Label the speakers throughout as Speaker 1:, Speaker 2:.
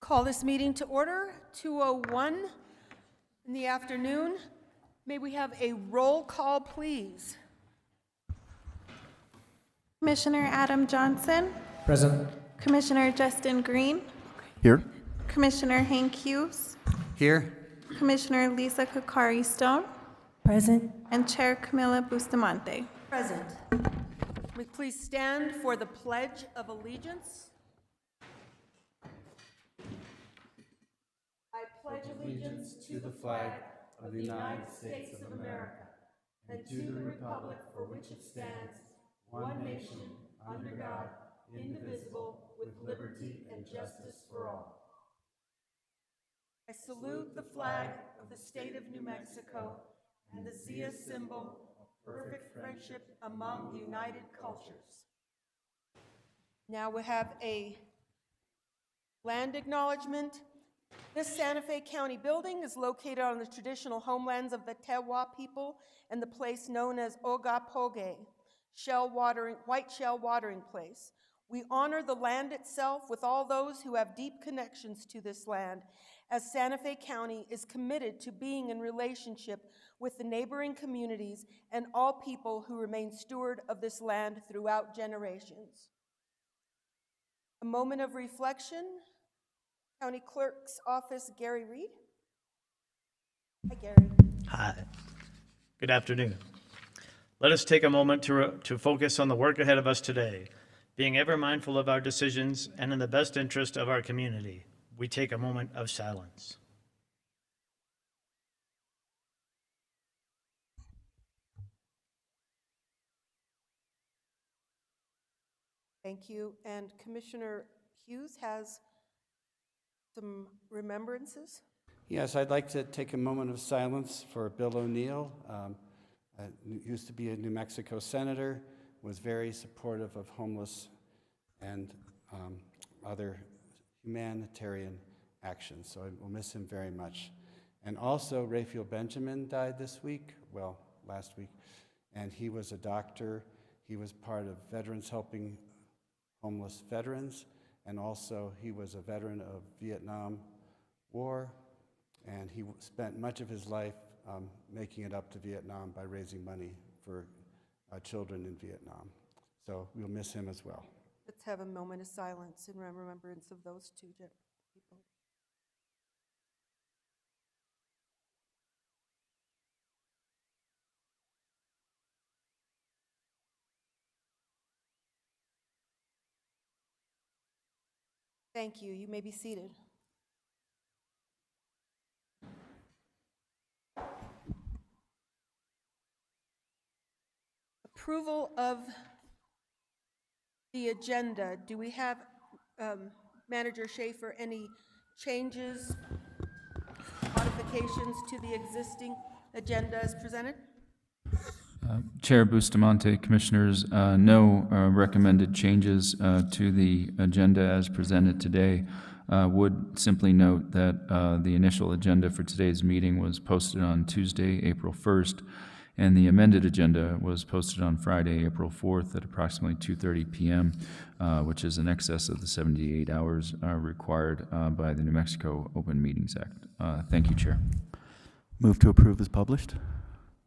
Speaker 1: Call this meeting to order, 2:01 in the afternoon. May we have a roll call, please?
Speaker 2: Commissioner Adam Johnson,
Speaker 3: Present.
Speaker 2: Commissioner Justin Green,
Speaker 3: Here.
Speaker 2: Commissioner Hank Hughes,
Speaker 3: Here.
Speaker 2: Commissioner Lisa Kokari Stone,
Speaker 4: Present.
Speaker 2: and Chair Camila Bustamante.
Speaker 1: Present. We please stand for the Pledge of Allegiance. I pledge allegiance to the flag of the United States of America and to the republic for which it stands, one nation, under God, indivisible, with liberty and justice for all. I salute the flag of the state of New Mexico and the Zia symbol of perfect friendship among united cultures. Now we have a land acknowledgement. This Santa Fe County building is located on the traditional homelands of the Tewa people and the place known as Ogapoge, white shell watering place. We honor the land itself with all those who have deep connections to this land, as Santa Fe County is committed to being in relationship with the neighboring communities and all people who remain steward of this land throughout generations. A moment of reflection. County Clerk's Office, Gary Reed. Hi, Gary.
Speaker 5: Hi. Good afternoon. Let us take a moment to focus on the work ahead of us today. Being ever mindful of our decisions and in the best interest of our community, we take a moment of silence.
Speaker 1: Thank you. And Commissioner Hughes has some remembrances.
Speaker 6: Yes, I'd like to take a moment of silence for Bill O'Neill. Used to be a New Mexico senator, was very supportive of homeless and other humanitarian actions, so I will miss him very much. And also, Raphael Benjamin died last week, and he was a doctor. He was part of Veterans Helping Homeless Veterans, and also he was a veteran of Vietnam War, and he spent much of his life making it up to Vietnam by raising money for children in Vietnam. So we'll miss him as well.
Speaker 1: Let's have a moment of silence in remembrance of those two people. Thank you. You may be seated. Approval of the agenda. Do we have, Manager Schaefer, any changes, modifications to the existing agenda as presented?
Speaker 7: Chair Bustamante, Commissioners, no recommended changes to the agenda as presented today. Would simply note that the initial agenda for today's meeting was posted on Tuesday, April 1st, and the amended agenda was posted on Friday, April 4th at approximately 2:30 p.m., which is in excess of the 78 hours required by the New Mexico Open Meetings Act. Thank you, Chair.
Speaker 3: Move to approve as published.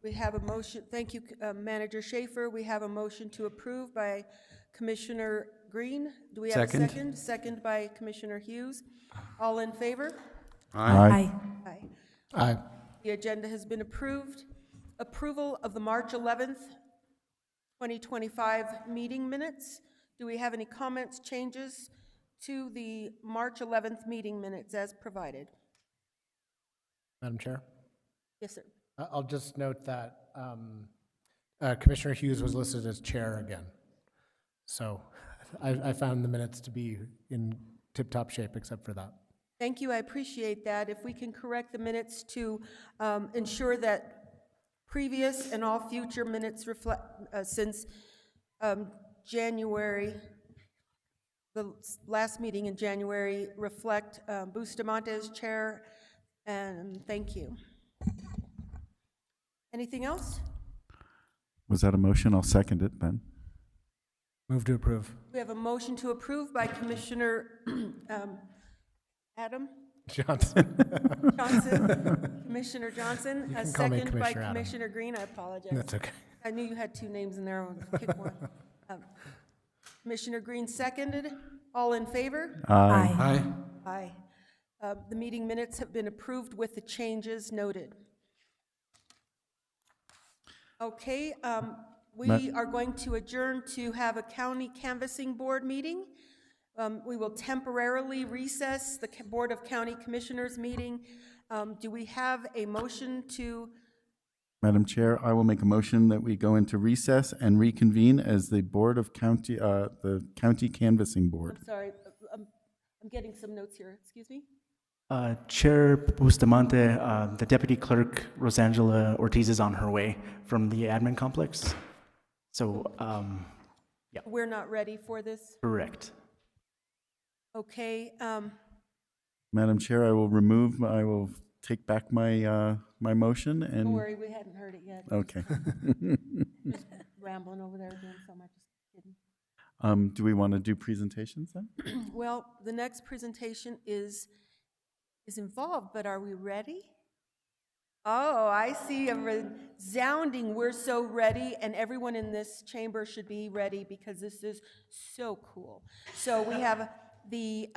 Speaker 1: We have a motion. Thank you, Manager Schaefer. We have a motion to approve by Commissioner Green. Do we have a second? Second by Commissioner Hughes. All in favor?
Speaker 4: Aye.
Speaker 1: Aye.
Speaker 3: Aye.
Speaker 1: The agenda has been approved. Approval of the March 11th, 2025 meeting minutes. Do we have any comments, changes to the March 11th meeting minutes as provided?
Speaker 8: Madam Chair?
Speaker 1: Yes, sir.
Speaker 8: I'll just note that Commissioner Hughes was listed as chair again. So I found the minutes to be in tip-top shape except for that.
Speaker 1: Thank you. I appreciate that. If we can correct the minutes to ensure that previous and all future minutes reflect, since January, the last meeting in January, reflect Bustamante as chair, and thank you. Anything else?
Speaker 3: Was that a motion? I'll second it, Ben.
Speaker 8: Move to approve.
Speaker 1: We have a motion to approve by Commissioner Adam
Speaker 8: Johnson.
Speaker 1: Johnson, Commissioner Johnson,
Speaker 8: You
Speaker 1: a
Speaker 8: can call me
Speaker 1: second by
Speaker 8: Commissioner Adam.
Speaker 1: Commissioner Green. I apologize.
Speaker 8: That's okay.
Speaker 1: I knew you had two names in there. I'll pick one. Commissioner Green seconded. All in favor?
Speaker 4: Aye.
Speaker 1: Aye. The meeting minutes have been approved with the changes noted. Okay, we are going to adjourn to have a county canvassing board meeting. We will temporarily recess the Board of County Commissioners meeting. Do we have a motion to,
Speaker 3: Madam Chair, I will make a motion that we go into recess and reconvene as the Board of County, the County Canvassing Board.
Speaker 1: I'm sorry, I'm getting some notes here, excuse me?
Speaker 9: Chair Bustamante, the Deputy Clerk, Rosangela Ortiz, is on her way from the admin complex. So,
Speaker 1: We're not ready for this?
Speaker 9: correct.
Speaker 1: Okay,
Speaker 3: Madam Chair, I will take back my, my motion
Speaker 1: don't
Speaker 3: and,
Speaker 1: worry, we hadn't heard it yet.
Speaker 3: okay.
Speaker 1: Just rambling over there doing so much, just kidding.
Speaker 3: Do we want to do presentations then?
Speaker 1: Well, the next presentation is involved, but are we ready? Oh, I see a resounding, we're so ready, and everyone in this chamber should be ready because this is so cool. So we have the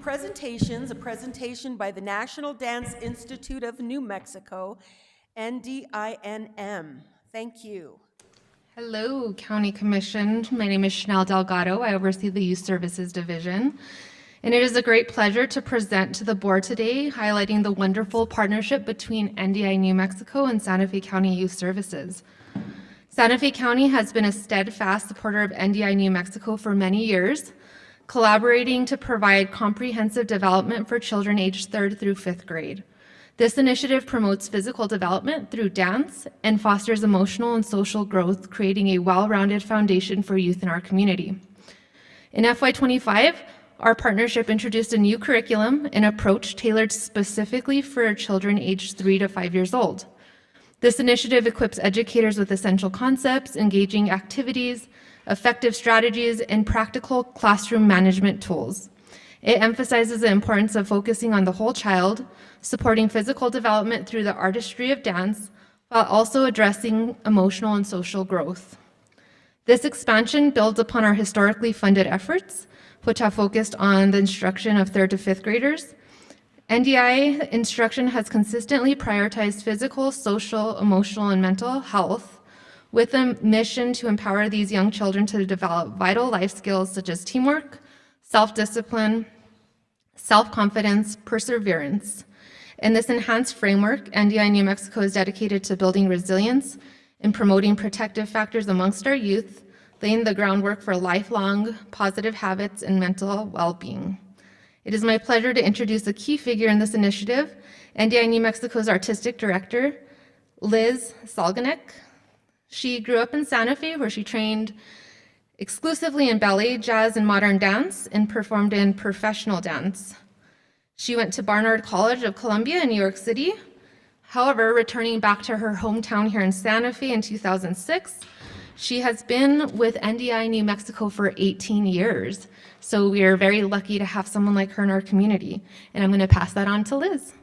Speaker 1: presentations, a presentation by the National Dance Institute of New Mexico, NDINM. Thank you.
Speaker 10: Hello, County Commission. My name is Chanel Delgado. I oversee the Youth Services Division. And it is a great pleasure to present to the board today, highlighting the wonderful partnership between NDI New Mexico and Santa Fe County Youth Services. Santa Fe County has been a steadfast supporter of NDI New Mexico for many years, collaborating to provide comprehensive development for children aged 3rd through 5th grade. This initiative promotes physical development through dance and fosters emotional and social growth, creating a well-rounded foundation for youth in our community. In FY25, our partnership introduced a new curriculum and approach tailored specifically for children aged 3 to 5 years old. This initiative equips educators with essential concepts, engaging activities, effective strategies, and practical classroom management tools. It emphasizes the importance of focusing on the whole child, supporting physical development through the artistry of dance, while also addressing emotional and social growth. This expansion builds upon our historically funded efforts, which have focused on the instruction of 3rd to 5th graders. NDI instruction has consistently prioritized physical, social, emotional, and mental health with a mission to empower these young children to develop vital life skills such as teamwork, self-discipline, self-confidence, perseverance. In this enhanced framework, NDI New Mexico is dedicated to building resilience and promoting protective factors amongst our youth, laying the groundwork for lifelong positive habits and mental well-being. It is my pleasure to introduce a key figure in this initiative, NDI New Mexico's Artistic Director, Liz Salganek. She grew up in Santa Fe, where she trained exclusively in ballet, jazz, and modern dance, and performed in professional dance. She went to Barnard College of Columbia in New York City. However, returning back to her hometown here in Santa Fe in 2006, she has been with NDI New Mexico for 18 years. So we are very lucky to have someone like her in our community. And I'm going to pass that on to Liz.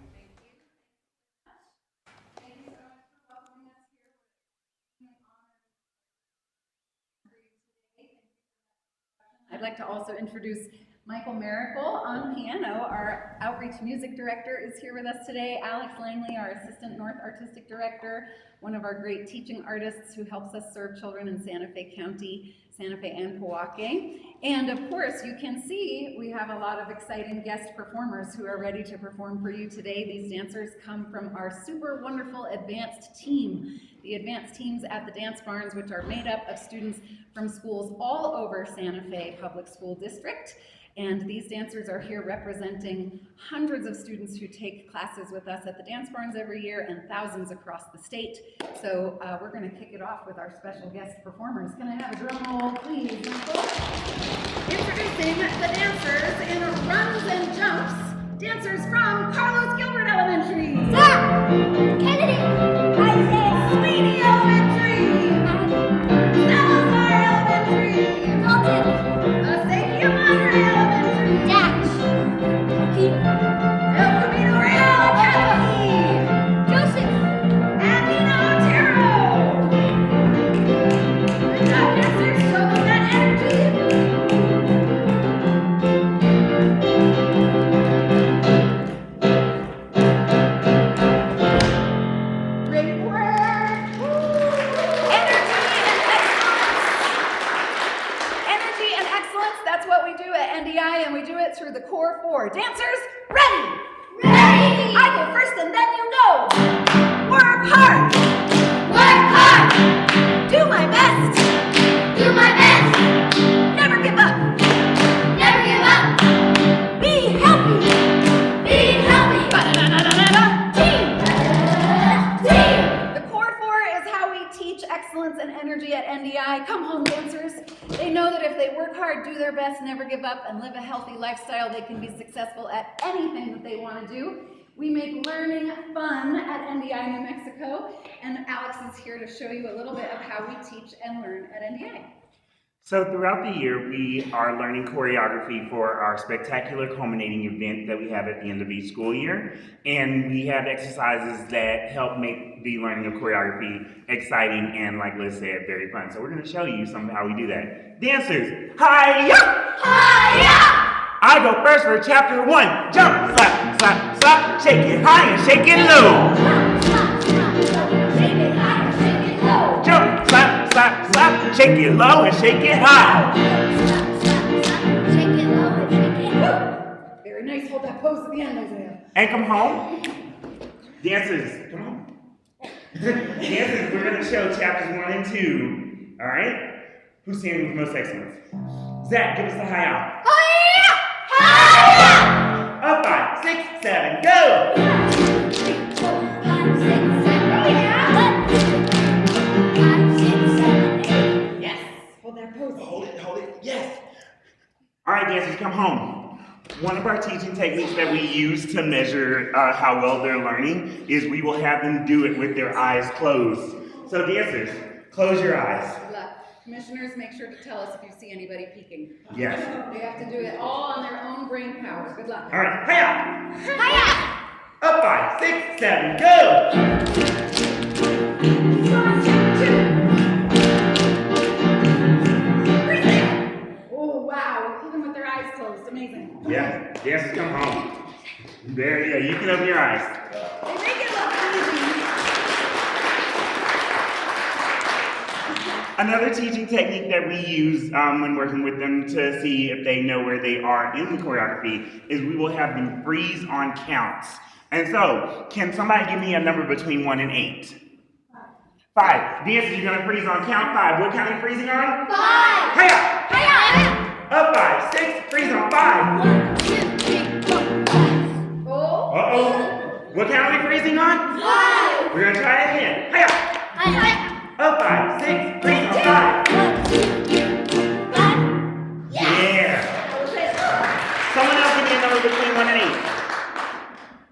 Speaker 11: I'd like to also introduce Michael Miracle on piano. Our outreach music director is here with us today. Alex Langley, our assistant North Artistic Director, one of our great teaching artists who helps us serve children in Santa Fe County, Santa Fe and Pojoaque. And of course, you can see we have a lot of exciting guest performers who are ready to perform for you today. These dancers come from our super wonderful advanced team. The advanced teams at the Dance Barns, which are made up of students from schools all over Santa Fe Public School District. And these dancers are here representing hundreds of students who take classes with us at the Dance Barns every year and thousands across the state. So we're going to kick it off with our special guest performers. Can I have a drum roll, please? Introducing the dancers in runs and jumps, dancers from Carlos Gilbert Elementary. Zach Kennedy, Isaiah Sweeney Elementary, Salazar Elementary, Dalton, Sadie Monterey Elementary, Dash, excellence and energy at NDI. Come home, dancers. They know that if they work hard, do their best, never give up, and live a healthy lifestyle, they can be successful at anything that they want to do. We make learning fun at NDI New Mexico, and Alex is here to show you a little bit of how we teach and learn at NDI.
Speaker 12: So throughout the year, we are learning choreography for our spectacular culminating event that we have at the end of each school year. And we have exercises that help make the learning of choreography exciting and, like Liz said, very fun. So we're going to show you some of how we do that. Dancers, hi-ya! Hi-ya! I go first for chapter 1. Jump, slap, slap, slap, shake it high and shake it low. Jump, slap, slap, slap, shake it low and shake it high.
Speaker 11: Very nice. Hold that pose at the end, Isaiah.
Speaker 12: And come home. Dancers, come on. Dancers, we're going to show chapters 1 and 2. All right? Who's singing with most excellence? Zach, give us the high out. Up 5, 6, 7, go! 1, 2, 3, 4, 5, 6, 7, oh yeah! 1, 2, 5, 6, 7, 8. Yes! Hold that pose. Hold it, yes! Alright, dancers, come home. One of our teaching techniques that we use to measure how well they're learning is we will have them do it with their eyes closed. So dancers, close your eyes.
Speaker 11: Good luck. Commissioners, make sure to tell us if you see anybody peeking.
Speaker 12: Yes.
Speaker 11: They have to do it all on their own brain power. Good luck.
Speaker 12: All right, hi-ya! Hi-ya! Up 5, 6, 7, go! 1, 2, 3.
Speaker 11: Oh, wow. Even with their eyes closed. Amazing.
Speaker 12: Yeah, dancers, come home. There you go. You can open your eyes.
Speaker 11: They make it look easy.
Speaker 12: Another teaching technique that we use when working with them to see if they know where they are in the choreography is we will have them freeze on counts. And so, can somebody give me a number between 1 and 8? 5. Dancers, you're going to freeze on count 5. What count are you freezing on? 5. Hiya! Hiya! Up 5, 6, freeze on 5. 1, 2, 3, 4, 5. Oh. Uh-oh. What count are we freezing on? 5. We're going to try it again. Hiya! Hiya! Up 5, 6, freeze on 5. 1, 2, 3, 5. Yeah. Someone else give me a number between 1 and 8.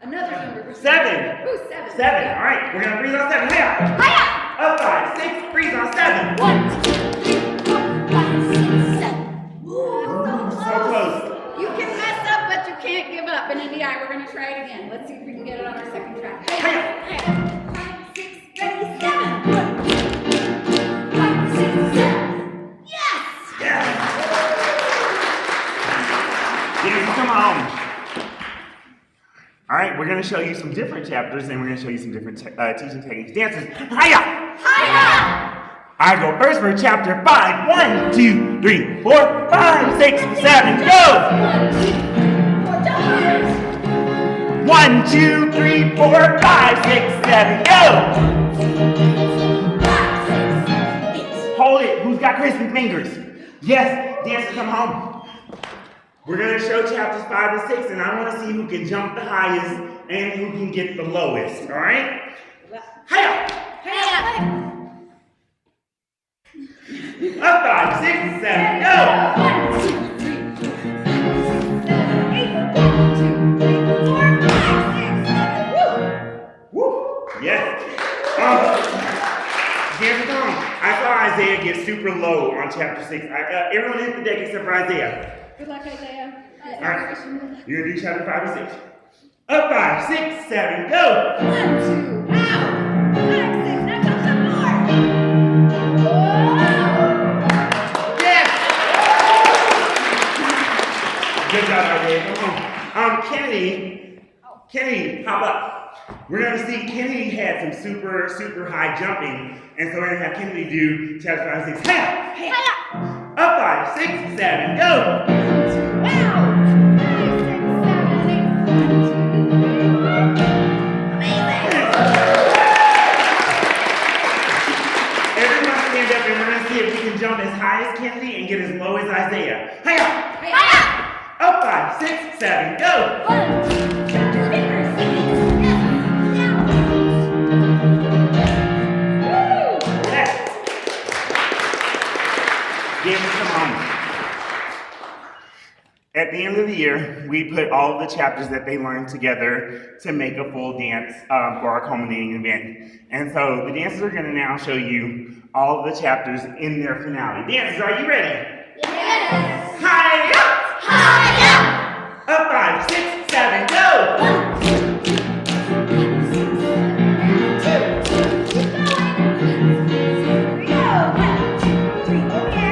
Speaker 11: Another number.
Speaker 12: 7.
Speaker 11: Ooh, 7.
Speaker 12: 7. All right, we're gonna freeze on 7. Hiya! Hiya! Up 5, 6, freeze on 7. 1, 2, 3, 4, 5, 6, 7. Ooh, so close.
Speaker 11: You can mess up, but you can't give up. And NDI, we're gonna try it again. Let's see if we can get it on our second track. Hiya! 5, 6, ready, 7. 1, 2, 5, 6, 7. Yes!
Speaker 12: Yeah. Dancers, come on. All right, we're going to show you some different chapters, and we're going to show you some different teaching techniques. Dancers, hiya! Hiya! I go first for chapter 5. 1, 2, 3, 4, 5, 6, 7, go! 1, 2, 3, 4, 5, 6, 7, go! Hold it. Who's got crispy fingers? Yes, dancers, come home. We're going to show chapters 5 and 6, and I want to see who can jump the highest and who can get the lowest, all right? Hiya! Hiya! Up 5, 6, 7, go! 1, 2, 3, 4, 5, 6, 7, 8, 1, 2, 3, 4, 5, 6, 7, woo! Woo! Yes! Dancers, come on. I saw Isaiah get super low on chapter 6. Everyone hit the deck except for Isaiah.
Speaker 11: Good luck, Isaiah.
Speaker 12: All right, you're gonna do chapter 5 and 6. Up 5, 6, 7, go! 1, 2, ow! 5, 6, now jump some more! Whoa! Yes! Good job, Isaiah. Come on. Kennedy, hop up. We're gonna see Kennedy had some super high jumping, and so we're gonna have Kennedy do chapter 5 and 6. Hiya! Hiya! Up 5, 6, 7, go! 1, 2, wow! 5, 6, 7, 8, 1, 2, 3, 4. Amazing! Everyone stand up and we're gonna see if we can jump as high as Kennedy and get as low as Isaiah. Hiya! Hiya! Up 5, 6, 7, go! 1, 2, 3, 4, 5, 6, 7. the end of the year, we put all of the chapters that they learned together to make a full dance for our culminating event. And so the dancers are going to now show you all of the chapters in their finale. Dancers, are you ready? Yes! High up! High up! Up 5, 6, 7, go! 1, 2, 3, go! 1, 2, 3, oh yeah!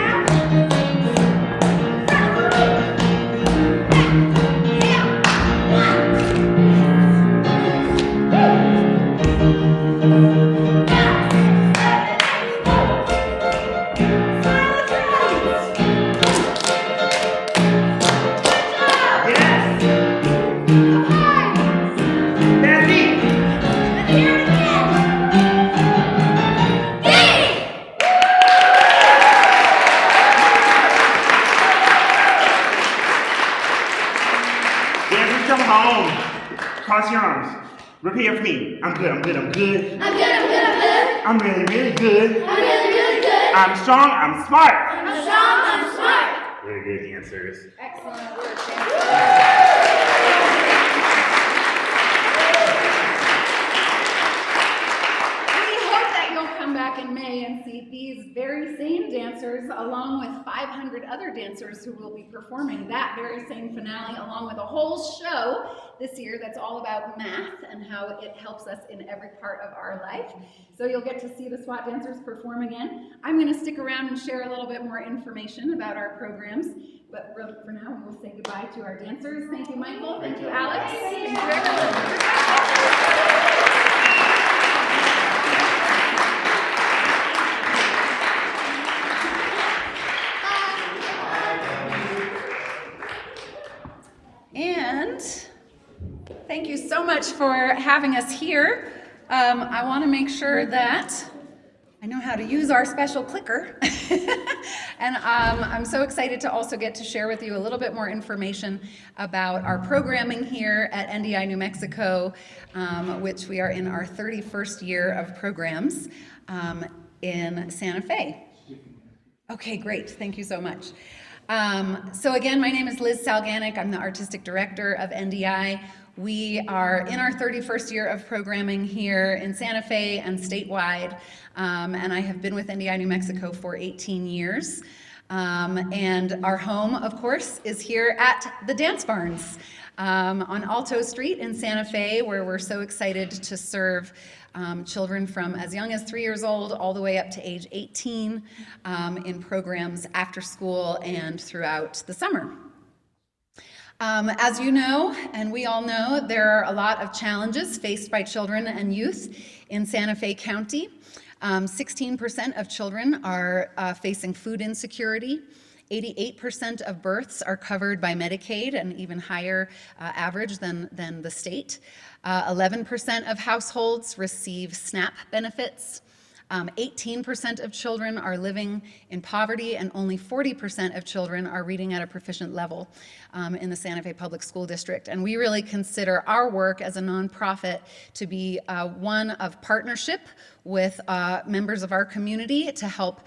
Speaker 12: Come home. Cross your arms. Repeat after me. I'm good, I'm good, I'm good. I'm good, I'm good, I'm good. I'm really, really good. I'm really, really good. I'm strong, I'm smart. I'm strong, I'm smart. Very good answers.
Speaker 11: Excellent work. Thank you. Back in May and see these very same dancers along with 500 other dancers who will be performing that very same finale along with a whole show this year that's all about math and how it helps us in every part of our life. So you'll get to see the SWAT dancers perform again. I'm going to stick around and share a little bit more information about our programs, but for now we'll say goodbye to our dancers. Thank you, Michael. Thank you, Alex. Thank you, everyone. And thank you so much for having us here. I want to make sure that I know how to use our special clicker. And I'm so excited to also get to share with you a little bit more information about our programming here at NDI New Mexico, which we are in our 31st year of programs in Santa Fe. Okay, great. Thank you so much. So again, my name is Liz Salganic. I'm the Artistic Director of NDI. We are in our 31st year of programming here in Santa Fe and statewide, and I have been with NDI New Mexico for 18 years. And our home, of course, is here at the Dance Barns on Alto Street in Santa Fe, where we're so excited to serve children from as young as 3 years old all the way up to age 18 in programs after school and throughout the summer. As you know, and we all know, there are a lot of challenges faced by children and youth in Santa Fe County. 16% of children are facing food insecurity. 88% of births are covered by Medicaid, an even higher average than the state. 11% of households receive SNAP benefits. 18% of children are living in poverty, and only 40% of children are reading at a proficient level in the Santa Fe Public School District. And we really consider our work as a nonprofit to be one of partnership with members of our community to help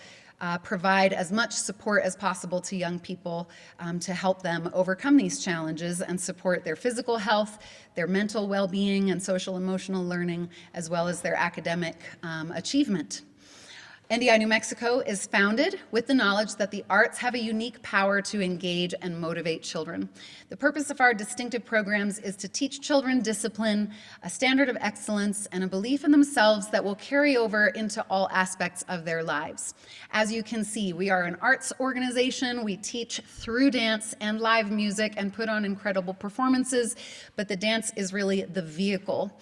Speaker 11: provide as much support as possible to young people to help them overcome these challenges and support their physical health, their mental well-being and social emotional learning, as well as their academic achievement. NDI New Mexico is founded with the knowledge that the arts have a unique power to engage and motivate children. The purpose of our distinctive programs is to teach children discipline, a standard of excellence, and a belief in themselves that will carry over into all aspects of their lives. As you can see, we are an arts organization. We teach through dance and live music and put on incredible performances, but the dance is really the vehicle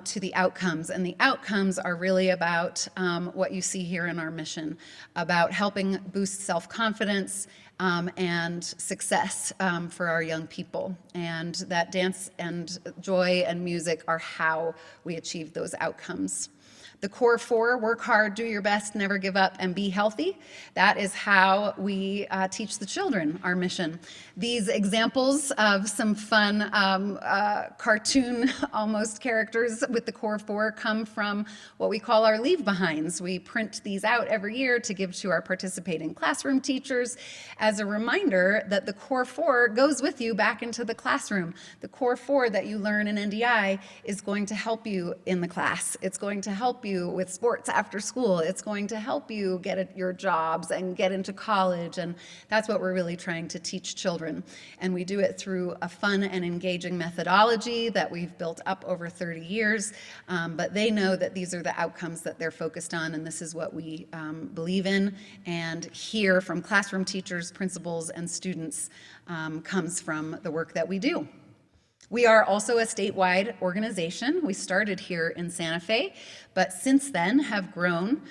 Speaker 11: to the outcomes. And the outcomes are really about what you see here in our mission, about helping boost self-confidence and success for our young people. And that dance and joy and music are how we achieve those outcomes. The core four: work hard, do your best, never give up, and be healthy. That is how we teach the children our mission. These examples of some fun cartoon almost characters with the core four come from what we call our leave behinds. We print these out every year to give to our participating classroom teachers as a reminder that the core 4 goes with you back into the classroom. The core 4 that you learn in NDI is going to help you in the class. It's going to help you with sports after school. It's going to help you get at your jobs and get into college, and that's what we're really trying to teach children. And we do it through a fun and engaging methodology that we've built up over 30 years, but they know that these are the outcomes that they're focused on, and this is what we believe in and hear from classroom teachers, principals, and students comes from the work that we do. We are also a statewide organization. We started here in Santa Fe, but since then have grown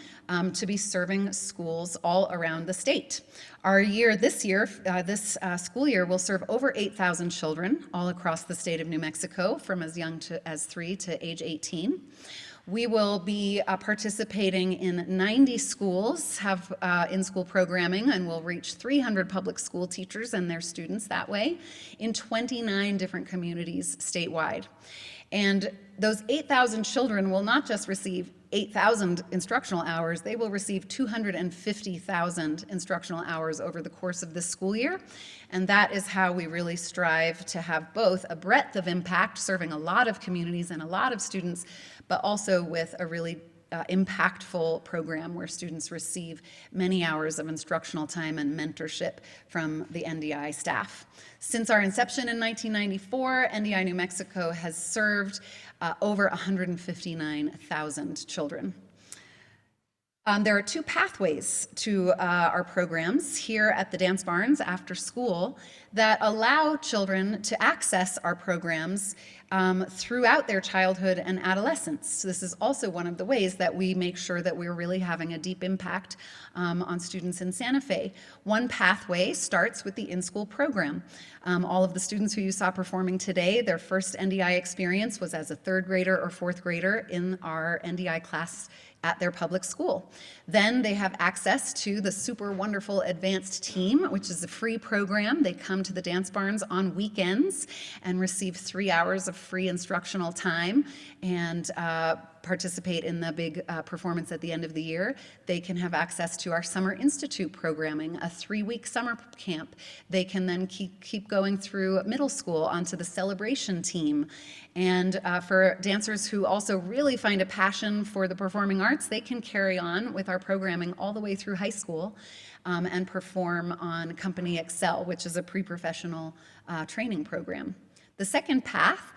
Speaker 11: to be serving schools all around the state. Our year, this school year, will serve over 8,000 children all across the state of New Mexico, from as young as 3 to age 18. We will be participating in 90 schools, have in-school programming, and will reach 300 public school teachers and their students that way in 29 different communities statewide. And those 8,000 children will not just receive 8,000 instructional hours, they will receive 250,000 instructional hours over the course of this school year. And that is how we really strive to have both a breadth of impact, serving a lot of communities and a lot of students, but also with a really impactful program where students receive many hours of instructional time and mentorship from the NDI staff. Since our inception in 1994, NDI New Mexico has served over 159,000 children. There are 2 pathways to our programs here at the Dance Barns after school that allow children to access our programs throughout their childhood and adolescence. So this is also one of the ways that we make sure that we're really having a deep impact on students in Santa Fe. One pathway starts with the in-school program. All of the students who you saw performing today, their first NDI experience was as a 3rd grader or 4th grader in our NDI class at their public school. Then they have access to the super wonderful advanced team, which is a free program. They come to the Dance Barns on weekends and receive 3 hours of free instructional time and participate in the big performance at the end of the year. They can have access to our Summer Institute programming, a 3-week summer camp. They can then keep going through middle school onto the celebration team. And for dancers who also really find a passion for the performing arts, they can carry on with our programming all the way through high school and perform on Company Excel, which is a pre-professional training program. The second path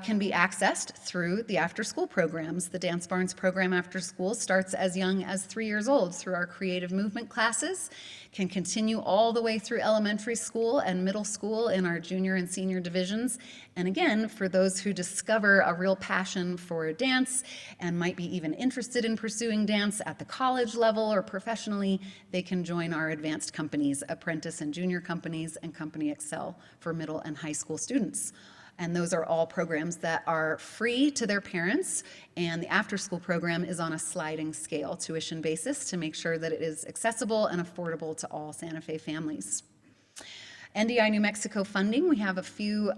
Speaker 11: can be accessed through the after-school programs. The Dance Barns program after school starts as young as 3 years old through our creative movement classes, can continue all the way through elementary school and middle school in our junior and senior divisions. And again, for those who discover a real passion for dance and might be even interested in pursuing dance at the college level or professionally, they can join our advanced companies, apprentice and junior companies, and Company Excel for middle and high school students. And those are all programs that are free to their parents, and the after-school program is on a sliding scale tuition basis to make sure that it is accessible and affordable to all Santa Fe families. NDI New Mexico funding, we have a few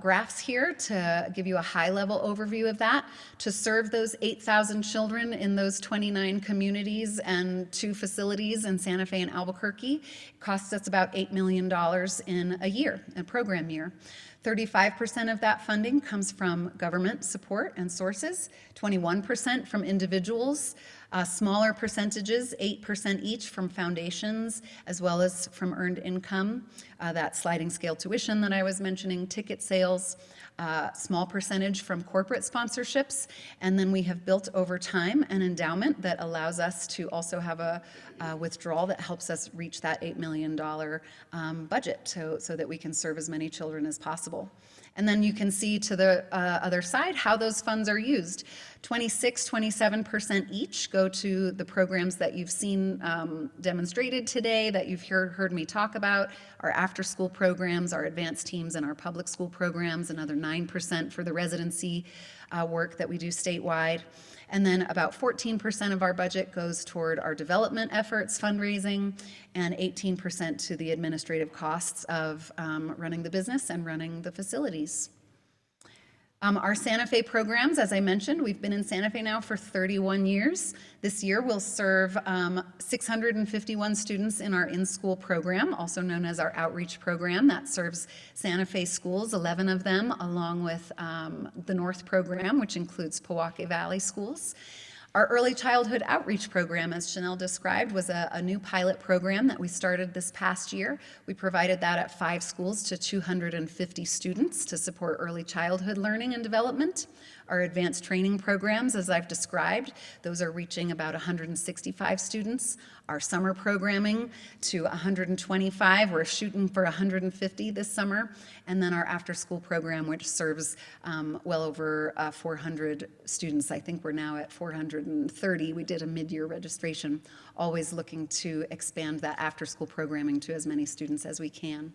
Speaker 11: graphs here to give you a high-level overview of that. To serve those 8,000 children in those 29 communities and 2 facilities in Santa Fe and Albuquerque, it costs us about $8 million in a year, a program year. 35% of that funding comes from government support and sources, 21% from individuals, smaller percentages, 8% each from foundations, as well as from earned income, that sliding scale tuition that I was mentioning, ticket sales, small percentage from corporate sponsorships, and then we have built over time an endowment that allows us to also have a withdrawal that helps us reach that $8 million budget so that we can serve as many children as possible. And then you can see to the other side how those funds are used. 27% each go to the programs that you've seen demonstrated today, that you've heard me talk about, our after-school programs, our advanced teams, and our public school programs, another 9% for the residency work that we do statewide. And then about 14% of our budget goes toward our development efforts, fundraising, and 18% to the administrative costs of running the business and running the facilities. Our Santa Fe programs, as I mentioned, we've been in Santa Fe now for 31 years. This year we'll serve 651 students in our in-school program, also known as our outreach program. That serves Santa Fe schools, 11 of them, along with the North program, which includes Pojoaque Valley schools. Our early childhood outreach program, as Chanel described, was a new pilot program that we started this past year. We provided that at 5 schools to 250 students to support early childhood learning and development. Our advanced training programs, as I've described, those are reaching about 165 students. Our summer programming to 125. We're shooting for 150 this summer. And then our after-school program, which serves well over 400 students. I think we're now at 430. We did a mid-year registration, always looking to expand that after-school programming to as many students as we can.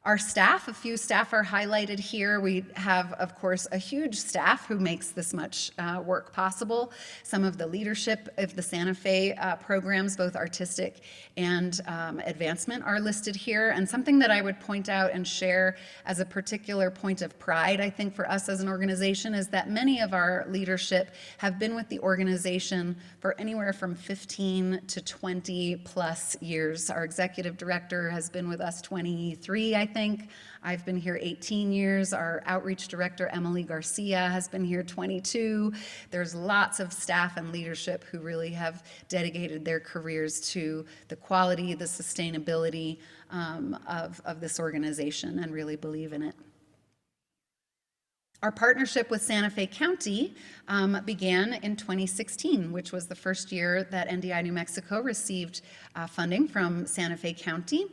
Speaker 11: Our staff, a few staff are highlighted here. We have, of course, a huge staff who makes this much work possible. Some of the leadership of the Santa Fe programs, both artistic and advancement, are listed here. And something that I would point out and share as a particular point of pride, I think, for us as an organization is that many of our leadership have been with the organization for anywhere from 15 to 20 plus years. Our executive director has been with us 23, I think. I've been here 18 years. Our outreach director, Emily Garcia, has been here 22. There's lots of staff and leadership who really have dedicated their careers to the quality, the sustainability of this organization and really believe in it. Our partnership with Santa Fe County began in 2016, which was the first year that NDI New Mexico received funding from Santa Fe County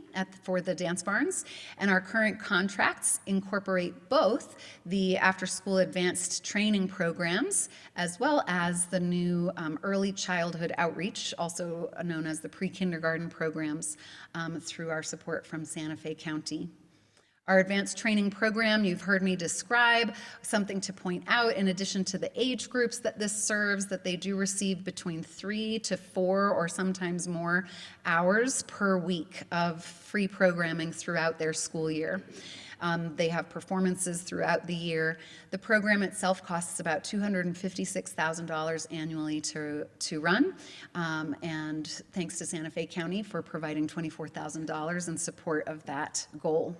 Speaker 11: for the Dance Barns. And our current contracts incorporate both the after-school advanced training programs as well as the new early childhood outreach, also known as the pre-kindergarten programs, through our support from Santa Fe County. Our advanced training program, you've heard me describe. Something to point out, in addition to the age groups that this serves, that they do receive between 3 to 4 or sometimes more hours per week of free programming throughout their school year. They have performances throughout the year. The program itself costs about $256,000 annually to run, and thanks to Santa Fe County for providing $24,000 in support of that goal.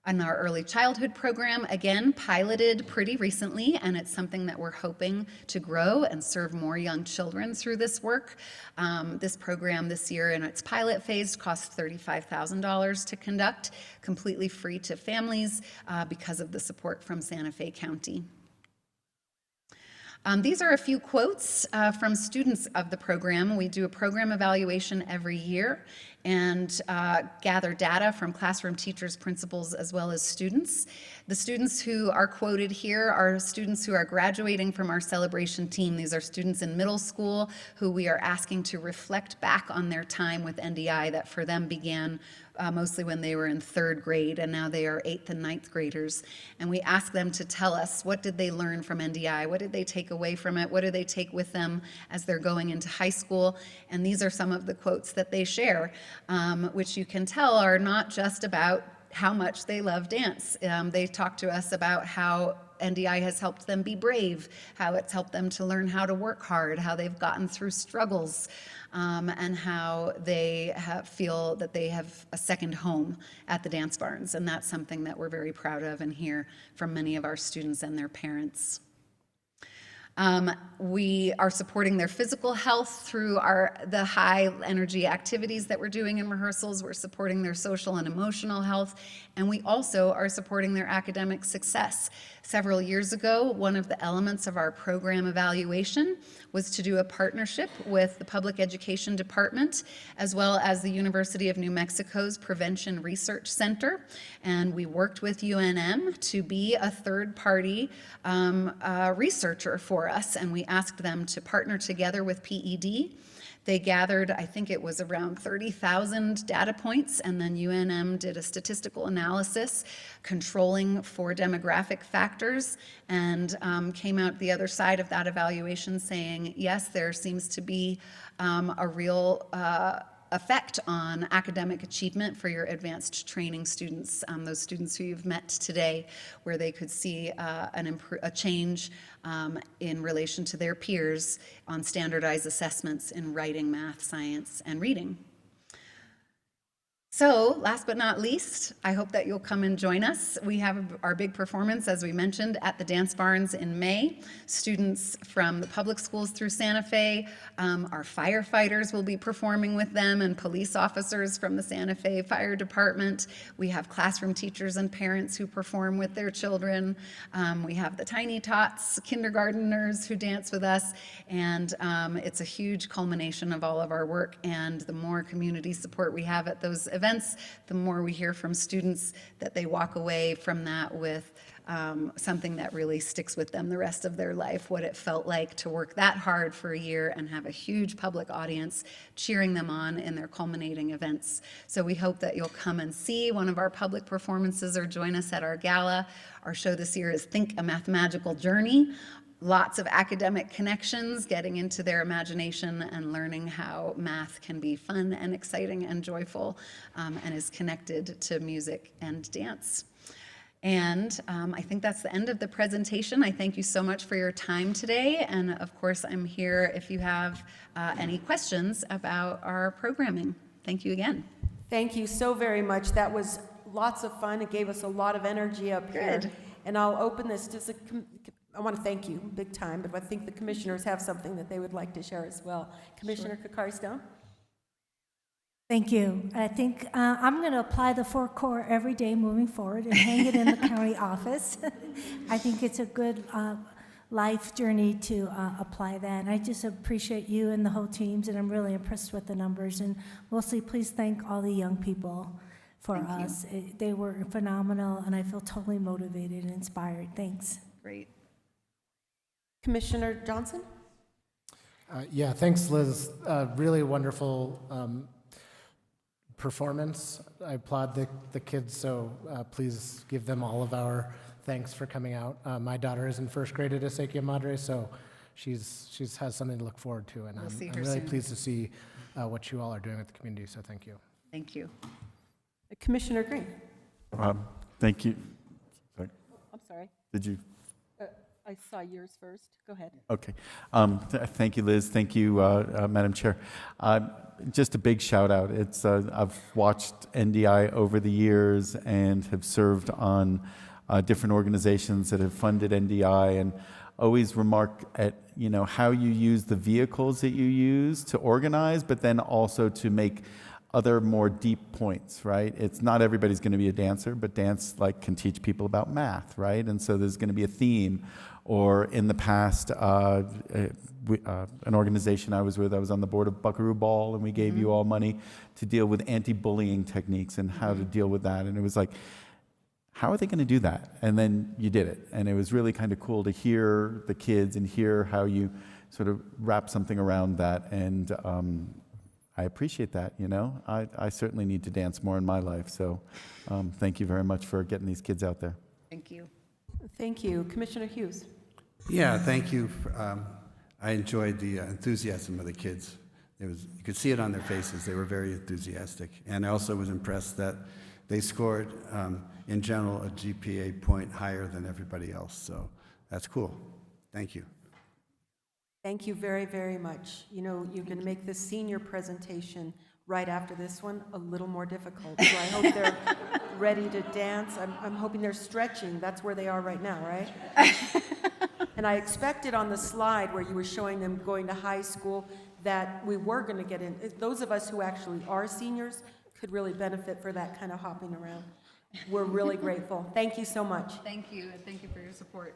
Speaker 11: And our early childhood program, again, piloted pretty recently, and it's something that we're hoping to grow and serve more young children through this work. This program this year in its pilot phase cost $35,000 to conduct, completely free to families because of the support from Santa Fe County. These are a few quotes from students of the program. We do a program evaluation every year and gather data from classroom teachers, principals, as well as students. The students who are quoted here are students who are graduating from our celebration team. These are students in middle school who we are asking to reflect back on their time with NDI that for them began mostly when they were in 3rd grade, and now they are 8th and 9th graders. And we ask them to tell us, what did they learn from NDI? What did they take away from it? What do they take with them as they're going into high school? And these are some of the quotes that they share, which you can tell are not just about how much they love dance. They talk to us about how NDI has helped them be brave, how it's helped them to learn how to work hard, how they've gotten through struggles, and how they feel that they have a second home at the Dance Barns. And that's something that we're very proud of and hear from many of our students and their parents. We are supporting their physical health through the high energy activities that we're doing in rehearsals. We're supporting their social and emotional health, and we also are supporting their academic success. Several years ago, one of the elements of our program evaluation was to do a partnership with the Public Education Department as well as the University of New Mexico's Prevention Research Center. And we worked with UNM to be a third-party researcher for us, and we asked them to partner together with PED. They gathered, I think it was around 30,000 data points, and then UNM did a statistical analysis controlling for demographic factors and came out the other side of that evaluation saying, yes, there seems to be a real effect on academic achievement for your advanced training students, those students who you've met today, where they could see a change in relation to their peers on standardized assessments in writing, math, science, and reading. So, last but not least, I hope that you'll come and join us. We have our big performance, as we mentioned, at the Dance Barns in May. Students from the public schools through Santa Fe, our firefighters will be performing with them, and police officers from the Santa Fe Fire Department. We have classroom teachers and parents who perform with their children. We have the Tiny Tots kindergarteners who dance with us, and it's a huge culmination of all of our work. And the more community support we have at those events, the more we hear from students that they walk away from that with something that really sticks with them the rest of their life, what it felt like to work that hard for a year and have a huge public audience cheering them on in their culminating events. So we hope that you'll come and see one of our public performances or join us at our gala. Our show this year is Think a Mathemagical Journey. Lots of academic connections, getting into their imagination and learning how math can be fun and exciting and joyful, and is connected to music and dance. And I think that's the end of the presentation. I thank you so much for your time today. And of course, I'm here if you have any questions about our programming. Thank you again.
Speaker 1: Thank you so very much. That was lots of fun. It gave us a lot of energy up here.
Speaker 11: Good.
Speaker 1: And I'll open this to I want to thank you big time, but I think the commissioners have something that they would like to share as well. Commissioner Kokari-Stone?
Speaker 4: Thank you. I think I'm going to apply the 4 core every day moving forward and hang it in the county office. I think it's a good life journey to apply that. And I just appreciate you and the whole teams, and I'm really impressed with the numbers. And mostly, please thank all the young people for us. They were phenomenal, and I feel totally motivated and inspired. Thanks.
Speaker 11: Great.
Speaker 1: Commissioner Johnson?
Speaker 8: Yeah, thanks, Liz. Really wonderful performance. I applaud the kids, so please give them all of our thanks for coming out. My daughter is in first grade at Acequia Madre, so she's has something to look forward to, and
Speaker 11: We'll see
Speaker 8: I'm
Speaker 11: her
Speaker 8: really
Speaker 11: soon.
Speaker 8: pleased to see what you all are doing with the community, so thank you.
Speaker 11: Thank you.
Speaker 1: Commissioner Green?
Speaker 3: Thank you. Sorry,
Speaker 1: I'm sorry.
Speaker 3: did you?
Speaker 1: I saw yours first. Go ahead.
Speaker 3: Okay. Thank you, Liz. Thank you, Madam Chair. Just a big shout out. It's I've watched NDI over the years and have served on different organizations that have funded NDI, and always remark at how you use the vehicles that you use to organize, but then also to make other more deep points, right? It's not everybody's going to be a dancer, but dance can teach people about math, right? And so there's going to be a theme. Or in the past, an organization I was with, I was on the board of Buckaroo Ball, and we gave you all money to deal with anti-bullying techniques and how to deal with that. And it was like, how are they going to do that? And then you did it. And it was really kind of cool to hear the kids and hear how you sort of wrap something around that. And I appreciate that, I certainly need to dance more in my life. So thank you very much for getting these kids out there.
Speaker 11: Thank you.
Speaker 1: Thank you. Commissioner Hughes?
Speaker 6: Yeah, thank you. I enjoyed the enthusiasm of the kids. You could see it on their faces. They were very enthusiastic. And I also was impressed that they scored, in general, a GPA point higher than everybody else. So that's cool. Thank you.
Speaker 1: Thank you very, very much. You're going to make this senior presentation right after this one a little more difficult. So I hope they're ready to dance. I'm hoping they're stretching. That's where they are right now, right? And I expected on the slide where you were showing them going to high school that we were going to get in. Those of us who actually are seniors could really benefit for that kind of hopping around. We're really grateful. Thank you so much.
Speaker 11: Thank you, and thank you for your support.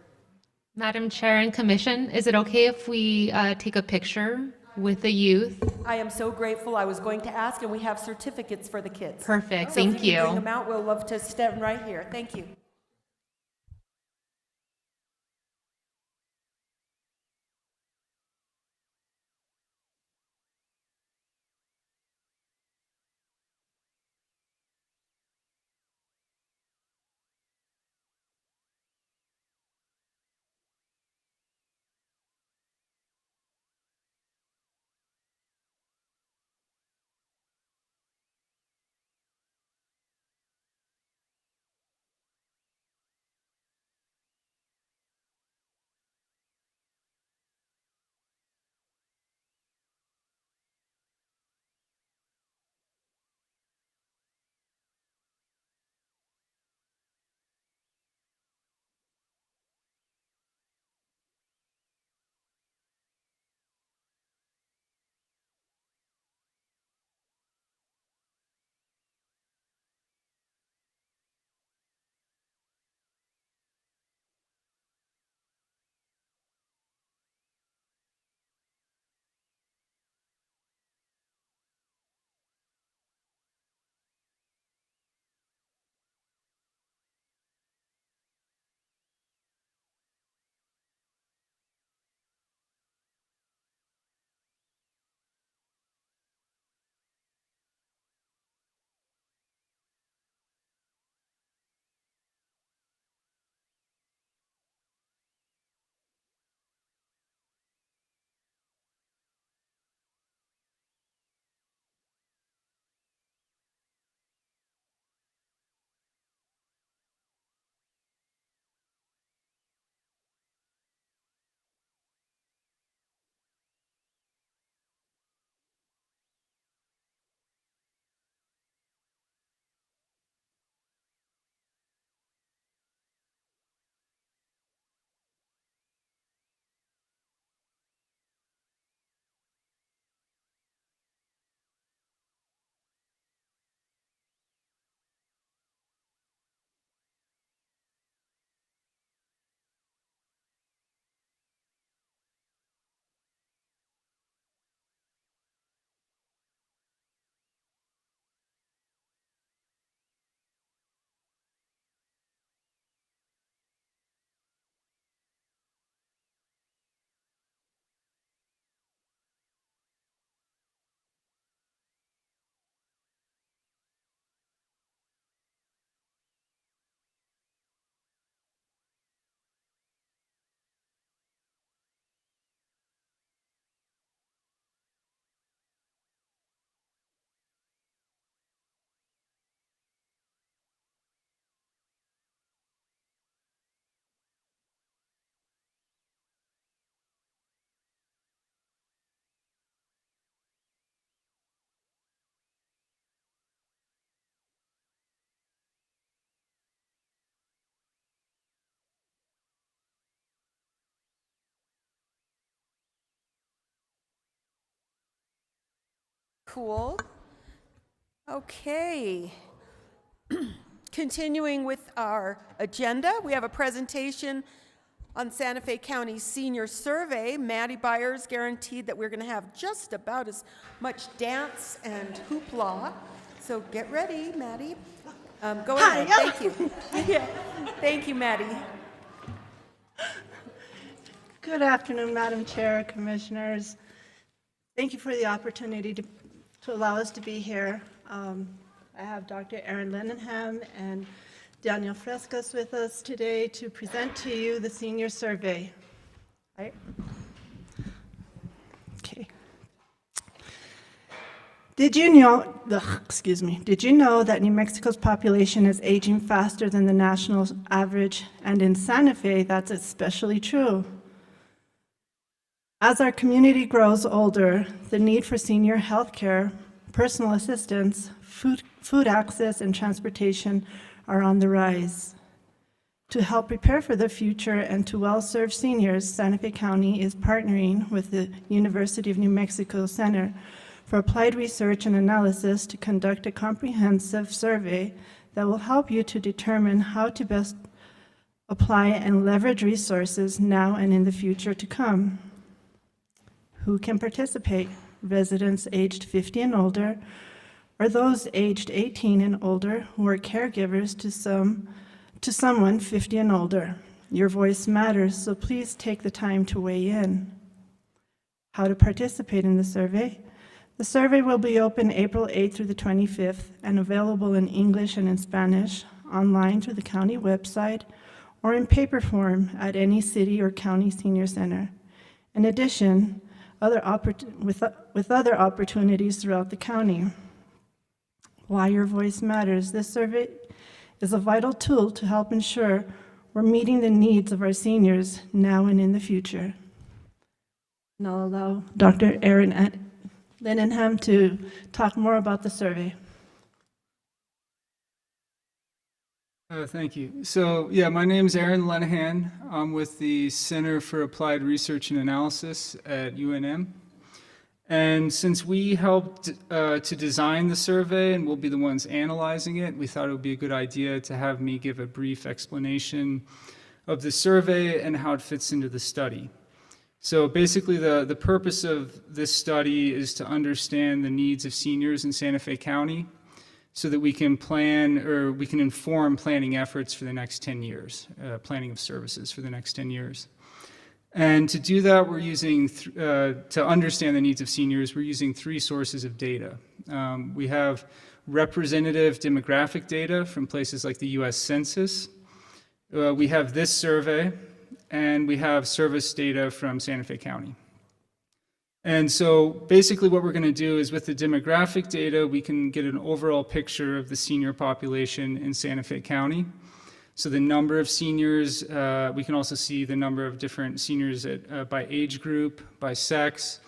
Speaker 10: Madam Chair and Commission, is it okay if we take a picture with the youth?
Speaker 1: I am so grateful. I was going to ask, and we have certificates for the kids.
Speaker 10: Perfect,
Speaker 1: So
Speaker 10: thank
Speaker 1: if you can
Speaker 10: you.
Speaker 1: bring them out, we'll love to stand right here. Thank you. cool. Okay. Continuing with our agenda, we have a presentation on Santa Fe County's senior survey. Maddie Byers guaranteed that we're going to have just about as much dance and hoopla. So get ready, Maddie. Go ahead. Thank you. Yeah. Thank you, Maddie.
Speaker 13: Good afternoon, Madam Chair, Commissioners. Thank you for the opportunity to allow us to be here. I have Dr. Erin Lindenham and Daniel Frescas with us today to present to you the senior survey. Right? Okay. Did you know that New Mexico's population is aging faster than the national average? And in Santa Fe, that's especially true. As our community grows older, the need for senior health care, personal assistance, food access, and transportation are on the rise. To help prepare for the future and to well-serve seniors, Santa Fe County is partnering with the University of New Mexico Center for Applied Research and Analysis to conduct a comprehensive survey that will help you to determine how to best apply and leverage resources now and in the future to come. Who can participate? Residents aged 50 and older, or those aged 18 and older who are caregivers to someone 50 and older. Your voice matters, so please take the time to weigh in. How to participate in the survey? The survey will be open April 8th through the 25th and available in English and in Spanish, online through the county website, or in paper form at any city or county senior center. In addition, with other opportunities throughout the county. Why your voice matters. This survey is a vital tool to help ensure we're meeting the needs of our seniors now and in the future. And I'll allow Dr. Erin Lindenham to talk more about the survey.
Speaker 14: Thank you. So, yeah, my name is Aaron Lenahan. I'm with the Center for Applied Research and Analysis at UNM. And since we helped to design the survey and we'll be the ones analyzing it, we thought it would be a good idea to have me give a brief explanation of the survey and how it fits into the study. So basically, the purpose of this study is to understand the needs of seniors in Santa Fe County, so that we can plan or we can inform planning efforts for the next 10 years, planning of services for the next 10 years. And to do that, we're using, to understand the needs of seniors, we're using three sources of data. We have representative demographic data from places like the US Census. We have this survey, and we have service data from Santa Fe County. And so basically what we're going to do is with the demographic data, we can get an overall picture of the senior population in Santa Fe County. So the number of seniors, we can also see the number of different seniors by age group, by sex.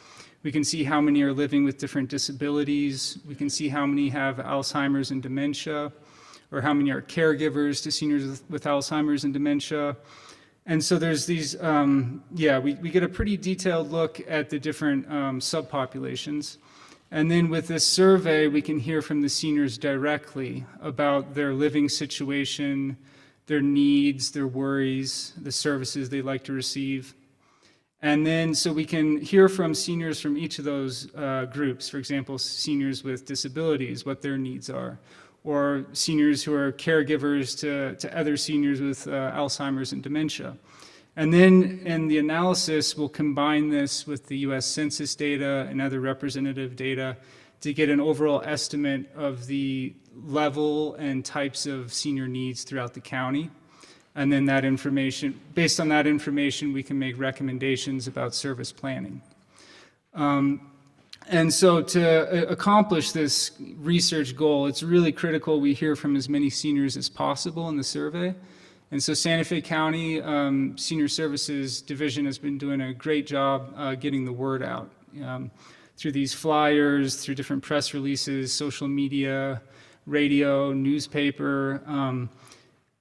Speaker 14: We can see how many are living with different disabilities. We can see how many have Alzheimer's and dementia, or how many are caregivers to seniors with Alzheimer's and dementia. And so there's these, we get a pretty detailed look at the different subpopulations. And then with this survey, we can hear from the seniors directly about their living situation, their needs, their worries, the services they'd like to receive. And then so we can hear from seniors from each of those groups, for example, seniors with disabilities, what their needs are, or seniors who are caregivers to other seniors with Alzheimer's and dementia. And then in the analysis, we'll combine this with the US Census data and other representative data to get an overall estimate of the level and types of senior needs throughout the county. And then that information, based on that information, we can make recommendations about service planning. And so to accomplish this research goal, it's really critical we hear from as many seniors as possible in the survey. And so Santa Fe County Senior Services Division has been doing a great job getting the word out through these flyers, through different press releases, social media, radio, newspaper.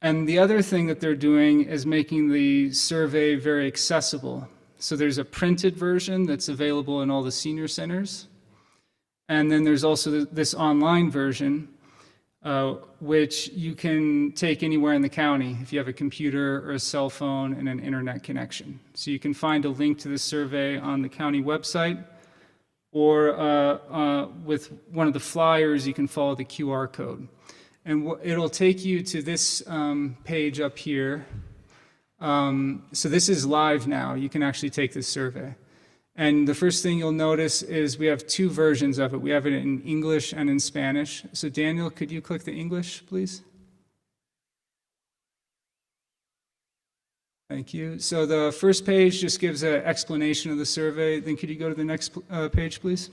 Speaker 14: And the other thing that they're doing is making the survey very accessible. So there's a printed version that's available in all the senior centers. And then there's also this online version, which you can take anywhere in the county if you have a computer or a cell phone and an internet connection. So you can find a link to this survey on the county website, or with one of the flyers, you can follow the QR code. And it'll take you to this page up here. So this is live now. You can actually take this survey. And the first thing you'll notice is we have two versions of it. We have it in English and in Spanish. So Daniel, could you click the English, please? Thank you. So the first page just gives an explanation of the survey. Then could you go to the next page, please?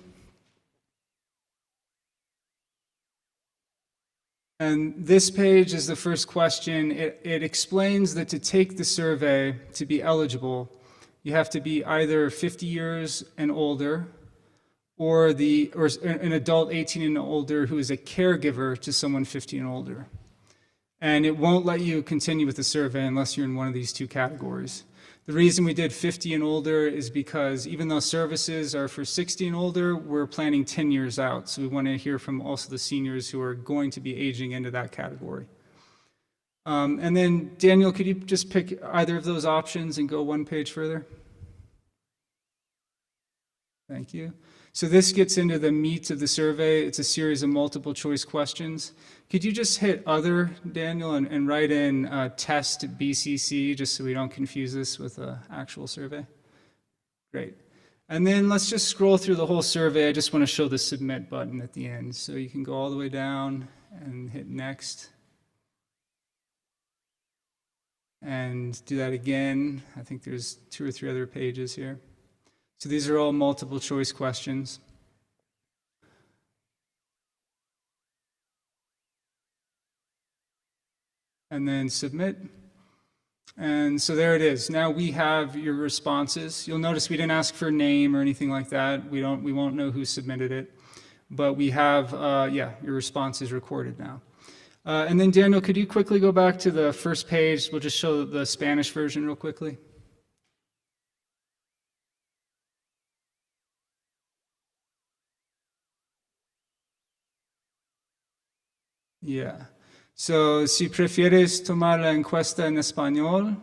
Speaker 14: And this page is the first question. It explains that to take the survey, to be eligible, you have to be either 50 years and older, or an adult 18 and older who is a caregiver to someone 50 and older. And it won't let you continue with the survey unless you're in one of these two categories. The reason we did 50 and older is because even though services are for 60 and older, we're planning 10 years out. So we want to hear from also the seniors who are going to be aging into that category. And then, Daniel, could you just pick either of those options and go one page further? Thank you. So this gets into the meat of the survey. It's a series of multiple choice questions. Could you just hit other, Daniel, and write in test BCC, just so we don't confuse this with an actual survey? Great. And then let's just scroll through the whole survey. I just want to show the submit button at the end. So you can go all the way down and hit next. And do that again. I think there's 2 or 3 other pages here. So these are all multiple choice questions. And then submit. And so there it is. Now we have your responses. You'll notice we didn't ask for a name or anything like that. We won't know who submitted it. But we have, your response is recorded now. And then Daniel, could you quickly go back to the first page? We'll just show the Spanish version real quickly. Yeah. So, si prefieres tomar la encuesta en español,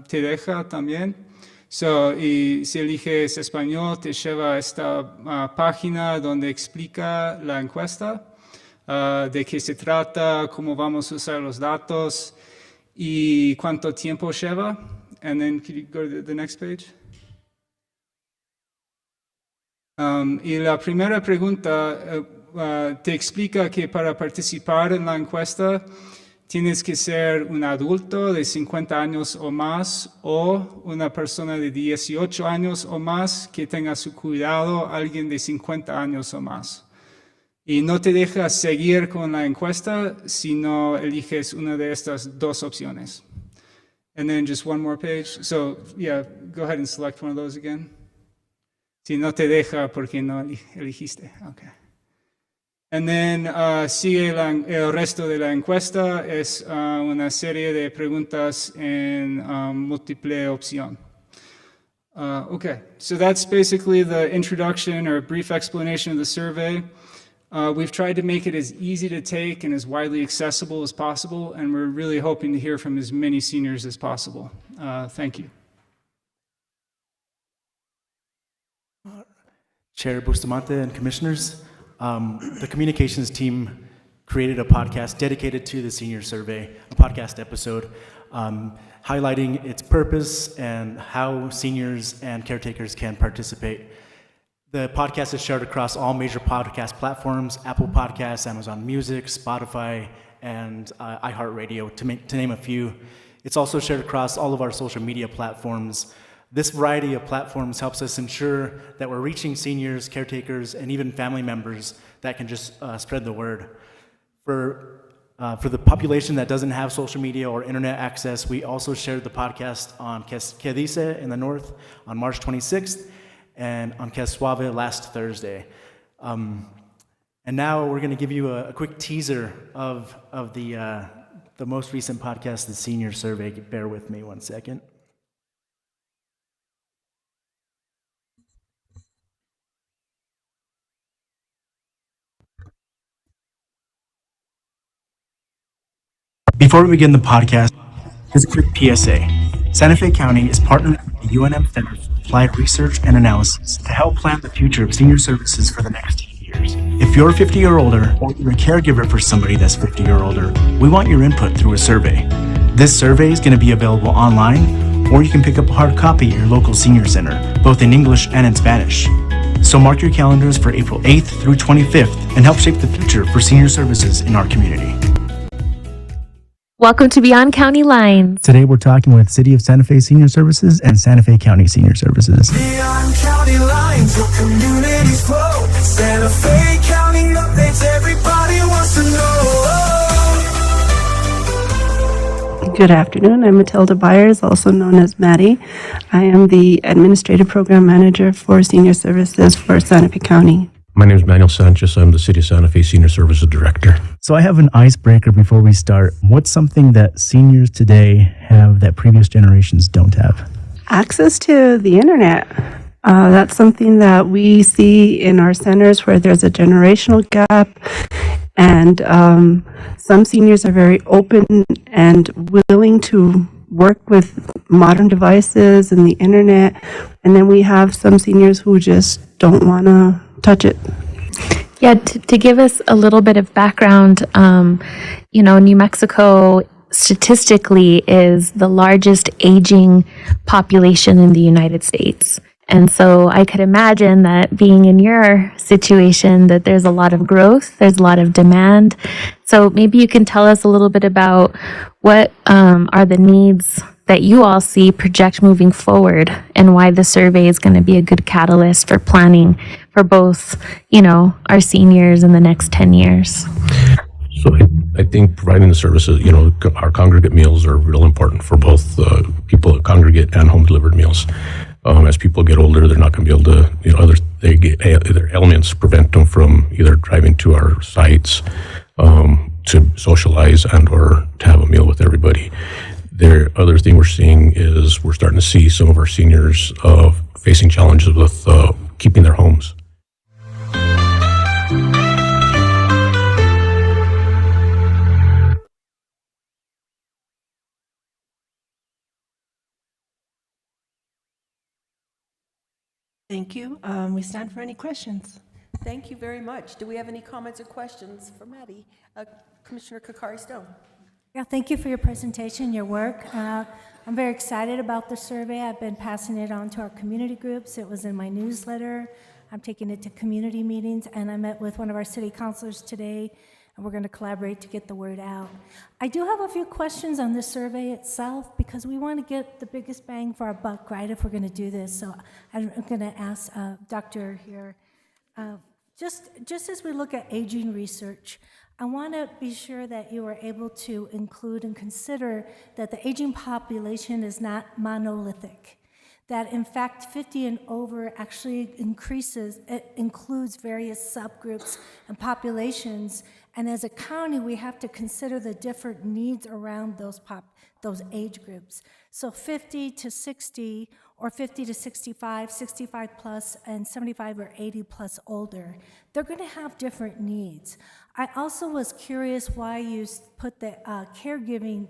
Speaker 14: te deja también. So, y si eliges español, te lleva a esta página donde explica la encuesta. De qué se trata, cómo vamos a usar los datos y cuánto tiempo lleva. And then could you go to the next page? Y la primera pregunta te explica que para participar en la encuesta tienes que ser un adulto de 50 años o más o una persona de 18 años o más que tenga a su cuidado alguien de 50 años o más. Y no te deja seguir con la encuesta si no eliges una de estas dos opciones. And then just one more page. So, yeah, go ahead and select one of those again. Si no te deja porque no elegiste. Okay. And then sigue el resto de la encuesta. Es una serie de preguntas en múltiple opción. Okay, so that's basically the introduction or a brief explanation of the survey. We've tried to make it as easy to take and as widely accessible as possible, and we're really hoping to hear from as many seniors as possible. Thank you.
Speaker 9: Chair Bustamante and commissioners, the communications team created a podcast dedicated to the senior survey, a podcast episode highlighting its purpose and how seniors and caretakers can participate. The podcast is shared across all major podcast platforms: Apple Podcasts, Amazon Music, Spotify, and iHeartRadio, to name a few. It's also shared across all of our social media platforms. This variety of platforms helps us ensure that we're reaching seniors, caretakers, and even family members that can just spread the word. For the population that doesn't have social media or internet access, we also shared the podcast on Que Dice in the north on March 26th, and on Que Suave last Thursday. And now we're going to give you a quick teaser of the most recent podcast, the Senior Survey. Bear with me one second. Before we begin the podcast, here's a quick PSA. Santa Fe County is partnering with the UNM Center for Applied Research and Analysis to help plan the future of senior services for the next 10 years. If you're 50 or older, or you're a caregiver for somebody that's 50 or older, we want your input through a survey. This survey is going to be available online, or you can pick up a hard copy at your local senior center, both in English and in Spanish. So mark your calendars for April 8th through 25th and help shape the future for senior services in our community.
Speaker 15: Welcome to Beyond County Lines.
Speaker 9: Today we're talking with City of Santa Fe Senior Services and Santa Fe County Senior Services.
Speaker 16: Beyond County Lines, your communities flow. Santa Fe County updates, everybody wants to know.
Speaker 13: Good afternoon. I'm Matilda Byers, also known as Maddie. I am the Administrative Program Manager for Senior Services for Santa Fe County.
Speaker 17: My name is Manuel Sanchez. I'm the City of Santa Fe Senior Services Director.
Speaker 9: So I have an icebreaker before we start. What's something that seniors today have that previous generations don't have?
Speaker 13: Access to the internet. That's something that we see in our centers where there's a generational gap, and some seniors are very open and willing to work with modern devices and the internet, and then we have some seniors who just don't want to touch it.
Speaker 15: Yeah, to give us a little bit of background, New Mexico statistically is the largest aging population in the United States. And so I could imagine that being in your situation, that there's a lot of growth, there's a lot of demand. So maybe you can tell us a little bit about what are the needs that you all see project moving forward, and why the survey is going to be a good catalyst for planning for both, our seniors in the next 10 years.
Speaker 17: So I think providing the services, our congregate meals are real important for both people that congregate and home delivered meals. As people get older, they're not going to be able to, their ailments prevent them from either driving to our sites to socialize and or to have a meal with everybody. The other thing we're seeing is we're starting to see some of our seniors facing challenges with keeping their homes.
Speaker 13: Thank you. We stand for any questions.
Speaker 1: Thank you very much. Do we have any comments or questions for Maddie? Commissioner Kakari Stone.
Speaker 4: Yeah, thank you for your presentation, your work. I'm very excited about the survey. I've been passing it on to our community groups. It was in my newsletter. I'm taking it to community meetings, and I met with one of our city councilors today, and we're going to collaborate to get the word out. I do have a few questions on the survey itself, because we want to get the biggest bang for our buck, right, if we're going to do this. So I'm going to ask Dr. here, just as we look at aging research, I want to be sure that you are able to include and consider that the aging population is not monolithic, that in fact 50 and over actually includes various subgroups and populations, and as a county we have to consider the different needs around those age groups. So 50 to 60, or 50 to 65, 65 plus, and 75 or 80 plus older, they're going to have different needs. I also was curious why you put the caregiving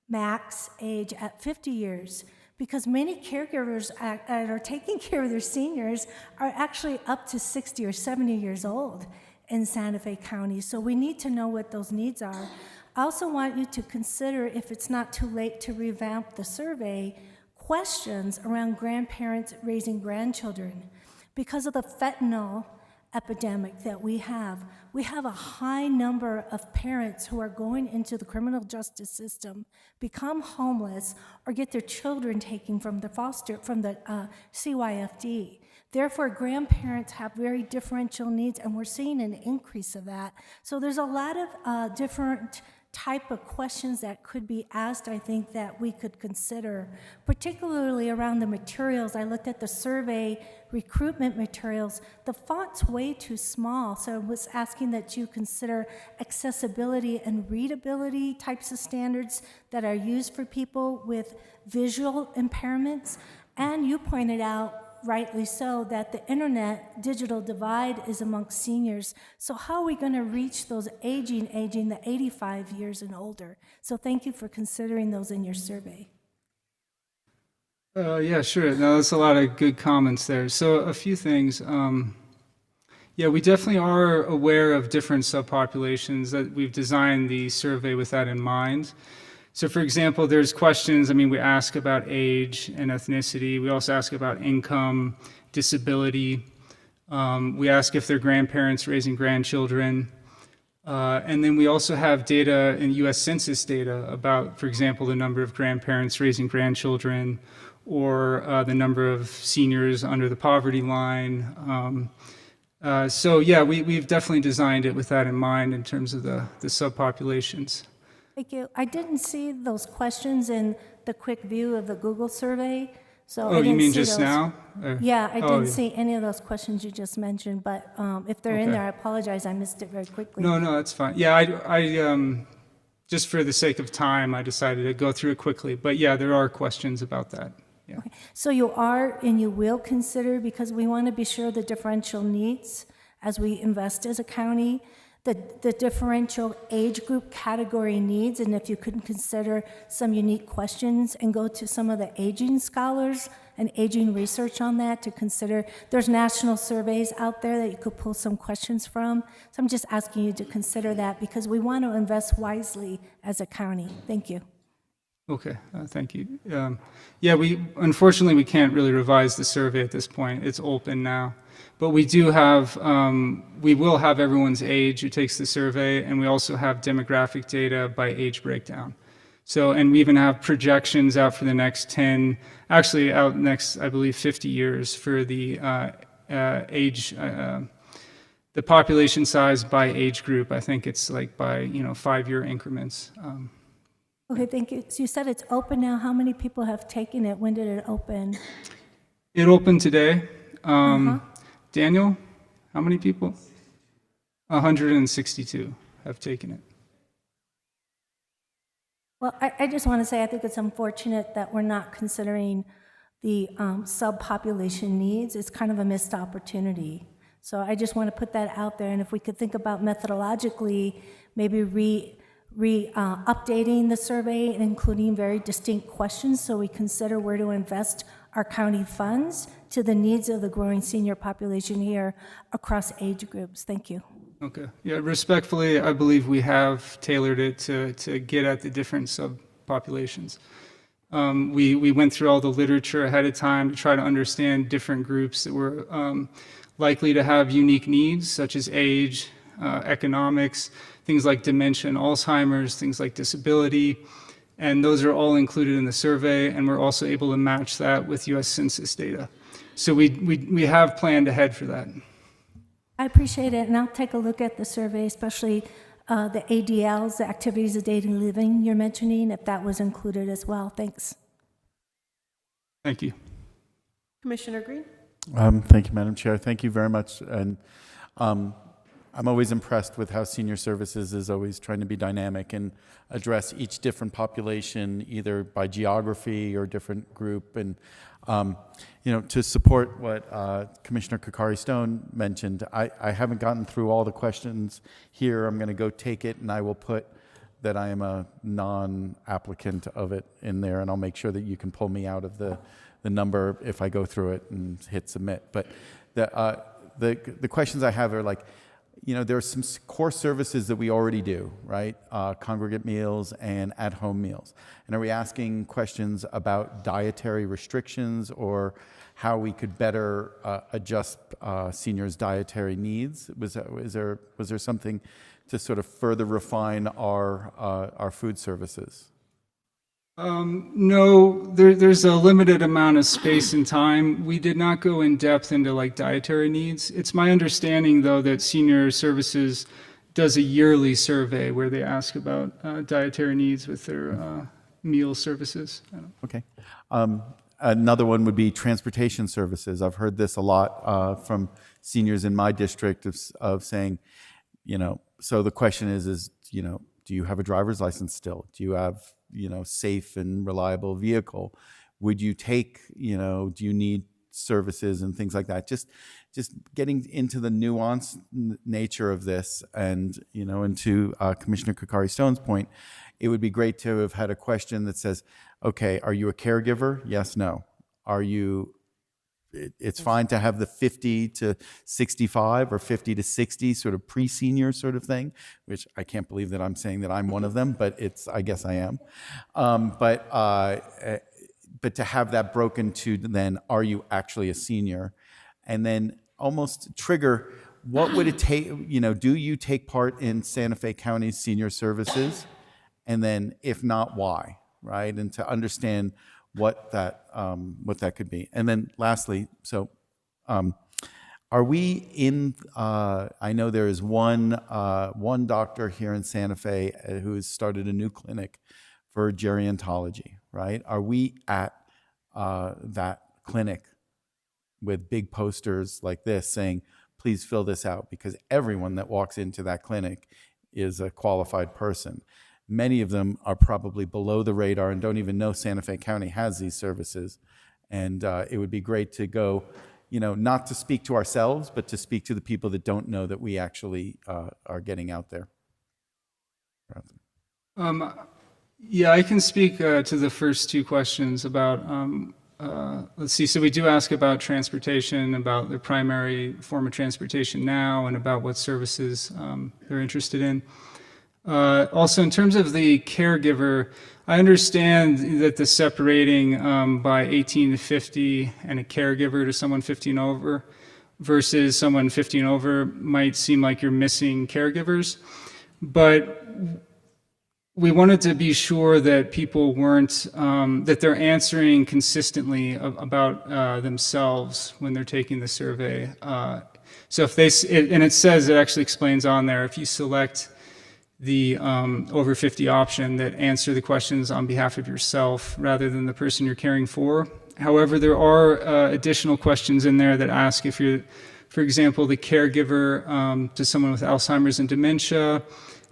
Speaker 4: max age at 50 years, because many caregivers that are taking care of their seniors are actually up to 60 or 70 years old in Santa Fe County. So we need to know what those needs are. I also want you to consider, if it's not too late to revamp the survey, questions around grandparents raising grandchildren. Because of the fentanyl epidemic that we have a high number of parents who are going into the criminal justice system, become homeless, or get their children taken from the CYFD. Therefore, grandparents have very differential needs, and we're seeing an increase of that. So there's a lot of different type of questions that could be asked, I think, that we could consider, particularly around the materials. I looked at the survey recruitment materials. The font's way too small, so I was asking that you consider accessibility and readability types of standards that are used for people with visual impairments. And you pointed out rightly so, that the internet digital divide is amongst seniors. So how are we going to reach those aging, the 85 years and older? So thank you for considering those in your survey.
Speaker 14: Yeah, sure. No, that's a lot of good comments there. So a few things. Yeah, we definitely are aware of different subpopulations that we've designed the survey with that in mind. So for example, there's questions, we ask about age and ethnicity. We also ask about income, disability. We ask if they're grandparents raising grandchildren. And then we also have data in US Census data about, for example, the number of grandparents raising grandchildren, or the number of seniors under the poverty line. So yeah, we've definitely designed it with that in mind in terms of the subpopulations.
Speaker 4: Thank you. I didn't see those questions in the quick view of the Google survey. So I
Speaker 14: Oh, you
Speaker 4: didn't
Speaker 14: mean
Speaker 4: see
Speaker 14: just
Speaker 4: those.
Speaker 14: now?
Speaker 4: Yeah, I
Speaker 14: Oh,
Speaker 4: didn't
Speaker 14: yeah.
Speaker 4: see any of those questions you just mentioned, but if they're in
Speaker 14: Okay.
Speaker 4: there, I apologize, I missed it very quickly.
Speaker 14: No, that's fine. Yeah, I just for the sake of time, I decided to go through it quickly. But yeah, there are questions about that. Yeah.
Speaker 4: So you are and you will consider, because we want to be sure the differential needs as we invest as a county, the differential age group category needs, and if you could consider some unique questions and go to some of the aging scholars and aging research on that to consider. There's national surveys out there that you could pull some questions from. So I'm just asking you to consider that because we want to invest wisely as a county. Thank you.
Speaker 14: Okay, thank you. Yeah, unfortunately we can't really revise the survey at this point. It's open now, but we do have, we will have everyone's age who takes the survey, and we also have demographic data by age breakdown. So, and we even have projections out for the next 10, actually out next, I believe, 50 years for the age, the population size by age group. I think it's like by 5-year increments.
Speaker 4: Okay, thank you. So you said it's open now. How many people have taken it? When did it open?
Speaker 14: It opened today. Daniel, how many people? 162 have taken it.
Speaker 4: Well, I just want to say I think it's unfortunate that we're not considering the subpopulation needs. It's kind of a missed opportunity. So I just want to put that out there. And if we could think about methodologically, maybe updating the survey and including very distinct questions so we consider where to invest our county funds to the needs of the growing senior population here across age groups. Thank you.
Speaker 14: Okay. Yeah, respectfully, I believe we have tailored it to get at the different subpopulations. We went through all the literature ahead of time to try to understand different groups that were likely to have unique needs, such as age, economics, things like dementia and Alzheimer's, things like disability, and those are all included in the survey, and we're also able to match that with US Census data. So we have planned ahead for that.
Speaker 4: I appreciate it, and I'll take a look at the survey, especially the ADLs, the activities of daily living you're mentioning, if that was included as well. Thanks.
Speaker 14: Thank you.
Speaker 1: Commissioner Green?
Speaker 3: Thank you, Madam Chair. Thank you very much. And I'm always impressed with how Senior Services is always trying to be dynamic and address each different population, either by geography or different group. And, to support what Commissioner Kakari Stone mentioned, I haven't gotten through all the questions here. I'm going to go take it, and I will put that I am a non-applicant of it in there, and I'll make sure that you can pull me out of the number if I go through it and hit submit. But the questions I have are like, there are some core services that we already do, right? Congregate meals and at-home meals. And are we asking questions about dietary restrictions or how we could better adjust seniors' dietary needs? Was there something to sort of further refine our food services?
Speaker 14: No, there's a limited amount of space and time. We did not go in depth into like dietary needs. It's my understanding though that Senior Services does a yearly survey where they ask about dietary needs with their meal services.
Speaker 3: Okay. Another one would be transportation services. I've heard this a lot from seniors in my district of saying, so the question is, do you have a driver's license still? Do you have safe and reliable vehicle? Would you take, do you need services and things like that. Just getting into the nuanced nature of this, and and to Commissioner Kokari Stone's point, it would be great to have had a question that says, okay, are you a caregiver? Yes, no. Are you? It's fine to have the 50 to 65 or 50 to 60 sort of pre-senior sort of thing, which I can't believe that I'm saying that I'm one of them, but I guess I am. But to have that broken to then, are you actually a senior? And then almost trigger, what would it take, do you take part in Santa Fe County's senior services? And then if not, why, right? And to understand what that could be. And then lastly, are we in, I know there is one doctor here in Santa Fe who has started a new clinic for gerontology, right? Are we at that clinic with big posters like this saying, please fill this out? Because everyone that walks into that clinic is a qualified person. Many of them are probably below the radar and don't even know Santa Fe County has these services. And it would be great to go, not to speak to ourselves, but to speak to the people that don't know that we actually are getting out there.
Speaker 14: Yeah, I can speak to the first two questions about, let's see, so we do ask about transportation, about the primary form of transportation now, and about what services they're interested in. Also, in terms of the caregiver, I understand that the separating by 18 to 50 and a caregiver to someone 15 over versus someone 15 over might seem like you're missing caregivers, but we wanted to be sure that people weren't, that they're answering consistently about themselves when they're taking the survey. So if and it says, it actually explains on there, if you select the over 50 option, that answer the questions on behalf of yourself rather than the person you're caring for. However, there are additional questions in there that ask if you're, for example, the caregiver to someone with Alzheimer's and dementia,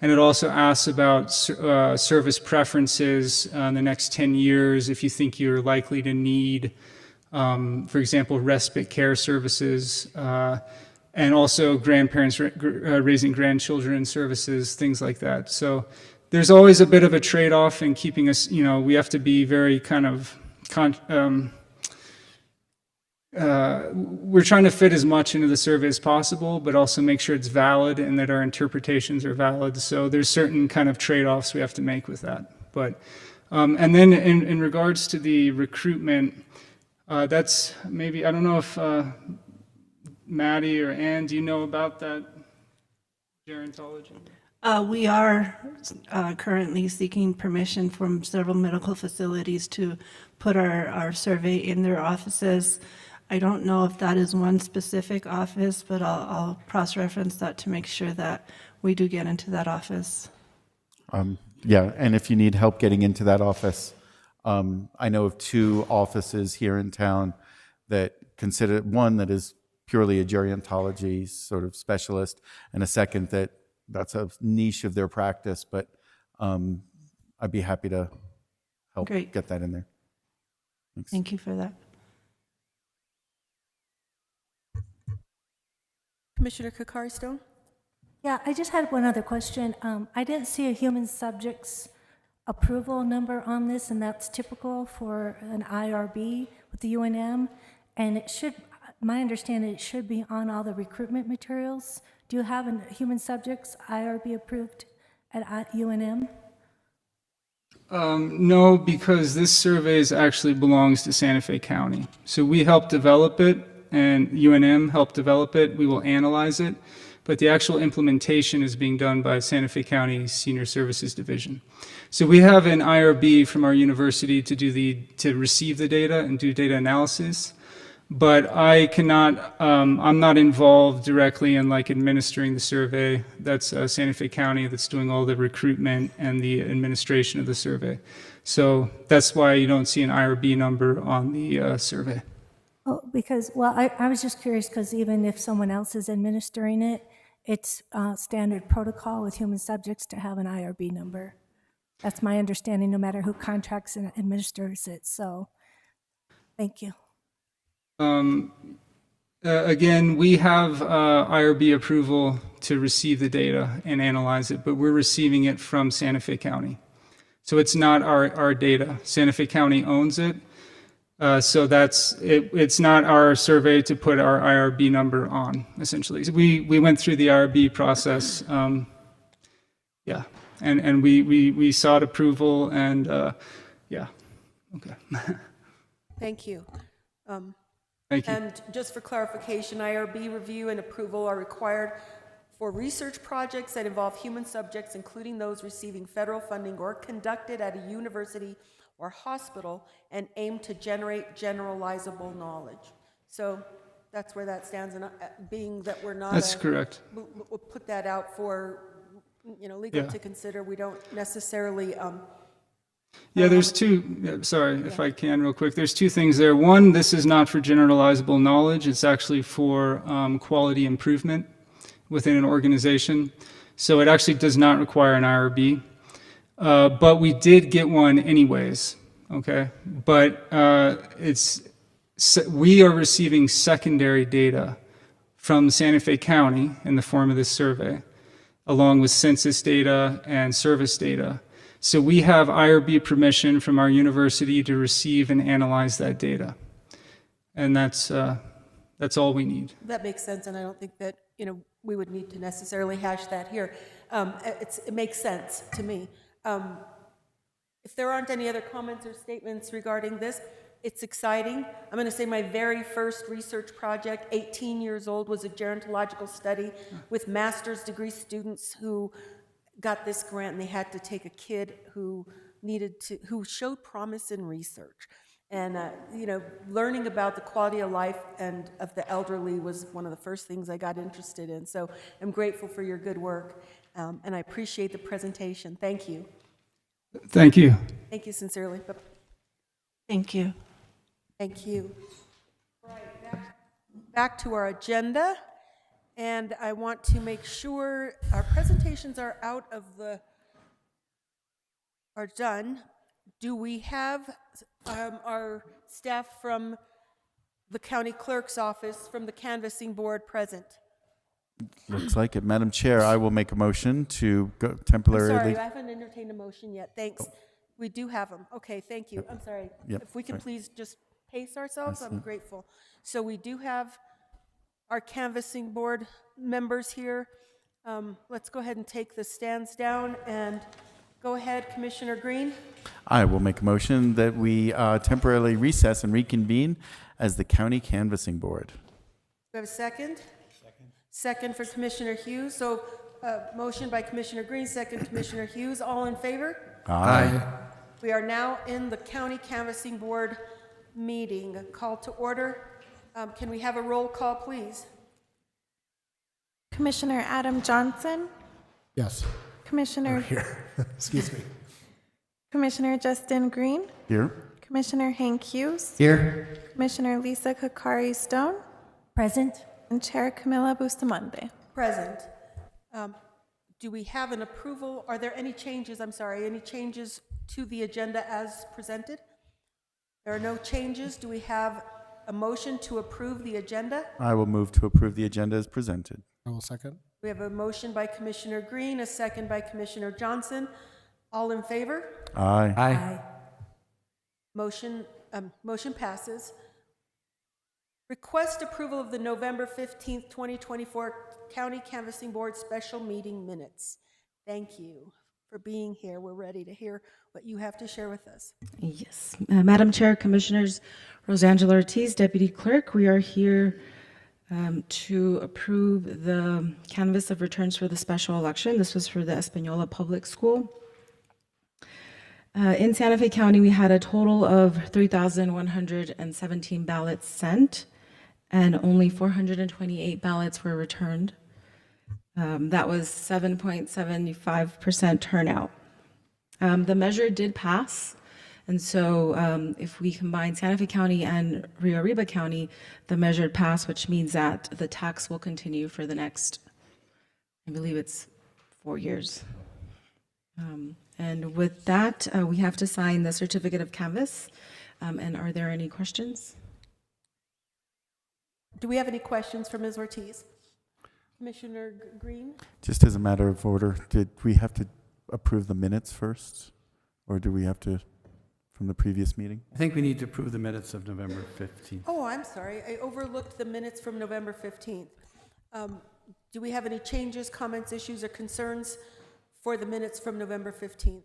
Speaker 14: and it also asks about service preferences in the next 10 years, if you think you're likely to need, for example, respite care services, and also grandparents raising grandchildren services, things like that. So there's always a bit of a trade-off in keeping us, we have to be very kind of, we're trying to fit as much into the survey as possible, but also make sure it's valid and that our interpretations are valid. So there's certain kind of trade-offs we have to make with that. But, and then in regards to the recruitment, that's maybe, I don't know if, Maddie or Ann, do you know about that gerontology?
Speaker 13: We are currently seeking permission from several medical facilities to put our survey in their offices. I don't know if that is one specific office, but I'll cross-reference that to make sure that we do get into that office.
Speaker 3: Yeah, and if you need help getting into that office, I know of 2 offices here in town that consider, one that is purely a gerontology sort of specialist, and a second that's a niche of their practice, but I'd be happy to help get that in there. Thanks.
Speaker 13: Thank you for that.
Speaker 1: Commissioner Kokari Stone?
Speaker 4: Yeah, I just had one other question. I didn't see a human subjects approval number on this, and that's typical for an IRB with the UNM, and it should, my understanding, it should be on all the recruitment materials. Do you have a human subjects IRB approved at UNM?
Speaker 14: No, because this survey actually belongs to Santa Fe County. So we helped develop it, and UNM helped develop it. We will analyze it, but the actual implementation is being done by Santa Fe County Senior Services Division. So we have an IRB from our university to receive the data and do data analysis. But I cannot, I'm not involved directly in administering the survey. That's Santa Fe County that's doing all the recruitment and the administration of the survey. So that's why you don't see an IRB number on the survey.
Speaker 4: Oh, because, well, I was just curious because even if someone else is administering it, it's standard protocol with human subjects to have an IRB number. That's my understanding, no matter who contracts and administers it. So, thank you.
Speaker 14: Again, we have IRB approval to receive the data and analyze it, but we're receiving it from Santa Fe County. So it's not our data. Santa Fe County owns it. So it's not our survey to put our IRB number on, essentially. So we went through the IRB process, yeah, and we sought approval, and yeah, okay.
Speaker 1: Thank you.
Speaker 14: Thank you.
Speaker 1: And just for clarification, IRB review and approval are required for research projects that involve human subjects, including those receiving federal funding or conducted at a university or hospital, and aim to generate generalizable knowledge. So that's where that stands, and being that we're not.
Speaker 14: That's correct.
Speaker 1: We'll put that out for, legal
Speaker 14: Yeah.
Speaker 1: to consider. We don't necessarily.
Speaker 14: Yeah, there's two, sorry, if I can real quick. There's two things there. One, this is not for generalizable knowledge. It's actually for quality improvement within an organization. So it actually does not require an IRB. But we did get one anyways, okay? But we are receiving secondary data from Santa Fe County in the form of this survey, along with census data and service data. So we have IRB permission from our university to receive and analyze that data. And that's all we need.
Speaker 1: That makes sense, and I don't think that, we would need to necessarily hash that here. It makes sense to me. If there aren't any other comments or statements regarding this, it's exciting. I'm going to say my very first research project, 18 years old, was a gerontological study with master's degree students who got this grant, and they had to take a kid who showed promise in research. And, learning about the quality of life and of the elderly was one of the first things I got interested in. So I'm grateful for your good work, and I appreciate the presentation. Thank you.
Speaker 14: Thank you.
Speaker 1: Thank you sincerely.
Speaker 13: Thank you.
Speaker 1: Thank you. Right, back to our agenda, and I want to make sure our presentations are done. Do we have our staff from the county clerk's office, from the canvassing board present?
Speaker 3: Looks like it. Madam Chair, I will make a motion to go
Speaker 1: I'm
Speaker 3: temporarily.
Speaker 1: sorry, I haven't entertained a motion yet. Thanks. We do have them. Okay, thank you. I'm sorry.
Speaker 3: Yep,
Speaker 1: If we can
Speaker 3: sorry.
Speaker 1: please just pace ourselves,
Speaker 3: I
Speaker 1: I'm
Speaker 3: see.
Speaker 1: grateful. So we do have our canvassing board members here. Let's go ahead and take the stands down, and go ahead, Commissioner Green.
Speaker 3: I will make a motion that we temporarily recess and reconvene as the County Canvassing Board.
Speaker 1: Do we have a second? Second for Commissioner Hughes. So motion by Commissioner Green, second Commissioner Hughes. All in favor?
Speaker 3: Aye.
Speaker 1: We are now in the County Canvassing Board meeting. Call to order. Can we have a roll call, please?
Speaker 2: Commissioner Adam Johnson,
Speaker 8: Yes.
Speaker 2: Commissioner
Speaker 8: Here. Excuse me.
Speaker 2: Commissioner Justin Green,
Speaker 3: Here.
Speaker 2: Commissioner Hank Hughes,
Speaker 9: Here.
Speaker 2: Commissioner Lisa Kakari Stone,
Speaker 4: Present?
Speaker 2: and Chair Camila Bustamante.
Speaker 1: Present. Do we have an approval? Are there any changes? I'm sorry, any changes to the agenda as presented? There are no changes. Do we have a motion to approve the agenda?
Speaker 3: I will move to approve the agenda as presented.
Speaker 8: I will second.
Speaker 1: We have a motion by Commissioner Green, a second by Commissioner Johnson. All in favor?
Speaker 3: Aye.
Speaker 4: Aye.
Speaker 1: Motion passes. Request approval of the November 15th, 2024 County Canvassing Board Special Meeting Minutes. Thank you for being here. We're ready to hear what you have to share with us.
Speaker 18: Yes. Madam Chair, Commissioners, Rosangela Ortiz, Deputy Clerk, we are here to approve the canvass of returns for the special election. This was for the Espanola Public School. In Santa Fe County, we had a total of 3,117 ballots sent, and only 428 ballots were returned. That was 7.75% turnout. The measure did pass, and so if we combine Santa Fe County and Rio Arriba County, the measure passed, which means that the tax will continue for the next, I believe it's 4 years. And with that, we have to sign the certificate of canvass. And are there any questions?
Speaker 1: Do we have any questions for Ms. Ortiz? Commissioner Green?
Speaker 3: Just as a matter of order, did we have to approve the minutes first? Or do we have to, from the previous meeting?
Speaker 6: I think we need to approve the minutes of November 15th.
Speaker 1: Oh, I'm sorry. I overlooked the minutes from November 15th. Do we have any changes, comments, issues, or concerns for the minutes from November 15th?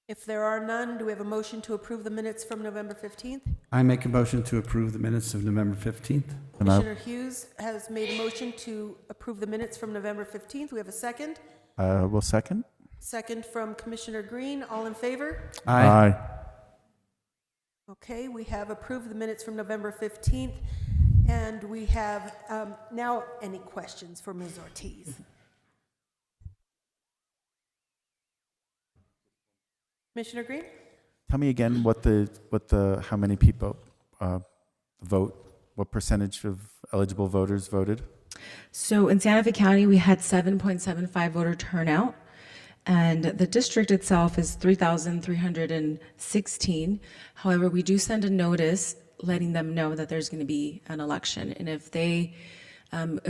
Speaker 1: If there are none, do we have a motion to approve the minutes from November 15th?
Speaker 6: I make a motion to approve the minutes of November 15th.
Speaker 1: Commissioner Hughes has made a motion to approve the minutes from November 15th. We have a second.
Speaker 3: Will second?
Speaker 1: Second from Commissioner Green. All in favor?
Speaker 3: Aye.
Speaker 1: Okay, we have approved the minutes from November 15th. And we have now any questions for Ms. Ortiz? Commissioner Green?
Speaker 3: Tell me again how many people vote, what percentage of eligible voters voted?
Speaker 18: So in Santa Fe County, we had 7.75 voter turnout, and the district itself is 3,316. However, we do send a notice letting them know that there's going to be an election, and if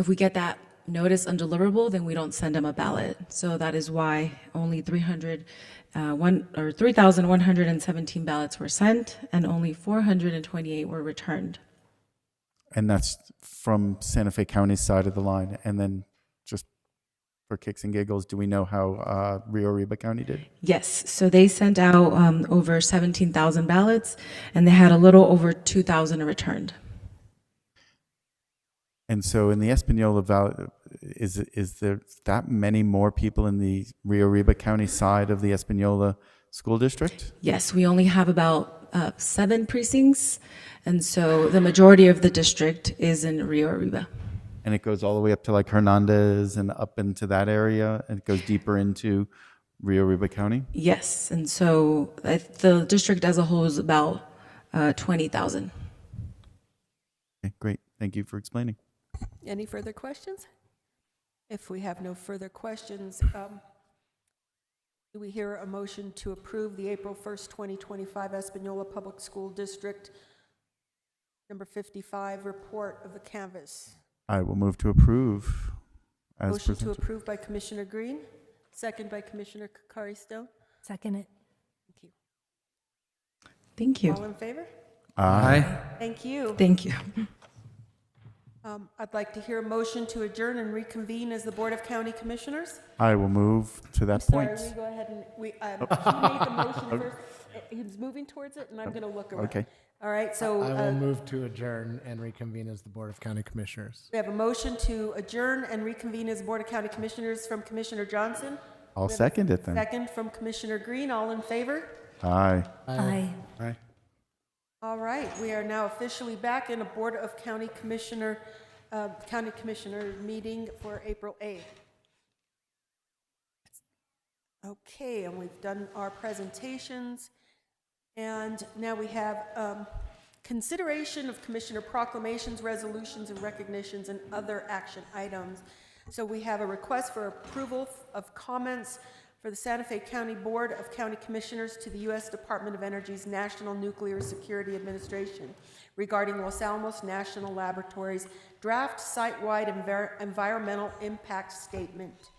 Speaker 18: we get that notice undeliverable, then we don't send them a ballot. So that is why only 3,117 ballots were sent, and only 428 were returned.
Speaker 3: And that's from Santa Fe County's side of the line. And then just for kicks and giggles, do we know how Rio Arriba County did?
Speaker 18: Yes, so they sent out over 17,000 ballots, and they had a little over 2,000 returned.
Speaker 3: And so in the Espanola Valley, is there that many more people in the Rio Arriba County side of the Espanola School District?
Speaker 18: Yes, we only have about 7 precincts, and so the majority of the district is in Rio Arriba.
Speaker 3: And it goes all the way up to like Hernandez and up into that area, and it goes deeper into Rio Arriba County?
Speaker 18: Yes, and so the district as a whole is about 20,000.
Speaker 3: Okay, great. Thank you for explaining.
Speaker 1: Any further questions? If we have no further questions, do we hear a motion to approve the April 1st, 2025 Espanola Public School District number 55 report of the canvass?
Speaker 3: I will move to approve as
Speaker 1: Motion
Speaker 3: presented.
Speaker 1: to approve by Commissioner Green, second by Commissioner Kakari Stone.
Speaker 4: Second it.
Speaker 1: Thank you.
Speaker 18: Thank you.
Speaker 1: All in favor?
Speaker 3: Aye.
Speaker 1: Thank you.
Speaker 18: Thank you.
Speaker 1: I'd like to hear a motion to adjourn and reconvene as the Board of County Commissioners.
Speaker 3: I will move to that
Speaker 1: Sorry,
Speaker 3: point.
Speaker 1: we go ahead and he made the motion first. He's moving towards it, and I'm going to look around.
Speaker 3: Okay.
Speaker 1: All right, so
Speaker 8: I will move to adjourn and reconvene as the Board of County Commissioners.
Speaker 1: we have a motion to adjourn and reconvene as Board of County Commissioners from Commissioner Johnson.
Speaker 3: I'll
Speaker 1: We have a
Speaker 3: second it then.
Speaker 1: Second from Commissioner Green. All in favor?
Speaker 3: Aye.
Speaker 4: Aye.
Speaker 6: Aye.
Speaker 1: All right, we are now officially back in a Board of County Commissioner meeting for April 8th. Okay, and we've done our presentations. And now we have consideration of Commissioner proclamations, resolutions, and recognitions, and other action items. So we have a request for approval of comments for the Santa Fe County Board of County Commissioners to the U.S. Department of Energy's National Nuclear Security Administration regarding Los Alamos National Laboratory's draft site-wide environmental impact statement.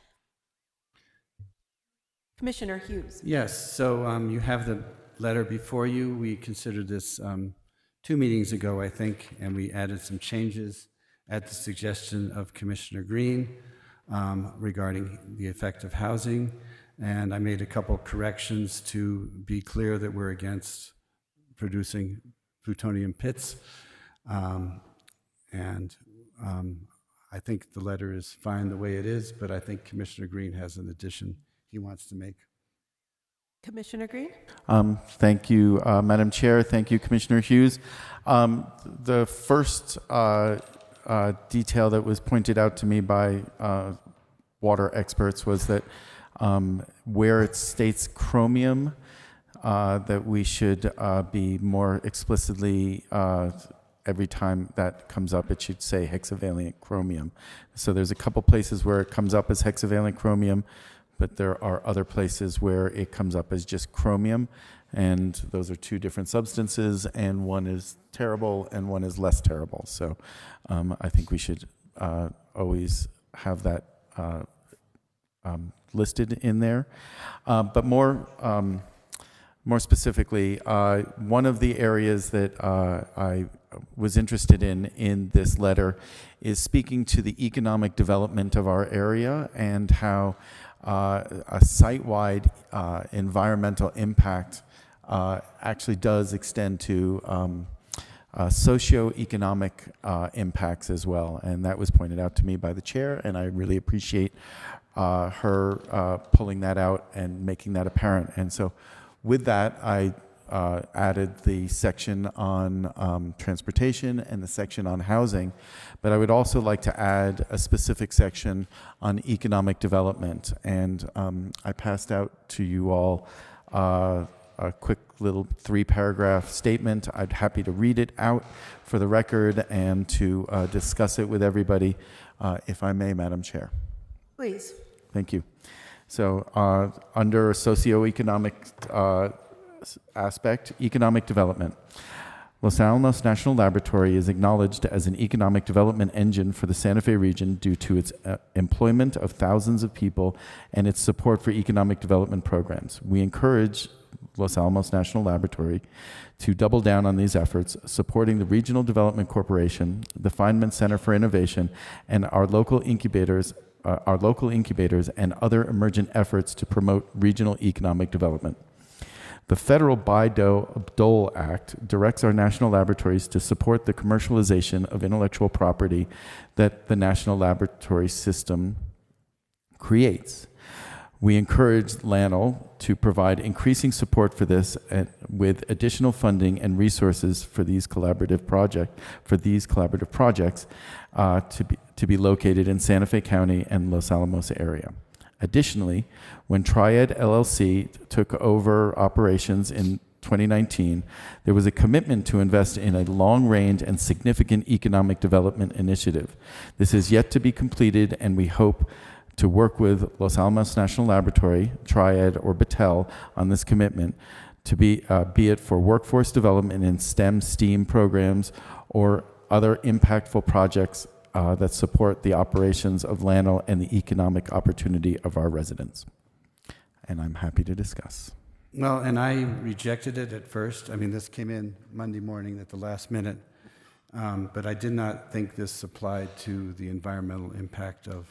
Speaker 1: Commissioner Hughes.
Speaker 6: Yes, so you have the letter before you. We considered this 2 meetings ago, I think, and we added some changes at the suggestion of Commissioner Green regarding the effect of housing. And I made a couple corrections to be clear that we're against producing plutonium pits. I think the letter is fine the way it is, but I think Commissioner Green has an addition he wants to make.
Speaker 1: Commissioner Green?
Speaker 3: Thank you, Madam Chair. Thank you, Commissioner Hughes. The first detail that was pointed out to me by water experts was that where it states chromium, that we should be more explicitly, every time that comes up, it should say hexavalent chromium. So there's a couple places where it comes up as hexavalent chromium, but there are other places where it comes up as just chromium, and those are two different substances, and one is terrible and one is less terrible. So I think we should always have that listed in there. But more specifically, one of the areas that I was interested in this letter is speaking to the economic development of our area and how a site-wide environmental impact actually does extend to socioeconomic impacts as well. And that was pointed out to me by the chair, and I really appreciate her pulling that out and making that apparent. And so with that, I added the section on transportation and the section on housing, but I would also like to add a specific section on economic development. And I passed out to you all a quick little 3-paragraph statement. I'd happy to read it out for the record and to discuss it with everybody, if I may, Madam Chair.
Speaker 1: Please.
Speaker 3: Thank you. So under socioeconomic aspect, economic development. Los Alamos National Laboratory is acknowledged as an economic development engine for the Santa Fe region due to its employment of thousands of people and its support for economic development programs. We encourage Los Alamos National Laboratory to double down on these efforts, supporting the Regional Development Corporation, the Feynman Center for Innovation, and our local incubators and other emergent efforts to promote regional economic development. The federal Bayh-Dole Act directs our national laboratories to support the commercialization of intellectual property that the national laboratory system creates. We encourage LANL to provide increasing support for this with additional funding and resources for these collaborative projects to be located in Santa Fe County and Los Alamos area. Additionally, when Triad LLC took over operations in 2019, there was a commitment to invest in a long-range and significant economic development initiative. This is yet to be completed, and we hope to work with Los Alamos National Laboratory, Triad, or Battelle on this commitment, to be it for workforce development in STEM programs or other impactful projects that support the operations of LANL and the economic opportunity of our residents. And I'm happy to discuss.
Speaker 6: Well, and I rejected it at first. I mean, this came in Monday morning at the last minute, but I did not think this applied to the environmental impact of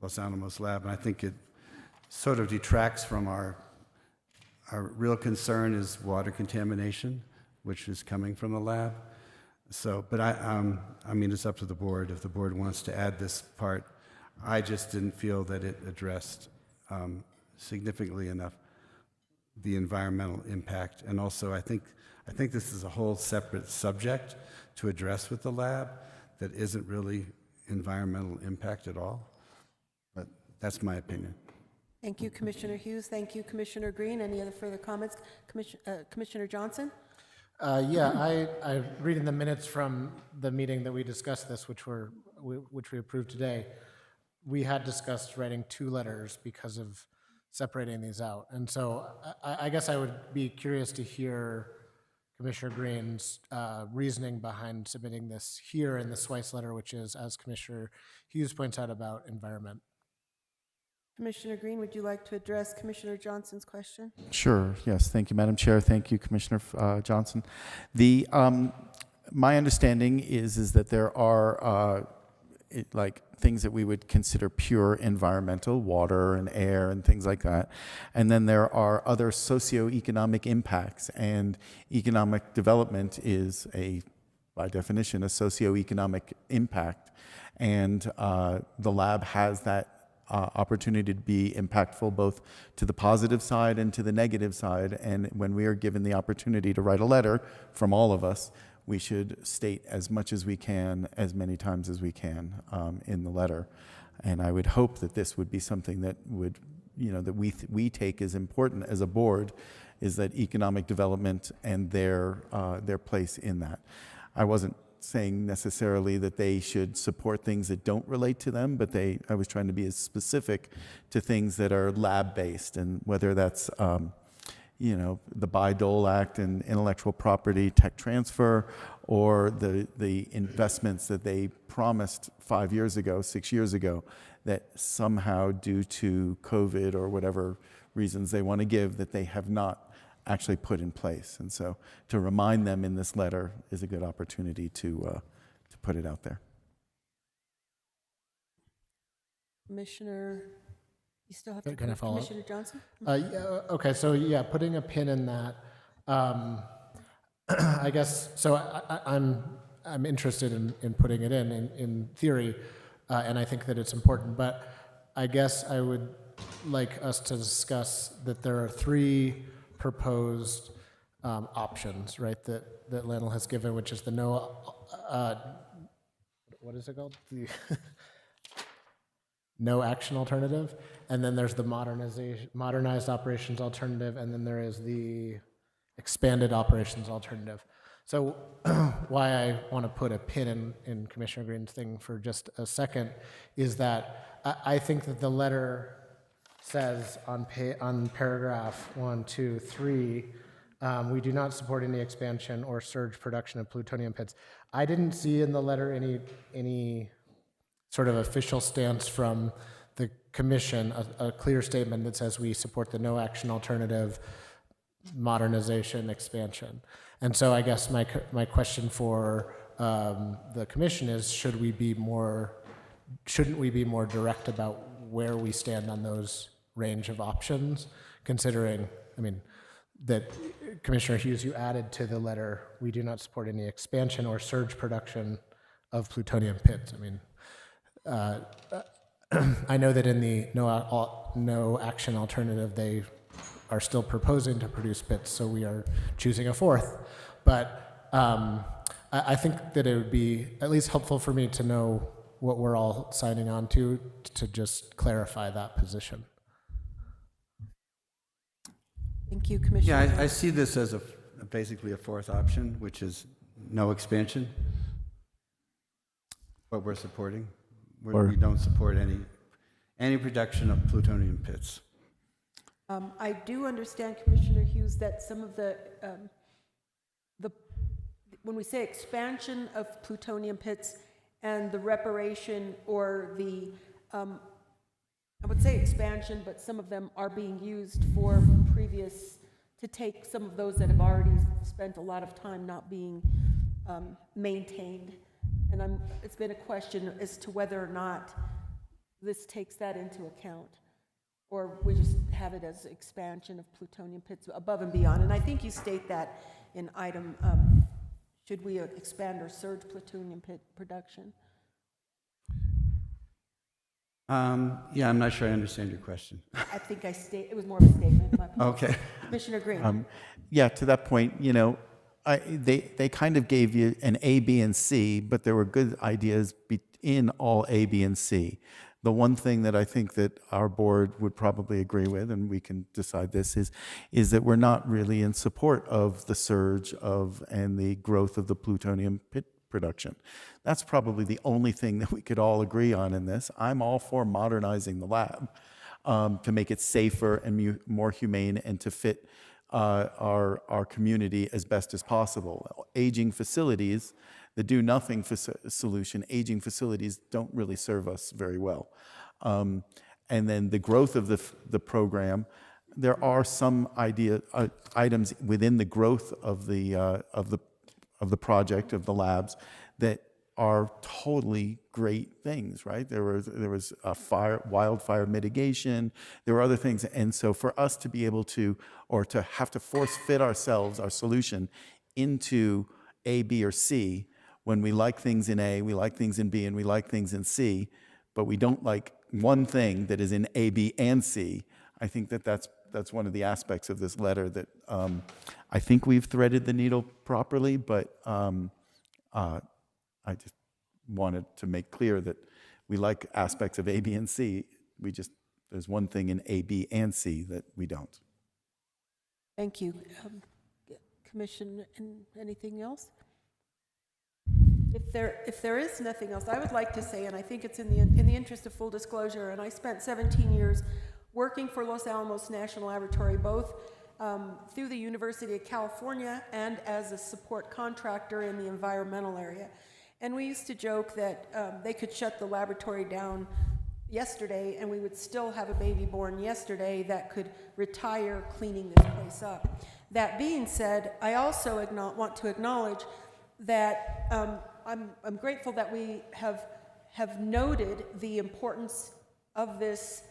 Speaker 6: Los Alamos Lab. And I think it sort of detracts from our real concern is water contamination, which is coming from the lab. So, but I mean, it's up to the board. If the board wants to add this part, I just didn't feel that it addressed significantly enough the environmental impact. And also, I think this is a whole separate subject to address with the lab that isn't really environmental impact at all. But that's my opinion.
Speaker 1: Thank you, Commissioner Hughes. Thank you, Commissioner Green. Any other further comments? Commissioner Johnson?
Speaker 8: I read in the minutes from the meeting that we discussed this, which we approved today. We had discussed writing 2 letters because of separating these out, and so I guess I would be curious to hear Commissioner Green's reasoning behind submitting this here in the Swice letter, which is, as Commissioner Hughes points out, about environment.
Speaker 1: Commissioner Green, would you like to address Commissioner Johnson's question?
Speaker 3: Sure. Yes. Thank you, Madam Chair. Thank you, Commissioner Johnson. My understanding is that there are like things that we would consider pure environmental, water and air and things like that, and then there are other socioeconomic impacts. And economic development is by definition, a socioeconomic impact, and the lab has that opportunity to be impactful both to the positive side and to the negative side. And when we are given the opportunity to write a letter from all of us, we should state as much as we can, as many times as we can in the letter. And I would hope that this would be something that would, that we take as important as a board, is that economic development and their place in that. I wasn't saying necessarily that they should support things that don't relate to them, but I was trying to be as specific to things that are lab-based, and whether that's the Bayh-Dole Act and intellectual property tech transfer, or the investments that they promised 5 years ago, 6 years ago, that somehow due to COVID or whatever reasons they want to give, that they have not actually put in place. And so to remind them in this letter is a good opportunity to put it out there.
Speaker 1: Commissioner, you still have to.
Speaker 8: Can I follow up?
Speaker 1: Commissioner Johnson?
Speaker 8: Okay, so yeah, putting a pin in that. I guess so. I'm interested in putting it in theory, and I think that it's important. But I guess I would like us to discuss that there are 3 proposed options, right? That Lionel has given, which is the what is it called? The no action alternative, and then there's the modernized operations alternative, and then there is the expanded operations alternative. So why I want to put a pin in Commissioner Green's thing for just a second is that I think that the letter says on paragraph 1, 2, 3, we do not support any expansion or surge production of plutonium pits. I didn't see in the letter any sort of official stance from the commission, a clear statement that says we support the no action alternative, modernization, expansion. And so I guess my question for the commission is, shouldn't we be more direct about where we stand on those range of options, considering, that Commissioner Hughes, you added to the letter, we do not support any expansion or surge production of plutonium pits. I know that in the no action alternative, they are still proposing to produce pits, so we are choosing a 4th. But I think that it would be at least helpful for me to know what we're all signing on to just clarify that position.
Speaker 1: Thank you, Commissioner.
Speaker 6: Yeah, I see this as basically a 4th option, which is no expansion. What we're supporting. We don't support any production of plutonium pits.
Speaker 1: I do understand, Commissioner Hughes, that some of the when we say expansion of plutonium pits and the reparation or the, I would say expansion, but some of them are being used for to take some of those that have already spent a lot of time not being maintained. And it's been a question as to whether or not this takes that into account, or we just have it as expansion of plutonium pits above and beyond. And I think you state that in item, should we expand or surge plutonium pit production?
Speaker 6: Yeah, I'm not sure I understand your question.
Speaker 1: I think it was more of a statement.
Speaker 6: Okay.
Speaker 1: Commissioner Green.
Speaker 3: Yeah, to that point, they kind of gave you an A, B, and C, but there were good ideas in all A, B, and C. The one thing that I think that our board would probably agree with, and we can decide this, is that we're not really in support of the surge and the growth of the plutonium pit production. That's probably the only thing that we could all agree on in this. I'm all for modernizing the lab to make it safer and more humane and to fit our community as best as possible. Aging facilities, the do-nothing solution, aging facilities don't really serve us very well. And then the growth of the program, there are some items within the growth of the project, of the labs, that are totally great things, right? There was wildfire mitigation, there were other things. And so for us to be able to, or to have to force fit ourselves, our solution, into A, B, or C, when we like things in A, we like things in B, and we like things in C, but we don't like one thing that is in A, B, and C, I think that's one of the aspects of this letter that I think we've threaded the needle properly, but I just wanted to make clear that we like aspects of A, B, and C. There's one thing in A, B, and C that we don't.
Speaker 1: Thank you. Commission, anything else? If there is nothing else, I would like to say, and I think it's in the interest of full disclosure, and I spent 17 years working for Los Alamos National Laboratory, both through the University of California and as a support contractor in the environmental area. And we used to joke that they could shut the laboratory down yesterday and we would still have a baby born yesterday that could retire cleaning this place up. That being said, I also want to acknowledge that I'm grateful that we have noted the importance of this,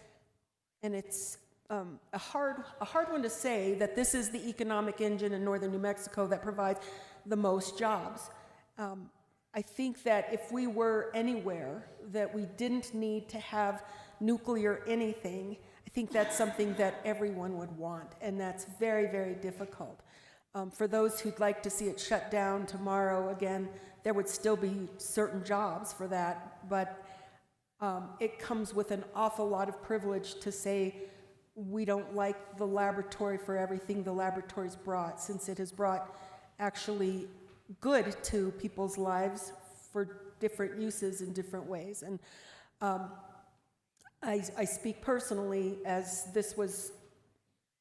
Speaker 1: and it's a hard one to say that this is the economic engine in northern New Mexico that provides the most jobs. I think that if we were anywhere that we didn't need to have nuclear anything, I think that's something that everyone would want, and that's very, very difficult. For those who'd like to see it shut down tomorrow, again, there would still be certain jobs for that, but it comes with an awful lot of privilege to say we don't like the laboratory for everything the laboratory's brought, since it has brought actually good to people's lives for different uses in different ways. And I speak personally, as this was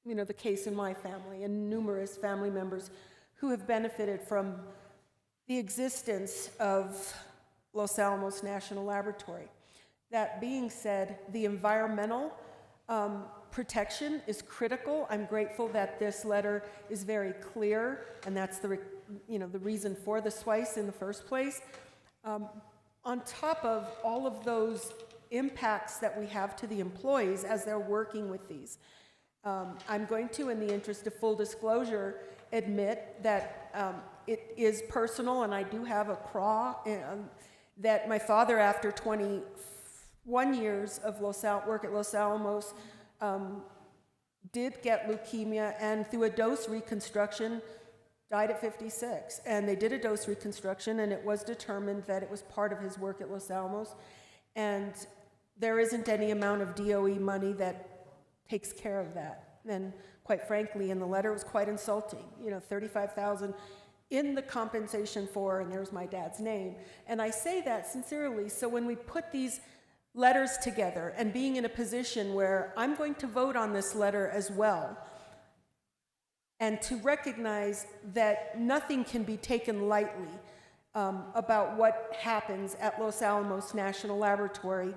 Speaker 1: the case in my family and numerous family members who have benefited from the existence of Los Alamos National Laboratory. That being said, the environmental protection is critical. I'm grateful that this letter is very clear, and that's the reason for the SWICE in the first place. On top of all of those impacts that we have to the employees as they're working with these, I'm going to, in the interest of full disclosure, admit that it is personal, and I do have a craw that my father, after 21 years of work at Los Alamos, did get leukemia, and through a dose reconstruction, died at 56. And they did a dose reconstruction, and it was determined that it was part of his work at Los Alamos. And there isn't any amount of DOE money that takes care of that. And quite frankly, in the letter, it was quite insulting. $35,000 in the compensation for, and there's my dad's name. And I say that sincerely, so when we put these letters together, and being in a position where I'm going to vote on this letter as well, and to recognize that nothing can be taken lightly about what happens at Los Alamos National Laboratory.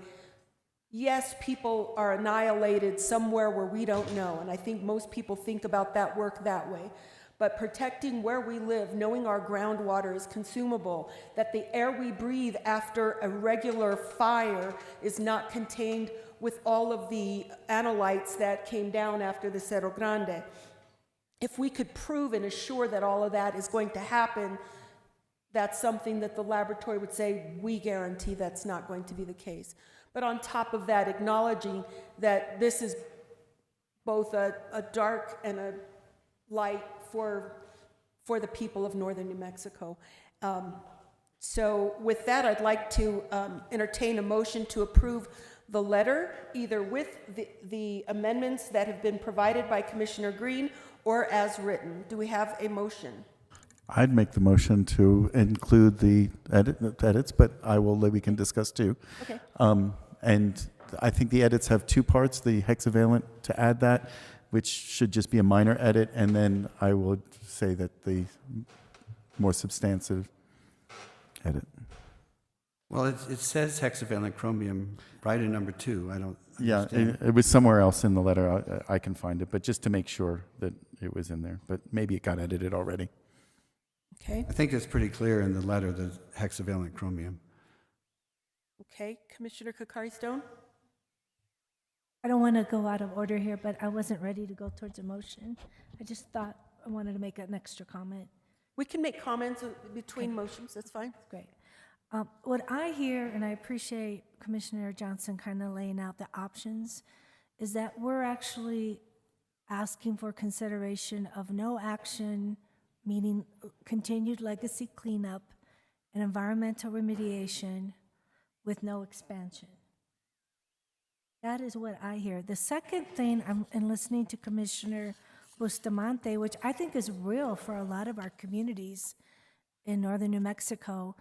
Speaker 1: Yes, people are annihilated somewhere where we don't know, and I think most people think about that work that way. But protecting where we live, knowing our groundwater is consumable, that the air we breathe after a regular fire is not contained with all of the analytes that came down after the Cerro Grande. If we could prove and assure that all of that is going to happen, that's something that the laboratory would say, we guarantee that's not going to be the case. But on top of that, acknowledging that this is both a dark and a light for the people of northern New Mexico. So with that, I'd like to entertain a motion to approve the letter, either with the amendments that have been provided by Commissioner Green or as written. Do we have a motion?
Speaker 3: I'd make the motion to include the edits, but we can discuss too.
Speaker 1: Okay.
Speaker 3: And I think the edits have two parts, the hexavalent to add that, which should just be a minor edit, and then I would say that the more substantive edit.
Speaker 6: Well, it says hexavalent chromium right in number 2. I don't understand.
Speaker 3: It was somewhere else in the letter. I can find it, but just to make sure that it was in there. But maybe it got edited already.
Speaker 1: Okay.
Speaker 6: I think it's pretty clear in the letter, the hexavalent chromium.
Speaker 1: Okay, Commissioner Kokari-Stone?
Speaker 4: I don't want to go out of order here, but I wasn't ready to go towards a motion. I just thought I wanted to make an extra comment.
Speaker 1: We can make comments between motions, that's fine.
Speaker 4: Great. What I hear, and I appreciate Commissioner Johnson kind of laying out the options, is that we're actually asking for consideration of no action, meaning continued legacy cleanup and environmental remediation with no expansion. That is what I hear. The second thing, I'm listening to Commissioner Bustamante, which I think is real for a lot of our communities in northern New Mexico,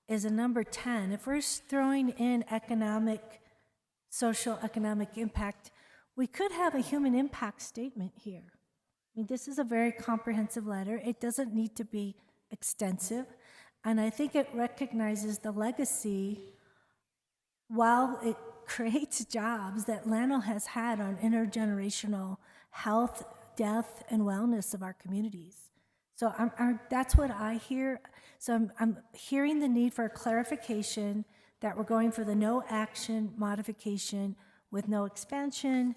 Speaker 4: is a number 10. If we're throwing in social economic impact, we could have a human impact statement here. I mean, this is a very comprehensive letter. It doesn't need to be extensive. And I think it recognizes the legacy, while it creates jobs, that Llano has had on intergenerational health, death, and wellness of our communities. So that's what I hear. So I'm hearing the need for a clarification that we're going for the no action modification with no expansion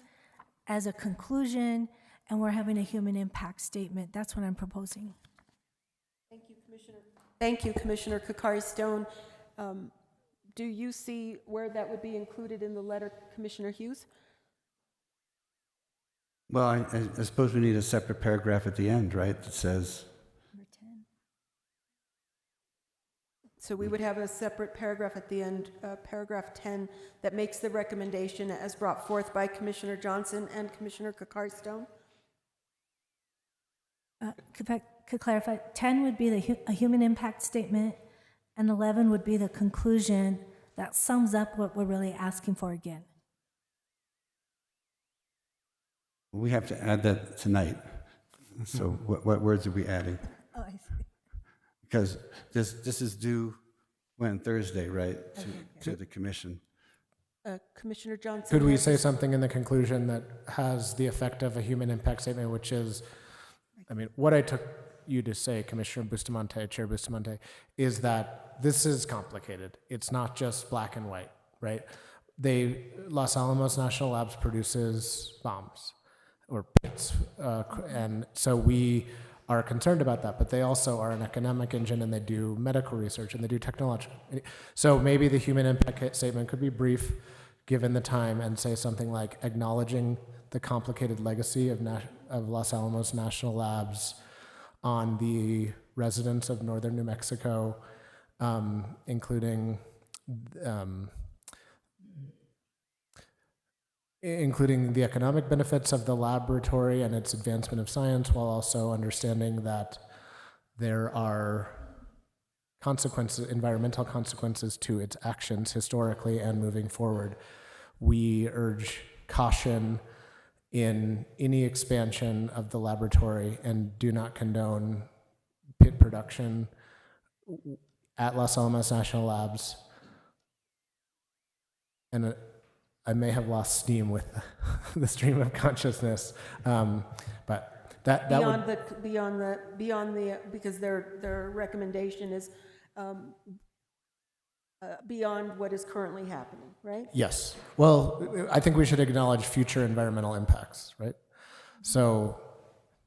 Speaker 4: as a conclusion, and we're having a human impact statement. That's what I'm proposing.
Speaker 1: Thank you, Commissioner. Thank you, Commissioner Kakari Stone. Do you see where that would be included in the letter, Commissioner Hughes?
Speaker 6: Well, I suppose we need a separate paragraph at the end, right, that says,
Speaker 4: Number 10.
Speaker 1: So we would have a separate paragraph at the end, paragraph 10, that makes the recommendation as brought forth by Commissioner Johnson and Commissioner Kakari Stone?
Speaker 4: If I could clarify, 10 would be a human impact statement, and 11 would be the conclusion that sums up what we're really asking for again.
Speaker 6: we have to add that tonight. So what words are we adding?
Speaker 4: Oh, I see.
Speaker 6: Because this is due, when, Thursday, right, to the commission.
Speaker 1: Commissioner Johnson?
Speaker 8: Could we say something in the conclusion that has the effect of a human impact statement, which is, I mean, what I took you to say, Commissioner Bustamante, Chair Bustamante, is that this is complicated. It's not just black and white, right? Los Alamos National Labs produces bombs or pits, and so we are concerned about that, but they also are an economic engine, and they do medical research, and they do technology. So maybe the human impact statement could be brief, given the time, and say something like acknowledging the complicated legacy of Los Alamos National Labs on the residents of northern New Mexico, including the economic benefits of the laboratory and its advancement of science, while also understanding that there are consequences, environmental consequences to its actions historically and moving forward. We urge caution in any expansion of the laboratory and do not condone pit production at Los Alamos National Labs. And I may have lost steam with the stream of consciousness, but that
Speaker 1: beyond the because their recommendation is beyond what is currently happening, right?
Speaker 8: Yes. Well, I think we should acknowledge future environmental impacts, right? So,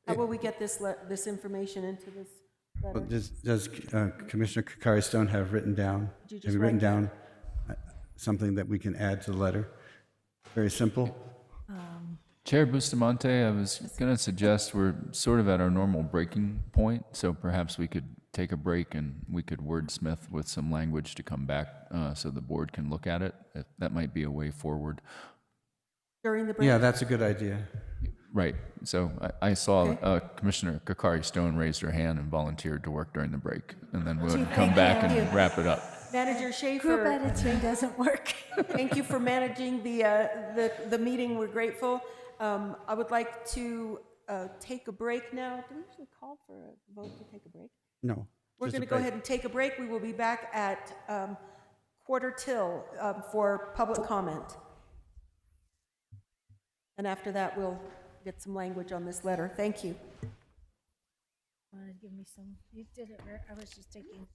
Speaker 1: how will we get this information into this letter?
Speaker 6: Well, does Commissioner Kakari Stone have written down? Have you written down something that we can add to the letter? Very simple.
Speaker 7: Chair Bustamante, I was going to suggest we're sort of at our normal breaking point, so perhaps we could take a break and we could wordsmith with some language to come back so the board can look at it. That might be a way forward.
Speaker 1: During the break?
Speaker 6: Yeah, that's a good idea.
Speaker 7: Right. So I saw Commissioner Kakari Stone raised her hand and volunteered to work during the break, and then we'll come back and wrap it up.
Speaker 1: Manager Schaefer.
Speaker 4: Group editing doesn't work.
Speaker 1: Thank you for managing the meeting. We're grateful. I would like to take a break now. Do we usually call for a vote to take a break?
Speaker 6: No.
Speaker 1: We're going to go ahead and take a break. We will be back at 1:45 for public comment. And after that, we'll get some language on this letter. Thank you.
Speaker 4: Give me some. You did it. I was just taking.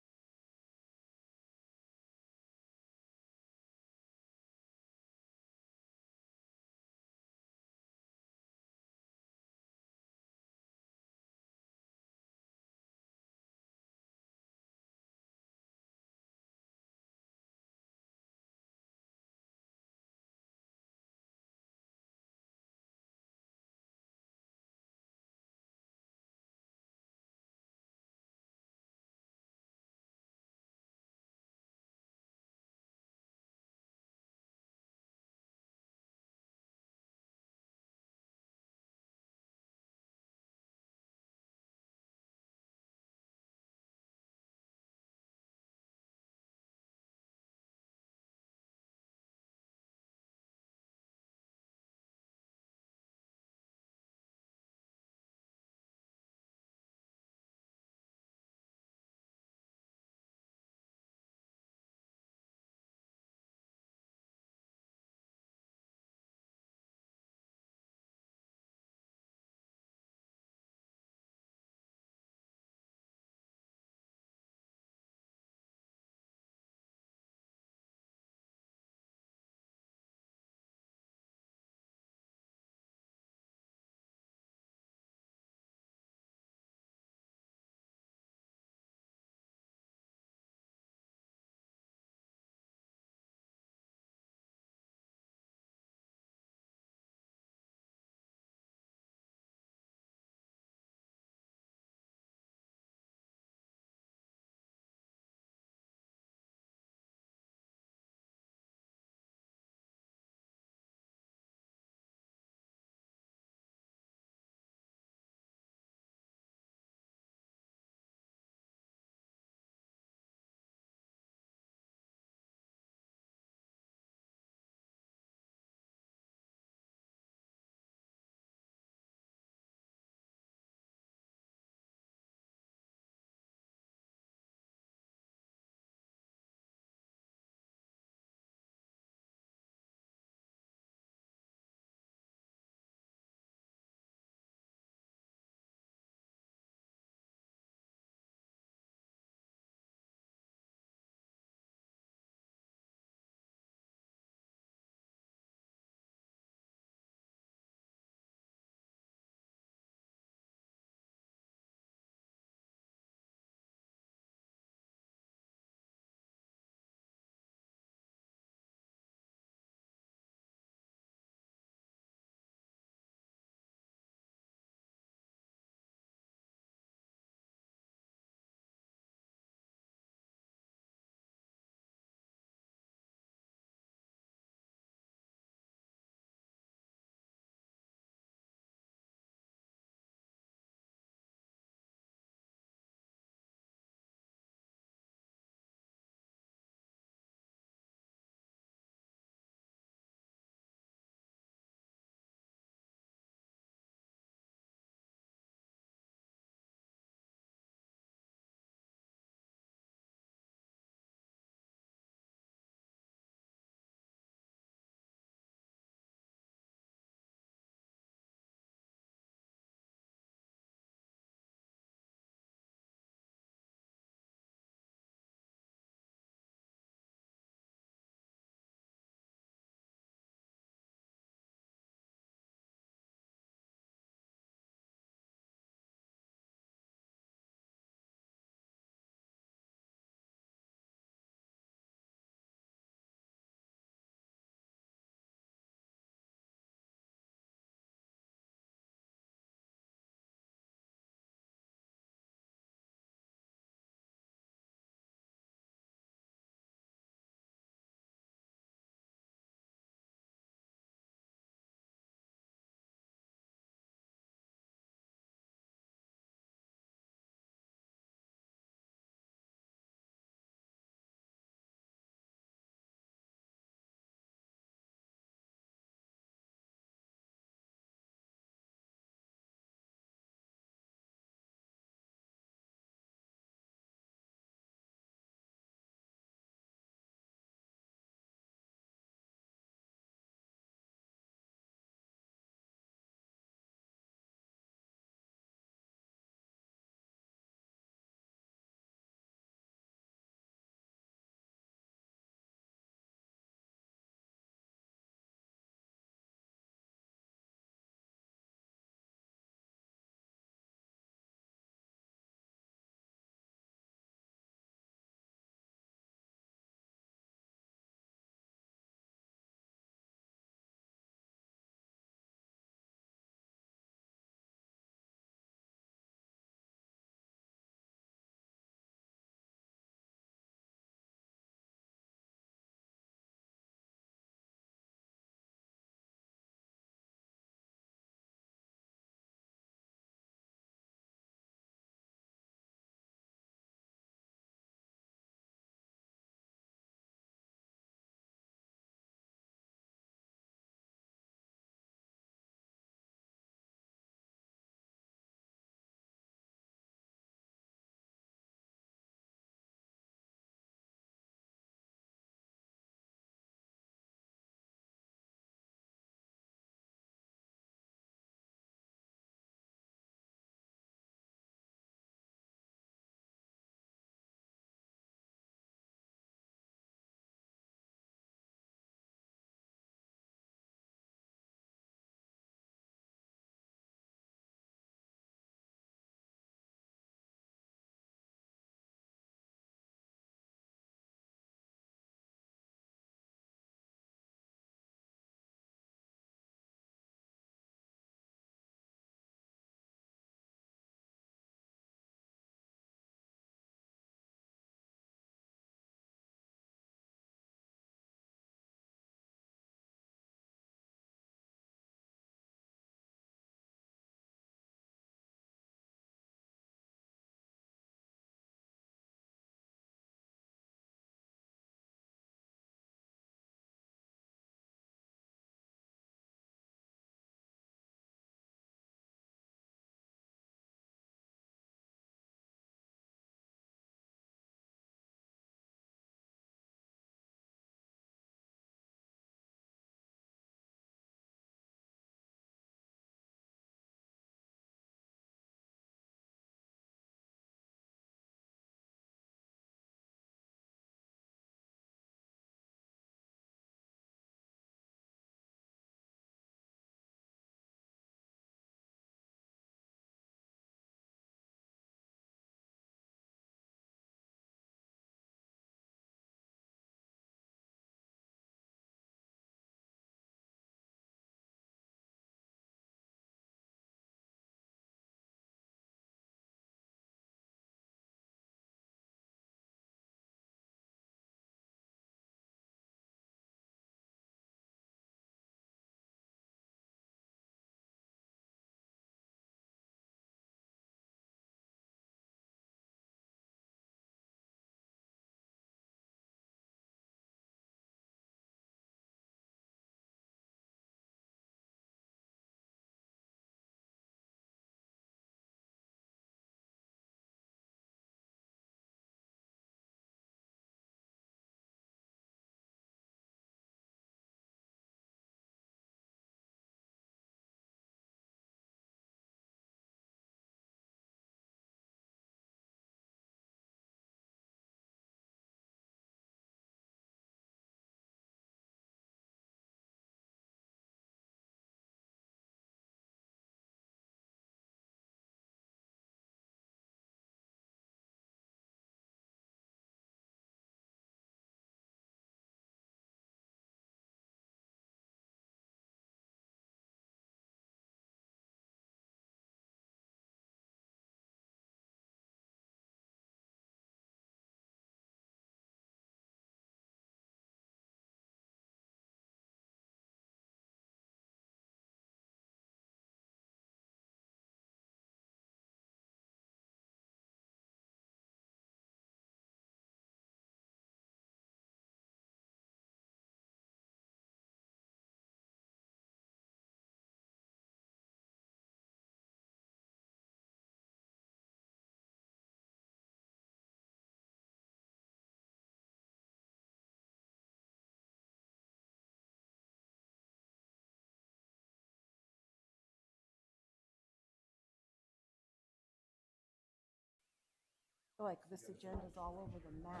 Speaker 19: feel like this agenda's all over the map.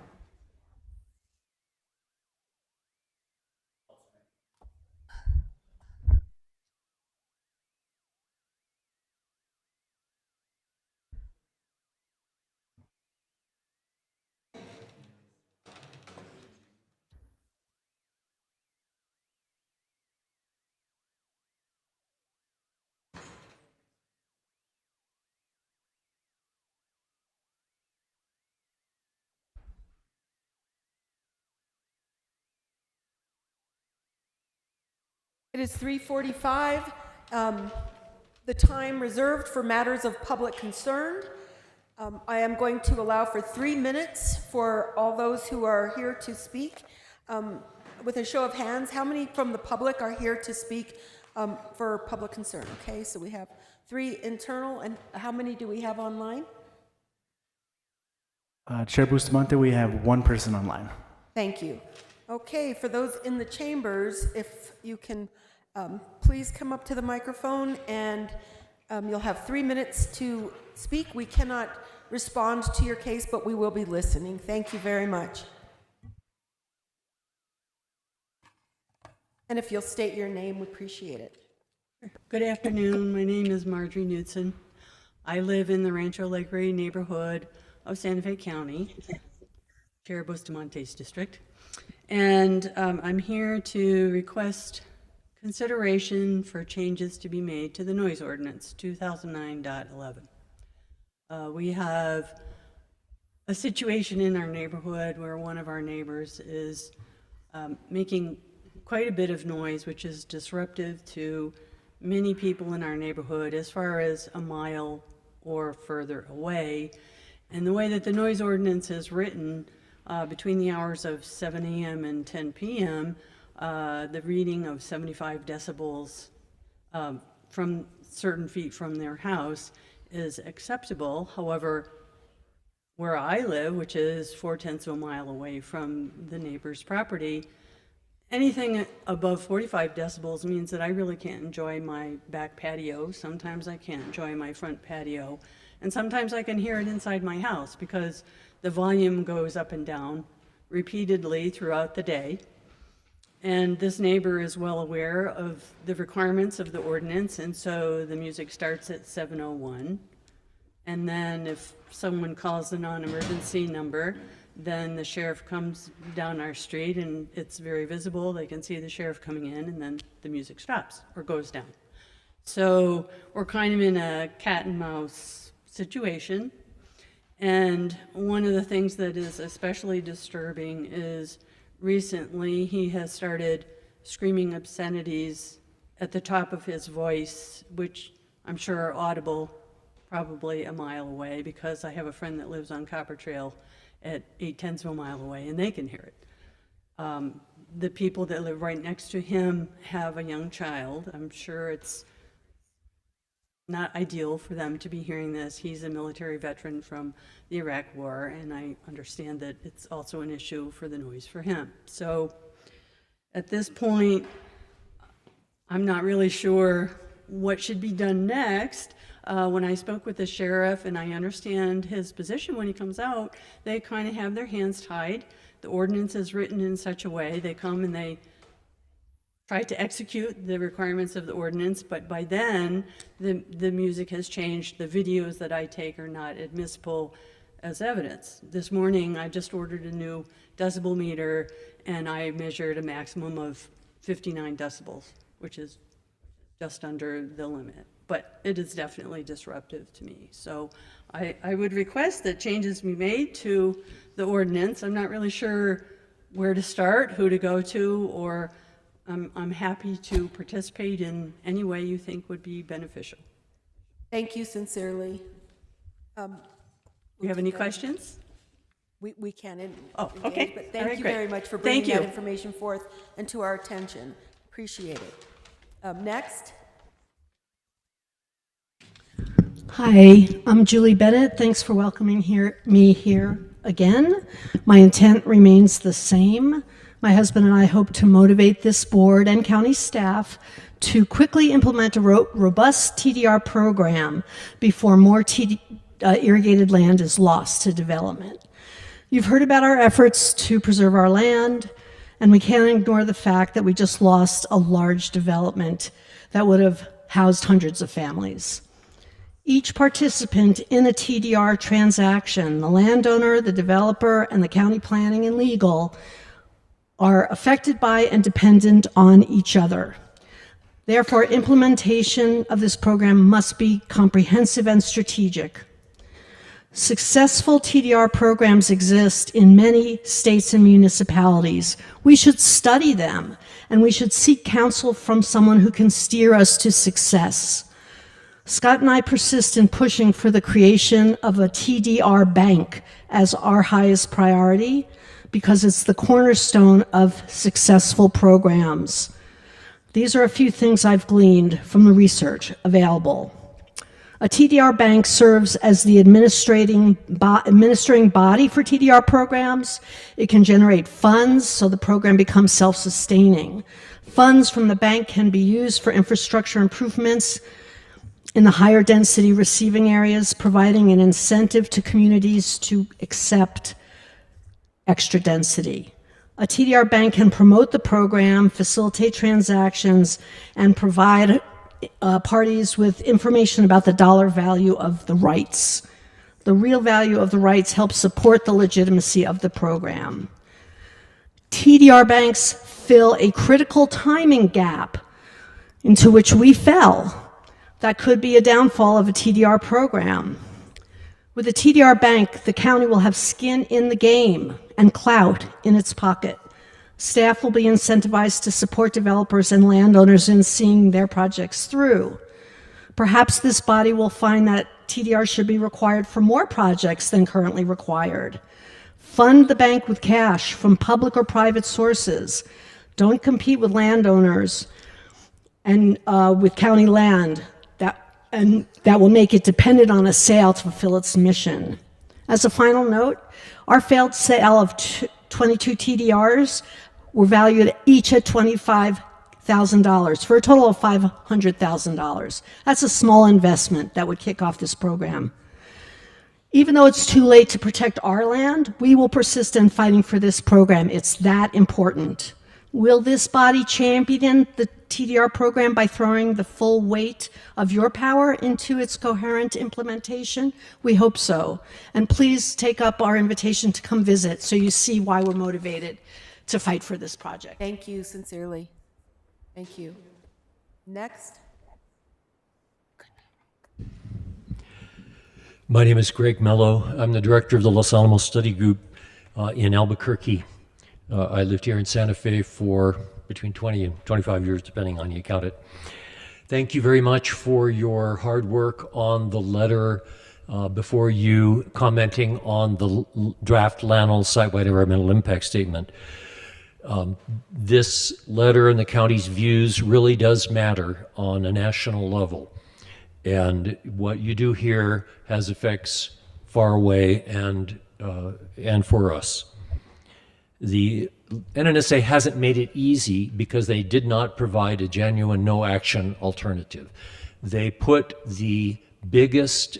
Speaker 19: It is 3:45, the time reserved for matters of public concern. I am going to allow for 3 minutes for all those who are here to speak. With a show of hands, how many from the public are here to speak for public concern? Okay, so we have 3 internal, and how many do we have online?
Speaker 9: Chair Bustamante, we have 1 person online.
Speaker 19: Thank you. Okay, for those in the chambers, if you can please come up to the microphone, and you'll have 3 minutes to speak. We cannot respond to your case, but we will be listening. Thank you very much. And if you'll state your name, we appreciate it.
Speaker 20: Good afternoon. My name is Marjorie Knudsen. I live in the Rancho Alegre neighborhood of Santa Fe County, Chair Bustamante's district. And I'm here to request consideration for changes to be made to the noise ordinance 2009.11. We have a situation in our neighborhood where one of our neighbors is making quite a bit of noise, which is disruptive to many people in our neighborhood as far as a mile or further away. And the way that the noise ordinance is written, between the hours of 7 a.m. and 10 p.m., the reading of 75 decibels from certain feet from their house is acceptable. However, where I live, which is 4/10 of a mile away from the neighbor's property, anything above 45 decibels means that I really can't enjoy my back patio. Sometimes I can't enjoy my front patio. And sometimes I can hear it inside my house because the volume goes up and down repeatedly throughout the day. And this neighbor is well aware of the requirements of the ordinance, and so the music starts at 7:01. And then if someone calls the non-emergency number, then the sheriff comes down our street and it's very visible. They can see the sheriff coming in, and then the music stops or goes down. So we're kind of in a cat and mouse situation. And one of the things that is especially disturbing is recently he has started screaming obscenities at the top of his voice, which I'm sure are audible probably a mile away, because I have a friend that lives on Copper Trail at 8/10 of a mile away, and they can hear it. The people that live right next to him have a young child. I'm sure it's not ideal for them to be hearing this. He's a military veteran from the Iraq War, and I understand that it's also an issue for the noise for him. So at this point, I'm not really sure what should be done next. When I spoke with the sheriff, and I understand his position when he comes out, they kind of have their hands tied. The ordinance is written in such a way, they come and they try to execute the requirements of the ordinance, but by then, the music has changed. The videos that I take are not admissible as evidence. This morning, I just ordered a new decibel meter, and I measured a maximum of 59 decibels, which is just under the limit. But it is definitely disruptive to me. So I would request that changes be made to the ordinance. I'm not really sure where to start, who to go to, or I'm happy to participate in any way you think would be beneficial.
Speaker 19: Thank you sincerely.
Speaker 20: You have any questions?
Speaker 19: We can engage,
Speaker 20: okay.
Speaker 19: but
Speaker 20: All
Speaker 19: thank
Speaker 20: right,
Speaker 19: you
Speaker 20: great.
Speaker 19: very much for bringing
Speaker 20: Thank
Speaker 19: that
Speaker 20: you.
Speaker 19: information forth and to our attention. Appreciate it. Next.
Speaker 21: Hi, I'm Julie Bennett. Thanks for welcoming me here again. My intent remains the same. My husband and I hope to motivate this board and county staff to quickly implement a robust TDR program before more irrigated land is lost to development. You've heard about our efforts to preserve our land, and we can't ignore the fact that we just lost a large development that would have housed hundreds of families. Each participant in a TDR transaction, the landowner, the developer, and the county planning and legal, are affected by and dependent on each other. Therefore, implementation of this program must be comprehensive and strategic. Successful TDR programs exist in many states and municipalities. We should study them, and we should seek counsel from someone who can steer us to success. Scott and I persist in pushing for the creation of a TDR bank as our highest priority because it's the cornerstone of successful programs. These are a few things I've gleaned from the research available. A TDR bank serves as the administering body for TDR programs. It can generate funds so the program becomes self-sustaining. Funds from the bank can be used for infrastructure improvements in the higher density receiving areas, providing an incentive to communities to accept extra density. A TDR bank can promote the program, facilitate transactions, and provide parties with information about the dollar value of the rights. The real value of the rights helps support the legitimacy of the program. TDR banks fill a critical timing gap into which we fell. That could be a downfall of a TDR program. With a TDR bank, the county will have skin in the game and clout in its pocket. Staff will be incentivized to support developers and landowners in seeing their projects through. Perhaps this body will find that TDR should be required for more projects than currently required. Fund the bank with cash from public or private sources. Don't compete with landowners and with county land. That will make it dependent on a sale to fulfill its mission. As a final note, our failed sale of 22 TDRs were valued each at $25,000 for a total of $500,000. That's a small investment that would kick off this program. Even though it's too late to protect our land, we will persist in fighting for this program. It's that important. Will this body champion the TDR program by throwing the full weight of your power into its coherent implementation? We hope so. And please take up our invitation to come visit so you see why we're motivated to fight for this project.
Speaker 19: Thank you sincerely. Thank you. Next.
Speaker 5: My name is Greg Mello. I'm the director of the Los Alamos Study Group in Albuquerque. I lived here in Santa Fe for between 20 and 25 years, depending on you count it. Thank you very much for your hard work on the letter before you commenting on the draft LANL site-wide environmental impact statement. This letter and the county's views really does matter on a national level. And what you do here has effects far away and for us. The NNSA hasn't made it easy because they did not provide a genuine no-action alternative. They put the biggest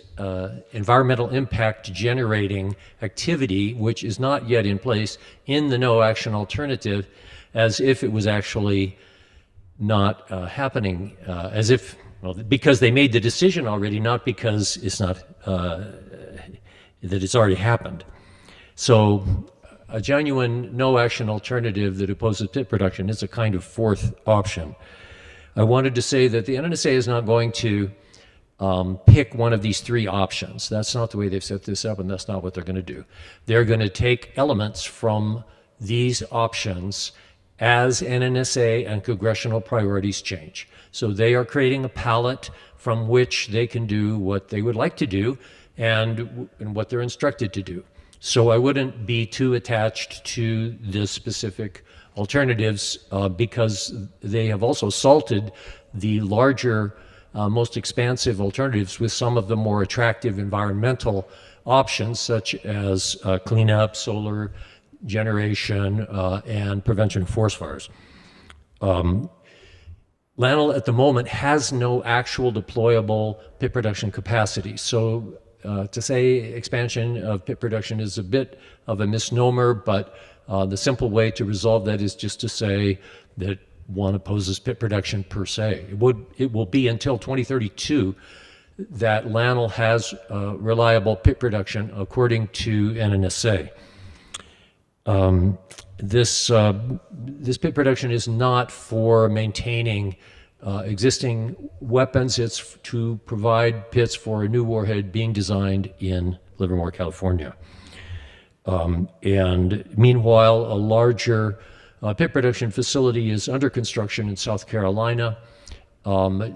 Speaker 5: environmental impact generating activity, which is not yet in place, in the no-action alternative as if it was actually not happening, as if, well, because they made the decision already, not because it's not, that it's already happened. So a genuine no-action alternative that opposes pit production is a kind of fourth option. I wanted to say that the NNSA is not going to pick one of these three options. That's not the way they've set this up, and that's not what they're going to do. They're going to take elements from these options as NNSA and congressional priorities change. So they are creating a palette from which they can do what they would like to do and what they're instructed to do. So I wouldn't be too attached to the specific alternatives because they have also salted the larger, most expansive alternatives with some of the more attractive environmental options, such as cleanup, solar generation, and prevention of forest fires. LANL at the moment has no actual deployable pit production capacity. So to say expansion of pit production is a bit of a misnomer, but the simple way to resolve that is just to say that one opposes pit production per se. It will be until 2032 that LANL has reliable pit production according to NNSA. This pit production is not for maintaining existing weapons. It's to provide pits for a new warhead being designed in Livermore, California. And meanwhile, a larger pit production facility is under construction in South Carolina.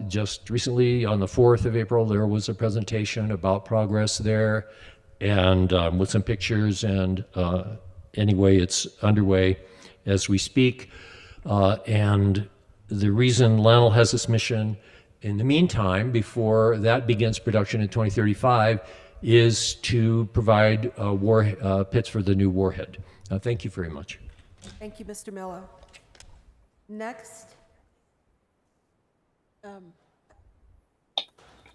Speaker 5: Just recently, on the 4th of April, there was a presentation about progress there, and with some pictures, and anyway, it's underway as we speak. And the reason LANL has this mission in the meantime, before that begins production in 2035, is to provide pits for the new warhead. Thank you very much.
Speaker 19: Thank you, Mr. Mello. Next. Do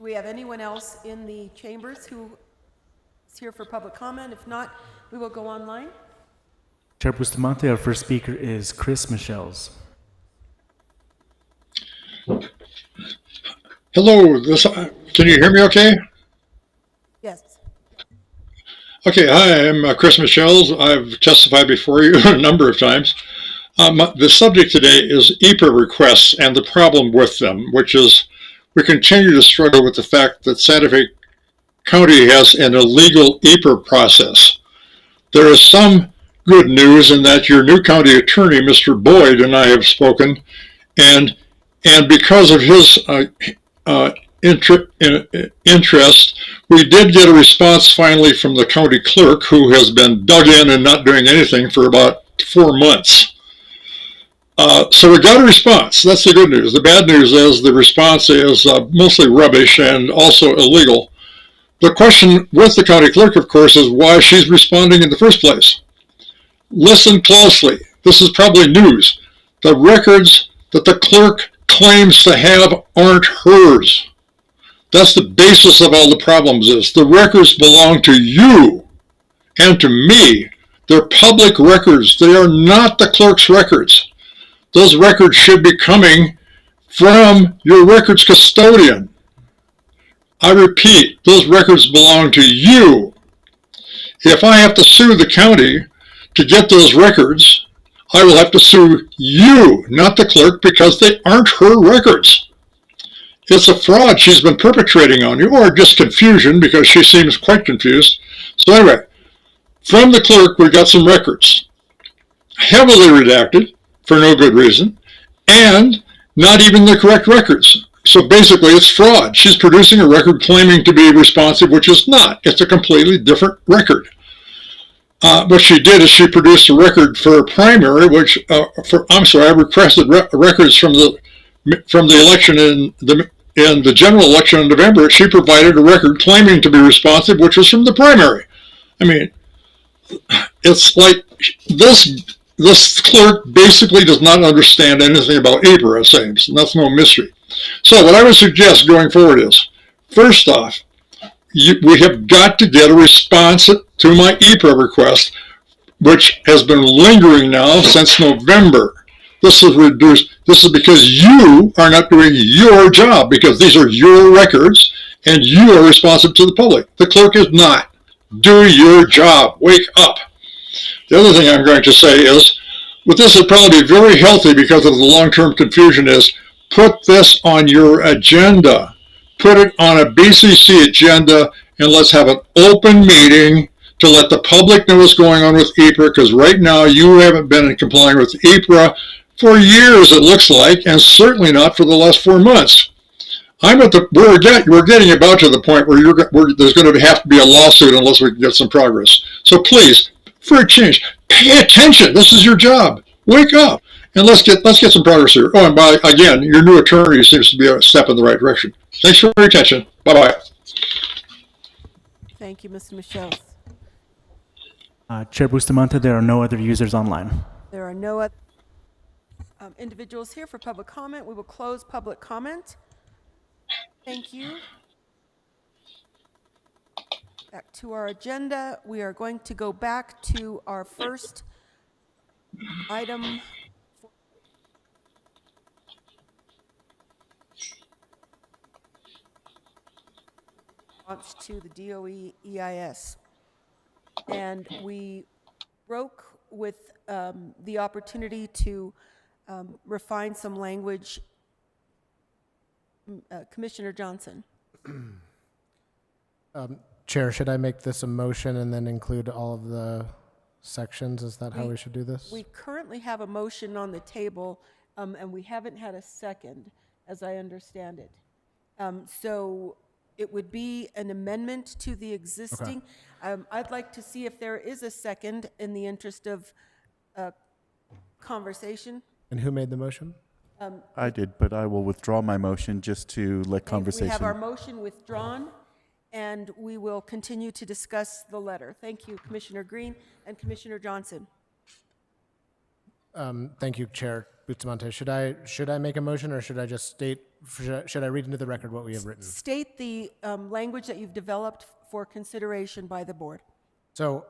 Speaker 19: we have anyone else in the chambers who is here for public comment? If not, we will go online.
Speaker 9: Chair Bustamante, our first speaker is Chris Michels.
Speaker 12: Hello, can you hear me okay?
Speaker 19: Yes.
Speaker 12: Okay, hi, I'm Chris Michels. I've testified before you a number of times. The subject today is EPA requests and the problem with them, which is we continue to struggle with the fact that Santa Fe County has an illegal EPA process. There is some good news in that your new county attorney, Mr. Boyd, and I have spoken, and because of his interest, we did get a response finally from the county clerk, who has been dug in and not doing anything for about 4 months. So we got a response. That's the good news. The bad news is the response is mostly rubbish and also illegal. The question with the county clerk, of course, is why she's responding in the first place. Listen closely. This is probably news. The records that the clerk claims to have aren't hers. That's the basis of all the problems is the records belong to you and to me. They're public records. They are not the clerk's records. Those records should be coming from your records custodian. I repeat, those records belong to you. If I have to sue the county to get those records, I will have to sue you, not the clerk, because they aren't her records. It's a fraud she's been perpetrating on you, or just confusion, because she seems quite confused. So anyway, from the clerk, we got some records, heavily redacted for no good reason, and not even the correct records. So basically, it's fraud. She's producing a record claiming to be responsive, which is not. It's a completely different record. What she did is she produced a record for a primary, which, I requested records from the election in the general election in November. She provided a record claiming to be responsive, which was from the primary. I mean, it's like this clerk basically does not understand anything about EPA, it seems, and that's no mystery. So what I would suggest going forward is, first off, we have got to get a response to my EPA request, which has been lingering now since November. This is because you are not doing your job, because these are your records and you are responsive to the public. The clerk is not. Do your job. Wake up. The other thing I'm going to say is, with this would probably be very healthy because of the long-term confusion, is put this on your agenda. Put it on a BCC agenda, and let's have an open meeting to let the public know what's going on with EPA, because right now you haven't been complying with EPA for years, it looks like, and certainly not for the last 4 months. We're getting about to the point where there's going to have to be a lawsuit unless we can get some progress. So please, for a change, pay attention. This is your job. Wake up, and let's get some progress here. Oh, and again, your new attorney seems to be a step in the right direction. Thanks for your attention. Bye-bye.
Speaker 19: Thank you, Mr. Michels.
Speaker 9: Chair Bustamante, there are no other users online.
Speaker 19: There are no other individuals here for public comment. We will close public comment. Thank you. Back to our agenda. We are going to go back to our first item. Response to the DOE EIS. And we broke with the opportunity to refine some language. Commissioner Johnson.
Speaker 8: Chair, should I make this a motion and then include all of the sections? Is that how we should do this?
Speaker 19: We currently have a motion on the table, and we haven't had a second, as I understand it. So it would be an amendment to the existing. I'd like to see if there is a second in the interest of conversation.
Speaker 8: And who made the motion?
Speaker 3: I did, but I will withdraw my motion just to let conversation.
Speaker 19: We have our motion withdrawn, and we will continue to discuss the letter. Thank you, Commissioner Green and Commissioner Johnson.
Speaker 8: Thank you, Chair Bustamante. Should I make a motion, or should I just state? Should I read into the record what we have written?
Speaker 19: State the language that you've developed for consideration by the board.
Speaker 8: So,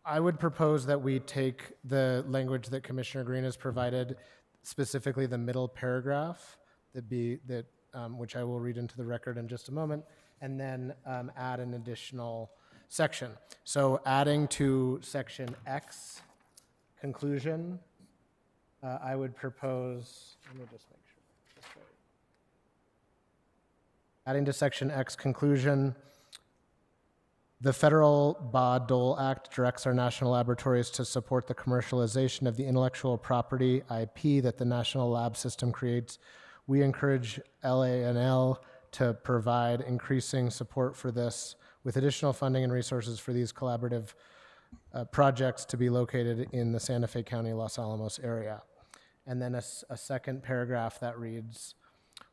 Speaker 8: I would propose that we take the language that Commissioner Green has provided, specifically the middle paragraph, which I will read into the record in just a moment, and then add an additional section. So, adding to section X, conclusion, I would propose, let me just make sure. That's right. Adding to section X, conclusion, the Federal Bayh-Dole Act directs our national laboratories to support the commercialization of the intellectual property IP that the national lab system creates. We encourage LANL to provide increasing support for this with additional funding and resources for these collaborative projects to be located in the Santa Fe County, Los Alamos area. And then a second paragraph that reads,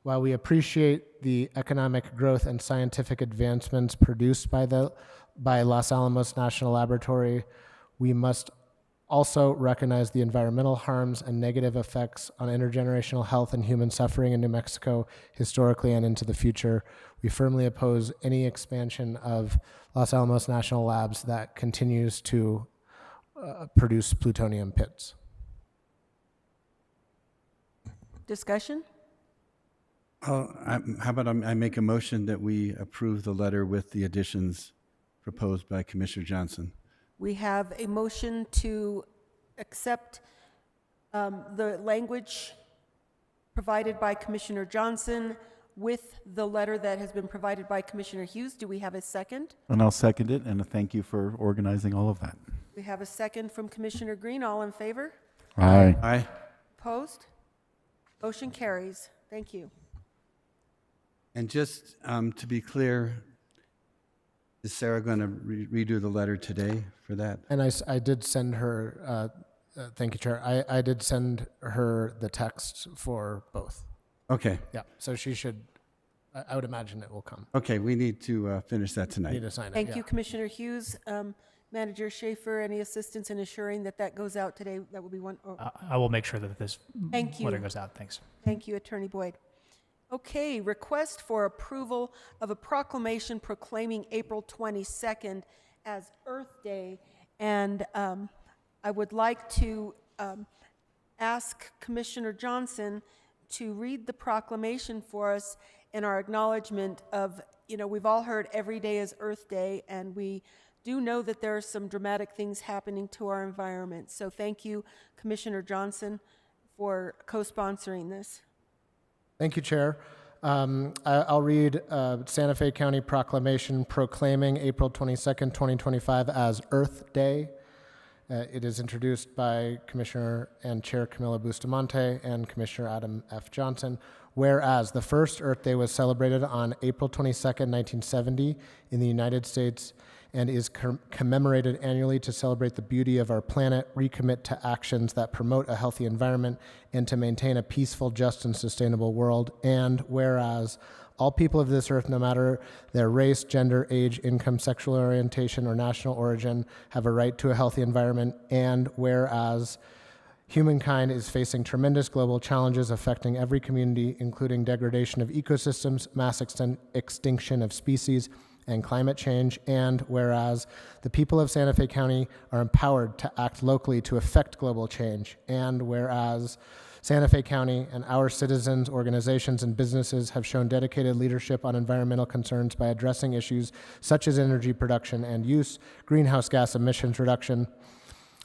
Speaker 8: while we appreciate the economic growth and scientific advancements produced by Los Alamos National Laboratory, we must also recognize the environmental harms and negative effects on intergenerational health and human suffering in New Mexico historically and into the future. We firmly oppose any expansion of Los Alamos National Labs that continues to produce plutonium pits.
Speaker 19: Discussion?
Speaker 6: How about I make a motion that we approve the letter with the additions proposed by Commissioner Johnson?
Speaker 19: We have a motion to accept the language provided by Commissioner Johnson with the letter that has been provided by Commissioner Hughes. Do we have a second?
Speaker 3: And I'll second it, and thank you for organizing all of that.
Speaker 19: We have a second from Commissioner Green. All in favor?
Speaker 3: Aye.
Speaker 6: Aye.
Speaker 19: Opposed? Motion carries. Thank you.
Speaker 6: And just to be clear, is Sarah going to redo the letter today for that?
Speaker 8: And I did send her, thank you, Chair. I did send her the text for both.
Speaker 6: Okay.
Speaker 8: Yeah, so she should, I would imagine it will come.
Speaker 6: Okay, we need to finish that tonight.
Speaker 8: Need to sign it.
Speaker 19: Thank you, Commissioner Hughes. Manager Schaefer, any assistance in assuring that that goes out today? That will be one.
Speaker 11: I will make sure that this
Speaker 19: Thank you.
Speaker 11: letter goes out. Thanks.
Speaker 19: Thank you, Attorney Boyd. Okay, request for approval of a proclamation proclaiming April 22nd as Earth Day. And I would like to ask Commissioner Johnson to read the proclamation for us in our acknowledgement of, we've all heard every day is Earth Day, and we do know that there are some dramatic things happening to our environment. So thank you, Commissioner Johnson, for co-sponsoring this.
Speaker 8: Thank you, Chair. I'll read Santa Fe County Proclamation proclaiming April 22nd, 2025 as Earth Day. It is introduced by Commissioner and Chair Camila Bustamante and Commissioner Adam F. Johnson. Whereas the first Earth Day was celebrated on April 22nd, 1970 in the United States and is commemorated annually to celebrate the beauty of our planet, recommit to actions that promote a healthy environment, and to maintain a peaceful, just, and sustainable world. And whereas all people of this earth, no matter their race, gender, age, income, sexual orientation, or national origin, have a right to a healthy environment. And whereas humankind is facing tremendous global challenges affecting every community, including degradation of ecosystems, mass extinction of species, and climate change, and whereas the people of Santa Fe County are empowered to act locally to affect global change, and whereas Santa Fe County and our citizens, organizations, and businesses have shown dedicated leadership on environmental concerns by addressing issues such as energy production and use, greenhouse gas emissions reduction,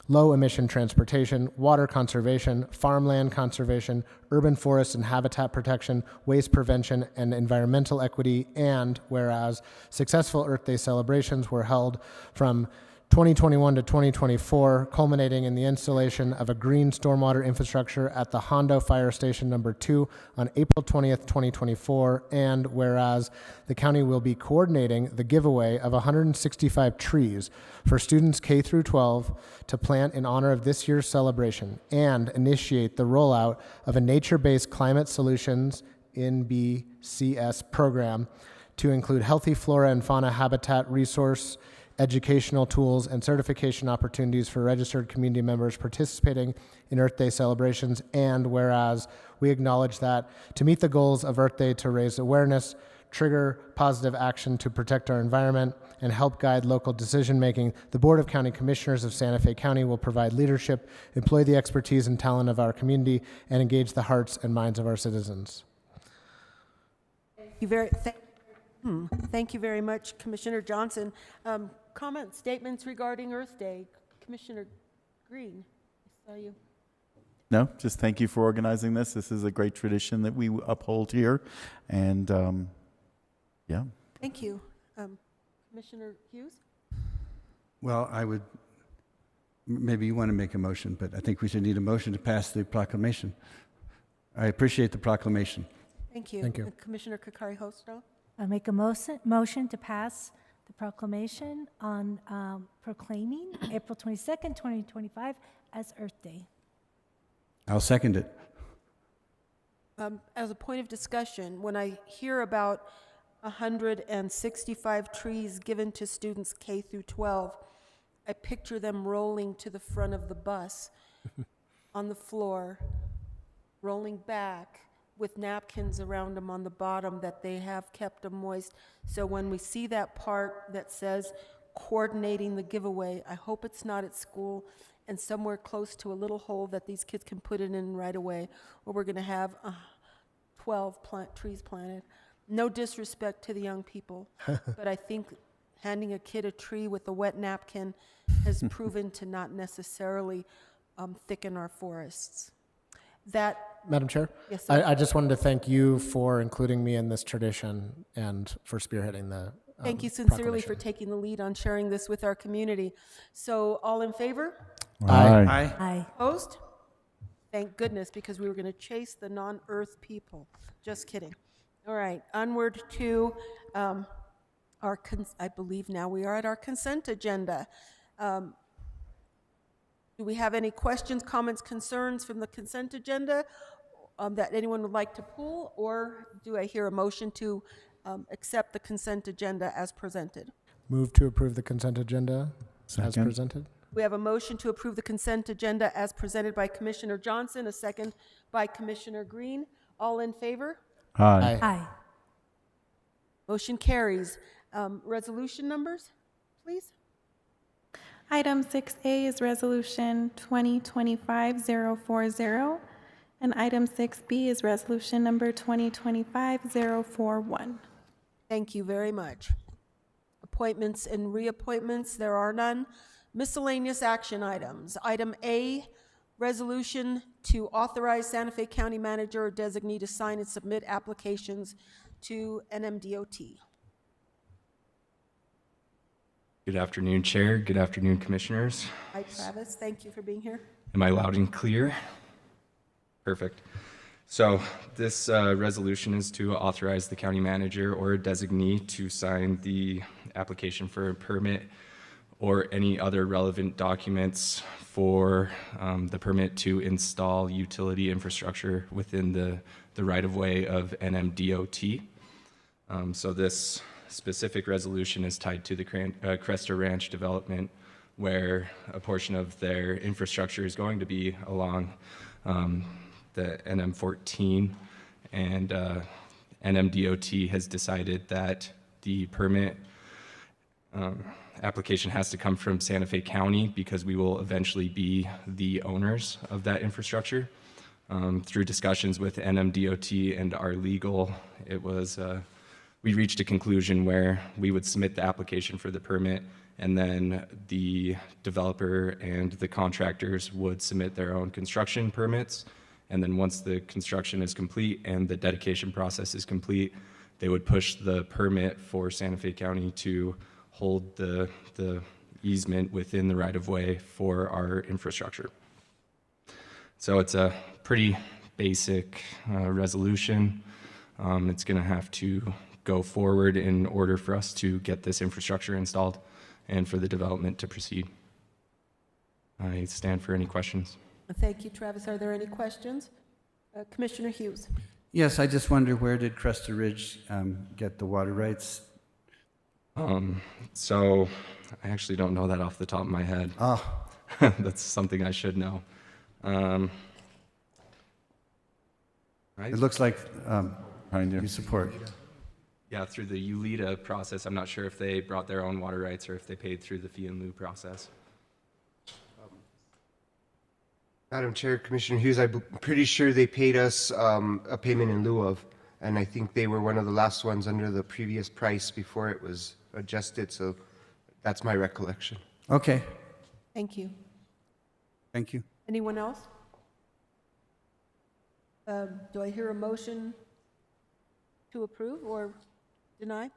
Speaker 8: low emission transportation, water conservation, farmland conservation, urban forest and habitat protection, waste prevention, and environmental equity, and whereas successful Earth Day celebrations were held from 2021 to 2024, culminating in the installation of a green stormwater infrastructure at the Hondo Fire Station number 2 on April 20th, 2024, and whereas the county will be coordinating the giveaway of 165 trees for students K through 12 to plant in honor of this year's celebration, and initiate the rollout of a nature-based climate solutions NBCS program to include healthy flora and fauna habitat resource, educational tools, and certification opportunities for registered community members participating in Earth Day celebrations. And whereas we acknowledge that to meet the goals of Earth Day to raise awareness, trigger positive action to protect our environment, and help guide local decision-making, the Board of County Commissioners of Santa Fe County will provide leadership, employ the expertise and talent of our community, and engage the hearts and minds of our citizens.
Speaker 19: Thank you very much, Commissioner Johnson. Comments, statements regarding Earth Day? Commissioner Green, I saw you.
Speaker 3: No, just thank you for organizing this. This is a great tradition that we uphold here. And yeah.
Speaker 19: Thank you. Commissioner Hughes?
Speaker 6: Well, maybe you want to make a motion, but I think we should need a motion to pass the proclamation. I appreciate the proclamation.
Speaker 19: Thank you.
Speaker 8: Thank you.
Speaker 19: Commissioner Kakari-Hosto?
Speaker 4: I make a motion to pass the proclamation on proclaiming April 22nd, 2025 as Earth Day.
Speaker 6: I'll second it.
Speaker 19: As a point of discussion, when I hear about 165 trees given to students K through 12, I picture them rolling to the front of the bus on the floor, rolling back with napkins around them on the bottom that they have kept them moist. So when we see that part that says coordinating the giveaway, I hope it's not at school and somewhere close to a little hole that these kids can put it in right away, or we're going to have 12 trees planted. No disrespect to the young people, but I think handing a kid a tree with a wet napkin has proven to not necessarily thicken our forests.
Speaker 8: Madam Chair?
Speaker 19: Yes, sir.
Speaker 8: I just wanted to thank you for including me in this tradition and for spearheading the
Speaker 19: Thank you sincerely
Speaker 8: proclamation.
Speaker 19: for taking the lead on sharing this with our community. So all in favor?
Speaker 3: Aye.
Speaker 4: Aye.
Speaker 19: Opposed? Thank goodness, because we were going to chase the non-Earth people. Just kidding. All right, onward to I believe now we are at our consent agenda. Do we have any questions, comments, concerns from the consent agenda that anyone would like to pull, or do I hear a motion to accept the consent agenda as presented?
Speaker 8: Move to approve the consent agenda as
Speaker 3: Second.
Speaker 8: presented.
Speaker 19: We have a motion to approve the consent agenda as presented by Commissioner Johnson, a second by Commissioner Green. All in favor?
Speaker 3: Aye.
Speaker 4: Aye.
Speaker 19: Motion carries. Resolution numbers, please.
Speaker 2: Item 6A is Resolution 2025-040, and item 6B is Resolution number 2025-041.
Speaker 19: Thank you very much. Appointments and reappointments, there are none. Miscellaneous action items. Item A, resolution to authorize Santa Fe County Manager or designee to sign and submit applications to NMDOT.
Speaker 11: Good afternoon, Chair. Good afternoon, Commissioners.
Speaker 19: Hi, Travis. Thank you for being here.
Speaker 11: Am I loud and clear? Perfect. So this resolution is to authorize the county manager or a designee to sign the application for a permit or any other relevant documents for the permit to install utility infrastructure within the right-of-way of NMDOT. So this specific resolution is tied to the Cresta Ranch development, where a portion of their infrastructure is going to be along the NM14, and NMDOT has decided that the permit application has to come from Santa Fe County because we will eventually be the owners of that infrastructure. Through discussions with NMDOT and our legal, we reached a conclusion where we would submit the application for the permit, and then the developer and the contractors would submit their own construction permits. And then once the construction is complete and the dedication process is complete, they would push the permit for Santa Fe County to hold the easement within the right-of-way for our infrastructure. So it's a pretty basic resolution. It's going to have to go forward in order for us to get this infrastructure installed and for the development to proceed. I stand for any questions.
Speaker 19: Thank you, Travis. Are there any questions? Commissioner Hughes.
Speaker 6: Yes, I just wonder, where did Cresta Ridge get the water rights?
Speaker 11: So I actually don't know that off the top of my head.
Speaker 6: Oh.
Speaker 11: That's something I should know.
Speaker 6: It looks like you support.
Speaker 11: Yeah, through the ULITA process. I'm not sure if they brought their own water rights or if they paid through the fee in lieu process.
Speaker 10: Madam Chair, Commissioner Hughes, I'm pretty sure they paid us a payment in lieu of, and I think they were one of the last ones under the previous price before it was adjusted, so that's my recollection.
Speaker 6: Okay,
Speaker 19: Thank you.
Speaker 6: thank you.
Speaker 19: Anyone else? Do I hear a motion to approve or deny?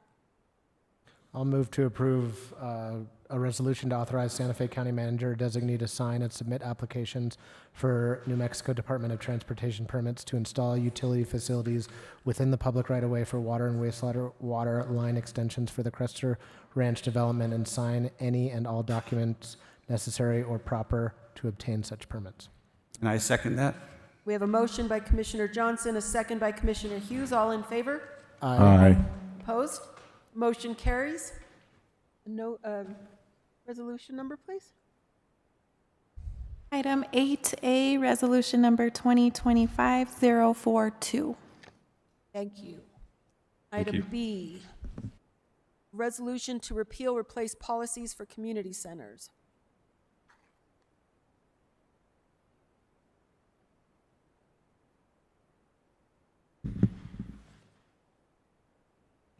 Speaker 8: I'll move to approve a resolution to authorize Santa Fe County Manager designee to sign and submit applications for New Mexico Department of Transportation permits to install utility facilities within the public right-of-way for water and water line extensions for the Cresta Ranch development, and sign any and all documents necessary or proper to obtain such permits.
Speaker 6: And I second that.
Speaker 19: We have a motion by Commissioner Johnson, a second by Commissioner Hughes. All in favor?
Speaker 3: Aye.
Speaker 19: Opposed? Motion carries. No, resolution number, please.
Speaker 2: Item 8A, resolution number 2025-042.
Speaker 19: Thank you.
Speaker 11: Thank
Speaker 19: Item
Speaker 11: you.
Speaker 19: B, resolution to replace policies for community centers.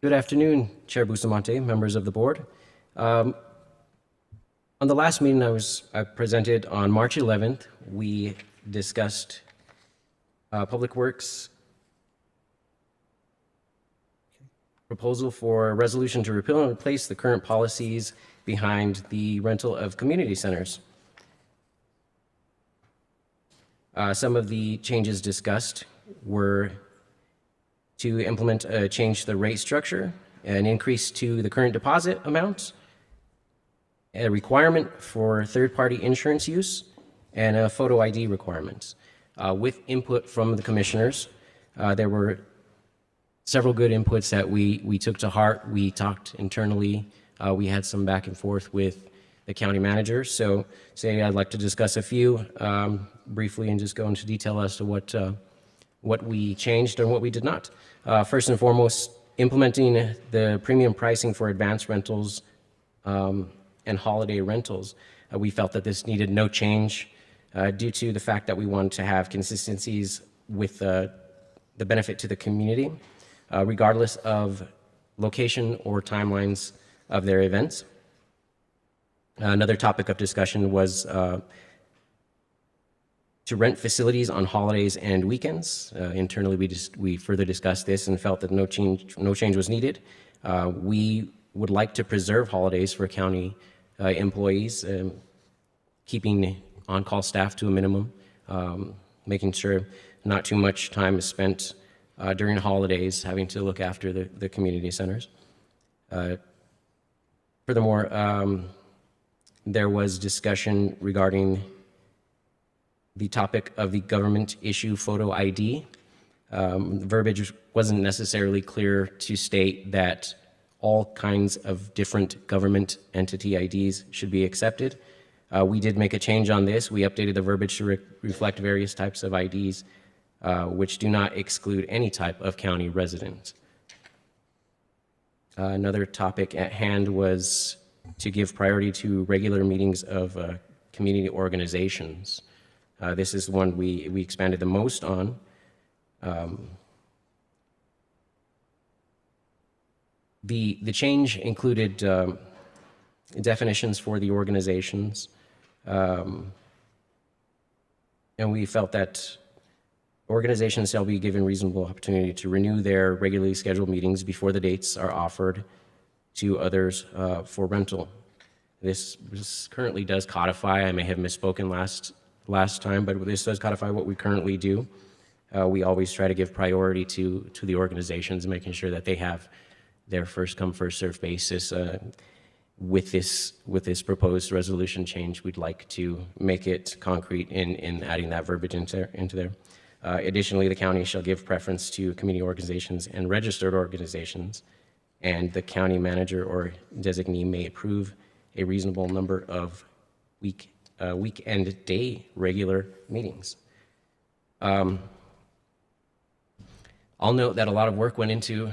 Speaker 22: Good afternoon, Chair Bustamante, members of the board. On the last meeting I presented on March 11th, we discussed Public Works proposal for a resolution to repeal and replace the current policies behind the rental of community centers. Some of the changes discussed were to implement a change to the rate structure, an increase to the current deposit amount, a requirement for third-party insurance use, and a photo ID requirement. With input from the commissioners, there were several good inputs that we took to heart. We talked internally. We had some back and forth with the county manager. So today I'd like to discuss a few briefly and just go into detail as to what we changed and what we did not. First and foremost, implementing the premium pricing for advanced rentals and holiday rentals. We felt that this needed no change due to the fact that we wanted to have consistencies with the benefit to the community, regardless of location or timelines of their events. Another topic of discussion was to rent facilities on holidays and weekends. Internally, we further discussed this and felt that no change was needed. We would like to preserve holidays for county employees, keeping on-call staff to a minimum, making sure not too much time is spent during holidays having to look after the community centers. Furthermore, there was discussion regarding the topic of the government issue photo ID. Verbiage wasn't necessarily clear to state that all kinds of different government entity IDs should be accepted. We did make a change on this. We updated the verbiage to reflect various types of IDs, which do not exclude any type of county resident. Another topic at hand was to give priority to regular meetings of community organizations. This is the one we expanded the most on. The change included definitions for the organizations, and we felt that organizations shall be given reasonable opportunity to renew their regularly scheduled meetings before the dates are offered to others for rental. This currently does codify, I may have misspoken last time, but this does codify what we currently do. We always try to give priority to the organizations, making sure that they have their first come, first served basis. With this proposed resolution change, we'd like to make it concrete in adding that verbiage into there. Additionally, the county shall give preference to community organizations and registered organizations, and the county manager or designee may approve a reasonable number of weekend day regular meetings. I'll note that a lot of work went into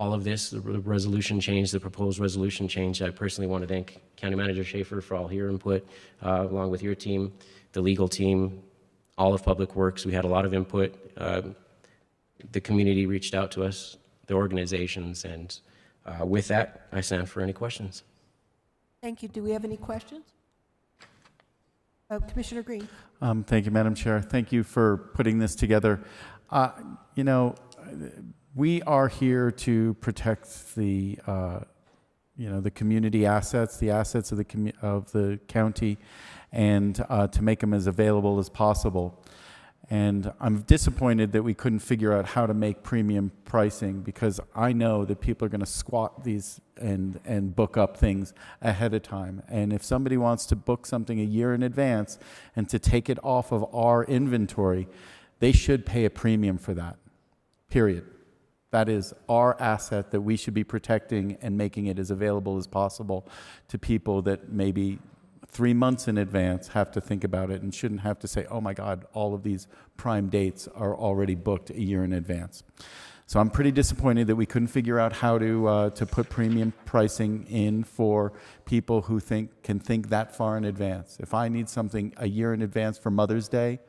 Speaker 22: all of this, the resolution change, the proposed resolution change. I personally want to thank County Manager Schaefer for all your input, along with your team, the legal team, all of Public Works. We had a lot of input. The community reached out to us, the organizations, and with that, I stand for any questions.
Speaker 19: Thank you. Do we have any questions? Commissioner Green.
Speaker 3: Thank you, Madam Chair. Thank you for putting this together. You know, we are here to protect the, the community assets, the assets of the county, and to make them as available as possible. And I'm disappointed that we couldn't figure out how to make premium pricing, because I know that people are going to squat these and book up things ahead of time. And if somebody wants to book something a year in advance and to take it off of our inventory, they should pay a premium for that, period. That is our asset that we should be protecting and making it as available as possible to people that maybe 3 months in advance have to think about it and shouldn't have to say, oh my God, all of these prime dates are already booked a year in advance. So I'm pretty disappointed that we couldn't figure out how to put premium pricing in for people who can think that far in advance. If I need something a year in advance for Mother's Day,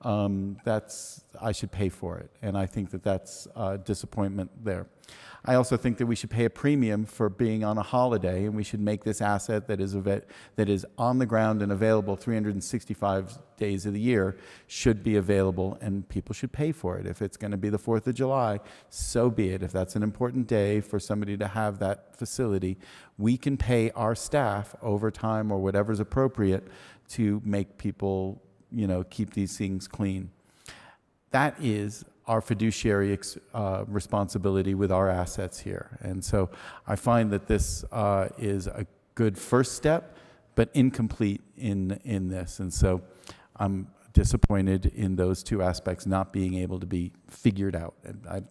Speaker 3: I should pay for it. And I think that that's a disappointment there. I also think that we should pay a premium for being on a holiday, and we should make this asset that is on the ground and available 365 days of the year should be available, and people should pay for it. If it's going to be the 4th of July, so be it. If that's an important day for somebody to have that facility, we can pay our staff overtime or whatever's appropriate to make people, keep these things clean. That is our fiduciary responsibility with our assets here. And so I find that this is a good first step, but incomplete in this. And so I'm disappointed in those two aspects not being able to be figured out, and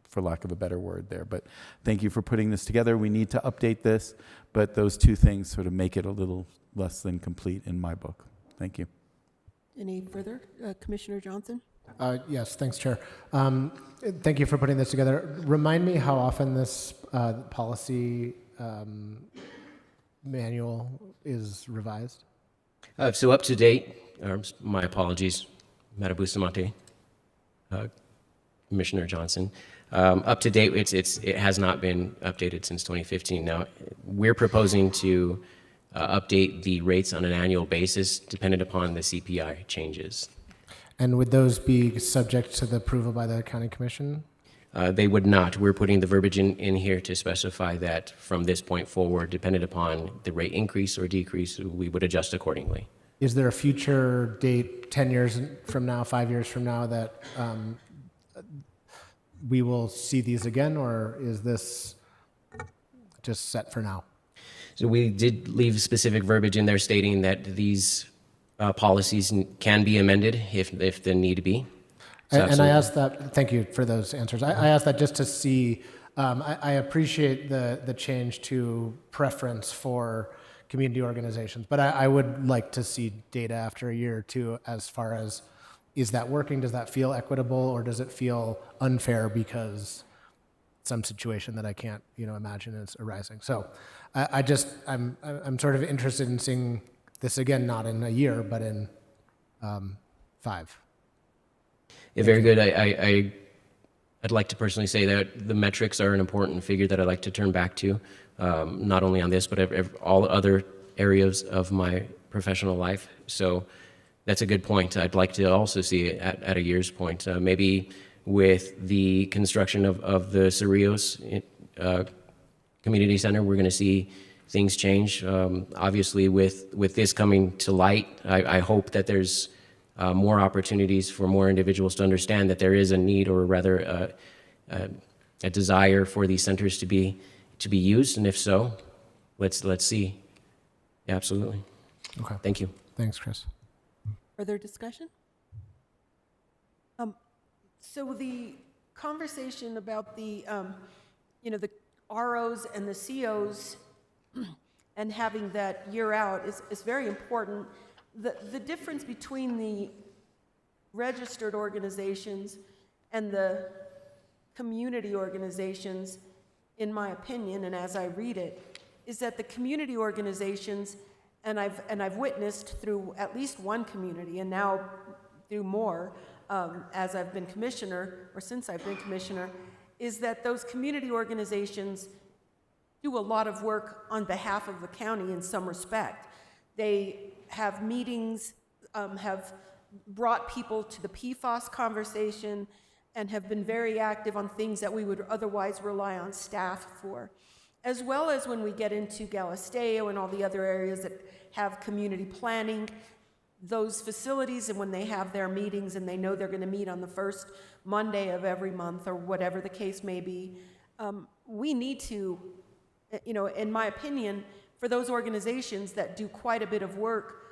Speaker 3: for lack of a better word there. But thank you for putting this together. We need to update this, but those two things sort of make it a little less than complete in my book. Thank you.
Speaker 19: Any further? Commissioner Johnson?
Speaker 8: Yes, thanks, Chair. Thank you for putting this together. Remind me how often this policy manual is revised?
Speaker 22: So up to date, my apologies, Madam Bustamante, Commissioner Johnson. Up to date, it has not been updated since 2015. Now, we're proposing to update the rates on an annual basis dependent upon the CPI changes.
Speaker 8: And would those be subject to the approval by the County Commission?
Speaker 22: They would not. We're putting the verbiage in here to specify that from this point forward, dependent upon the rate increase or decrease, we would adjust accordingly.
Speaker 8: Is there a future date, 10 years from now, 5 years from now, that we will see these again, or is this just set for now?
Speaker 22: So we did leave specific verbiage in there stating that these policies can be amended if the need be. So
Speaker 8: and I asked that, thank you for those answers. I asked that just to see, I appreciate the change to preference for community organizations, but I would like to see data after a year or two as far as, is that working? Does that feel equitable, or does it feel unfair because some situation that I can't, imagine is arising. So I'm sort of interested in seeing this again, not in a year, but in 5.
Speaker 22: Yeah, very good. I'd like to personally say that the metrics are an important figure that I'd like to turn back to, not only on this, but all other areas of my professional life. So that's a good point. I'd like to also see it at a year's point. Maybe with the construction of the Cerrillos Community Center, we're going to see things change. Obviously, with this coming to light, I hope that there's more opportunities for more individuals to understand that there is a need, or rather a desire for these centers to be used, and if so, let's see. Yeah, absolutely.
Speaker 8: Okay.
Speaker 22: Thank you.
Speaker 8: Thanks, Chris.
Speaker 19: Further discussion? So the conversation about the ROs and the COs and having that year out is very important. The difference between the registered organizations and the community organizations, in my opinion, and as I read it, is that the community organizations, and I've witnessed through at least one community, and now through more, as I've been commissioner, or since I've been commissioner, is that those community organizations do a lot of work on behalf of the county in some respect. They have meetings, have brought people to the PFAS conversation, and have been very active on things that we would otherwise rely on staff for. As well as when we get into Galisteo and all the other areas that have community planning, those facilities, and when they have their meetings and they know they're going to meet on the first Monday of every month or whatever the case may be, we need to, in my opinion, for those organizations that do quite a bit of work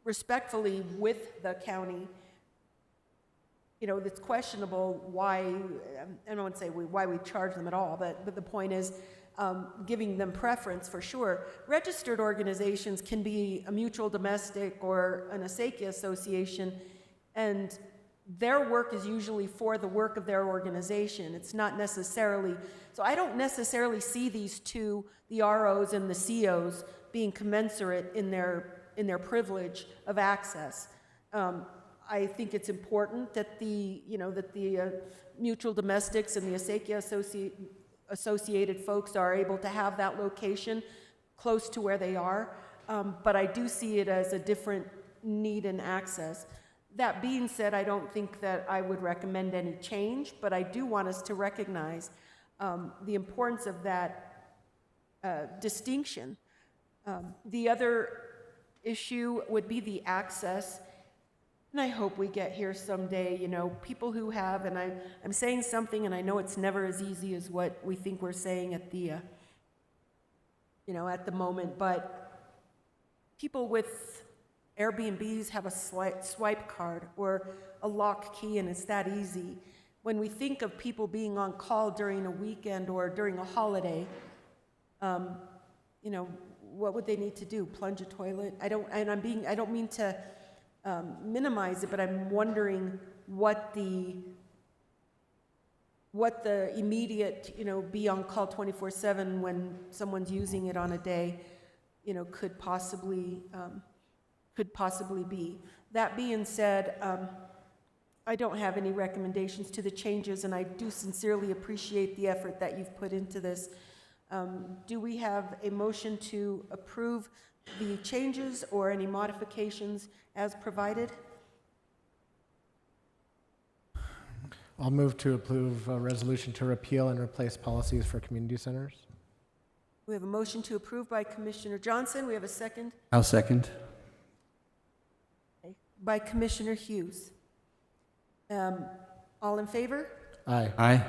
Speaker 19: respectfully with the county, it's questionable why, I don't want to say why we charge them at all, but the point is giving them preference for sure. Registered organizations can be a mutual domestic or an ASACIA association, and their work is usually for the work of their organization. It's not necessarily, so I don't necessarily see these two, the ROs and the COs, being commensurate in their privilege of access. I think it's important that the mutual domestics and the ASACIA associated folks are able to have that location close to where they are, but I do see it as a different need and access. That being said, I don't think that I would recommend any change, but I do want us to recognize the importance of that distinction. The other issue would be the access. And I hope we get here someday, people who have, and I'm saying something, and I know it's never as easy as what we think we're saying at the, at the moment, but people with Airbnbs have a swipe card or a lock key, and it's that easy. When we think of people being on call during a weekend or during a holiday, what would they need to do? Plunge a toilet? I don't mean to minimize it, but I'm wondering what the immediate, be on call 24/7 when someone's using it on a day, could possibly be. That being said, I don't have any recommendations to the changes, and I do sincerely appreciate the effort that you've put into this. Do we have a motion to approve the changes or any modifications as provided?
Speaker 8: I'll move to approve a resolution to repeal and replace policies for community centers.
Speaker 19: We have a motion to approve by Commissioner Johnson. We have a second.
Speaker 1: I'll second.
Speaker 19: By Commissioner Hughes. All in favor?
Speaker 8: Aye.
Speaker 1: Aye.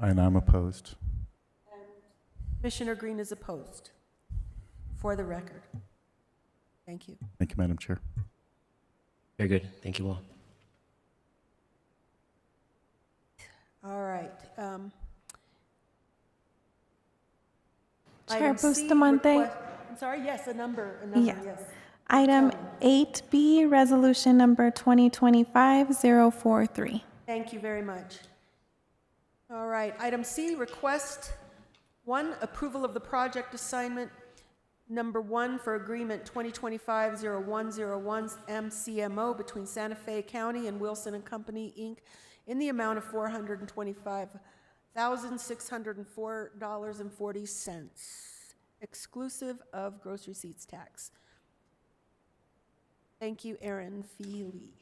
Speaker 3: And I'm opposed.
Speaker 19: Commissioner Green is opposed, for the record. Thank you.
Speaker 3: Thank you, Madam Chair.
Speaker 22: Very good. Thank you all.
Speaker 19: All right.
Speaker 2: Chair
Speaker 19: Item C,
Speaker 2: Bustamante?
Speaker 19: I'm sorry, yes, a number,
Speaker 2: Yes.
Speaker 19: yes.
Speaker 2: Item 8B, resolution number 2025-043.
Speaker 19: Thank you very much. All right, item C, request 1, approval of the project assignment number 1 for agreement 2025-0101 MCMO between Santa Fe County and Wilson and Company, Inc. in the amount of $425,604.40, exclusive of gross receipts tax. Thank you, Erin Feely.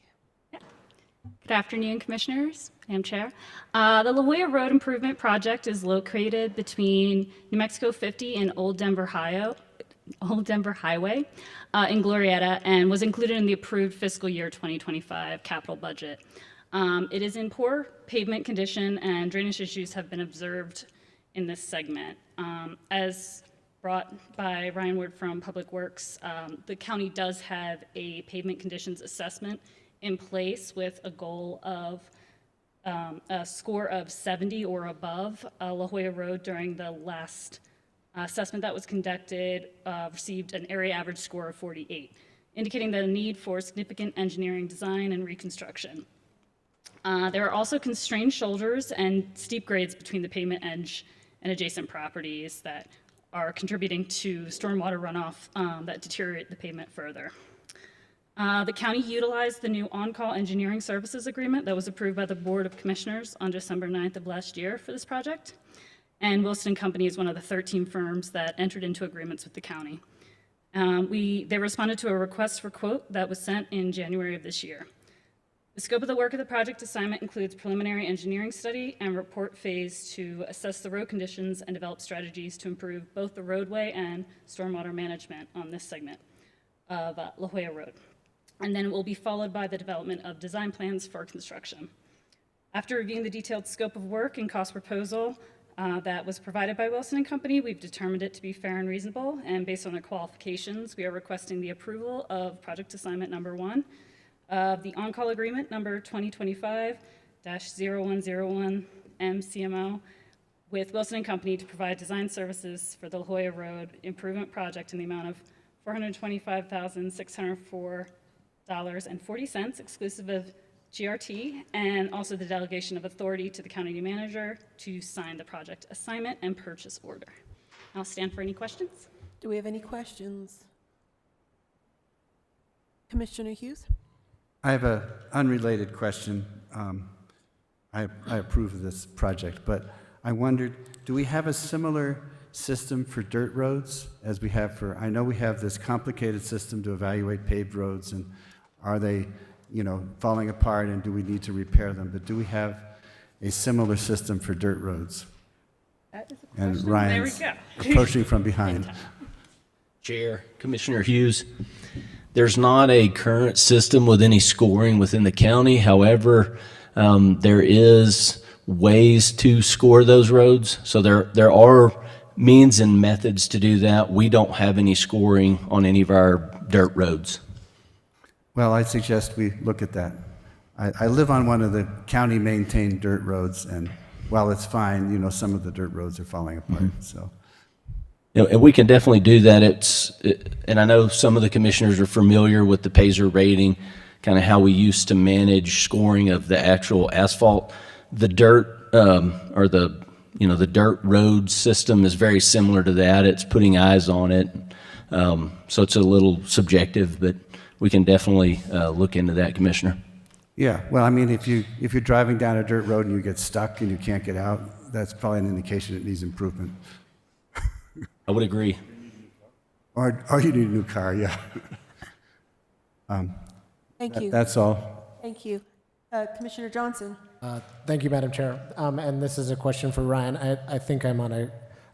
Speaker 15: Good afternoon, Commissioners, Madam Chair. The La Jolla Road Improvement Project is located between New Mexico 50 and Old Denver Highway in Glorieta, and was included in the approved fiscal year 2025 capital budget. It is in poor pavement condition, and drainage issues have been observed in this segment. As brought by Ryan Wood from Public Works, the county does have a pavement conditions assessment in place with a goal of a score of 70 or above. La Jolla Road, during the last assessment that was conducted, received an area average score of 48, indicating the need for significant engineering design and reconstruction. There are also constrained shoulders and steep grades between the pavement edge and adjacent properties that are contributing to stormwater runoff that deteriorate the pavement further. The county utilized the new on-call engineering services agreement that was approved by the Board of Commissioners on December 9th of last year for this project. And Wilson & Company is one of the 13 firms that entered into agreements with the county. They responded to a request for quote that was sent in January of this year. The scope of the work of the project assignment includes preliminary engineering study and report phase to assess the road conditions and develop strategies to improve both the roadway and stormwater management on this segment of La Jolla Road. And then it will be followed by the development of design plans for construction. After reviewing the detailed scope of work and cost proposal that was provided by Wilson & Company, we've determined it to be fair and reasonable, and based on their qualifications, we are requesting the approval of project assignment number 1 of the on-call agreement number 2025-0101 MCMO with Wilson & Company to provide design services for the La Jolla Road Improvement Project in the amount of $425,604.40, exclusive of GRT, and also the delegation of authority to the county manager to sign the project assignment and purchase order. I'll stand for any questions.
Speaker 19: Do we have any questions? Commissioner Hughes?
Speaker 6: I have an unrelated question. I approve of this project, but I wondered, do we have a similar system for dirt roads as we have for, I know we have this complicated system to evaluate paved roads, and are they, falling apart, and do we need to repair them? But do we have a similar system for dirt roads?
Speaker 15: That is a
Speaker 6: And
Speaker 15: question.
Speaker 6: Ryan's
Speaker 15: There we go.
Speaker 6: approaching from behind.
Speaker 16: Chair, Commissioner Hughes, there's not a current system with any scoring within the county. However, there is ways to score those roads. So there are means and methods to do that. We don't have any scoring on any of our dirt roads.
Speaker 6: Well, I suggest we look at that. I live on one of the county-maintained dirt roads, and while it's fine, some of the dirt roads are falling apart, so.
Speaker 16: And we can definitely do that. And I know some of the commissioners are familiar with the Pazer rating, kind of how we used to manage scoring of the actual asphalt. The dirt, or the dirt road system is very similar to that. It's putting eyes on it. So it's a little subjective, but we can definitely look into that, Commissioner.
Speaker 6: Yeah, well, I mean, if you're driving down a dirt road and you get stuck and you can't get out, that's probably an indication it needs improvement.
Speaker 16: I would agree.
Speaker 6: Or you need a new car, yeah.
Speaker 19: Thank you.
Speaker 6: That's all.
Speaker 19: Thank you. Commissioner Johnson?
Speaker 8: Thank you, Madam Chair. And this is a question for Ryan. I think I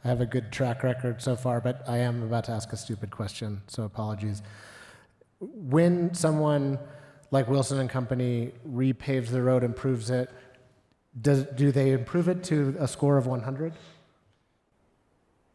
Speaker 8: have a good track record so far, but I am about to ask a stupid question, so apologies. When someone like Wilson & Company repaves the road, improves it, do they improve it to a score of 100?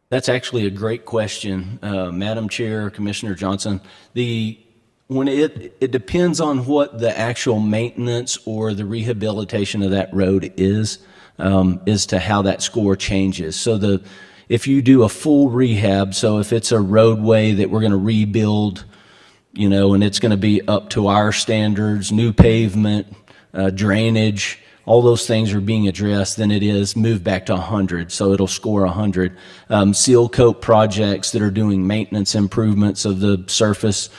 Speaker 16: That's actually a great question, Madam Chair, Commissioner Johnson. When it depends on what the actual maintenance or the rehabilitation of that road is to how that score changes. So if you do a full rehab, so if it's a roadway that we're going to rebuild, and it's going to be up to our standards, new pavement, drainage, all those things are being addressed, then it is moved back to 100. So it'll score 100. Seal coat projects that are doing maintenance improvements of the surface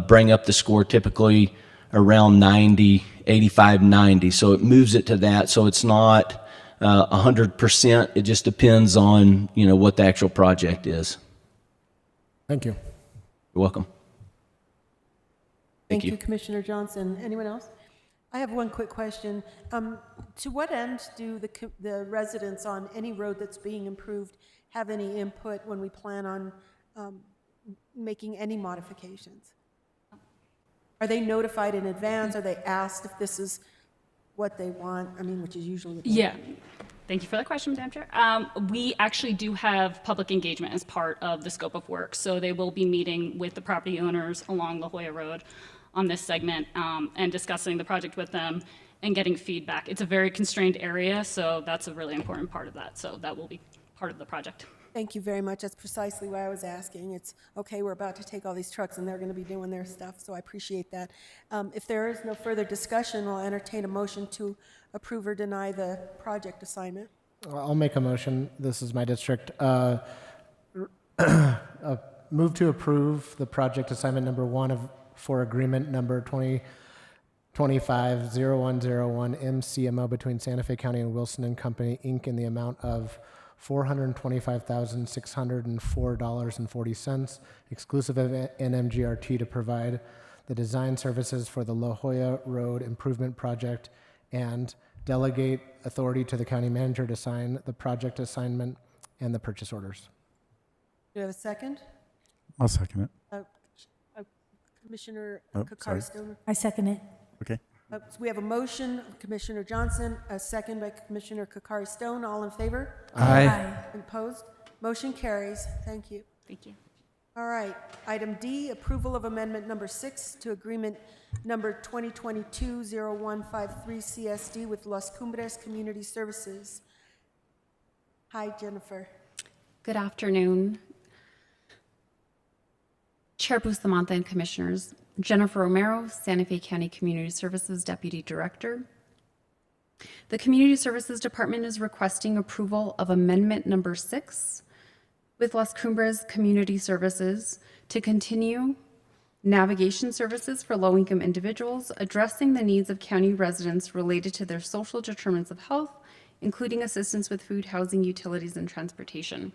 Speaker 16: bring up the score typically around 90, 85, 90. So it moves it to that. So it's not 100%. It just depends on, what the actual project is.
Speaker 8: Thank you.
Speaker 16: You're welcome.
Speaker 19: Thank you, Commissioner Johnson. Anyone else? I have one quick question. To what end do the residents on any road that's being improved have any input when we plan on making any modifications? Are they notified in advance? Are they asked if this is what they want? I mean, which is usually what they
Speaker 15: Yeah.
Speaker 19: want.
Speaker 15: Thank you for that question, Madam Chair. We actually do have public engagement as part of the scope of work. So they will be meeting with the property owners along La Jolla Road on this segment and discussing the project with them and getting feedback. It's a very constrained area, so that's a really important part of that. So that will be part of the project.
Speaker 19: Thank you very much. That's precisely why I was asking. It's, okay, we're about to take all these trucks and they're going to be doing their stuff, so I appreciate that. If there is no further discussion, I'll entertain a motion to approve or deny the project assignment.
Speaker 8: I'll make a motion. This is my district. Move to approve the project assignment number 1 for agreement number 2025-0101 MCMO between Santa Fe County and Wilson and Company, Inc. in the amount of $425,604.40, exclusive of NMGRT, to provide the design services for the La Jolla Road Improvement Project and delegate authority to the county manager to sign the project assignment and the purchase orders.
Speaker 19: Do you have a second?
Speaker 3: I'll second it.
Speaker 19: Commissioner
Speaker 3: Oh, sorry.
Speaker 19: Kokar-Stone.
Speaker 4: I second it.
Speaker 3: Okay.
Speaker 19: So we have a motion, Commissioner Johnson, a second by Commissioner Kokar-Stone. All in favor?
Speaker 8: Aye.
Speaker 19: Opposed? Motion carries. Thank you.
Speaker 15: Thank you.
Speaker 19: All right. Item D, approval of amendment number 6 to agreement number 2022-0153 CSD with Las Cumbres Community Services. Hi, Jennifer.
Speaker 14: Good afternoon. Chair Bustamante and Commissioners. Jennifer Romero, Santa Fe County Community Services Deputy Director. The Community Services Department is requesting approval of amendment number 6 with Las Cumbres Community Services to continue navigation services for low-income individuals, addressing the needs of county residents related to their social determinants of health, including assistance with food, housing, utilities, and transportation.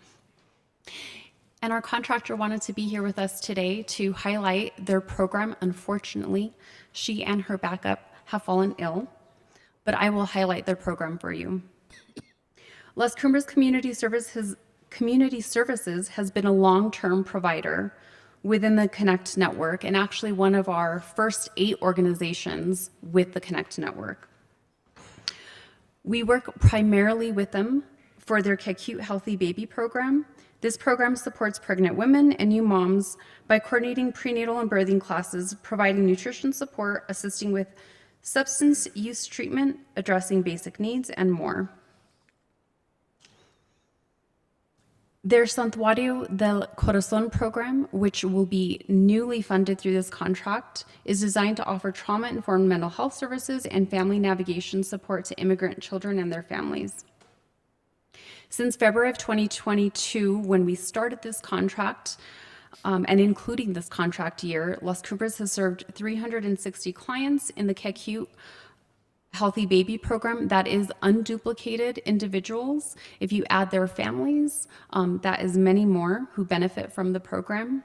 Speaker 14: And our contractor wanted to be here with us today to highlight their program. Unfortunately, she and her backup have fallen ill, but I will highlight their program for you. Las Cumbres Community Services has been a long-term provider within the Connect Network, and actually one of our first 8 organizations with the Connect Network. We work primarily with them for their Cute Healthy Baby program. This program supports pregnant women and new moms by coordinating prenatal and birthing classes, providing nutrition support, assisting with substance use treatment, addressing basic needs, and more. Their Santuario del Corazón program, which will be newly funded through this contract, is designed to offer trauma-informed mental health services and family navigation support to immigrant children and their families. Since February of 2022, when we started this contract, and including this contract year, Las Cumbres has served 360 clients in the Cute Healthy Baby program. That is unduplicated individuals. If you add their families, that is many more who benefit from the program.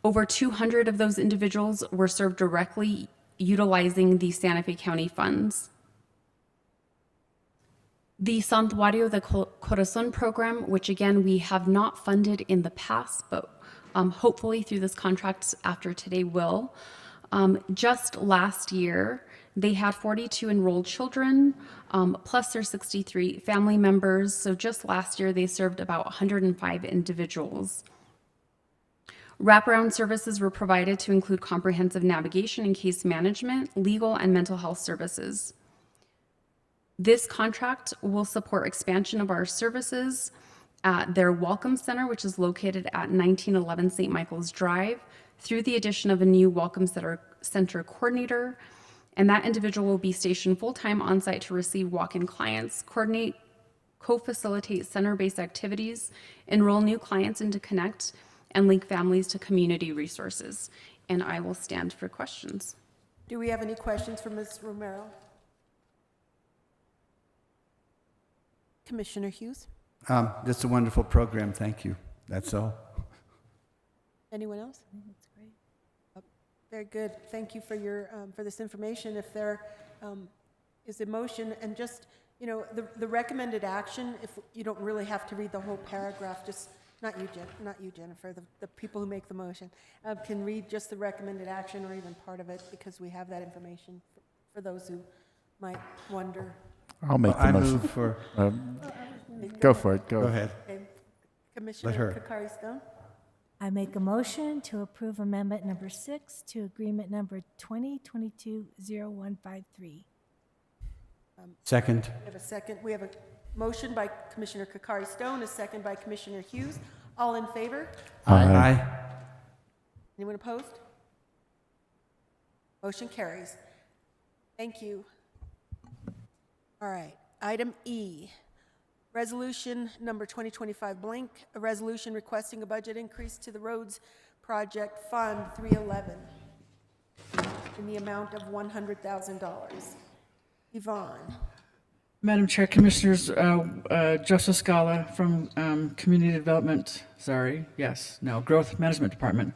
Speaker 14: Over 200 of those individuals were served directly utilizing the Santa Fe County funds. The Santuario del Corazón program, which again we have not funded in the past, but hopefully through this contract after today will. Just last year, they had 42 enrolled children, plus their 63 family members. So just last year, they served about 105 individuals. Wraparound services were provided to include comprehensive navigation and case management, legal and mental health services. This contract will support expansion of our services at their Welcome Center, which is located at 1911 St. Michael's Drive, through the addition of a new Welcome Center coordinator And that individual will be stationed full-time on-site to receive walk-in clients, coordinate, co-facilitate center-based activities, enroll new clients into Connect, and link families to community resources. And I will stand for questions.
Speaker 19: Do we have any questions for Ms. Romero? Commissioner Hughes?
Speaker 6: Just a wonderful program, thank you. That's all.
Speaker 19: Anyone else? That's great. Very good. Thank you for your for this information. If there is a motion, and just, you know, the recommended action, if you don't really have to read the whole paragraph, just not you, Jennifer, the people who make the motion can read just the recommended action or even part of it, because we have that information for those who might wonder.
Speaker 3: I'll make the
Speaker 6: I
Speaker 3: motion.
Speaker 6: move for.
Speaker 3: Go for it. Go
Speaker 6: ahead.
Speaker 19: Okay.
Speaker 6: Let
Speaker 19: Commissioner
Speaker 6: her.
Speaker 19: Kakari-Stone?
Speaker 4: I make a motion to approve amendment number 6 to agreement number 2022-0153.
Speaker 6: Second.
Speaker 19: We have a second. We have a motion by Commissioner Kakari-Stone, a second by Commissioner Hughes. All in favor?
Speaker 6: Aye.
Speaker 19: Anyone opposed? Motion carries. Thank you. All right. Item E, resolution number 2025 blank, a resolution requesting a budget increase to the Roads Project Fund 311 in the amount of $100,000. Yvonne.
Speaker 13: Madam Chair, Commissioners, Joseph Scala from Community Development, Growth Management Department,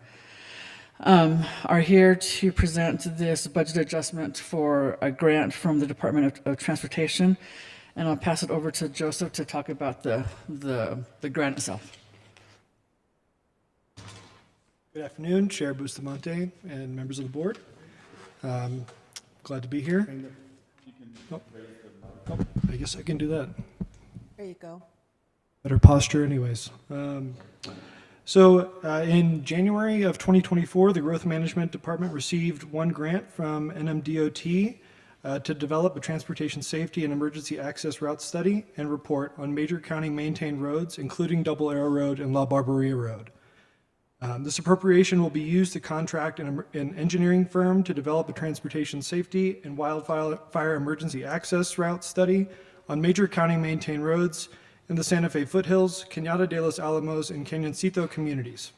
Speaker 13: are here to present this budget adjustment for a grant from the Department of Transportation. And I'll pass it over to Joseph to talk about the grant itself.
Speaker 17: Good afternoon, Chair Bustamante and members of the board. Glad to be here. I guess I can do that.
Speaker 19: There you go.
Speaker 17: Better posture anyways. In January of 2024, the Growth Management Department received one grant from NMDOT to develop a transportation safety and emergency access route study and report on major county maintained roads, including Double Arrow Road and La Barberia Road. This appropriation will be used to contract an engineering firm to develop a transportation safety and wildfire emergency access route study on major county maintained roads in the Santa Fe foothills, Cañada de los Alamos, and Cañoncito communities,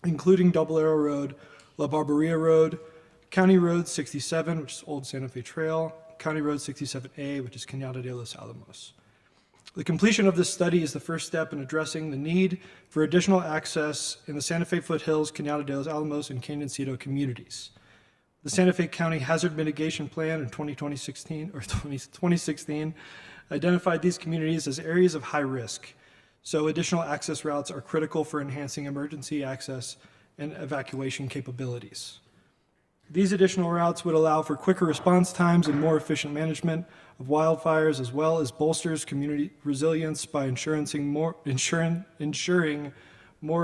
Speaker 17: including Double Arrow Road, La Barberia Road, County Road 67, which is Old Santa Fe Trail, County Road 67A, which is Cañada de los Alamos. The completion of this study is the first step in addressing the need for additional access in the Santa Fe foothills, Cañada de los Alamos, and Cañoncito communities. The Santa Fe County Hazard Mitigation Plan in 2016 identified these communities as areas of high risk, so additional access routes are critical for enhancing emergency access and evacuation capabilities. These additional routes would allow for quicker response times and more efficient management of wildfires, as well as bolsters community resilience by ensuring more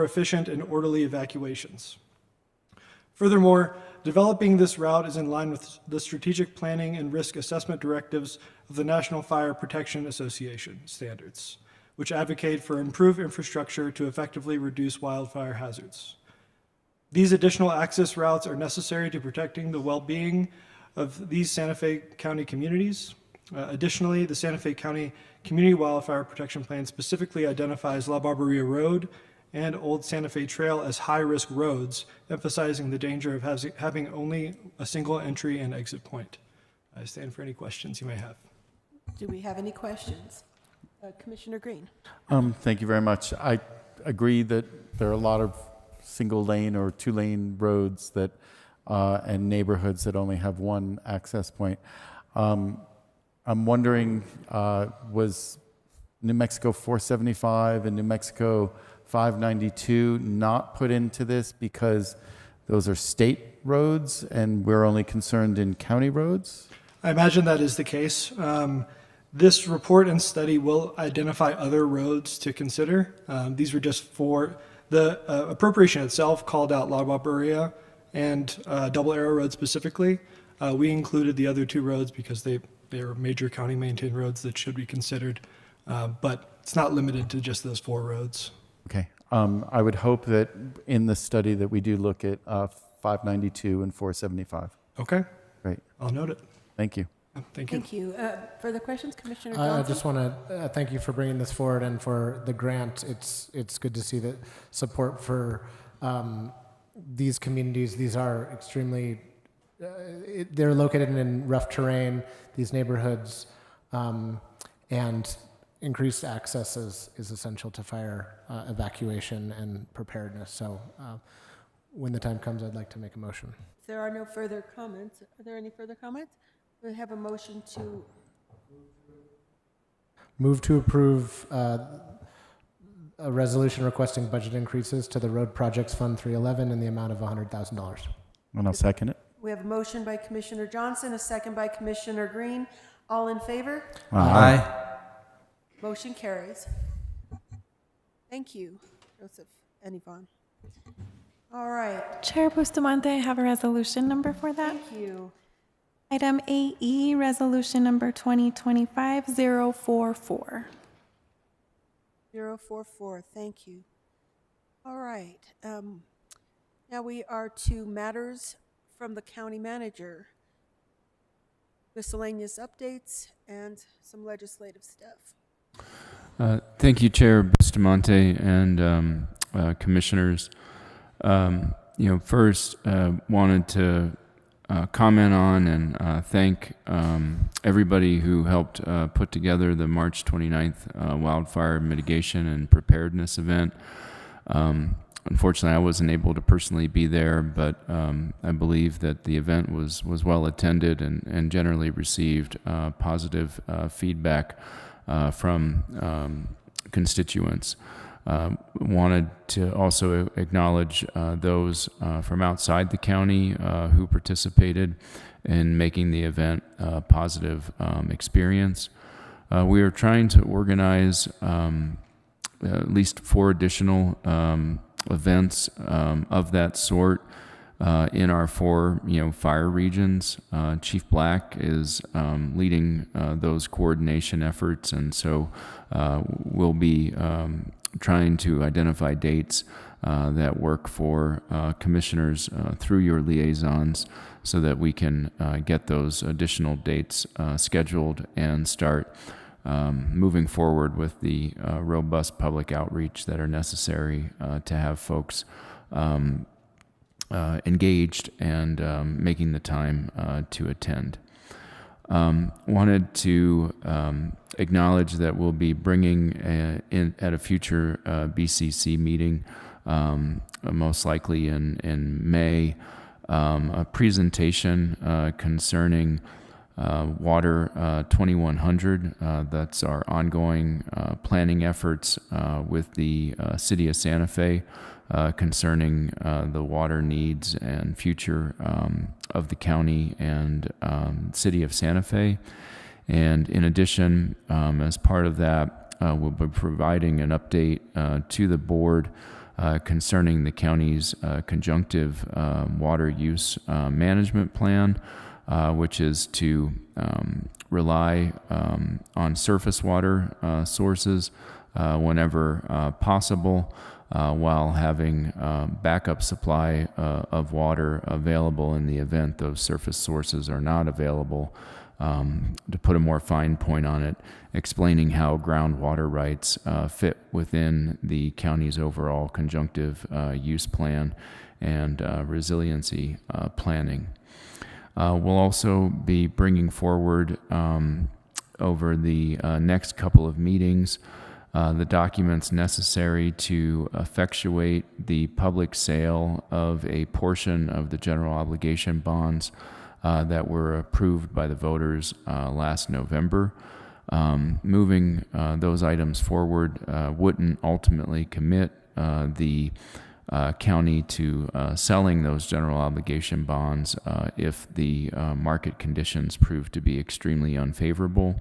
Speaker 17: efficient and orderly evacuations. Furthermore, developing this route is in line with the strategic planning and risk assessment directives of the National Fire Protection Association standards, which advocate for improved infrastructure to effectively reduce wildfire hazards. These additional access routes are necessary to protecting the well-being of these Santa Fe County communities. Additionally, the Santa Fe County Community Wildfire Protection Plan specifically identifies La Barberia Road and Old Santa Fe Trail as high-risk roads, emphasizing the danger of having only a single entry and exit point. I stand for any questions you may have.
Speaker 19: Do we have any questions? Commissioner Green.
Speaker 3: Thank you very much. I agree that there are a lot of single lane or two lane roads that and neighborhoods that only have one access point. I'm wondering, was New Mexico 475 and New Mexico 592 not put into this because those are state roads and we're only concerned in county roads?
Speaker 17: I imagine that is the case. This report and study will identify other roads to consider. These were just for the appropriation itself called out La Barberia and Double Arrow Road specifically. We included the other two roads because they are major county maintained roads that should be considered, but it's not limited to just those four roads.
Speaker 3: Okay. I would hope that in the study that we do look at 592 and 475.
Speaker 17: Okay.
Speaker 3: Great.
Speaker 17: I'll note it.
Speaker 3: Thank you.
Speaker 17: Thank you.
Speaker 19: Thank you. Further questions, Commissioner
Speaker 8: I
Speaker 19: Johnson?
Speaker 8: just want to thank you for bringing this forward and for the grant. It's good to see that support for these communities. These are extremely, they're located in rough terrain, these neighborhoods, and increased access is essential to fire evacuation and preparedness. So when the time comes, I'd like to make a motion.
Speaker 19: If there are no further comments, are there any further comments? We have a motion to,
Speaker 8: Move to approve a resolution requesting budget increases to the Road Projects Fund 311 in the amount of $100,000.
Speaker 3: And I'll second it.
Speaker 19: we have a motion by Commissioner Johnson, a second by Commissioner Green. All in favor?
Speaker 3: Aye.
Speaker 19: Motion carries. Thank you, Joseph and Yvonne. All right,
Speaker 2: Chair Bustamante, I have a resolution number for that.
Speaker 19: thank you.
Speaker 2: Item 8E, resolution number 2025-044.
Speaker 19: 044, thank you. All right, now we are to matters from the county manager. Miscellaneous updates and some legislative stuff.
Speaker 7: Thank you, Chair Bustamante and commissioners. First, wanted to comment on and thank everybody who helped put together the March 29th wildfire mitigation and preparedness event. Unfortunately, I wasn't able to personally be there, but I believe that the event was well attended and generally received positive feedback from constituents. Wanted to also acknowledge those from outside the county who participated in making the event a positive experience. We are trying to organize at least 4 additional events of that sort in our 4 fire regions. Chief Black is leading those coordination efforts, and so we'll be trying to identify dates that work for commissioners through your liaisons so that we can get those additional dates scheduled and start moving forward with the robust public outreach that are necessary to have folks engaged and making the time to attend. Wanted to acknowledge that we'll be bringing at a future BCC meeting, most likely in May, a presentation concerning Water 2100. That's our ongoing planning efforts with the City of Santa Fe concerning the water needs and future of the county and City of Santa Fe. And in addition, as part of that, we'll be providing an update to the board concerning the county's conjunctive water use management plan, which is to rely on surface water sources whenever possible, while having backup supply of water available in the event those surface sources are not available. To put a more fine point on it, explaining how groundwater rights fit within the county's overall conjunctive use plan and resiliency planning. We'll also be bringing forward over the next couple of meetings the documents necessary to effectuate the public sale of a portion of the general obligation bonds that were approved by the voters last November. Moving those items forward wouldn't ultimately commit the county to selling those general obligation bonds if the market conditions prove to be extremely unfavorable.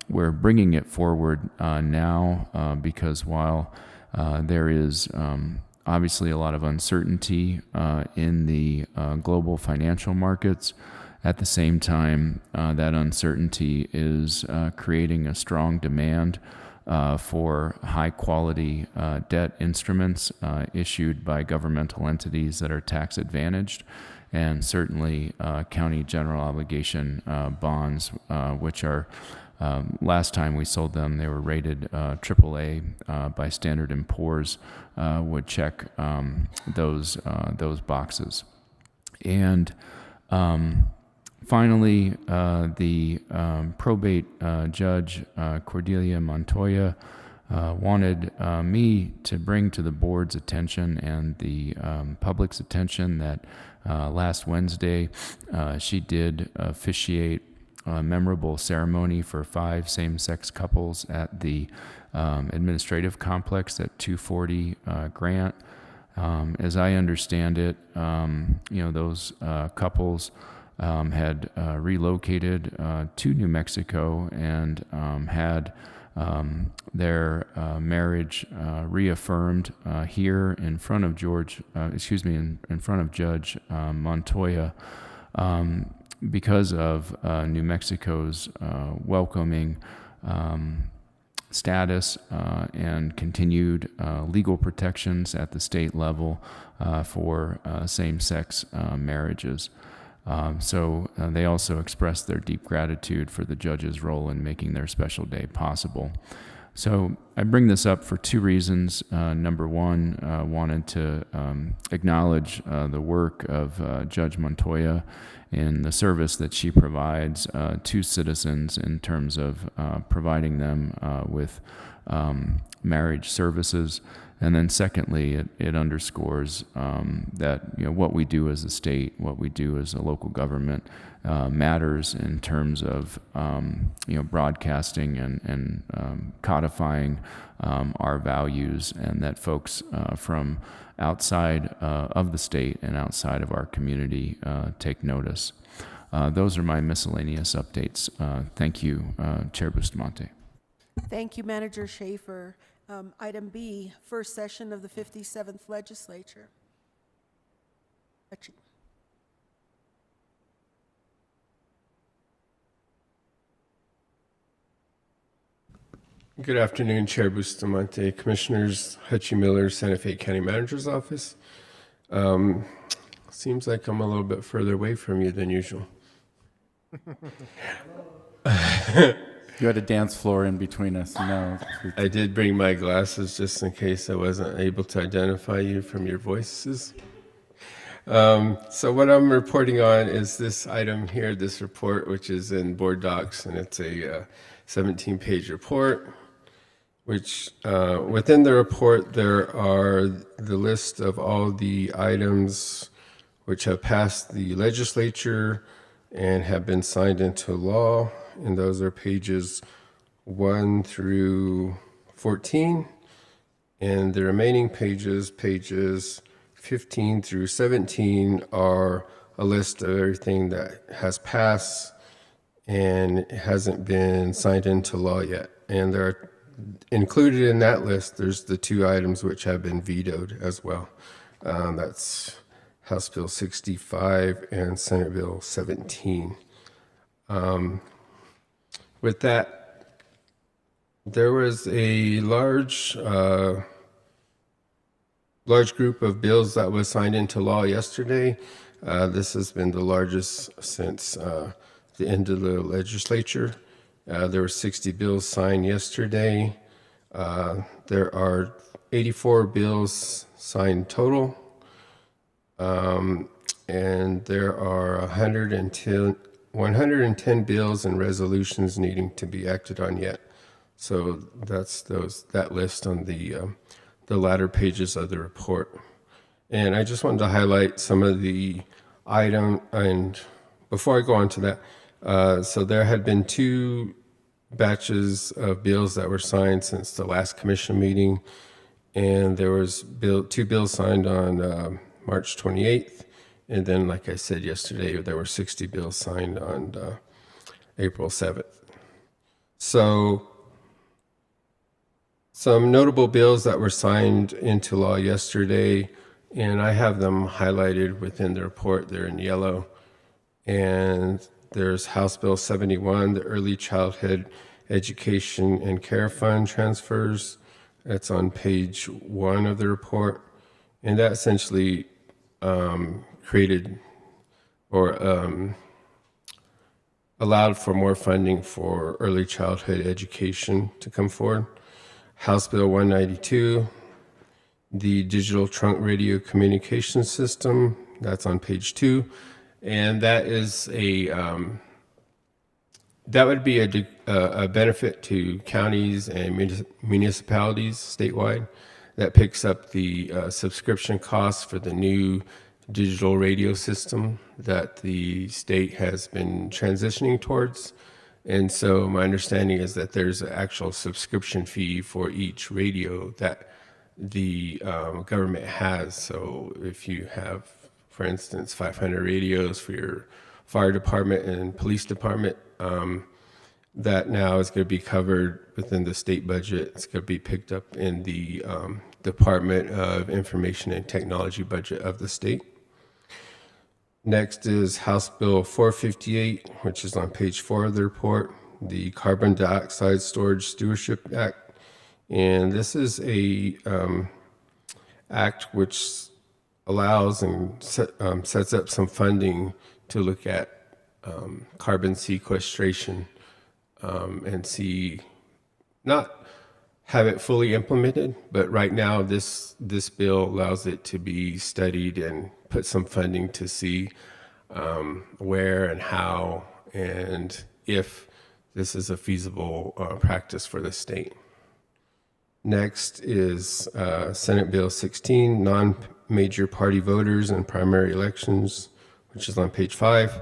Speaker 7: We're bringing it forward now because while there is obviously a lot of uncertainty in the global financial markets, at the same time, that uncertainty is creating a strong demand for high-quality debt instruments issued by governmental entities that are tax-advantaged. and certainly county general obligation bonds, which are, last time we sold them, they were rated AAA by Standard & Poor's, would check those boxes. And finally, the probate judge, Cordelia Montoya, wanted me to bring to the board's attention and the public's attention that last Wednesday she did officiate a memorable ceremony for 5 same-sex couples at the administrative complex at 240 Grant. As I understand it, those couples had relocated to New Mexico and had their marriage reaffirmed here in front of in front of Judge Montoya, because of New Mexico's welcoming status and continued legal protections at the state level for same-sex marriages. So they also expressed their deep gratitude for the judge's role in making their special day possible. So I bring this up for 2 reasons. Number one, wanted to acknowledge the work of Judge Montoya and the service that she provides to citizens in terms of providing them with marriage services. And then secondly, it underscores that what we do as a state, what we do as a local government matters in terms of broadcasting and codifying our values, and that folks from outside of the state and outside of our community take notice. Those are my miscellaneous updates. Thank you, Chair Bustamante.
Speaker 19: Thank you, Manager Schaefer. Item B, first session of the 57th Legislature.
Speaker 18: Good afternoon, Chair Bustamante, Commissioners, Hutchie Miller, Santa Fe County Manager's Office. Seems like I'm a little bit further away from you than usual.
Speaker 3: You had a dance floor in between us. No,
Speaker 18: I did bring my glasses just in case I wasn't able to identify you from your voices. So what I'm reporting on is this item here, this report, which is in board docs, and it's a 17-page report, which within the report there are the list of all the items which have passed the legislature and have been signed into law, and those are pages 1 through 14, and the remaining pages 15 through 17 are a list of everything that has passed and hasn't been signed into law yet. And there are included in that list, there's the 2 items which have been vetoed as well. That's House Bill 65 and Senate Bill 17. With that, there was a large group of bills that was signed into law yesterday. This has been the largest since the end of the legislature. There were 60 bills signed yesterday. There are 84 bills signed total. And there are 110 bills and resolutions needing to be acted on yet. So that's that list on the latter pages of the report. And I just wanted to highlight some of the item, and before I go on to that, so there had been 2 batches of bills that were signed since the last commission meeting, and there was 2 bills signed on March 28th, and then, like I said yesterday, there were 60 bills signed on April 7th. So some notable bills that were signed into law yesterday, and I have them highlighted within the report. They're in yellow. And there's House Bill 71, the Early Childhood Education and Care Fund transfers. That's on page 1 of the report. And that essentially created allowed for more funding for early childhood education to come forward. House Bill 192, the digital trunk radio communication system, that's on page 2. And that is that would be a benefit to counties and municipalities statewide. That picks up the subscription costs for the new digital radio system that the state has been transitioning towards. And so my understanding is that there's an actual subscription fee for each radio that the government has. So if you have, for instance, 500 radios for your fire department and police department, that now is going to be covered within the state budget. It's going to be picked up in the Department of Information and Technology budget of the state. Next is House Bill 458, which is on page 4 of the report, the Carbon Dioxide Storage Stewardship Act. And this is a act which allows and sets up some funding to look at carbon sequestration and see, not have it fully implemented, but right now this bill allows it to be studied and put some funding to see where and how and if this is a feasible practice for the state. Next is Senate Bill 16, non-major party voters in primary elections, which is on page 5.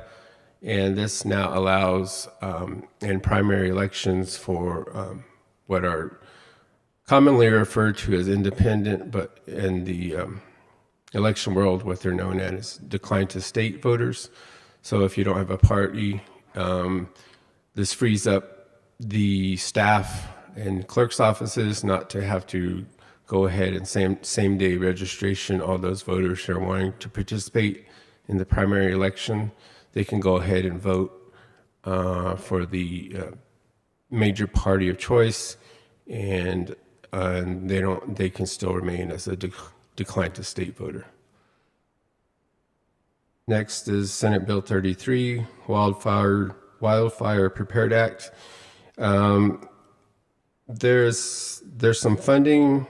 Speaker 18: And this now allows in primary elections for what are commonly referred to as independent, but in the election world, what they're known as decline to state voters. So if you don't have a party, this frees up the staff and clerk's offices not to have to go ahead and same day registration all those voters who are wanting to participate in the primary election. They can go ahead and vote for the major party of choice, and they can still remain as a decline to state voter. Next is Senate Bill 33, Wildfire Prepared Act. There's some funding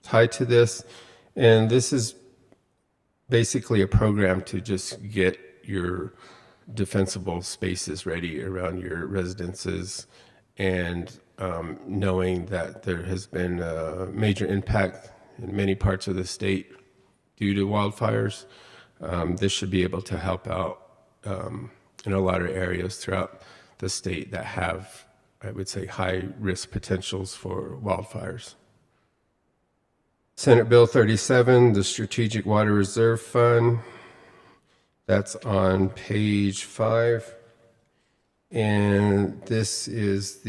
Speaker 18: tied to this, and this is basically a program to just get your defensible spaces ready around your residences, and knowing that there has been a major impact in many parts of the state due to wildfires. This should be able to help out in a lot of areas throughout the state that have, I would say, high risk potentials for wildfires. Senate Bill 37, the Strategic Water Reserve Fund. That's on page 5. And this is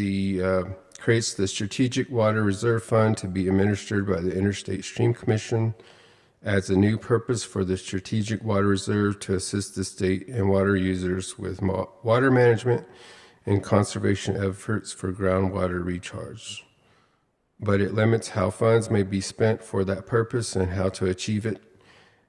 Speaker 18: creates the Strategic Water Reserve Fund to be administered by the Interstate Stream Commission, adds a new purpose for the Strategic Water Reserve to assist the state and water users with water management and conservation efforts for groundwater recharge. But it limits how funds may be spent for that purpose and how to achieve it.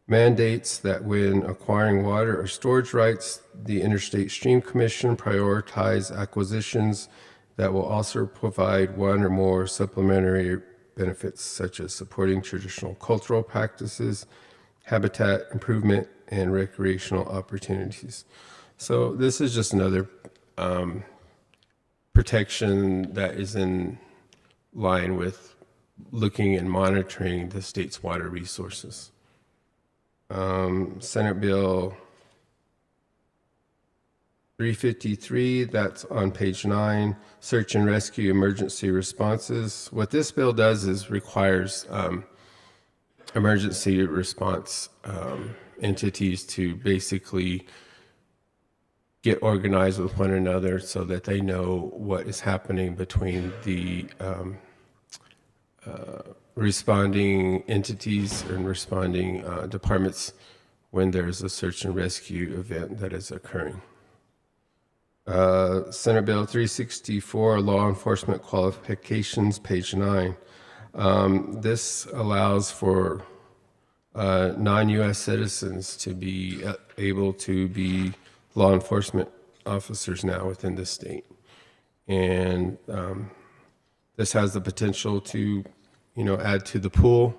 Speaker 18: Mandates that when acquiring water or storage rights, the Interstate Stream Commission prioritize acquisitions that will also provide one or more supplementary benefits, such as supporting traditional cultural practices, habitat improvement, and recreational opportunities. So this is just another protection that is in line with looking and monitoring the state's water resources. Senate Bill 353, that's on page 9, search and rescue emergency responses. What this bill does is requires emergency response entities to basically get organized with one another so that they know what is happening between the responding entities and responding departments when there's a search and rescue event that is occurring. Senate Bill 364, Law Enforcement Qualifications, page 9. This allows for non-U.S. citizens to be able to be law enforcement officers now within the state. And this has the potential to, add to the pool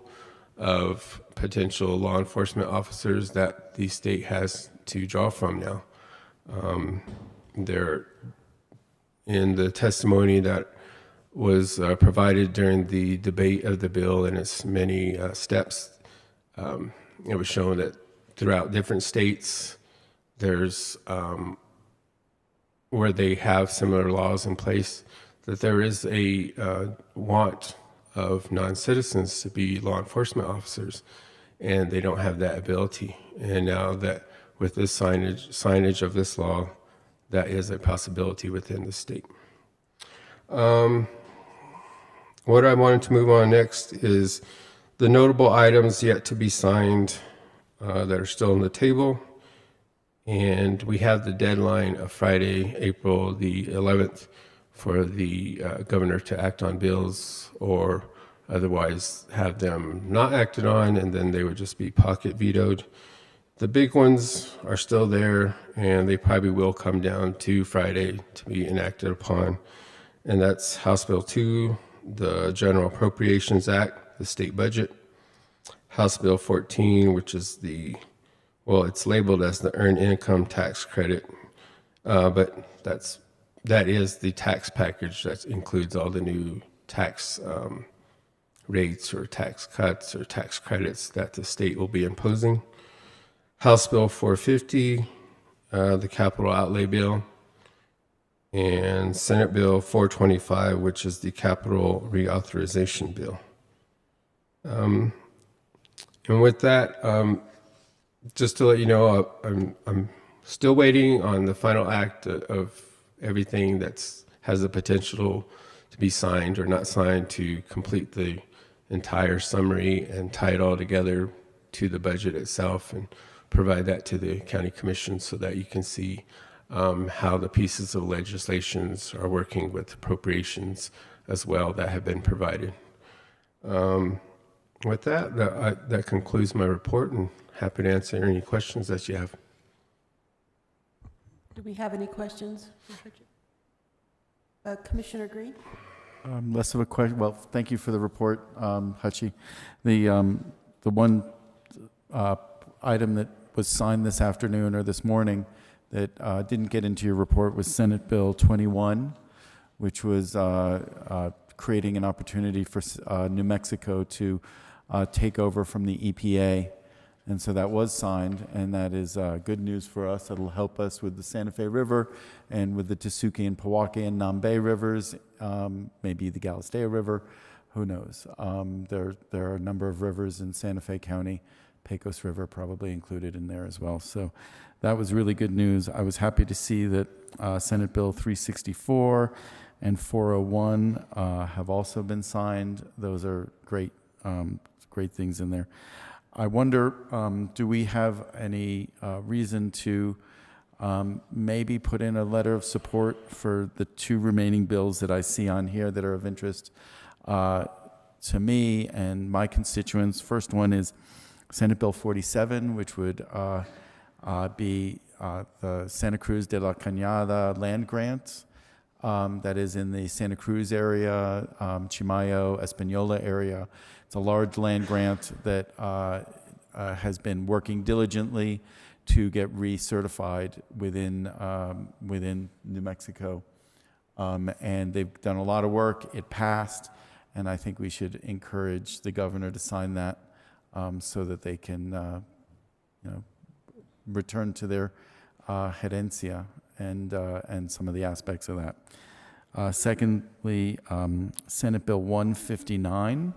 Speaker 18: of potential law enforcement officers that the state has to draw from now. There, in the testimony that was provided during the debate of the bill and its many steps, it was shown that throughout different states, there's where they have similar laws in place, that there is a want of non-citizens to be law enforcement officers, and they don't have that ability. And now that with this signage of this law, that is a possibility within the state. What I wanted to move on next is the notable items yet to be signed that are still on the table. And we have the deadline of Friday, April the 11th, for the governor to act on bills or otherwise have them not acted on, and then they would just be pocket vetoed. The big ones are still there, and they probably will come down to Friday to be enacted upon. And that's House Bill 2, the General Appropriations Act, the state budget. House Bill 14, which is it's labeled as the Earned Income Tax Credit, but that is the tax package that includes all the new tax rates or tax cuts or tax credits that the state will be imposing. House Bill 450, the capital outlay bill, and Senate Bill 425, which is the capital reauthorization bill. And with that, just to let you know, I'm still waiting on the final act of everything that's has the potential to be signed or not signed to complete the entire summary and tie it all together to the budget itself and provide that to the county commission so that you can see how the pieces of legislations are working with appropriations as well that have been provided. With that concludes my report, and happy to answer any questions that you have.
Speaker 19: Do we have any questions? Commissioner Green?
Speaker 3: Less of a question. Well, thank you for the report, Hachi. The one item that was signed this afternoon or this morning that didn't get into your report was Senate Bill 21, which was creating an opportunity for New Mexico to take over from the EPA. And so that was signed, and that is good news for us. It'll help us with the Santa Fe River and with the Tesuque and Pewaukee and Nambe rivers, maybe the Galisteo River, who knows. There are a number of rivers in Santa Fe County, Pecos River probably included in there as well. So that was really good news. I was happy to see that Senate Bill 364 and 401 have also been signed. Those are great things in there. I wonder, do we have any reason to maybe put in a letter of support for the two remaining bills that I see on here that are of interest to me and my constituents? First one is Senate Bill 47, which would be the Santa Cruz de la Cañada land grant that is in the Santa Cruz area, Chimayo, Espanola area. It's a large land grant that has been working diligently to get recertified within New Mexico. And they've done a lot of work. It passed, and I think we should encourage the governor to sign that so that they can return to their herencia and some of the aspects of that. Secondly, Senate Bill 159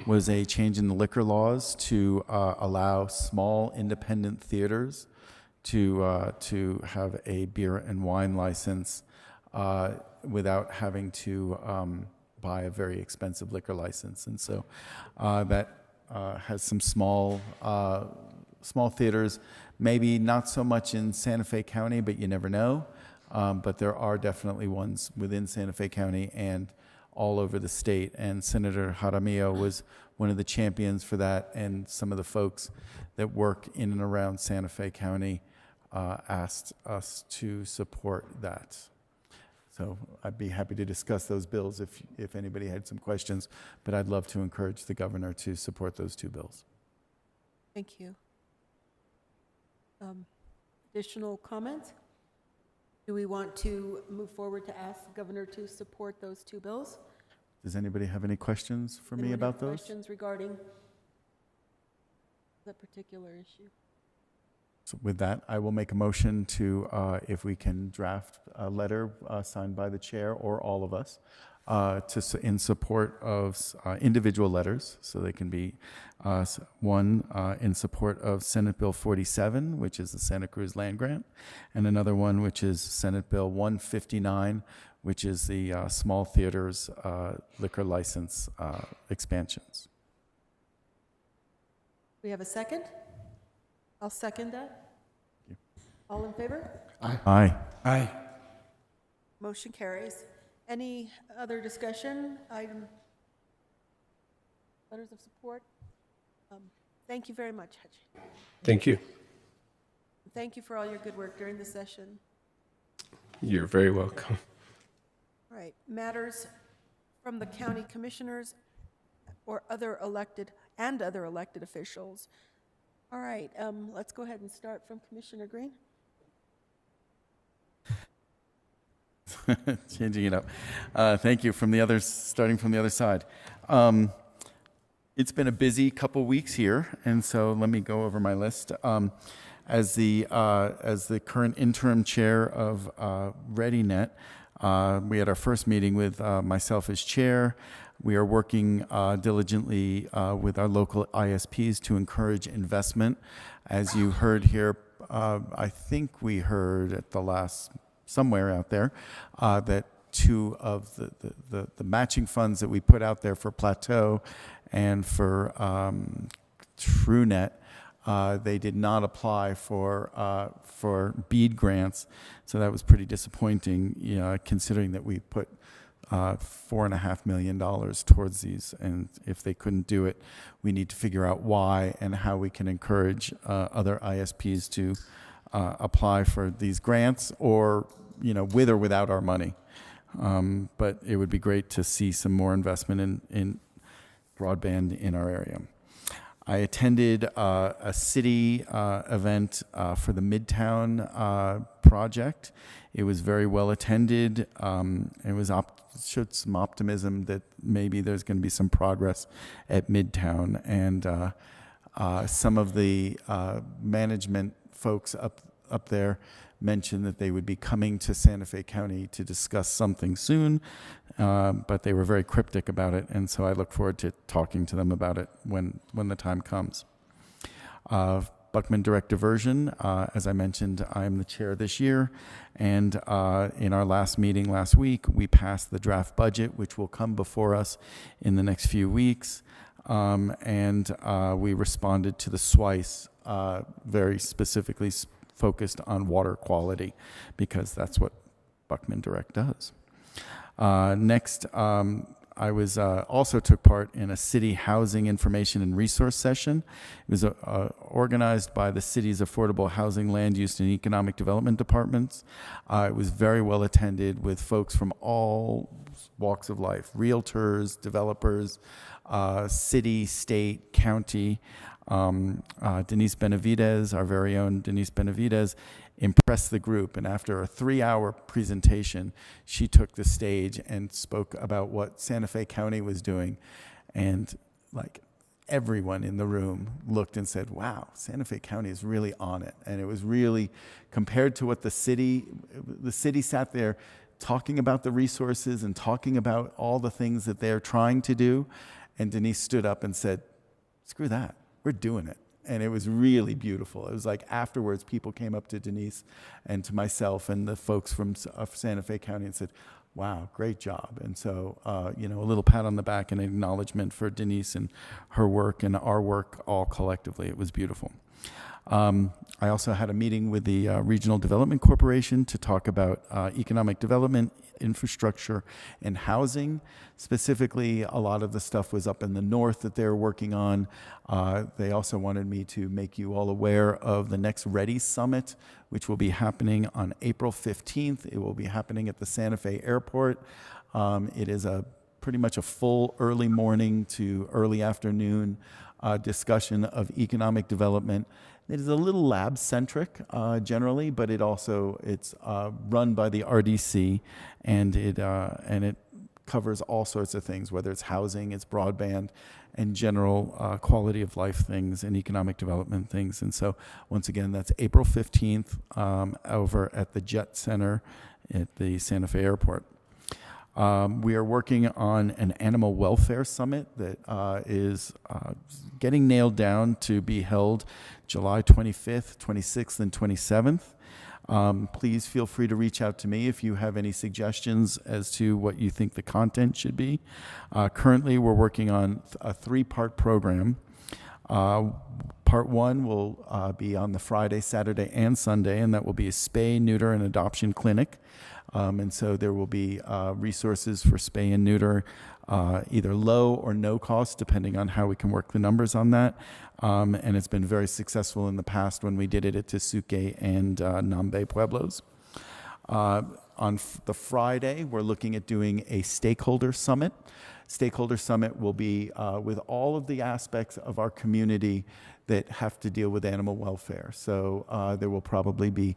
Speaker 3: was a change in the liquor laws to allow small independent theaters to have a beer and wine license without having to buy a very expensive liquor license. And so that has some small theaters, maybe not so much in Santa Fe County, but you never know. But there are definitely ones within Santa Fe County and all over the state. And Senator Jaramillo was one of the champions for that, and some of the folks that work in and around Santa Fe County asked us to support that. So I'd be happy to discuss those bills if anybody had some questions, but I'd love to encourage the governor to support those two bills.
Speaker 19: Thank you. Additional comments? Do we want to move forward to ask the governor to support those two bills?
Speaker 3: Does anybody have any questions for me
Speaker 19: Anyone
Speaker 3: about
Speaker 19: have
Speaker 3: those?
Speaker 19: questions regarding that particular issue?
Speaker 3: So with that, I will make a motion to, if we can draft a letter signed by the chair or all of us, in support of individual letters, so they can be one in support of Senate Bill 47, which is the Santa Cruz land grant, and another one which is Senate Bill 159, which is the small theaters liquor license expansions.
Speaker 19: We have a second? I'll second that. All in favor?
Speaker 3: Aye. Aye.
Speaker 9: Aye.
Speaker 19: Motion carries. Any other discussion? Letters of support? Thank you very much, Haji.
Speaker 18: Thank you.
Speaker 19: Thank you for all your good work during the session.
Speaker 18: You're very welcome.
Speaker 19: All right, matters from the county commissioners or other elected officials. All right, let's go ahead and start from Commissioner Green.
Speaker 3: Changing it up. Thank you. Starting from the other side. It's been a busy couple weeks here, and so let me go over my list. As the current interim chair of ReadyNet, we had our first meeting with myself as chair. We are working diligently with our local ISPs to encourage investment. As you heard here, I think we heard at the last, somewhere out there, that two of the matching funds that we put out there for Plateau and for TrueNet, they did not apply for BEAD grants. So that was pretty disappointing, considering that we put $4.5 million towards these, and if they couldn't do it, we need to figure out why and how we can encourage other ISPs to apply for these grants, or with or without our money. But it would be great to see some more investment in broadband in our area. I attended a city event for the Midtown project. It was very well attended. It was showed some optimism that maybe there's going to be some progress at Midtown, and some of the management folks up there mentioned that they would be coming to Santa Fe County to discuss something soon, but they were very cryptic about it, and so I look forward to talking to them about it when the time comes. Buckman Direct Diversion, as I mentioned, I'm the chair this year, and in our last meeting last week, we passed the draft budget, which will come before us in the next few weeks, and we responded to the SWICE, very specifically focused on water quality, because that's what Buckman Direct does. Next, I was also took part in a city housing information and resource session. It was organized by the city's affordable housing, land use, and economic development departments. It was very well attended with folks from all walks of life: realtors, developers, city, state, county. Denise Benavidez, our very own Denise Benavidez, impressed the group, and after a 3-hour presentation, she took the stage and spoke about what Santa Fe County was doing, and like everyone in the room looked and said, wow, Santa Fe County is really on it. And it was really, compared to what the city sat there talking about the resources and talking about all the things that they're trying to do, and Denise stood up and said, screw that. We're doing it. And it was really beautiful. It was like afterwards, people came up to Denise and to myself and the folks from Santa Fe County and said, wow, great job. And so, a little pat on the back and acknowledgement for Denise and her work and our work all collectively. It was beautiful. I also had a meeting with the Regional Development Corporation to talk about economic development, infrastructure, and housing. Specifically, a lot of the stuff was up in the north that they're working on. They also wanted me to make you all aware of the next Ready Summit, which will be happening on April 15th. It will be happening at the Santa Fe Airport. It is pretty much a full early morning to early afternoon discussion of economic development. It is a little lab-centric generally, but it's run by the RDC, and it covers all sorts of things, whether it's housing, it's broadband, and general quality of life things and economic development things. And so, once again, that's April 15th over at the Jet Center at the Santa Fe Airport. We are working on an animal welfare summit that is getting nailed down to be held July 25th, 26th, and 27th. Please feel free to reach out to me if you have any suggestions as to what you think the content should be. Currently, we're working on a 3-part program. Part 1 will be on the Friday, Saturday, and Sunday, and that will be a spay, neuter, and adoption clinic. And so there will be resources for spay and neuter, either low or no cost, depending on how we can work the numbers on that. And it's been very successful in the past when we did it at Tesuque and Nambe Pueblos. On the Friday, we're looking at doing a stakeholder summit. Stakeholder summit will be with all of the aspects of our community that have to deal with animal welfare. So there will probably be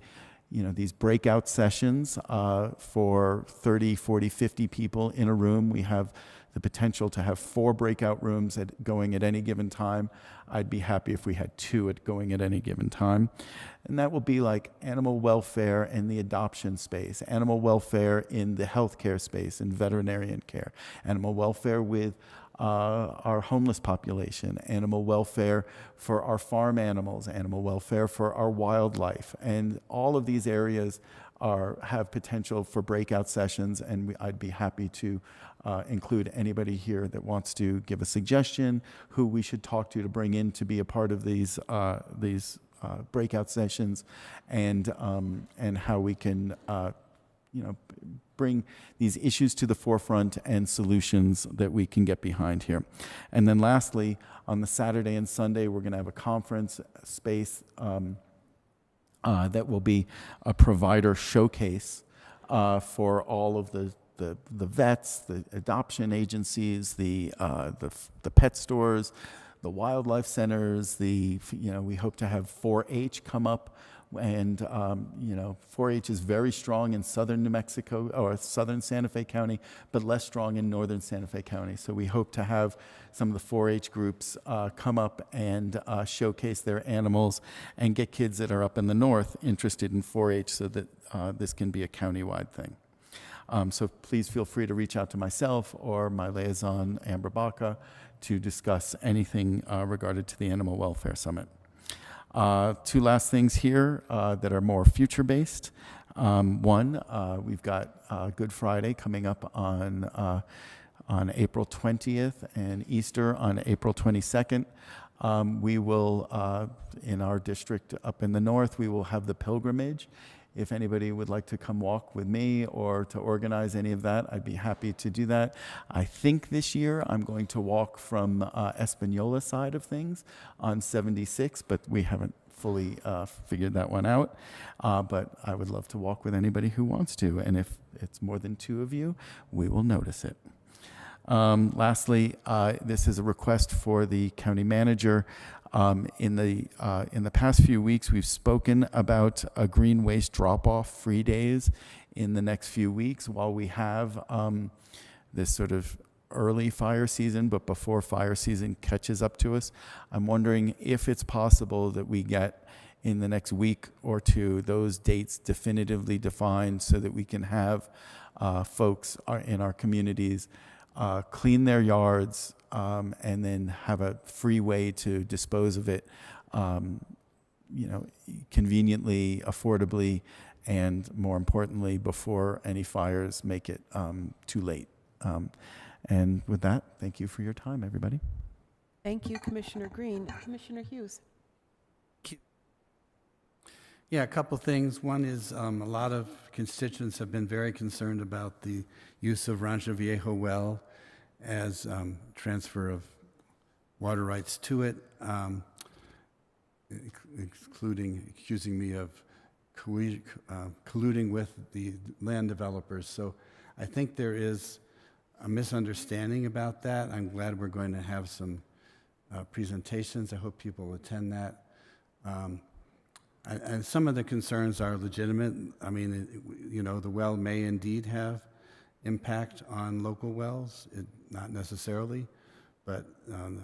Speaker 3: these breakout sessions for 30, 40, 50 people in a room. We have the potential to have 4 breakout rooms going at any given time. I'd be happy if we had 2 going at any given time. And that will be like animal welfare in the adoption space, animal welfare in the healthcare space and veterinarian care, animal welfare with our homeless population, animal welfare for our farm animals, animal welfare for our wildlife. And all of these areas have potential for breakout sessions, and I'd be happy to include anybody here that wants to give a suggestion, who we should talk to bring in to be a part of these breakout sessions, and how we can bring these issues to the forefront and solutions that we can get behind here. And then lastly, on the Saturday and Sunday, we're going to have a conference space that will be a provider showcase for all of the vets, the adoption agencies, the pet stores, the wildlife centers. We hope to have 4-H come up. And 4-H is very strong in southern New Mexico or southern Santa Fe County, but less strong in northern Santa Fe County. So we hope to have some of the 4-H groups come up and showcase their animals and get kids that are up in the north interested in 4-H so that this can be a countywide thing. So please feel free to reach out to myself or my liaison, Amber Baca, to discuss anything regarding to the Animal Welfare Summit. 2 last things here that are more future-based. One, we've got Good Friday coming up on April 20th and Easter on April 22nd. We will, in our district up in the north, we will have the pilgrimage. If anybody would like to come walk with me or to organize any of that, I'd be happy to do that. I think this year I'm going to walk from Espanola side of things on 76, but we haven't fully figured that one out. But I would love to walk with anybody who wants to. And if it's more than 2 of you, we will notice it. Lastly, this is a request for the county manager. In the past few weeks, we've spoken about a green waste drop-off free days in the next few weeks while we have this sort of early fire season, but before fire season catches up to us. I'm wondering if it's possible that we get in the next week or 2 those dates definitively defined so that we can have folks in our communities clean their yards, and then have a free way to dispose of it, conveniently, affordably, and more importantly, before any fires make it too late. And with that, thank you for your time, everybody.
Speaker 19: Thank you, Commissioner Green. Commissioner Hughes.
Speaker 6: Yeah, a couple things. One is a lot of constituents have been very concerned about the use of Rancho Viejo well as transfer of water rights to it, including accusing me of colluding with the land developers. So I think there is a misunderstanding about that. I'm glad we're going to have some presentations. I hope people will attend that. And some of the concerns are legitimate. I mean, the well may indeed have impact on local wells, not necessarily, but the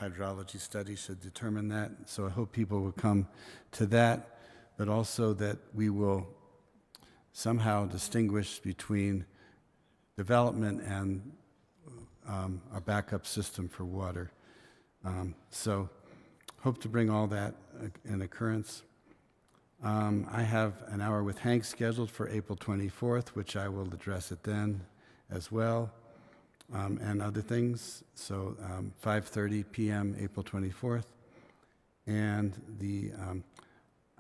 Speaker 6: hydrology study should determine that. So I hope people will come to that, but also that we will somehow distinguish between development and our backup system for water. So hope to bring all that in occurrence. I have an hour with Hank scheduled for April 24th, which I will address it then as well, and other things. So 5:30 p.m. April 24th. And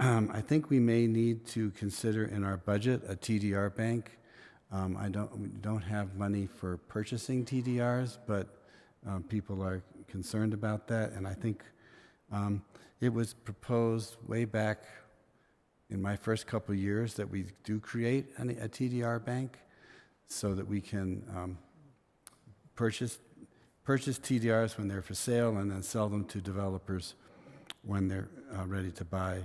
Speaker 6: I think we may need to consider in our budget a TDR bank. We don't have money for purchasing TDRs, but people are concerned about that. And I think it was proposed way back in my first couple of years that we do create a TDR bank so that we can purchase TDRs when they're for sale and then sell them to developers when they're ready to buy.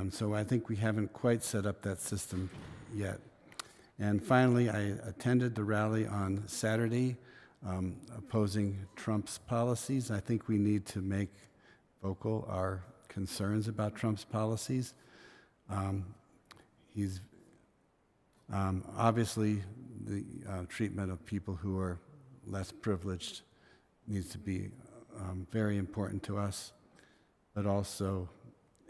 Speaker 6: So I think we haven't quite set up that system yet. And finally, I attended the rally on Saturday opposing Trump's policies. I think we need to make vocal our concerns about Trump's policies. He's obviously the treatment of people who are less privileged needs to be very important to us, but also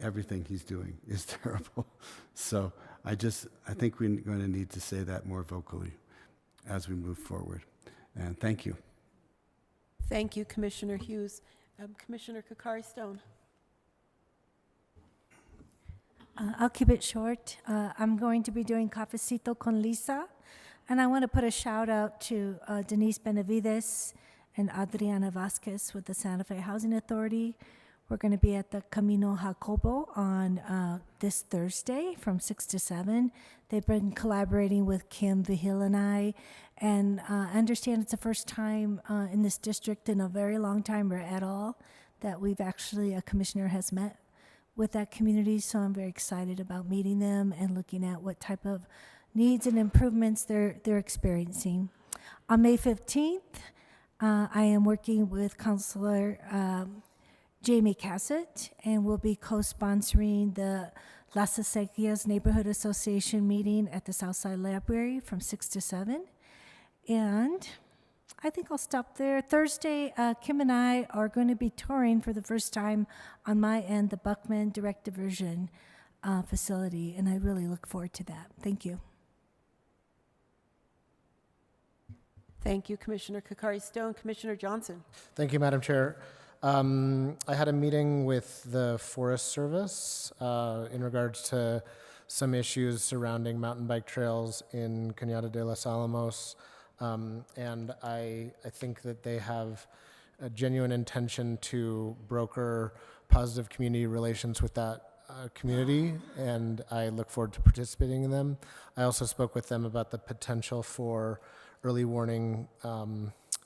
Speaker 6: everything he's doing is terrible. So I think we're going to need to say that more vocally as we move forward. And thank you.
Speaker 19: Thank you, Commissioner Hughes. Commissioner Kakari-Stone.
Speaker 4: I'll keep it short. I'm going to be doing Cafecito con Lisa, and I want to put a shout out to Denise Benavides and Adriana Vasquez with the Santa Fe Housing Authority. We're going to be at the Camino Jacobo on this Thursday from 6 to 7. They've been collaborating with Kim Vigil and I understand it's the first time in this district in a very long time or at all that a commissioner has met with that community, so I'm very excited about meeting them and looking at what type of needs and improvements they're experiencing. On May 15th, I am working with Councilor Jamie Cassett, and we'll be co-sponsoring the Las Acequias Neighborhood Association meeting at the Southside Library from 6 to 7. And I think I'll stop there. Thursday, Kim and I are going to be touring for the first time on my end the Buckman Direct Diversion facility, and I really look forward to that. Thank you.
Speaker 19: Thank you, Commissioner Kakari-Stone. Commissioner Johnson.
Speaker 8: Thank you, Madam Chair. I had a meeting with the Forest Service in regards to some issues surrounding mountain bike trails in Cañada de los Alamos. And I think that they have a genuine intention to broker positive community relations with that community, and I look forward to participating in them. I also spoke with them about the potential for early warning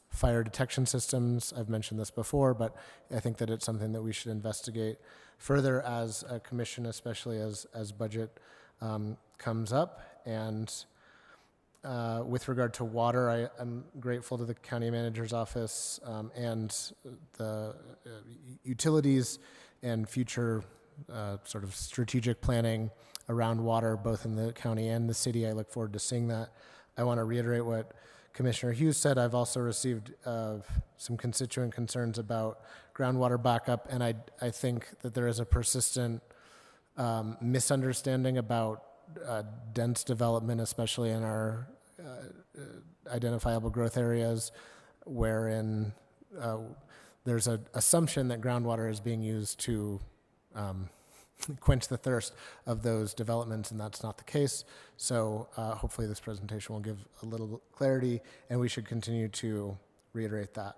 Speaker 8: fire detection systems. I've mentioned this before, but I think that it's something that we should investigate further as a commission, especially as budget comes up. And with regard to water, I'm grateful to the county manager's office and the utilities and future sort of strategic planning around water, both in the county and the city. I look forward to seeing that. I want to reiterate what Commissioner Hughes said. I've also received some constituent concerns about groundwater backup, and I think that there is a persistent misunderstanding about dense development, especially in our identifiable growth areas, wherein there's an assumption that groundwater is being used to quench the thirst of those developments, and that's not the case. So hopefully this presentation will give a little clarity, and we should continue to reiterate that.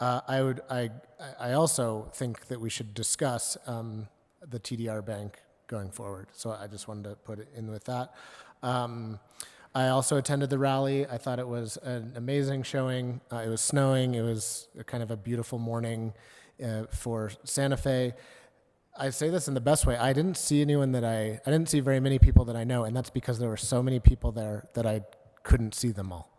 Speaker 8: I also think that we should discuss the TDR bank going forward. So I just wanted to put it in with that. I also attended the rally. I thought it was an amazing showing. It was snowing. It was kind of a beautiful morning for Santa Fe. I say this in the best way. I didn't see anyone that I didn't see very many people that I know, and that's because there were so many people there that I couldn't see them all.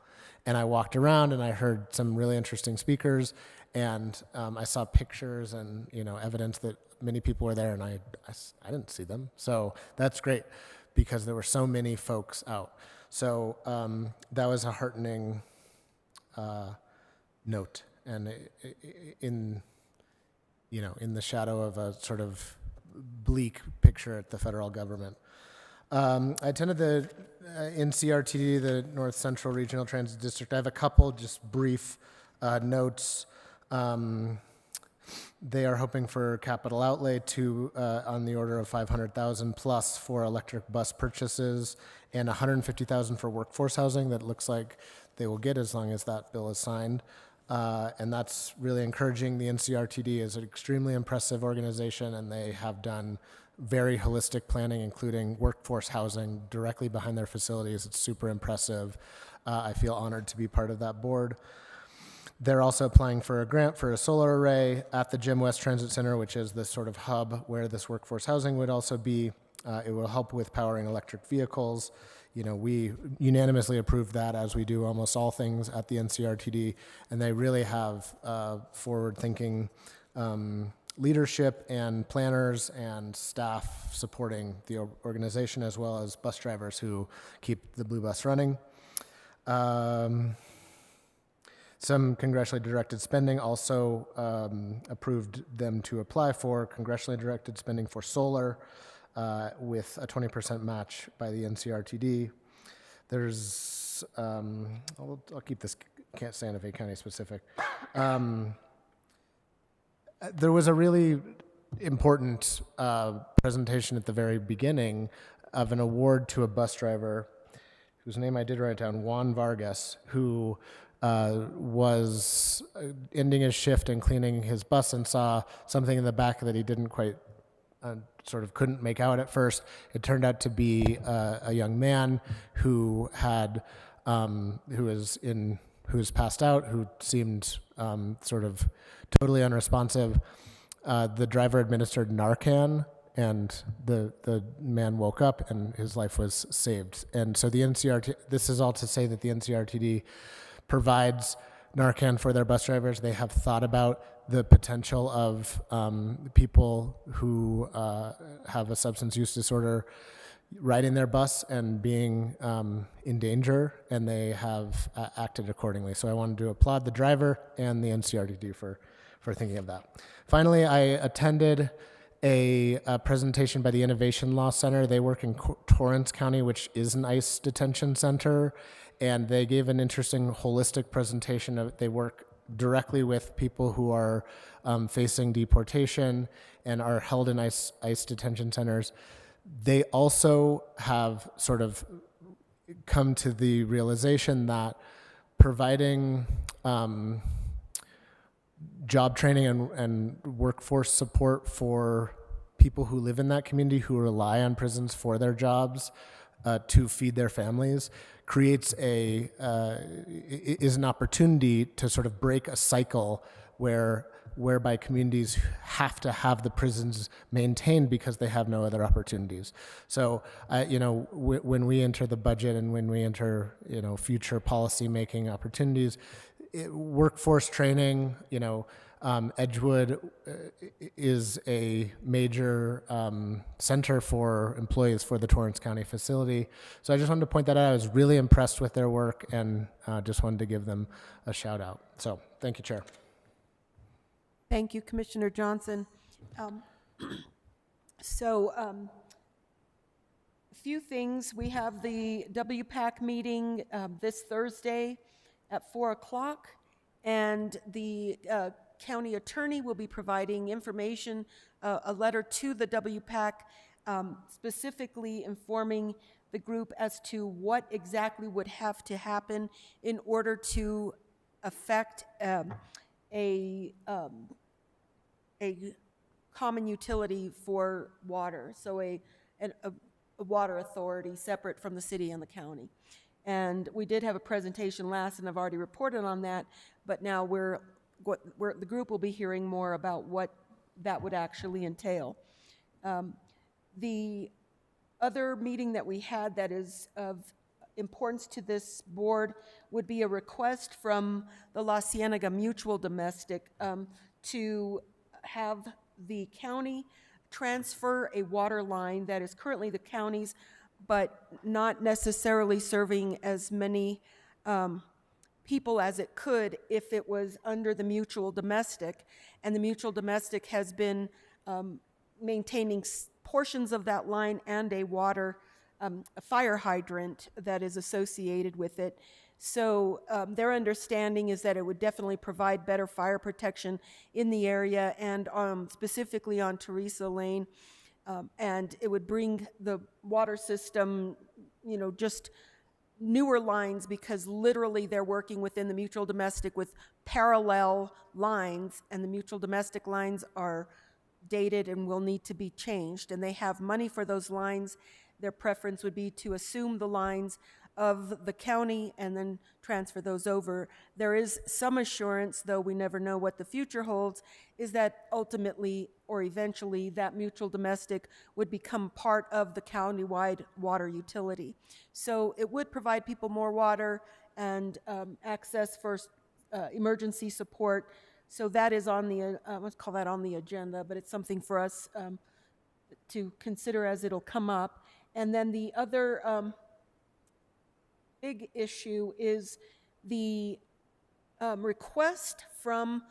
Speaker 8: And I walked around and I heard some really interesting speakers, and I saw pictures and evidence that many people were there, and I didn't see them. So that's great because there were so many folks out. So that was a heartening note, and in the shadow of a sort of bleak picture at the federal government. I attended the NCRTD, the North Central Regional Transit District. I have a couple just brief notes. They are hoping for capital outlay on the order of $500,000 plus for electric bus purchases and $150,000 for workforce housing that looks like they will get as long as that bill is signed. And that's really encouraging. The NCRTD is an extremely impressive organization, and they have done very holistic planning, including workforce housing directly behind their facilities. It's super impressive. I feel honored to be part of that board. They're also applying for a grant for a solar array at the Jim West Transit Center, which is the sort of hub where this workforce housing would also be. It will help with powering electric vehicles. We unanimously approved that, as we do almost all things at the NCRTD, and they really have forward-thinking leadership and planners and staff supporting the organization, as well as bus drivers who keep the Blue Bus running. Some congressionally directed spending also approved them to apply for congressionally directed spending for solar with a 20% match by the NCRTD. There's, I'll keep this Santa Fe County specific. There was a really important presentation at the very beginning of an award to a bus driver whose name I did write down, Juan Vargas, who was ending his shift and cleaning his bus and saw something in the back that he didn't quite couldn't make out at first. It turned out to be a young man who was passed out, who seemed totally unresponsive. The driver administered Narcan, and the man woke up and his life was saved. And so this is all to say that the NCRTD provides Narcan for their bus drivers. They have thought about the potential of people who have a substance use disorder riding their bus and being in danger, and they have acted accordingly. So I wanted to applaud the driver and the NCRTD for thinking of that. Finally, I attended a presentation by the Innovation Law Center. They work in Torrance County, which is an ICE detention center, and they gave an interesting holistic presentation. They work directly with people who are facing deportation and are held in ICE detention centers. They also have come to the realization that providing job training and workforce support for people who live in that community, who rely on prisons for their jobs to feed their families, is an opportunity to break a cycle whereby communities have to have the prisons maintained because they have no other opportunities. So, when we enter the budget and when we enter, future policy making opportunities, workforce training, Edgewood is a major center for employees for the Torrance County facility. So I just wanted to point that out. I was really impressed with their work, and just wanted to give them a shout out. So thank you, Chair.
Speaker 19: Thank you, Commissioner Johnson. A few things. We have the WPAC meeting this Thursday at 4 o'clock, and the county attorney will be providing information, a letter to the WPAC, specifically informing the group as to what exactly would have to happen in order to affect a common utility for water, so a water authority separate from the city and the county. And we did have a presentation last, and I've already reported on that, but now the group will be hearing more about what that would actually entail. The other meeting that we had that is of importance to this board would be a request from the La Cienega Mutual Domestic to have the county transfer a water line that is currently the county's, but not necessarily serving as many people as it could if it was under the Mutual Domestic. And the Mutual Domestic has been maintaining portions of that line and a fire hydrant that is associated with it. So their understanding is that it would definitely provide better fire protection in the area and specifically on Teresa Lane. And it would bring the water system, just newer lines, because literally they're working within the Mutual Domestic with parallel lines, and the Mutual Domestic lines are dated and will need to be changed. And they have money for those lines. Their preference would be to assume the lines of the county and then transfer those over. There is some assurance, though we never know what the future holds, is that ultimately or eventually that Mutual Domestic would become part of the county-wide water utility. So it would provide people more water and access for emergency support. So that is on the, let's call that on the agenda, but it's something for us to consider as it'll come up. And then the other big issue is the request from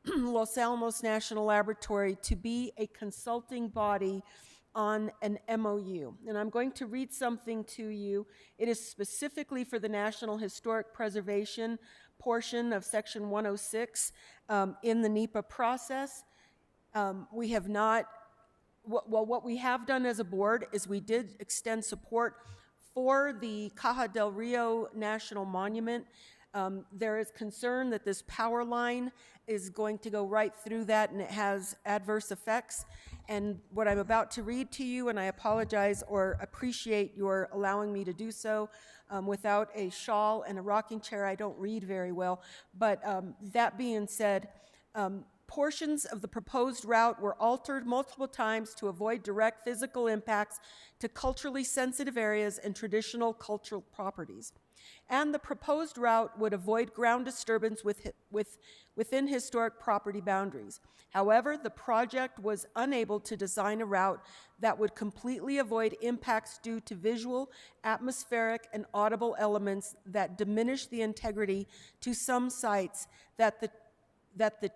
Speaker 19: Los Alamos National Laboratory to be a consulting body on an MOU. And I'm going to read something to you. It is specifically for the National Historic Preservation portion of Section 106 in the NEPA process. We have not, what we have done as a board is we did extend support for the Caja del Rio National Monument. There is concern that this power line is going to go right through that and it has adverse effects. And what I'm about to read to you, and I apologize or appreciate your allowing me to do so, without a shawl and a rocking chair, I don't read very well. But that being said, portions of the proposed route were altered multiple times to avoid direct physical impacts to culturally sensitive areas and traditional cultural properties. And the proposed route would avoid ground disturbance within historic property boundaries. However, the project was unable to design a route that would completely avoid impacts due to visual, atmospheric, and audible elements that diminish the integrity to some sites that the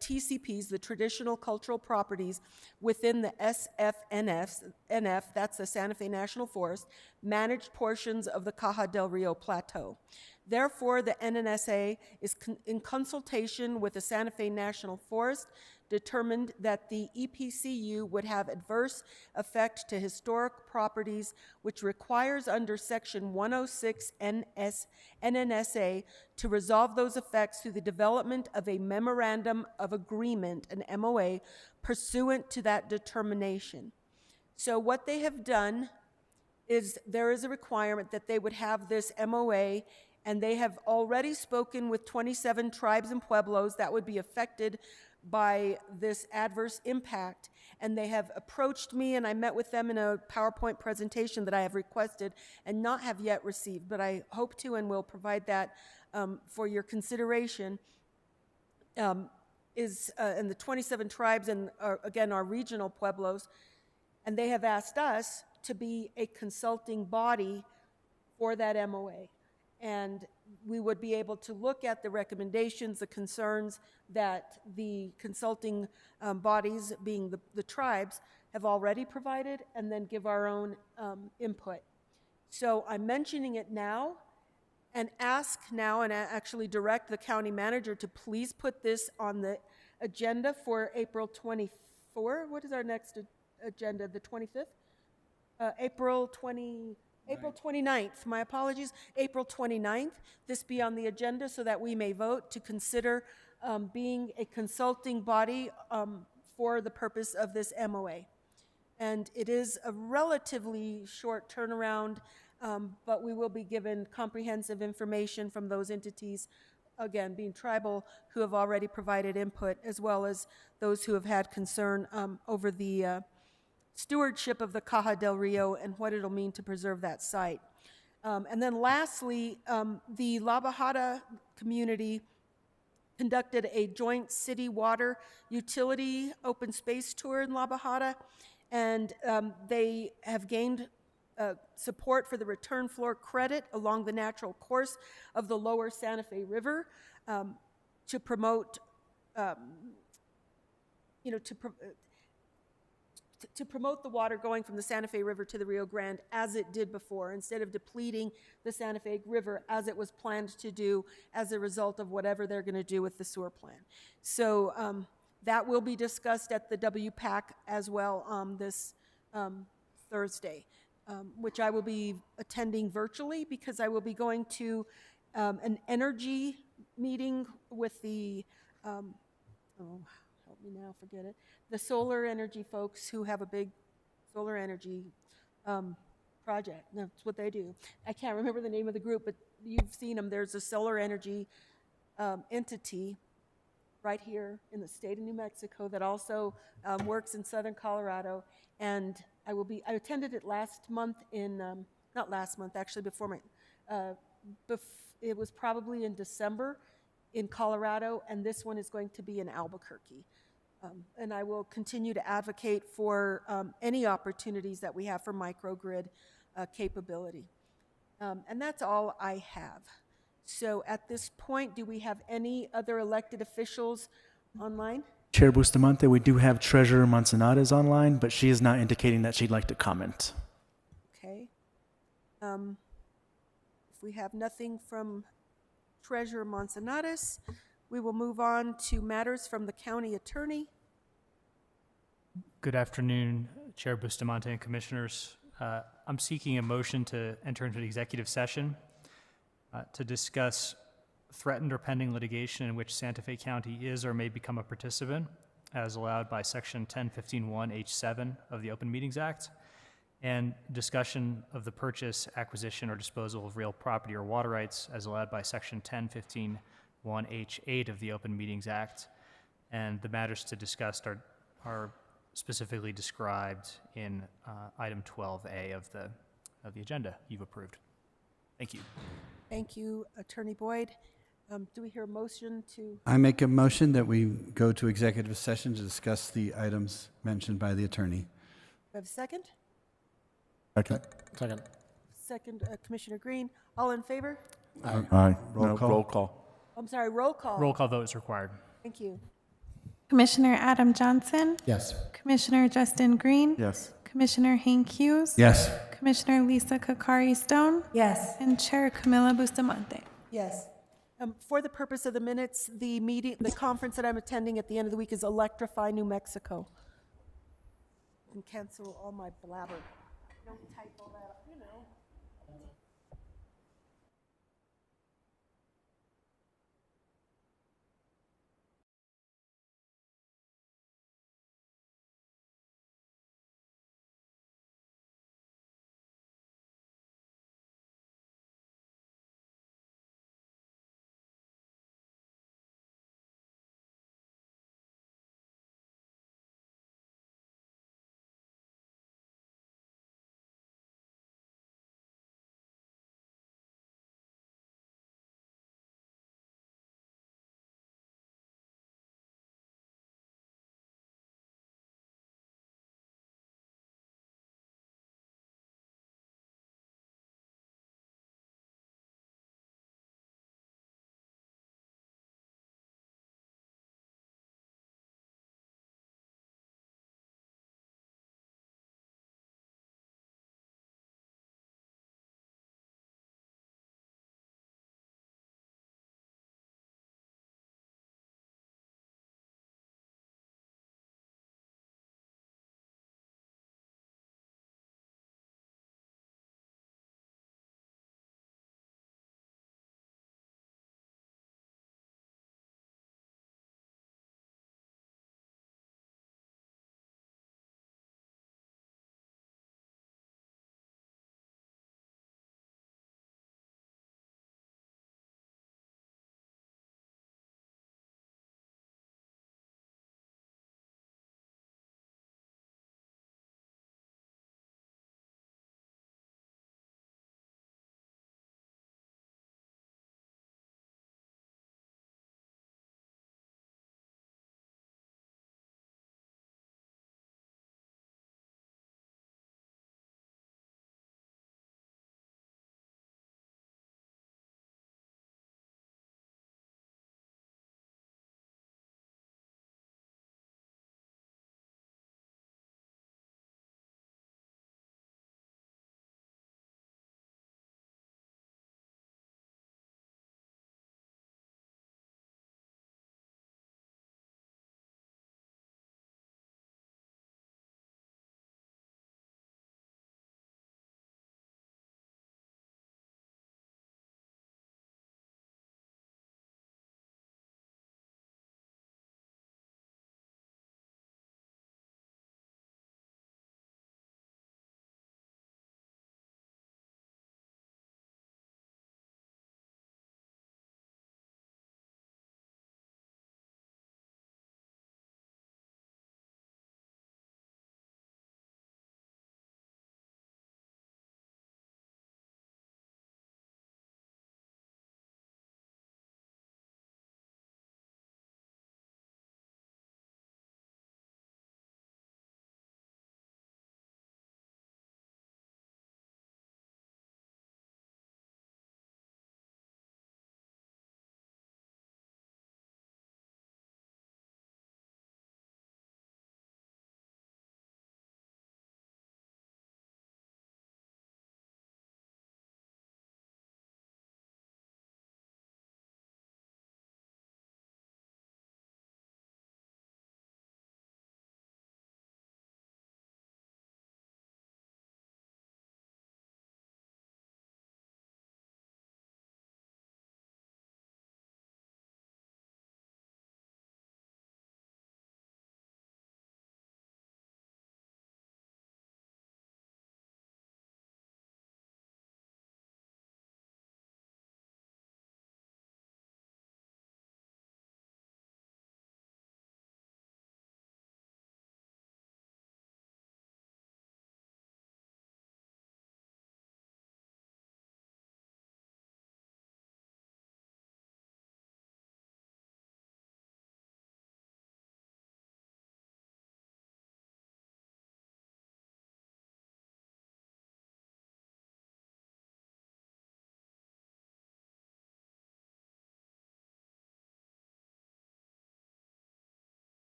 Speaker 19: TCPs, the traditional cultural properties within the SFNF, that's the Santa Fe National Forest, managed portions of the Caja del Rio Plateau. Therefore, the NNSA is in consultation with the Santa Fe National Forest determined that the EPCU would have adverse effect to historic properties, which requires under Section 106 NNSA to resolve those effects through the development of a Memorandum of Agreement, an MOA, pursuant to that determination. So what they have done is there is a requirement that they would have this MOA, and they have already spoken with 27 tribes and pueblos that would be affected by this adverse impact, and they have approached me, and I met with them in a PowerPoint presentation that I have requested and not have yet received, but I hope to and will provide that for your consideration. And the 27 tribes and again our regional pueblos, and they have asked us to be a consulting body for that MOA. And we would be able to look at the recommendations, the concerns that the consulting bodies, being the tribes, have already provided, and then give our own input. So I'm mentioning it now and ask now and actually direct the county manager to please put this on the agenda for April 24. What is our next agenda? The 25th? April 29th, my apologies, April 29th, this be on the agenda so that we may vote to consider being a consulting body for the purpose of this MOA. And it is a relatively short turnaround, but we will be given comprehensive information from those entities, again, being tribal, who have already provided input, as well as those who have had concern over the stewardship of the Caja del Rio and what it'll mean to preserve that site. And then lastly, the La Bajada community conducted a joint city water utility open space tour in La Bajada, and they have gained support for the return floor credit along the natural course of the lower Santa Fe River to promote, to promote the water going from the Santa Fe River to the Rio Grande as it did before, instead of depleting the Santa Fe River as it was planned to do as a result of whatever they're going to do with the sewer plant. So that will be discussed at the WPAC as well this Thursday, which I will be attending virtually because I will be going to an energy meeting with the, help me now, forget it, the solar energy folks who have a big solar energy project. That's what they do. I can't remember the name of the group, but you've seen them. There's a solar energy entity right here in the state of New Mexico that also works in southern Colorado. And I attended it last month not last month, actually before it was probably in December in Colorado, and this one is going to be in Albuquerque. And I will continue to advocate for any opportunities that we have for microgrid capability. And that's all I have. So at this point, do we have any other elected officials online?
Speaker 9: Chair Bustamante, we do have Treasurer Manzanares online, but she is not indicating that she'd like to comment.
Speaker 19: Okay. If we have nothing from Treasurer Manzanares, we will move on to matters from the county attorney.
Speaker 20: Good afternoon, Chair Bustamante and Commissioners. I'm seeking a motion to enter into an executive session to discuss threatened or pending litigation in which Santa Fe County is or may become a participant, as allowed by Section 1015(1)(h)(7) of the Open Meetings Act, and discussion of the purchase, acquisition, or disposal of real property or water rights, as allowed by Section 1015(1)(h)(8) of the Open Meetings Act. And the matters to discuss are specifically described in item 12A of the agenda you've approved. Thank you.
Speaker 19: Thank you, Attorney Boyd. Do we hear a motion to?
Speaker 6: I make a motion that we go to executive session to discuss the items mentioned by the attorney.
Speaker 19: We have a second?
Speaker 3: Second.
Speaker 19: Second, Commissioner Green. All in favor?
Speaker 3: Aye.
Speaker 6: Roll call.
Speaker 3: Roll call.
Speaker 19: I'm sorry, roll call.
Speaker 20: Roll call vote is required.
Speaker 19: Thank you.
Speaker 2: Commissioner Adam Johnson?
Speaker 8: Yes.
Speaker 2: Commissioner Justin Green?
Speaker 3: Yes.
Speaker 2: Commissioner Hank Hughes?
Speaker 6: Yes.
Speaker 2: Commissioner Lisa Kakari Stone?
Speaker 4: Yes.
Speaker 2: And Chair Camila Bustamante.
Speaker 19: Yes. For the purpose of the minutes, the conference that I'm attending at the end of the week is Electrify New Mexico. I can cancel all my blabber. Don't type all that up, you know.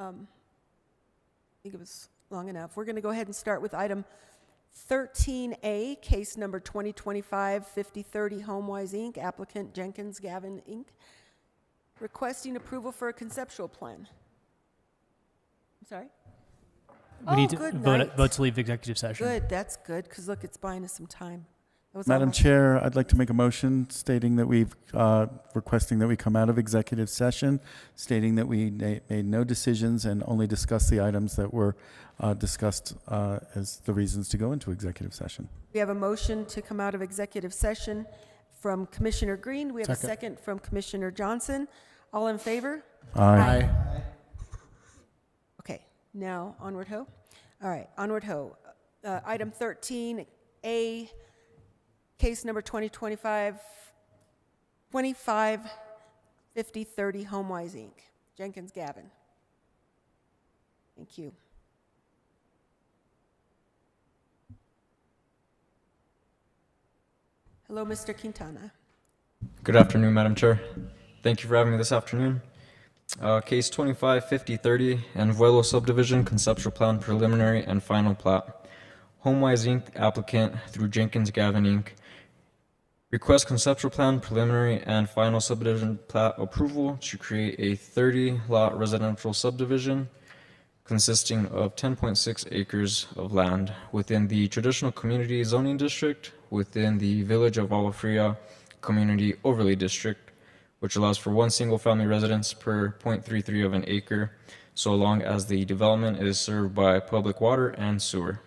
Speaker 19: I think it was long enough. We're going to go ahead and start with item 13A, case number 2025-5030, HomeWise Inc., applicant Jenkins Gavin Inc., requesting approval for a conceptual plan. I'm sorry?
Speaker 20: We need to
Speaker 19: good
Speaker 20: vote,
Speaker 19: night.
Speaker 20: vote to leave executive session.
Speaker 19: Good, that's good, because look, it's buying us some time. That was
Speaker 3: Madam
Speaker 19: almost-
Speaker 3: Chair, I'd like to make a motion stating that we've, requesting that we come out of executive session, stating that we made no decisions and only discussed the items that were discussed as the reasons to go into executive session.
Speaker 19: We have a motion to come out of executive session from Commissioner Green. We have a
Speaker 8: Second.
Speaker 19: second from Commissioner Johnson. All in favor?
Speaker 3: Aye.
Speaker 19: Okay, now onward ho. All right, onward ho. Item 13A, case number 255030, HomeWise Inc. Jenkins Gavin. Thank you. Hello, Mr. Quintana.
Speaker 5: Good afternoon, Madam Chair. Thank you for having me this afternoon. Case 255030, Envuelo Subdivision, Conceptual Plan, Preliminary, and Final Plat. HomeWise Inc., applicant through Jenkins Gavin Inc., request conceptual plan, preliminary, and final subdivision plat approval to create a 30-lot residential subdivision consisting of 10.6 acres of land within the traditional community zoning district within the Village of Agua Fria Community Overlay District, which allows for one single-family residence per 0.33 of an acre, so long as the development is served by public water and sewer.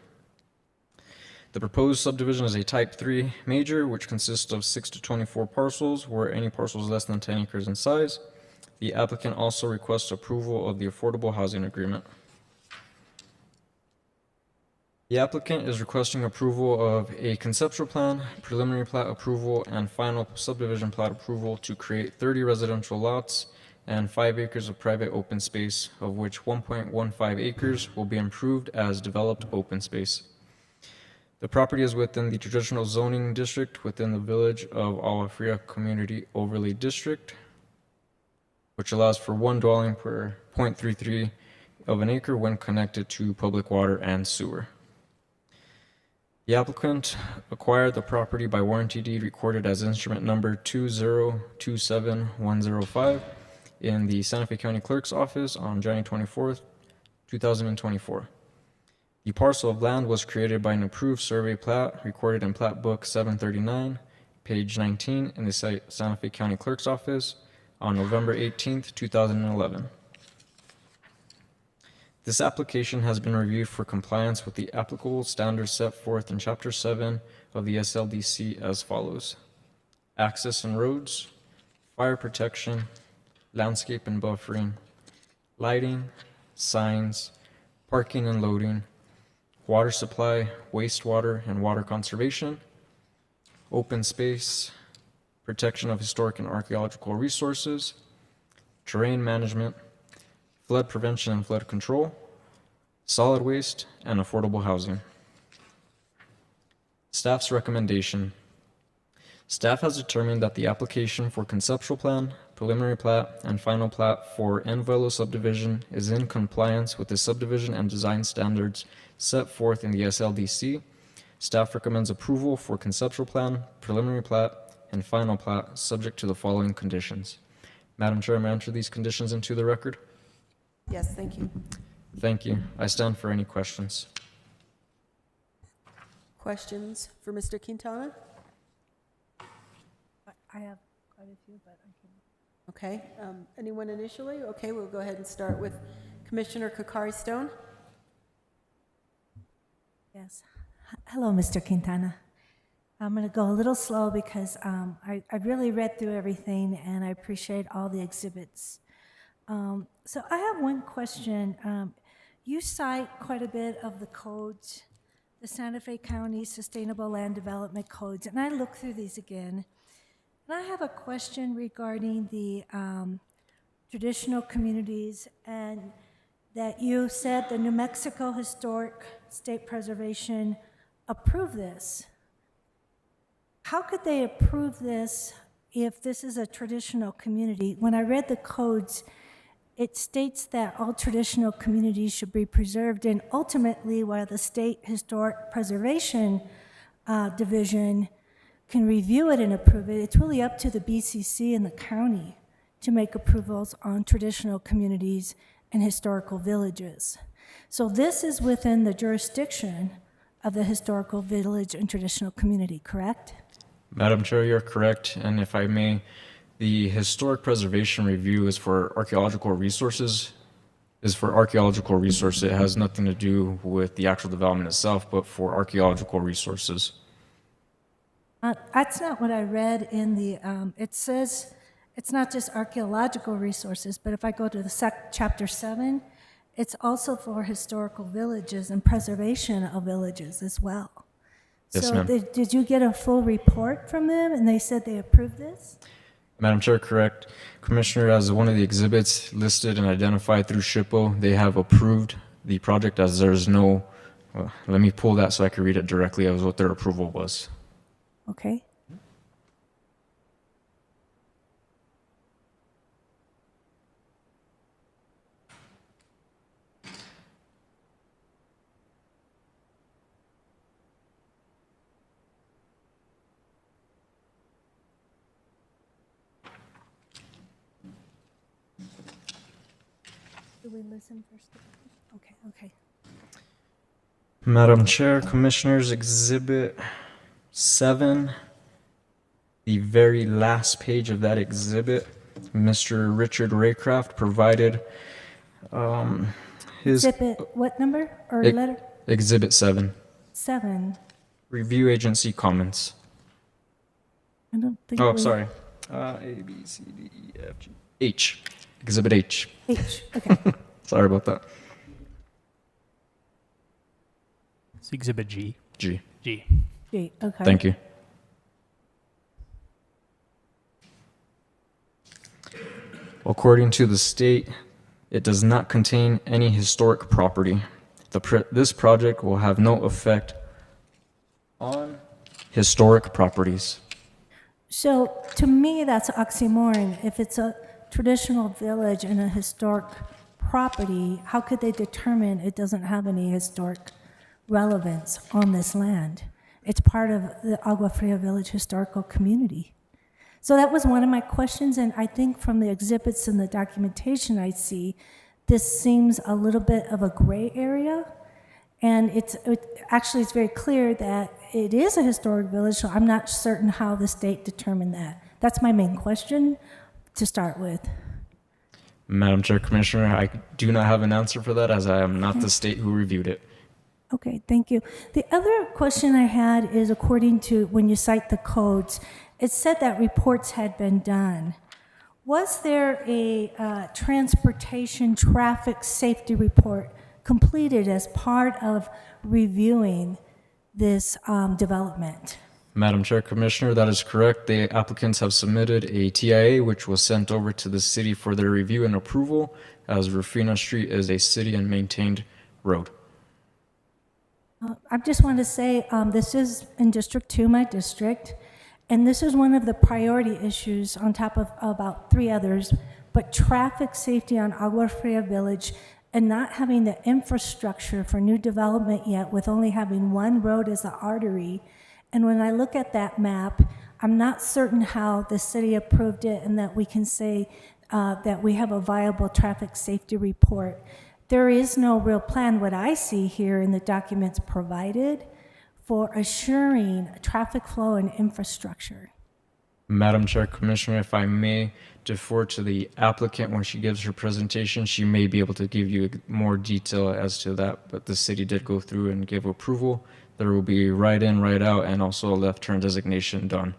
Speaker 5: The proposed subdivision is a Type 3 major, which consists of 6 to 24 parcels, where any parcel is less than 10 acres in size. The applicant also requests approval of the Affordable Housing Agreement. The applicant is requesting approval of a conceptual plan, preliminary plat approval, and final subdivision plat approval to create 30 residential lots and 5 acres of private open space, of which 1.15 acres will be improved as developed open space. The property is within the traditional zoning district within the Village of Agua Fria Community Overlay District, which allows for one dwelling per 0.33 of an acre when connected to public water and sewer. The applicant acquired the property by warranty deed recorded as instrument number 2027105 in the Santa Fe County Clerk's Office on January 24th, 2024. The parcel of land was created by an approved survey plat recorded in Plat Book 739, page 19 in the Santa Fe County Clerk's Office on November 18th, 2011. This application has been reviewed for compliance with the applicable standards set forth in Chapter 7 of the SLDC as follows: access and roads, fire protection, landscape and buffering, lighting, signs, parking and loading, water supply, wastewater and water conservation, open space, protection of historic and archaeological resources, terrain management, flood prevention and flood control, solid waste, and affordable housing. Staff's recommendation. Staff has determined that the application for conceptual plan, preliminary plat, and final plat for Envuelo subdivision is in compliance with the subdivision and design standards set forth in the SLDC. Staff recommends approval for conceptual plan, preliminary plat, and final plat, subject to the following conditions. Madam Chair, may I enter these conditions into the record?
Speaker 19: Yes, thank you.
Speaker 5: Thank you. I stand for any questions.
Speaker 19: Questions for Mr. Quintana?
Speaker 4: I have quite a few, but I can.
Speaker 19: Okay, anyone initially? Okay, we'll go ahead and start with Commissioner Kokari Stone.
Speaker 4: Yes. Hello, Mr. Quintana. I'm going to go a little slow because I really read through everything and I appreciate all the exhibits. So I have one question. You cite quite a bit of the codes, the Santa Fe County Sustainable Land Development Codes, and I looked through these again. And I have a question regarding the traditional communities, and that you said the New Mexico Historic State Preservation approved this. How could they approve this if this is a traditional community? When I read the codes, it states that all traditional communities should be preserved, and ultimately, while the State Historic Preservation Division can review it and approve it, it's really up to the BCC and the county to make approvals on traditional communities and historical villages. So this is within the jurisdiction of the historical village and traditional community, correct?
Speaker 5: Madam Chair, you're correct. And if I may, the historic preservation review is for archaeological resources. It has nothing to do with the actual development itself, but for archaeological resources.
Speaker 4: That's not what I read in the, it says it's not just archaeological resources, but if I go to the chapter 7, it's also for historical villages and preservation of villages as well.
Speaker 5: Yes,
Speaker 4: so
Speaker 5: ma'am.
Speaker 4: Did you get a full report from them and they said they approved this?
Speaker 5: Madam Chair, correct. Commissioner, as one of the exhibits listed and identified through SHPO, they have approved the project as there's no, let me pull that so I can read it directly as what their approval was.
Speaker 4: Okay. Do we listen first? Okay.
Speaker 5: Madam Chair, Commissioners, Exhibit 7, the very last page of that exhibit, Mr. Richard Raycraft provided his...
Speaker 4: Exhibit, what number or
Speaker 5: Ex-
Speaker 4: letter?
Speaker 5: Exhibit 7,
Speaker 4: 7.
Speaker 5: Review Agency Comments.
Speaker 4: I don't think
Speaker 5: Oh,
Speaker 4: we-
Speaker 5: sorry. A, B, C, D, E, F, G. H. Exhibit H.
Speaker 4: H, okay.
Speaker 5: Sorry about that.
Speaker 20: It's Exhibit G.
Speaker 5: G.
Speaker 20: G.
Speaker 4: G, okay.
Speaker 5: Thank you. According to the state, it does not contain any historic property. This project will have no effect on historic properties.
Speaker 4: So to me, that's oxymoron. If it's a traditional village and a historic property, how could they determine it doesn't have any historic relevance on this land? It's part of the Agua Fria Village Historical Community. So that was one of my questions, and I think from the exhibits and the documentation I see, this seems a little bit of a gray area. And actually it's very clear that it is a historic village, so I'm not certain how the state determined that. That's my main question to start with.
Speaker 5: Madam Chair, Commissioner, I do not have an answer for that as I am not the state who reviewed it.
Speaker 4: Okay, thank you. The other question I had is according to when you cite the codes, it said that reports had been done. Was there a transportation traffic safety report completed as part of reviewing this development?
Speaker 5: Madam Chair, Commissioner, that is correct. The applicants have submitted a TIA, which was sent over to the city for their review and approval, as Rufina Street is a city and maintained road.
Speaker 4: I just want to say this is in District 2, my district, and this is one of the priority issues on top of about 3 others, but traffic safety on Agua Fria Village and not having the infrastructure for new development yet with only having one road as the artery. And when I look at that map, I'm not certain how the city approved it and that we can say that we have a viable traffic safety report. There is no real plan, what I see here in the documents provided, for assuring traffic flow and infrastructure.
Speaker 5: Madam Chair, Commissioner, if I may defer to the applicant when she gives her presentation, she may be able to give you more detail as to that, but the city did go through and give approval. There will be right in, right out, and also a left turn designation done.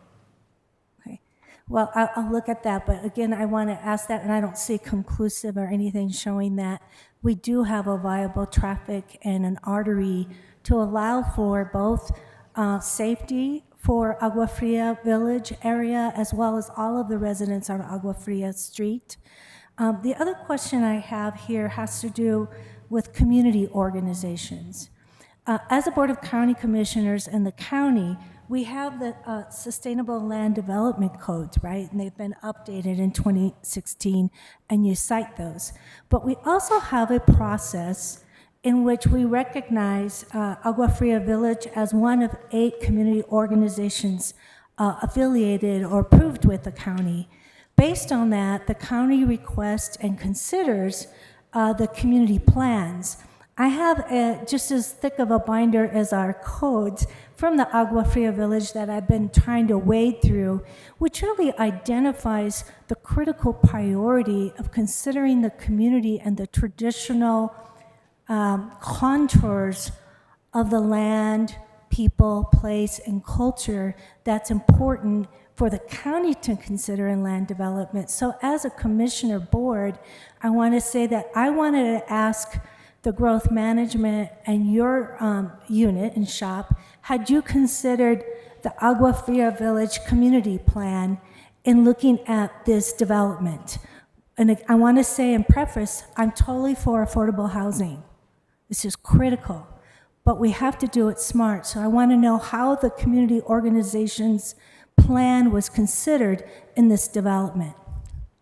Speaker 4: Okay. Well, I'll look at that, but again, I want to ask that, and I don't see conclusive or anything showing that we do have a viable traffic and an artery to allow for both safety for Agua Fria Village area, as well as all of the residents on Agua Fria Street. The other question I have here has to do with community organizations. As a Board of County Commissioners in the county, We have the Sustainable Land Development Codes, right? And they've been updated in 2016, and you cite those. But we also have a process in which we recognize Agua Fria Village as one of 8 community organizations affiliated or approved with the county. Based on that, the county requests and considers the community plans. I have just as thick of a binder as our codes from the Agua Fria Village that I've been trying to wade through, which really identifies the critical priority of considering the community and the traditional contours of the land, people, place, and culture that's important for the county to consider in land development. So as a commissioner board, I want to say that I wanted to ask the growth management and your unit and shop, had you considered the Agua Fria Village community plan in looking at this development? And I want to say in preface, I'm totally for affordable housing. This is critical, but we have to do it smart. So I want to know how the community organization's plan was considered in this development.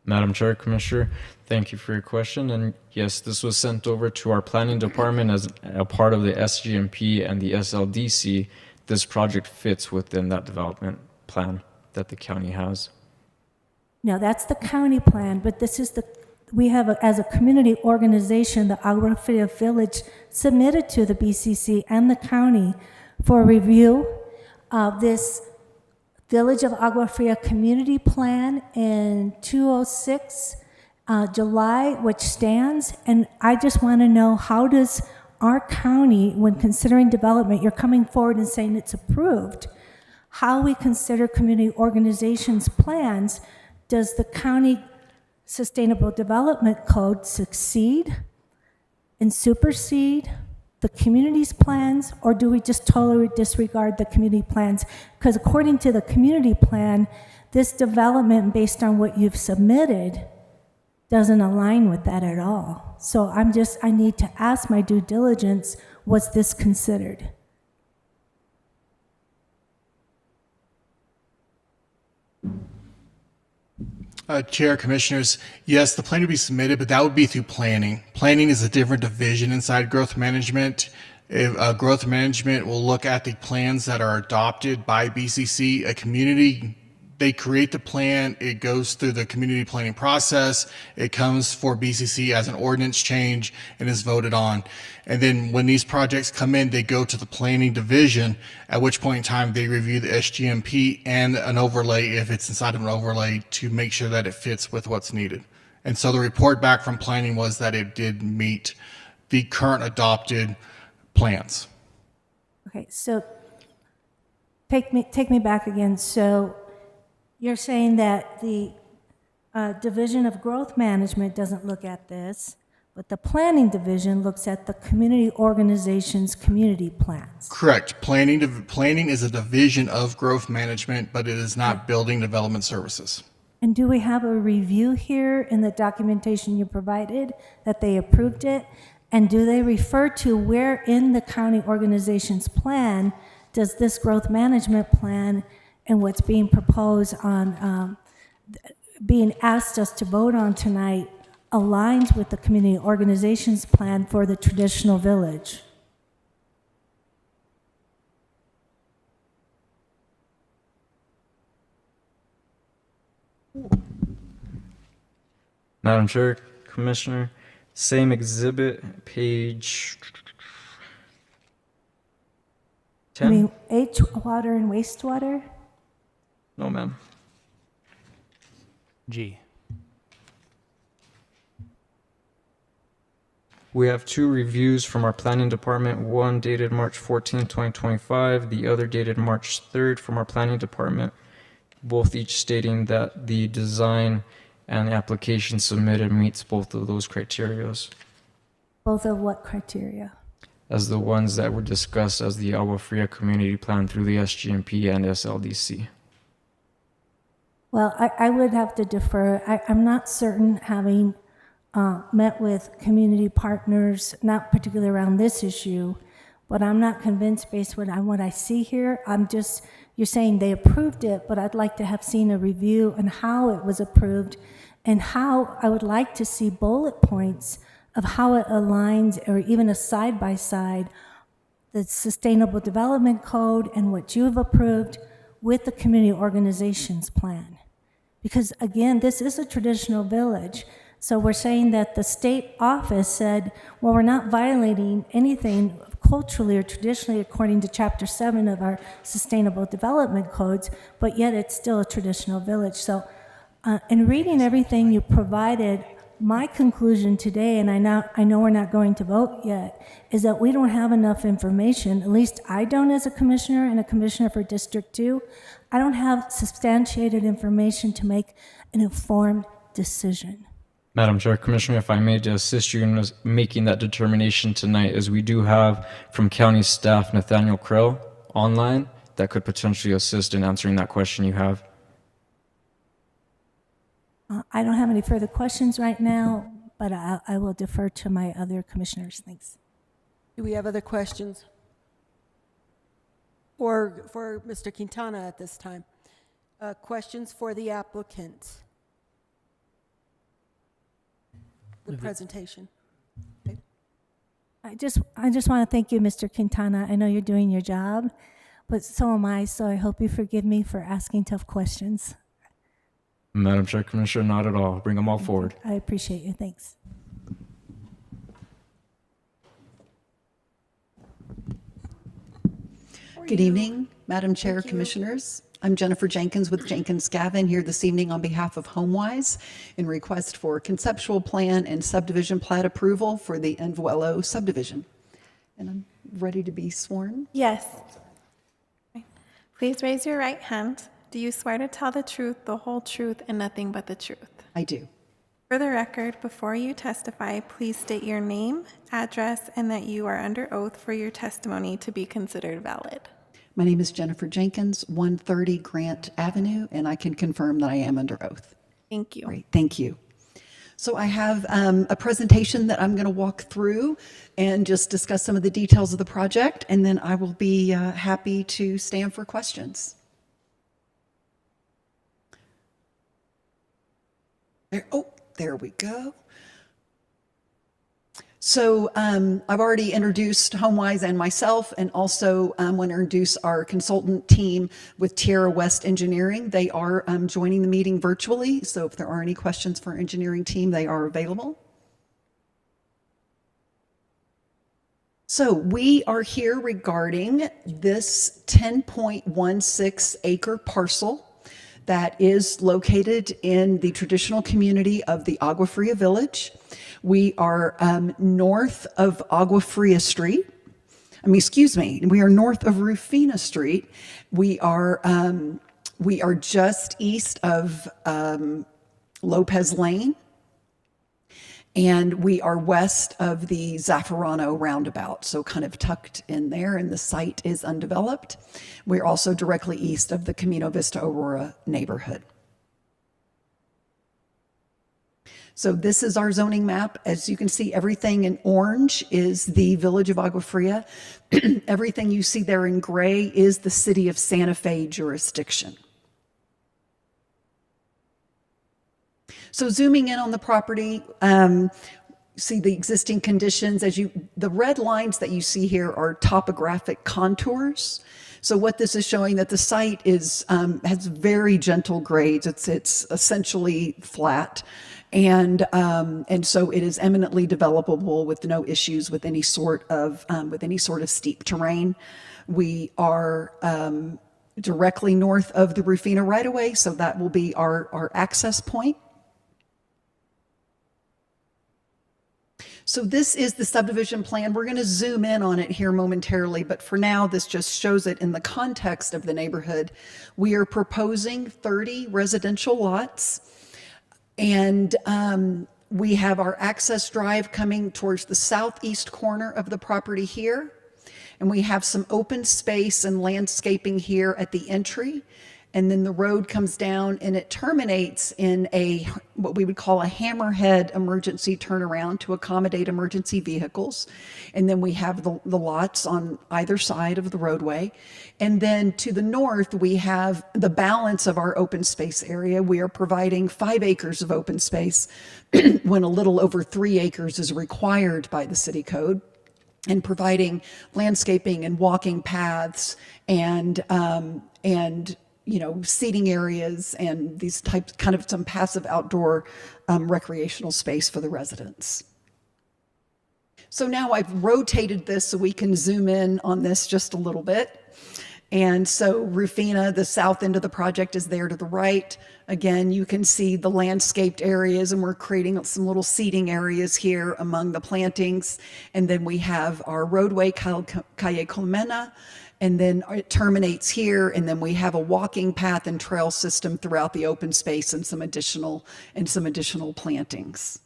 Speaker 5: Madam Chair, Commissioner, thank you for your question. And yes, this was sent over to our planning department as a part of the SGMP and the SLDC. This project fits within that development plan that the county has.
Speaker 4: No, that's the county plan, but this is we have, as a community organization, the Agua Fria Village submitted to the BCC and the county for review of this Village of Agua Fria Community Plan in 2006, July, which stands. And I just want to know, how does our county, when considering development, you're coming forward and saying it's approved, how we consider community organizations' plans? Does the county Sustainable Development Code succeed and supersede the community's plans, or do we just totally disregard the community plans? Because according to the community plan, this development, based on what you've submitted, doesn't align with that at all. So I need to ask my due diligence, was this considered?
Speaker 12: Chair, Commissioners, yes, the plan would be submitted, but that would be through planning. Planning is a different division inside growth management. Growth management will look at the plans that are adopted by BCC. A community, they create the plan, it goes through the community planning process, it comes for BCC as an ordinance change and is voted on. And then when these projects come in, they go to the planning division, at which point in time they review the SGMP and an overlay, if it's inside of an overlay, to make sure that it fits with what's needed. And so the report back from planning was that it did meet the current adopted plans.
Speaker 4: Okay, so take me back again. So you're saying that the Division of Growth Management doesn't look at this, but the Planning Division looks at the community organization's community plans.
Speaker 12: Correct. Planning is a division of growth management, but it is not building development services.
Speaker 4: And do we have a review here in the documentation you provided that they approved it? And do they refer to where in the county organization's plan does this growth management plan and what's being proposed on, being asked us to vote on tonight, aligns with the community organization's plan for the traditional village?
Speaker 5: Madam Chair, Commissioner, same exhibit, page 10?
Speaker 4: I mean, water and wastewater?
Speaker 5: No, ma'am.
Speaker 20: G.
Speaker 5: We have 2 reviews from our planning department, one dated March 14, 2025, the other dated March 3rd from our planning department, both each stating that the design and the application submitted meets both of those criterias.
Speaker 4: Both of what criteria?
Speaker 5: As the ones that were discussed as the Agua Fria Community Plan through the SGMP and SLDC.
Speaker 4: Well, I would have to defer. I'm not certain, having met with community partners, not particularly around this issue, but I'm not convinced based on what I see here. You're saying they approved it, but I'd like to have seen a review on how it was approved and how I would like to see bullet points of how it aligns, or even a side-by-side, the Sustainable Development Code and what you have approved with the community organizations plan. Because again, this is a traditional village. So we're saying that the state office said, well, we're not violating anything culturally or traditionally according to Chapter 7 of our Sustainable Development Codes, but yet it's still a traditional village. So in reading everything you provided, my conclusion today, and I know we're not going to vote yet, is that we don't have enough information. At least I don't as a commissioner and a commissioner for District 2. I don't have substantiated information to make an informed decision.
Speaker 5: Madam Chair, Commissioner, if I may to assist you in making that determination tonight, as we do have from county staff Nathaniel Krell online that could potentially assist in answering that question you have.
Speaker 4: I don't have any further questions right now, but I will defer to my other commissioners. Thanks.
Speaker 19: Do we have other questions? For Mr. Quintana at this time. Questions for the applicant? The presentation. Okay.
Speaker 4: I just want to thank you, Mr. Quintana. I know you're doing your job, but so am I, so I hope you forgive me for asking tough questions.
Speaker 5: Madam Chair, Commissioner, not at all. Bring them all forward.
Speaker 4: I appreciate you. Thanks.
Speaker 10: Good evening, Madam Chair, Commissioners. I'm Jennifer Jenkins with Jenkins Gavin here this evening on behalf of HomeWise in request for conceptual plan and subdivision plat approval for the Envuelo subdivision. And I'm ready to be sworn.
Speaker 2: Yes. Please raise your right hand. Do you swear to tell the truth, the whole truth, and nothing but the truth?
Speaker 10: I do.
Speaker 2: For the record, before you testify, please state your name, address, and that you are under oath for your testimony to be considered valid.
Speaker 10: My name is Jennifer Jenkins, 130 Grant Avenue, and I can confirm that I am under oath.
Speaker 2: Thank you.
Speaker 10: Great, thank you. So I have a presentation that I'm going to walk through and just discuss some of the details of the project, and then I will be happy to stand for questions. There we go. So I've already introduced HomeWise and myself, and also want to introduce our consultant team with Tierra West Engineering. They are joining the meeting virtually, so if there are any questions for our engineering team, they are available. So we are here regarding this 10.16 acre parcel that is located in the traditional community of the Agua Fria Village. We are north of Agua Fria Street. We are north of Rufina Street. We are just east of Lopez Lane, and we are west of the Zaffarano roundabout, so kind of tucked in there, and the site is undeveloped. We're also directly east of the Camino Vista Aurora neighborhood. So this is our zoning map. As you can see, everything in orange is the village of Agua Fria. Everything you see there in gray is the city of Santa Fe jurisdiction. So zooming in on the property, see the existing conditions. The red lines that you see here are topographic contours. So what this is showing that the site is has very gentle grades. It's essentially flat, and so it is eminently developable with no issues with any sort of steep terrain. We are directly north of the Rufina right-of-way, so that will be our access point. So this is the subdivision plan. We're going to zoom in on it here momentarily, but for now, this just shows it in the context of the neighborhood. We are proposing 30 residential lots, and we have our access drive coming towards the southeast corner of the property here, and we have some open space and landscaping here at the entry, and then the road comes down and it terminates in a what we would call a hammerhead emergency turnaround to accommodate emergency vehicles. And then we have the lots on either side of the roadway. And then to the north, we have the balance of our open space area. We are providing 5 acres of open space when a little over 3 acres is required by the city code, and providing landscaping and walking paths and seating areas and these types, kind of some passive outdoor recreational space for the residents. So now I've rotated this so we can zoom in on this just a little bit. And so Rufina, the south end of the project, is there to the right. Again, you can see the landscaped areas, and we're creating some little seating areas here among the plantings. And then we have our roadway, Calle Colmena, and then it terminates here, and then we have a walking path and trail system throughout the open space and some additional plantings.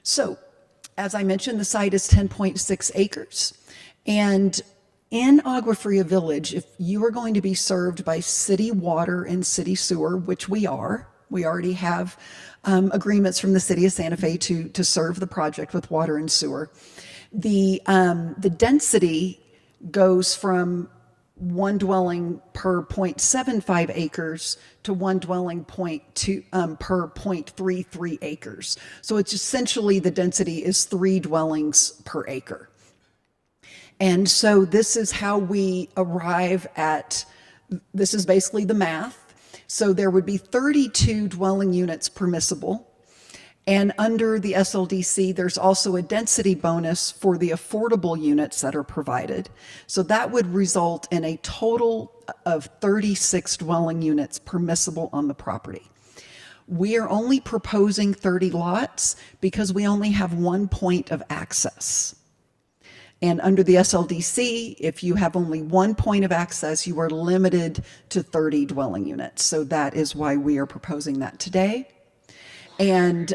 Speaker 10: So, as I mentioned, the site is 10.6 acres. And in Agua Fria Village, if you are going to be served by city water and city sewer, which we already have agreements from the city of Santa Fe to serve the project with water and sewer. The density goes from 1 dwelling per 0.75 acres to 1 dwelling per 0.33 acres. So it's essentially the density is 3 dwellings per acre. And so this is how we arrive at, this is basically the math. So there would be 32 dwelling units permissible. And under the SLDC, there's also a density bonus for the affordable units that are provided. So that would result in a total of 36 dwelling units permissible on the property. We are only proposing 30 lots because we only have 1 point of access. And under the SLDC, if you have only 1 point of access, you are limited to 30 dwelling units. So that is why we are proposing that today. And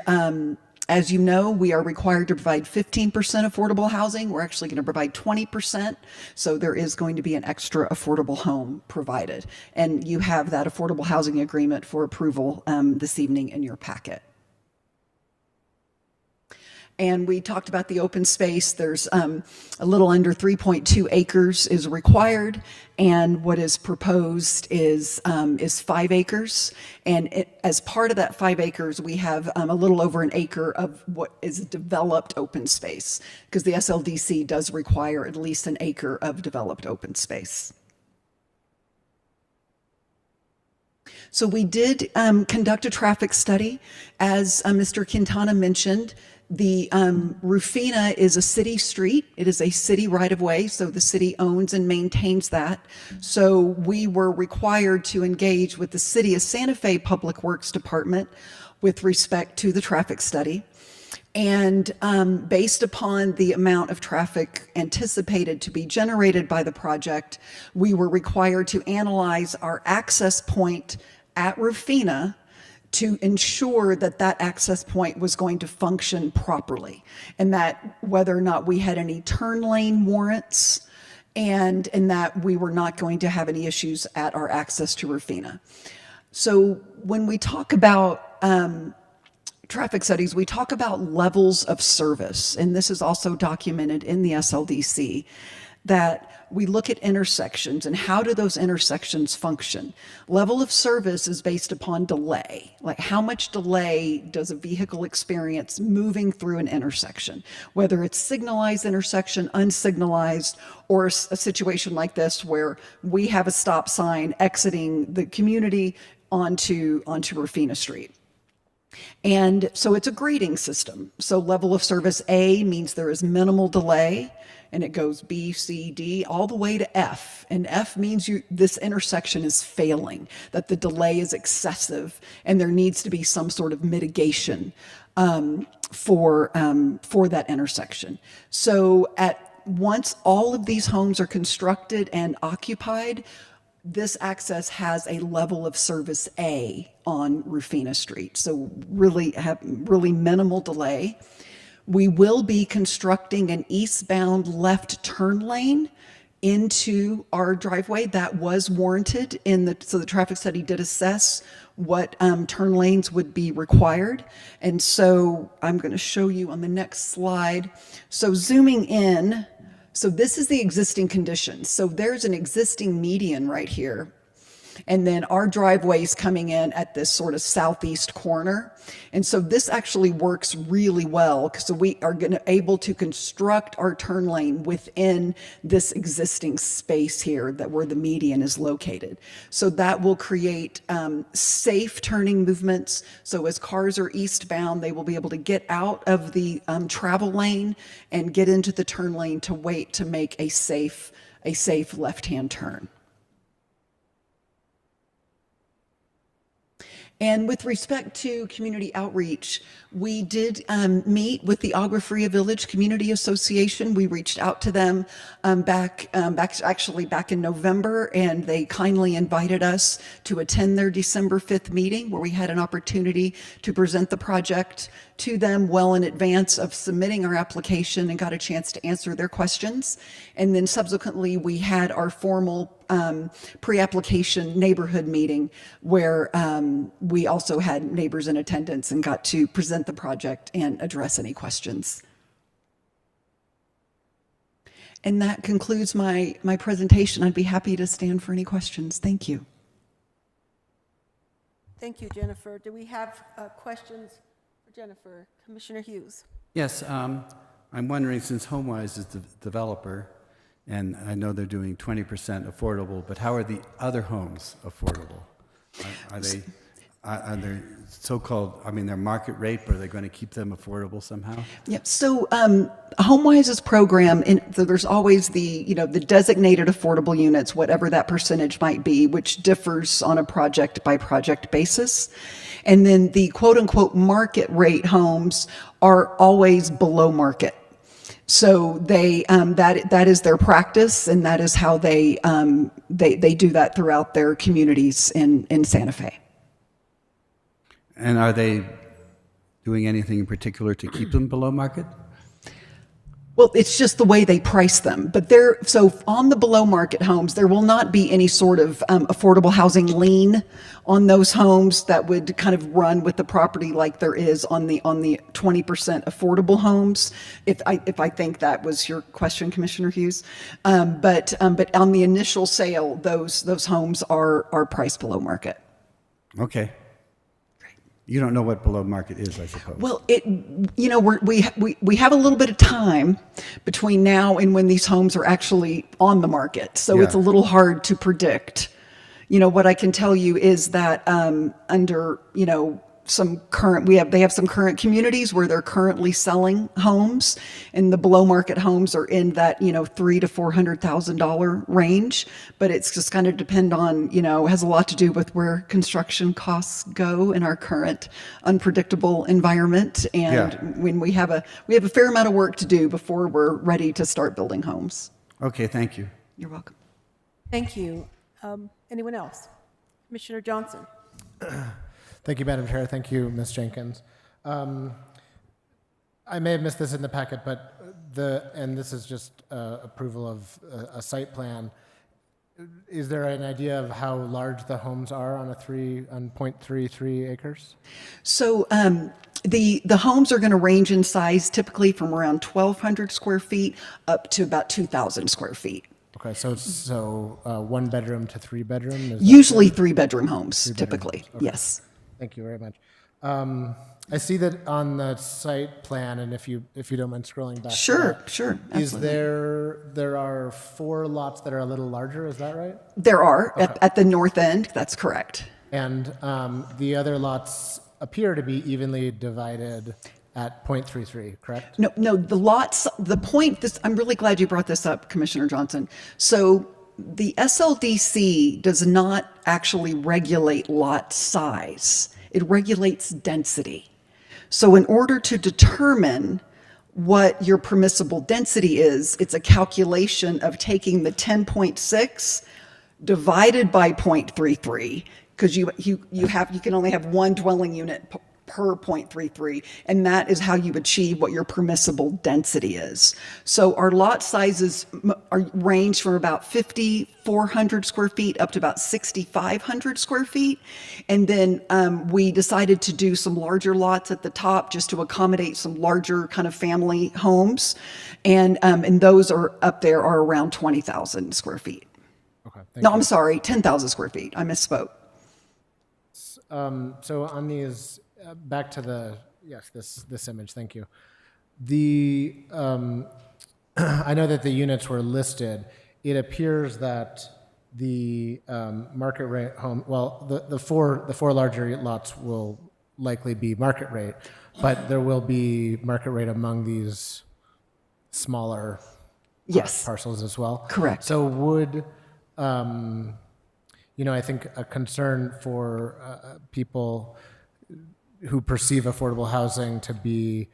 Speaker 10: as you know, we are required to provide 15% affordable housing. We're actually going to provide 20%. So there is going to be an extra affordable home provided. And you have that affordable housing agreement for approval this evening in your packet. And we talked about the open space. There's a little under 3.2 acres is required, and what is proposed is 5 acres. And as part of that 5 acres, we have a little over an acre of what is developed open space, because the SLDC does require at least an acre of developed open space. So we did conduct a traffic study. As Mr. Quintana mentioned, the Rufina is a city street. It is a city right-of-way, so the city owns and maintains that. So we were required to engage with the City of Santa Fe Public Works Department with respect to the traffic study. And based upon the amount of traffic anticipated to be generated by the project, we were required to analyze our access point at Rufina to ensure that that access point was going to function properly, and that whether or not we had any turn lane warrants, and that we were not going to have any issues at our access to Rufina. So when we talk about traffic studies, we talk about levels of service, and this is also documented in the SLDC, that we look at intersections and how do those intersections function. Level of service is based upon delay, like how much delay does a vehicle experience moving through an intersection, whether it's signalized intersection, unsignalized, or a situation like this where we have a stop sign exiting the community onto Rufina Street. And so it's a grading system. So level of service A means there is minimal delay, and it goes B, C, D, all the way to F. And F means this intersection is failing, that the delay is excessive, and there needs to be some sort of mitigation for that intersection. So once all of these homes are constructed and occupied, this access has a level of service A on Rufina Street. So really minimal delay. We will be constructing an eastbound left turn lane into our driveway. That was warranted so the traffic study did assess what turn lanes would be required. And so I'm going to show you on the next slide. So zooming in, so this is the existing condition. So there's an existing median right here. And then our driveway's coming in at this sort of southeast corner. And so this actually works really well because we are able to construct our turn lane within this existing space here where the median is located. So that will create safe turning movements. So as cars are eastbound, they will be able to get out of the travel lane and get into the turn lane to wait to make a safe left-hand turn. And with respect to community outreach, we did meet with the Agua Fria Village Community Association. We reached out to them back in November, and they kindly invited us to attend their December 5th meeting, where we had an opportunity to present the project to them well in advance of submitting our application and got a chance to answer their questions. And then subsequently, we had our formal pre-application neighborhood meeting where we also had neighbors in attendance and got to present the project and address any questions. And that concludes my presentation. I'd be happy to stand for any questions. Thank you.
Speaker 19: Thank you, Jennifer. Do we have questions for Jennifer? Commissioner Hughes.
Speaker 6: Yes, I'm wondering, since HomeWise is the developer, and I know they're doing 20% affordable, but how are the other homes affordable? Are they so-called, I mean, they're market rate, but are they going to keep them affordable somehow?
Speaker 10: Yeah, so HomeWise's program, so there's always the designated affordable units, whatever that percentage might be, which differs on a project by project basis. And then the quote unquote market rate homes are always below market. So they that is their practice, and that is how they do that throughout their communities in Santa Fe.
Speaker 6: And are they doing anything in particular to keep them below market?
Speaker 10: Well, it's just the way they price them. But so on the below market homes, there will not be any sort of affordable housing lien on those homes that would kind of run with the property like there is on the 20% affordable homes. If I think that was your question, Commissioner Hughes. But on the initial sale, those homes are priced below market.
Speaker 6: Okay. You don't know what below market is, I suppose.
Speaker 10: Well, we have a little bit of time between now and when these homes are actually on the market, so it's a little hard to predict. What I can tell you is that under they have some current communities where they're currently selling homes, and the below market homes are in that $300,000 to $400,000 range. But it's just kind of depend on has a lot to do with where construction costs go in our current unpredictable environment, and when we have a fair amount of work to do before we're ready to start building homes.
Speaker 6: Okay, thank you.
Speaker 10: You're welcome.
Speaker 19: Thank you. Anyone else? Commissioner Johnson.
Speaker 8: Thank you, Madam Chair. Thank you, Ms. Jenkins. I may have missed this in the packet, but and this is just approval of a site plan. Is there an idea of how large the homes are on 0.33 acres? So
Speaker 10: the homes are going to range in size typically from around 1,200 square feet up to about 2,000 square feet.
Speaker 8: Okay, so 1 bedroom to 3 bedroom?
Speaker 10: Usually 3-bedroom homes, typically,
Speaker 8: okay.
Speaker 10: Yes.
Speaker 8: Thank you very much. I see that on the site plan, and if you don't mind scrolling back.
Speaker 10: Sure. Absolutely.
Speaker 8: Is there are 4 lots that are a little larger, is that right?
Speaker 10: There are, okay. At the north end, that's correct.
Speaker 8: And the other lots appear to be evenly divided at 0.33, correct?
Speaker 10: No, the lots, I'm really glad you brought this up, Commissioner Johnson. So the SLDC does not actually regulate lot size. It regulates density. So in order to determine what your permissible density is, it's a calculation of taking the 10.6 divided by 0.33, because you can only have one dwelling unit per 0.33, and that is how you achieve what your permissible density is. So our lot sizes range from about 5,400 square feet up to about 6,500 square feet. And then we decided to do some larger lots at the top just to accommodate some larger kind of family homes. And those are up there are around 20,000 square feet.
Speaker 8: Okay.
Speaker 10: No, I'm sorry, 10,000 square feet. I misspoke.
Speaker 8: So on these, back to this image, thank you. I know that the units were listed. It appears that the market rate home, well, the four larger lots will likely be market rate, but there will be market rate among these smaller parcels as well.
Speaker 10: Correct.
Speaker 8: So would, I think a concern for people who perceive affordable housing to be,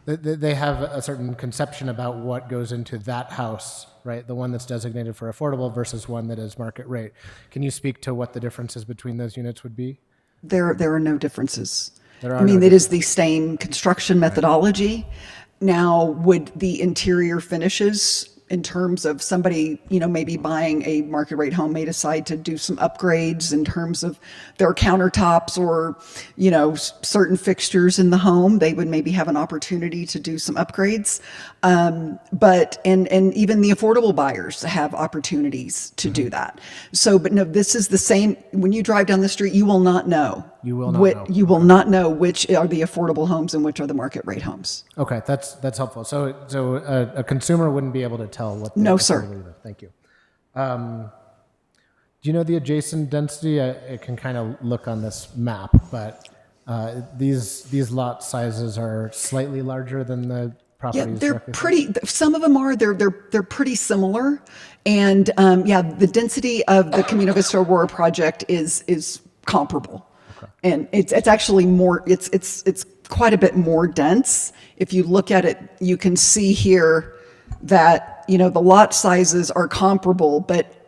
Speaker 8: they have a certain conception about what goes into that house, right? The one that's designated for affordable versus one that is market rate. Can you speak to what the differences between those units would be?
Speaker 10: There are no differences. It is the same construction methodology. Now, would the interior finishes, in terms of somebody, maybe buying a market rate home, may decide to do some upgrades in terms of their countertops or, certain fixtures in the home, they would maybe have an opportunity to do some upgrades. But even the affordable buyers have opportunities to do that. So, but no, this is the same. When you drive down the street, you will not know.
Speaker 8: You will not know.
Speaker 10: You will not know which are the affordable homes and which are the market rate homes.
Speaker 8: Okay, that's helpful. So a consumer wouldn't be able to tell what.
Speaker 10: No, sir.
Speaker 8: Thank you. Do you know the adjacent density? It can kind of look on this map, but these lot sizes are slightly larger than the properties.
Speaker 10: Yeah, they're pretty. Some of them are. They're pretty similar, and the density of the Camino Vista Aurora project is comparable. And it's actually more, it's quite a bit more dense. If you look at it, you can see here that, the lot sizes are comparable, but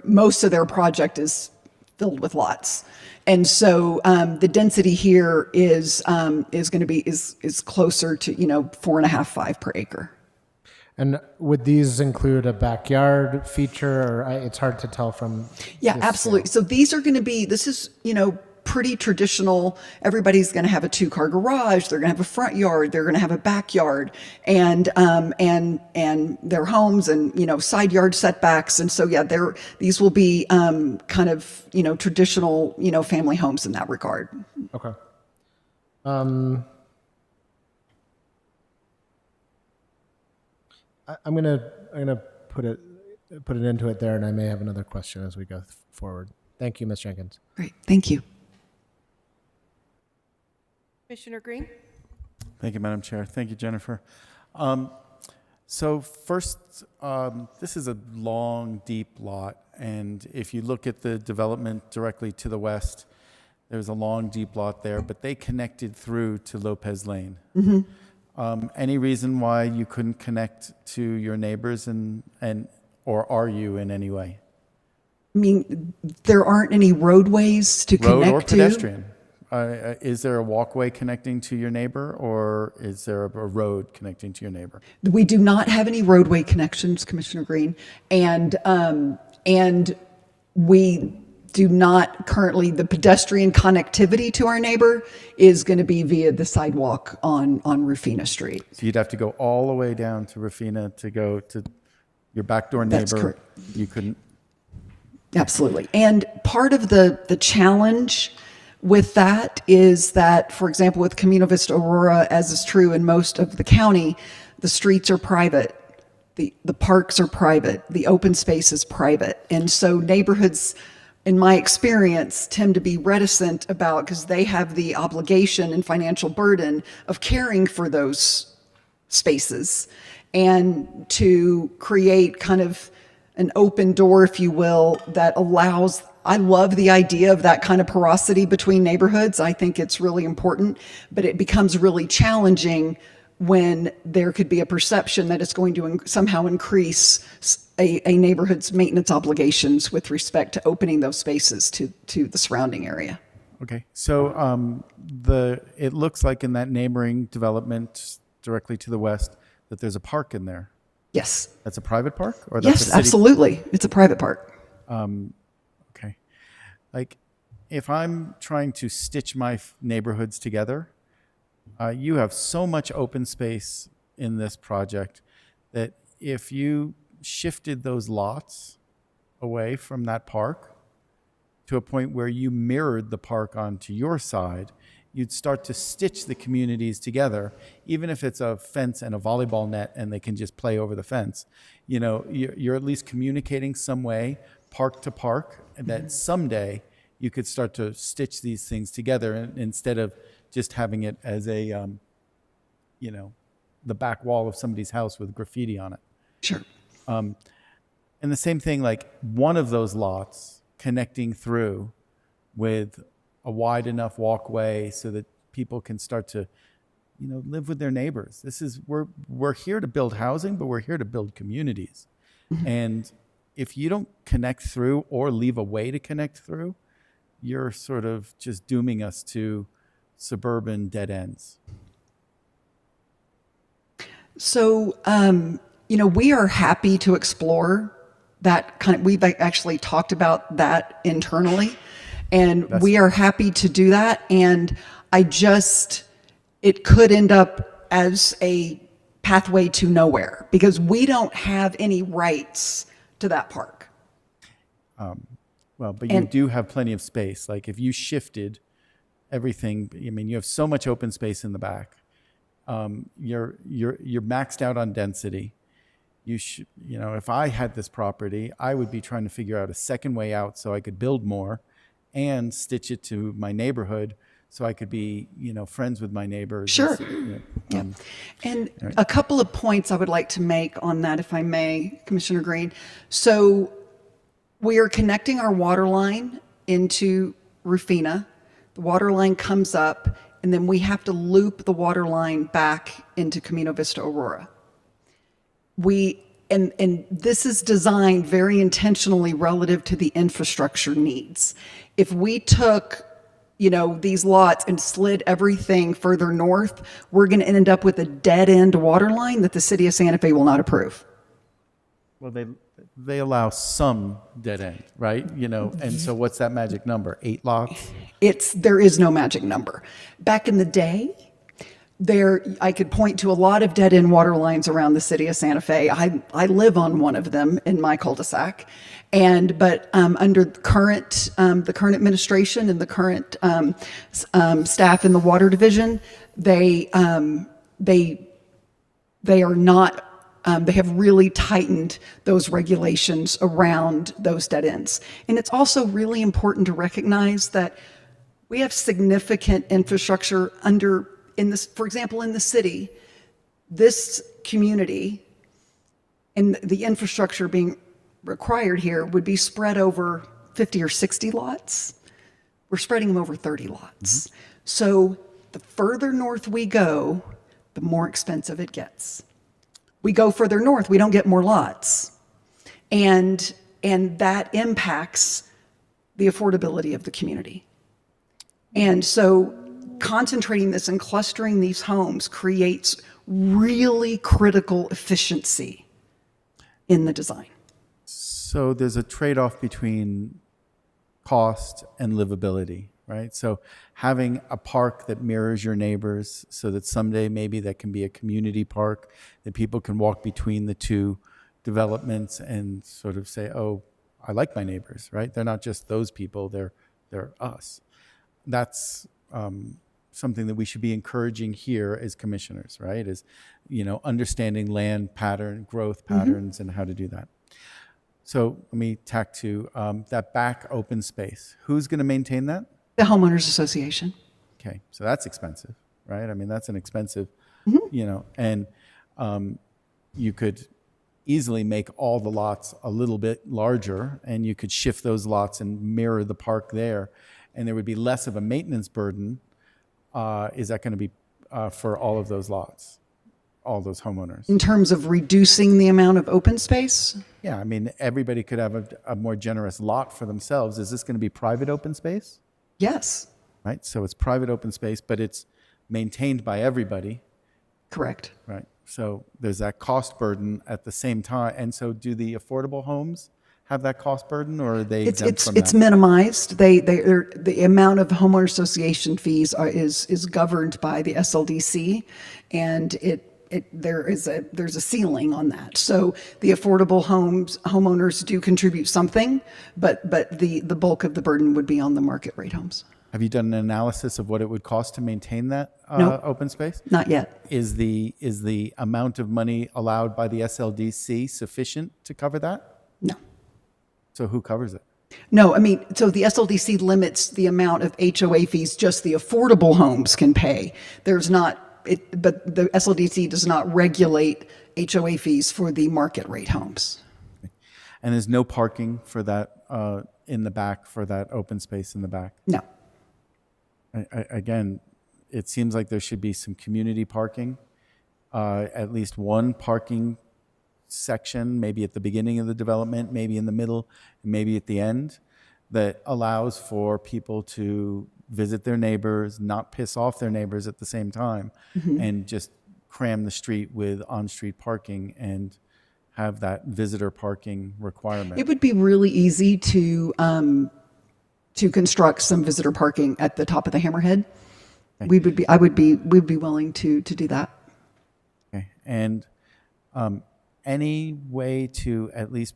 Speaker 10: most of their project is filled with lots. And so the density here is going to be closer to, 4.5, 5 per acre.
Speaker 8: And would these include a backyard feature, or it's hard to tell from?
Speaker 10: Yeah, absolutely. So these are going to be, this is, pretty traditional. Everybody's going to have a 2-car garage. They're going to have a front yard. They're going to have a backyard, and their homes and, side yard setbacks. And so, these will be kind of, traditional, family homes in that regard.
Speaker 8: Okay. I'm gonna put it into it there, and I may have another question as we go forward. Thank you, Ms. Jenkins.
Speaker 10: Great, thank you.
Speaker 19: Commissioner Green?
Speaker 3: Thank you, Madam Chair. Thank you, Jennifer. So first, this is a long, deep lot, and if you look at the development directly to the west, there's a long, deep lot there, but they connected through to Lopez Lane.
Speaker 10: Mm-hmm.
Speaker 3: Any reason why you couldn't connect to your neighbors or are you in any way?
Speaker 10: There aren't any roadways to connect to.
Speaker 3: Road or pedestrian? Is there a walkway connecting to your neighbor, or is there a road connecting to your neighbor?
Speaker 10: We do not have any roadway connections, Commissioner Green, and we do not currently. The pedestrian connectivity to our neighbor is going to be via the sidewalk on Rufina Street.
Speaker 3: So you'd have to go all the way down to Rufina to go to your backdoor neighbor.
Speaker 10: That's correct.
Speaker 3: You couldn't.
Speaker 10: Absolutely, and part of the challenge with that is that, for example, with Camino Vista Aurora, as is true in most of the county, the streets are private, the parks are private, the open space is private. And so neighborhoods, in my experience, tend to be reticent about, because they have the obligation and financial burden of caring for those spaces, and to create kind of an open door, if you will, that allows. I love the idea of that kind of porosity between neighborhoods. I think it's really important, but it becomes really challenging when there could be a perception that it's going to somehow increase a neighborhood's maintenance obligations with respect to opening those spaces to the surrounding area.
Speaker 3: Okay, so it looks like in that neighboring development directly to the west that there's a park in there.
Speaker 10: Yes.
Speaker 3: That's a private park, or that's a
Speaker 10: Yes,
Speaker 3: city?
Speaker 10: absolutely. It's a private park.
Speaker 3: Okay, like if I'm trying to stitch my neighborhoods together, you have so much open space in this project that if you shifted those lots away from that park to a point where you mirrored the park onto your side, you'd start to stitch the communities together, even if it's a fence and a volleyball net and they can just play over the fence. You know, you're at least communicating some way, park to park, and that someday you could start to stitch these things together instead of just having it as a, you know, the back wall of somebody's house with graffiti on it.
Speaker 10: Sure.
Speaker 3: And the same thing, like one of those lots connecting through with a wide enough walkway so that people can start to, you know, live with their neighbors. This is, we're here to build housing, but we're here to build communities. And if you don't connect through or leave a way to connect through, you're sort of just dooming us to suburban dead ends.
Speaker 10: So, you know, we are happy to explore that kind of, we've actually talked about that internally, and we are happy to do that. And it could end up as a pathway to nowhere because we don't have any rights to that park.
Speaker 3: Well, but you do have plenty of space. Like if you shifted everything, I mean, you have so much open space in the back. You're maxed out on density. You know, if I had this property, I would be trying to figure out a second way out so I could build more and stitch it to my neighborhood so I could be, you know, friends with my neighbors.
Speaker 10: Sure.
Speaker 3: And
Speaker 10: a couple of points I would like to make on that, if I may, Commissioner Green. So we are connecting our water line into Rufina. The water line comes up, and then we have to loop the water line back into Camino Vista Aurora. And this is designed very intentionally relative to the infrastructure needs. If we took, you know, these lots and slid everything further north, we're going to end up with a dead-end water line that the city of Santa Fe will not approve.
Speaker 3: Well, they allow some dead end, right? You know, and so what's that magic number? 8 lots?
Speaker 10: There is no magic number. Back in the day, I could point to a lot of dead-end water lines around the city of Santa Fe. I live on one of them in my cul-de-sac, but under the current administration and the current staff in the water division, they are not. They have really tightened those regulations around those dead ends, and it's also really important to recognize that we have significant infrastructure for example, in the city, this community and the infrastructure being required here would be spread over 50 or 60 lots. We're spreading them over 30 lots. Mm-hmm. So the further north we go, the more expensive it gets. We go further north, we don't get more lots. And that impacts the affordability of the community. And so concentrating this and clustering these homes creates really critical efficiency in the design.
Speaker 3: So there's a trade-off between cost and livability, right? So having a park that mirrors your neighbors so that someday maybe that can be a community park that people can walk between the two developments and sort of say, oh, I like my neighbors, right? They're not just those people, they're us. That's something that we should be encouraging here as commissioners, right? Is, you know, understanding land pattern, growth patterns, and how to do that. So let me tack to that back open space. Who's going to maintain that?
Speaker 10: The homeowners association.
Speaker 3: Okay, so that's expensive, right? I mean, that's an expensive, you know, and you could easily make all the lots a little bit larger, and you could shift those lots and mirror the park there, and there would be less of a maintenance burden. Is that going to be for all of those lots, all those homeowners?
Speaker 10: In terms of reducing the amount of open space?
Speaker 3: Yeah, I mean, everybody could have a more generous lot for themselves. Is this going to be private open space?
Speaker 10: Yes.
Speaker 3: right? So it's private open space, but it's maintained by everybody,
Speaker 10: Correct.
Speaker 3: right? So there's that cost burden at the same time. And so do the affordable homes have that cost burden, or are they exempt from
Speaker 10: It's
Speaker 3: that?
Speaker 10: minimized. The amount of homeowner association fees is governed by the SLDC, and there's a ceiling on that. So the affordable homeowners do contribute something, but the bulk of the burden would be on the market rate homes.
Speaker 3: Have you done an analysis of what it would cost to maintain that
Speaker 10: No.
Speaker 3: open space?
Speaker 10: Not yet.
Speaker 3: Is the amount of money allowed by the SLDC sufficient to cover that?
Speaker 10: No.
Speaker 3: So who covers it?
Speaker 10: No, I mean, so the SLDC limits the amount of HOA fees just the affordable homes can pay. There's not, but the SLDC does not regulate HOA fees for the market rate homes.
Speaker 3: And there's no parking for that in the back, for that open space in the back?
Speaker 10: No.
Speaker 3: Again, it seems like there should be some community parking, at least one parking section, maybe at the beginning of the development, maybe in the middle, maybe at the end, that allows for people to visit their neighbors, not piss off their neighbors at the same time, and just cram the street with on-street parking and have that visitor parking requirement.
Speaker 10: It would be really easy to construct some visitor parking at the top of the Hammerhead. We'd be willing to do that.
Speaker 3: Okay. And any way to at least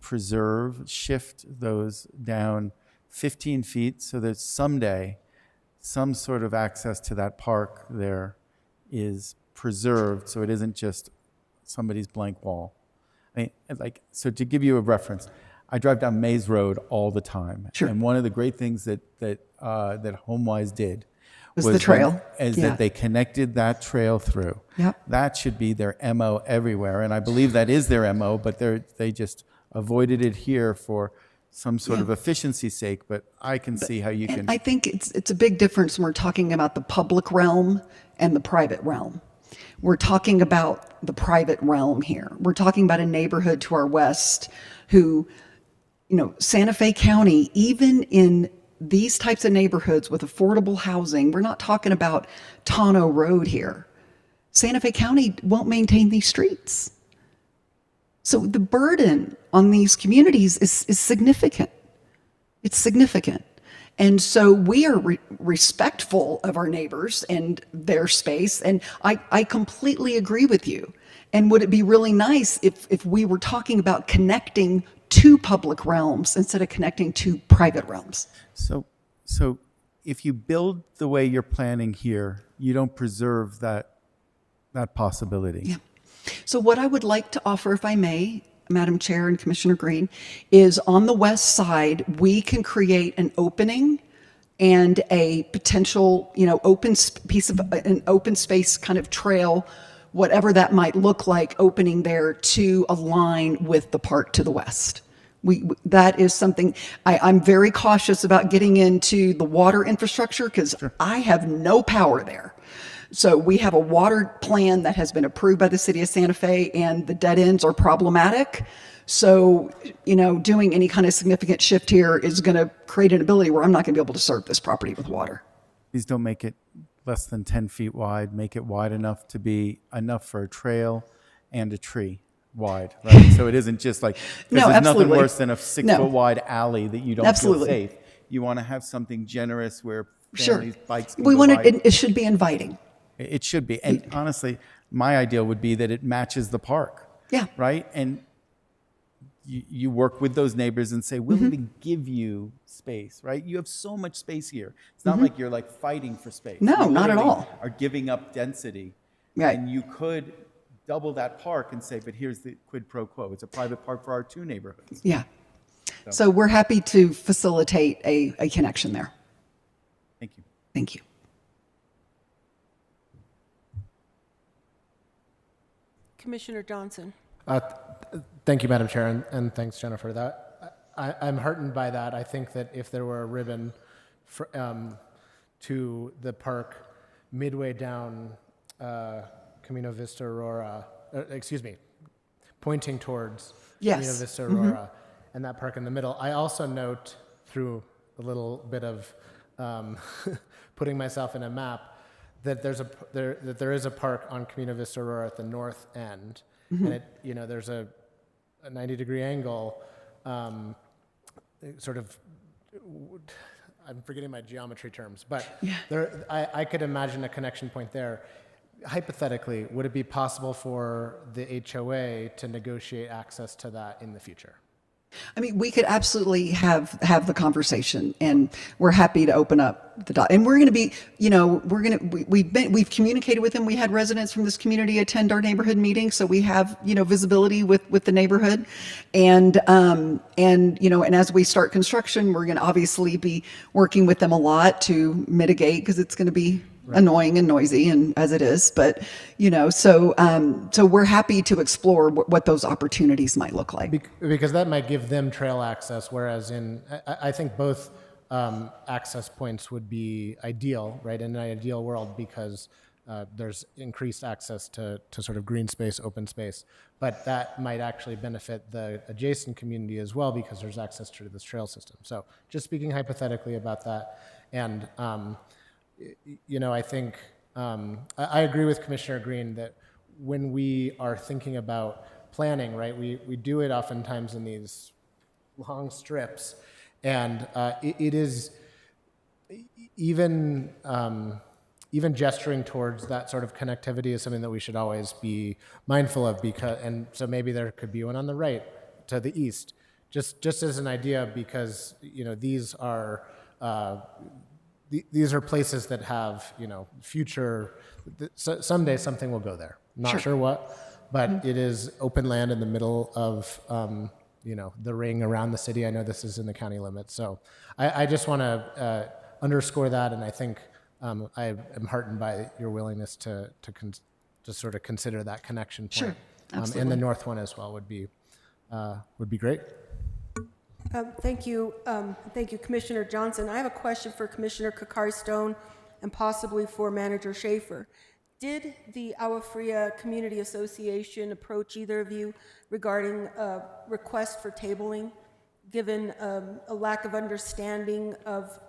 Speaker 3: shift those down 15 feet so that someday some sort of access to that park there is preserved, so it isn't just somebody's blank wall. I mean, so to give you a reference, I drive down Maze Road all the time.
Speaker 10: Sure.
Speaker 3: And one of the great things that HomeWise did
Speaker 10: Was the trail.
Speaker 3: that they connected that trail through.
Speaker 10: Yep.
Speaker 3: That should be their MO everywhere, and I believe that is their MO, but they just avoided it here for some sort of efficiency's sake, but I can see how you can.
Speaker 10: I think it's a big difference when we're talking about the public realm and the private realm. We're talking about the private realm here. We're talking about a neighborhood to our west who, Santa Fe County, even in these types of neighborhoods with affordable housing, we're not talking about Tano Road here. Santa Fe County won't maintain these streets. So the burden on these communities is significant. It's significant. And so we are respectful of our neighbors and their space. And I completely agree with you. And would it be really nice if we were talking about connecting to public realms instead of connecting to private realms?
Speaker 3: So if you build the way you're planning here, you don't preserve that possibility.
Speaker 10: Yeah. So what I would like to offer, if I may, Madam Chair and Commissioner Green, is on the west side, we can create an opening and a potential, open an open space kind of trail, whatever that might look like, opening there to align with the park to the west. That is something I'm very cautious about getting into the water infrastructure because I have no power there. So we have a water plan that has been approved by the city of Santa Fe, and the dead ends are problematic. So, doing any kind of significant shift here is going to create an ability where I'm not going to be able to serve this property with water.
Speaker 3: Please don't make it less than 10 feet wide. Make it wide enough to be enough for a trail and a tree wide, right? So it isn't just like,
Speaker 10: No,
Speaker 3: there's nothing
Speaker 10: absolutely.
Speaker 3: worse than a 6-foot wide alley that you don't
Speaker 10: Absolutely.
Speaker 3: feel safe. You want to have something generous where
Speaker 10: Sure.
Speaker 3: families, bikes can
Speaker 10: We
Speaker 3: go
Speaker 10: want
Speaker 3: by.
Speaker 10: it should be inviting.
Speaker 3: It should be. And honestly, my ideal would be that it matches the park.
Speaker 10: Yeah.
Speaker 3: Right? And you work with those neighbors and say, we'll even give you space, right? You have so much space here. It's not like you're fighting for space.
Speaker 10: No,
Speaker 3: You
Speaker 10: not at
Speaker 3: literally
Speaker 10: all.
Speaker 3: Are giving up density.
Speaker 10: Right.
Speaker 3: And you could double that park and say, but here's the quid pro quo. It's a private park for our two neighborhoods.
Speaker 10: Yeah. So we're happy to facilitate a connection there.
Speaker 3: Thank you.
Speaker 10: Thank you.
Speaker 19: Commissioner Johnson.
Speaker 8: Thank you, Madam Chair, and thanks, Jennifer. I'm heartened by that. I think that if there were a ribbon to the park midway down Camino Vista Aurora, pointing towards
Speaker 10: Yes.
Speaker 8: Camino Vista Aurora, and that park in the middle. I also note, through a little bit of putting myself in a map, that there is a park on Camino Vista Aurora at the north end, and there's a 90-degree angle, sort of. I'm forgetting my geometry terms, but I could imagine a connection point there. Hypothetically, would it be possible for the HOA to negotiate access to that in the future?
Speaker 10: I mean, we could absolutely have the conversation, and we're happy to open up the dot. And we're going to be, we've communicated with them. We had residents from this community attend our neighborhood meeting, so we have, visibility with the neighborhood. And as we start construction, we're going to obviously be working with them a lot to mitigate, because it's going to be annoying and noisy, and as it is, but so we're happy to explore what those opportunities might look like,
Speaker 8: because that might give them trail access, whereas I think both access points would be ideal, right, in an ideal world, because there's increased access to sort of green space, open space, but that might actually benefit the adjacent community as well, because there's access to this trail system. So just speaking hypothetically about that, and I think I agree with Commissioner Green that when we are thinking about planning, right, we do it oftentimes in these long strips, and it is even gesturing towards that sort of connectivity is something that we should always be mindful of, and so maybe there could be one on the right to the east, just as an idea, because these are places that have, future, someday something will go there. Not sure what, but it is open land in the middle of, the ring around the city. I know this is in the county limits. So I just want to underscore that. And I think I am heartened by your willingness to sort of consider that connection point.
Speaker 10: Sure, absolutely.
Speaker 8: And the north one as well would be great.
Speaker 19: Thank you, Commissioner Johnson. I have a question for Commissioner Kakari-Stone and possibly for Manager Schaefer. Did the Agua Fria Community Association approach either of you regarding a request for tabling, given a lack of understanding of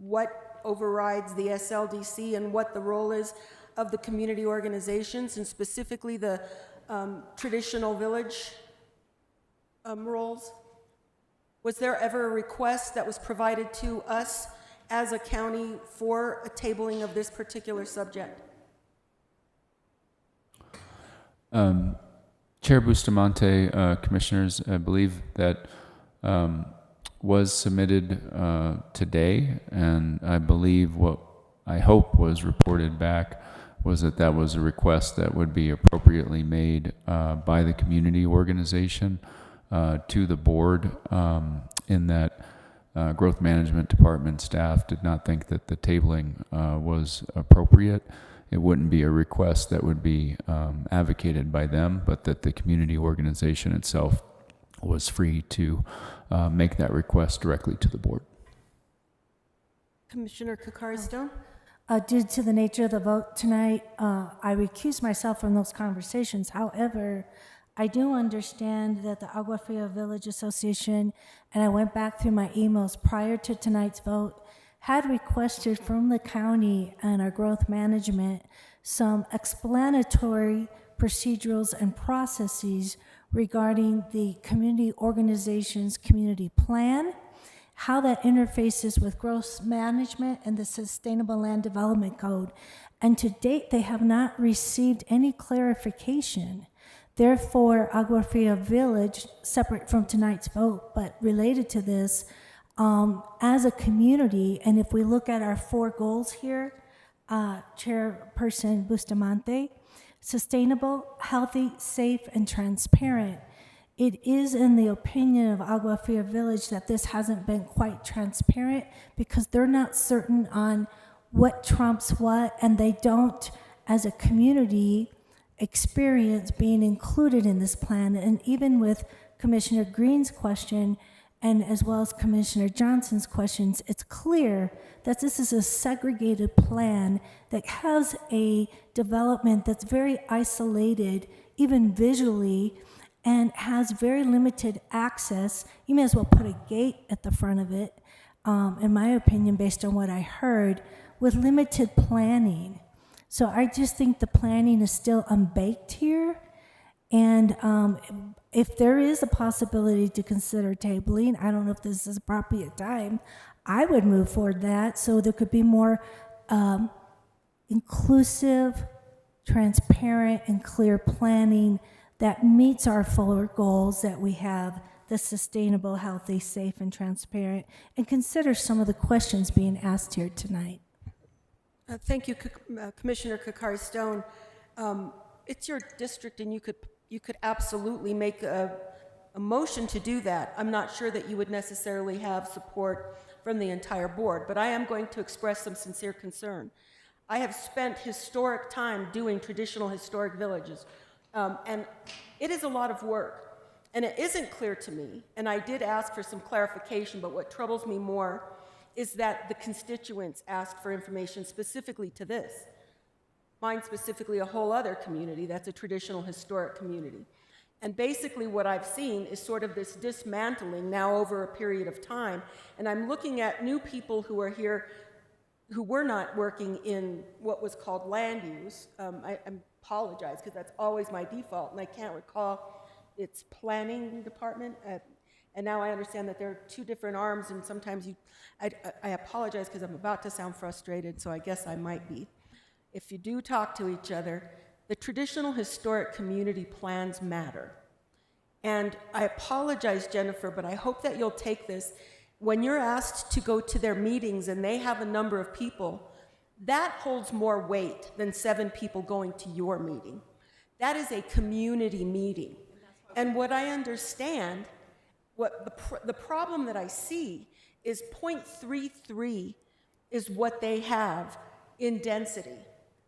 Speaker 19: what overrides the SLDC and what the role is of the community organizations, and specifically the traditional village roles? Was there ever a request that was provided to us as a county for a tabling of this particular subject?
Speaker 7: Chair Bustamante, commissioners, I believe that was submitted today, and I believe what I hope was reported back was that was a request that would be appropriately made by the community organization to the board, in that Growth Management Department staff did not think that the tabling was appropriate. It wouldn't be a request that would be advocated by them, but that the community organization itself was free to make that request directly to the board.
Speaker 19: Commissioner Kakari-Stone?
Speaker 4: Due to the nature of the vote tonight, I recuse myself from those conversations. However, I do understand that the Agua Fria Village Association, and I went back through my emails prior to tonight's vote, had requested from the county and our growth management some explanatory procedurals and processes regarding the community organization's community plan, how that interfaces with growth management and the Sustainable Land Development Code. And to date, they have not received any clarification. Therefore, Agua Fria Village, separate from tonight's vote, but related to this, as a community, and if we look at our 4 goals here, Chairperson Bustamante, sustainable, healthy, safe, and transparent. It is in the opinion of Agua Fria Village that this hasn't been quite transparent because they're not certain on what trumps what, and they don't, as a community, experience being included in this plan. And even with Commissioner Green's question, and as well as Commissioner Johnson's questions, it's clear that this is a segregated plan that has a development that's very isolated, even visually, and has very limited access. You may as well put a gate at the front of it. in my opinion, based on what I heard, with limited planning. So I just think the planning is still unbaked here. And if there is a possibility to consider tabling, I don't know if this is appropriate time, I would move forward that so there could be more inclusive, transparent, and clear planning that meets our fuller goals that we have, the sustainable, healthy, safe, and transparent, and consider some of the questions being asked here tonight.
Speaker 19: Thank you, Commissioner Kakari-Stone. It's your district, and you could absolutely make a motion to do that. I'm not sure that you would necessarily have support from the entire board, but I am going to express some sincere concern. I have spent historic time doing traditional historic villages, and it is a lot of work. And it isn't clear to me, and I did ask for some clarification, but what troubles me more is that the constituents asked for information specifically to this. Mine specifically a whole other community that's a traditional historic community. And basically what I've seen is sort of this dismantling now over a period of time, and I'm looking at new people who are here who were not working in what was called land use. I apologize, because that's always my default, and I can't recall its planning department, and now I understand that there are two different arms, and sometimes I apologize because I'm about to sound frustrated, so I guess I might be. If you do talk to each other, the traditional historic community plans matter. And I apologize, Jennifer, but I hope that you'll take this. When you're asked to go to their meetings and they have a number of people, that holds more weight than 7 people going to your meeting. That is a community meeting. And what I understand, the problem that I see is 0.33 is what they have in density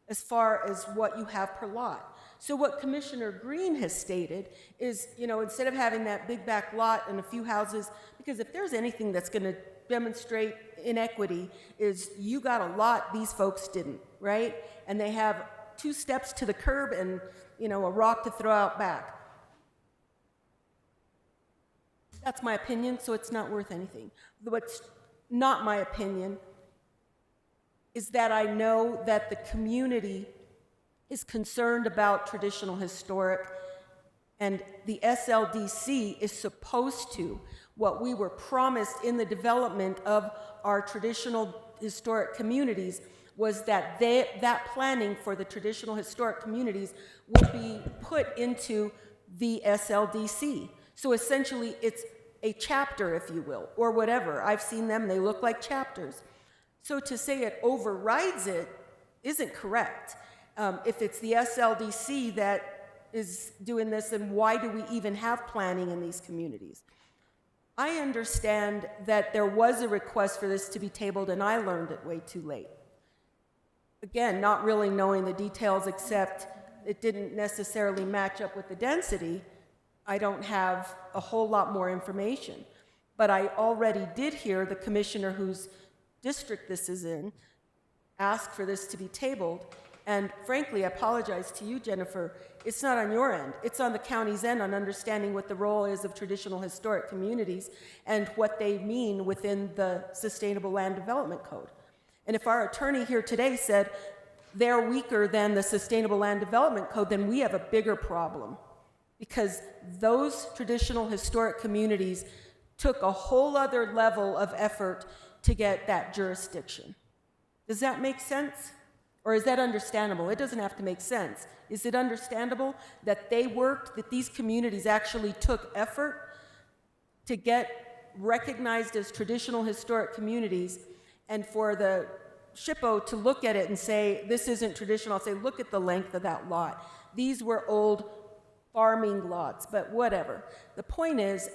Speaker 19: as far as what you have per lot. So what Commissioner Green has stated is, instead of having that big back lot and a few houses, because if there's anything that's going to demonstrate inequity is you got a lot these folks didn't, right? And they have 2 steps to the curb and, a rock to throw out back. That's my opinion, so it's not worth anything. What's not my opinion is that I know that the community is concerned about traditional historic, and the SLDC is supposed to, what we were promised in the development of our traditional historic communities was that that planning for the traditional historic communities would be put into the SLDC. So essentially, it's a chapter, if you will, or whatever. I've seen them, they look like chapters. So to say it overrides it isn't correct. If it's the SLDC that is doing this, then why do we even have planning in these communities? I understand that there was a request for this to be tabled, and I learned it way too late. Again, not really knowing the details, except it didn't necessarily match up with the density. I don't have a whole lot more information. But I already did hear the commissioner whose district this is in ask for this to be tabled. And frankly, I apologize to you, Jennifer, it's not on your end. It's on the county's end on understanding what the role is of traditional historic communities and what they mean within the Sustainable Land Development Code. And if our attorney here today said they're weaker than the Sustainable Land Development Code, then we have a bigger problem, because those traditional historic communities took a whole other level of effort to get that jurisdiction. Does that make sense? Or is that understandable? It doesn't have to make sense. Is it understandable that that these communities actually took effort to get recognized as traditional historic communities, and for the SHPO to look at it and say, this isn't traditional? I'll say, look at the length of that lot. These were old farming lots, but whatever. The point is,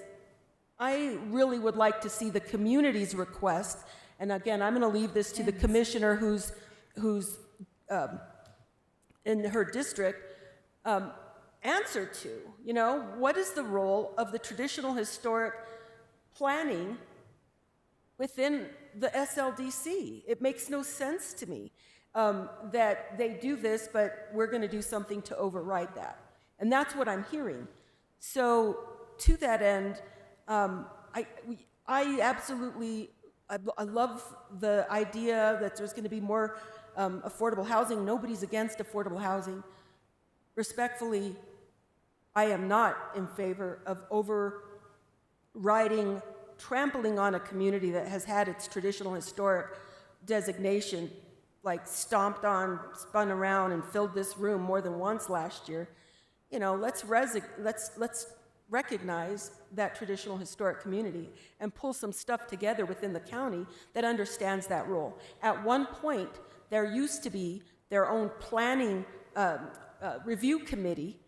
Speaker 19: I really would like to see the community's request, and again, I'm going to leave this to the commissioner who's in her district, answer to. What is the role of the traditional historic planning within the SLDC? It makes no sense to me that they do this, but we're going to do something to override that. And that's what I'm hearing. So to that end, I absolutely I love the idea that there's going to be more affordable housing. Nobody's against affordable housing. Respectfully, I am not in favor of overriding, trampling on a community that has had its traditional historic designation, like stomped on, spun around, and filled this room more than once last year. You know, let's recognize that traditional historic community and pull some stuff together within the county that understands that role. At one point, there used to be their own planning review committee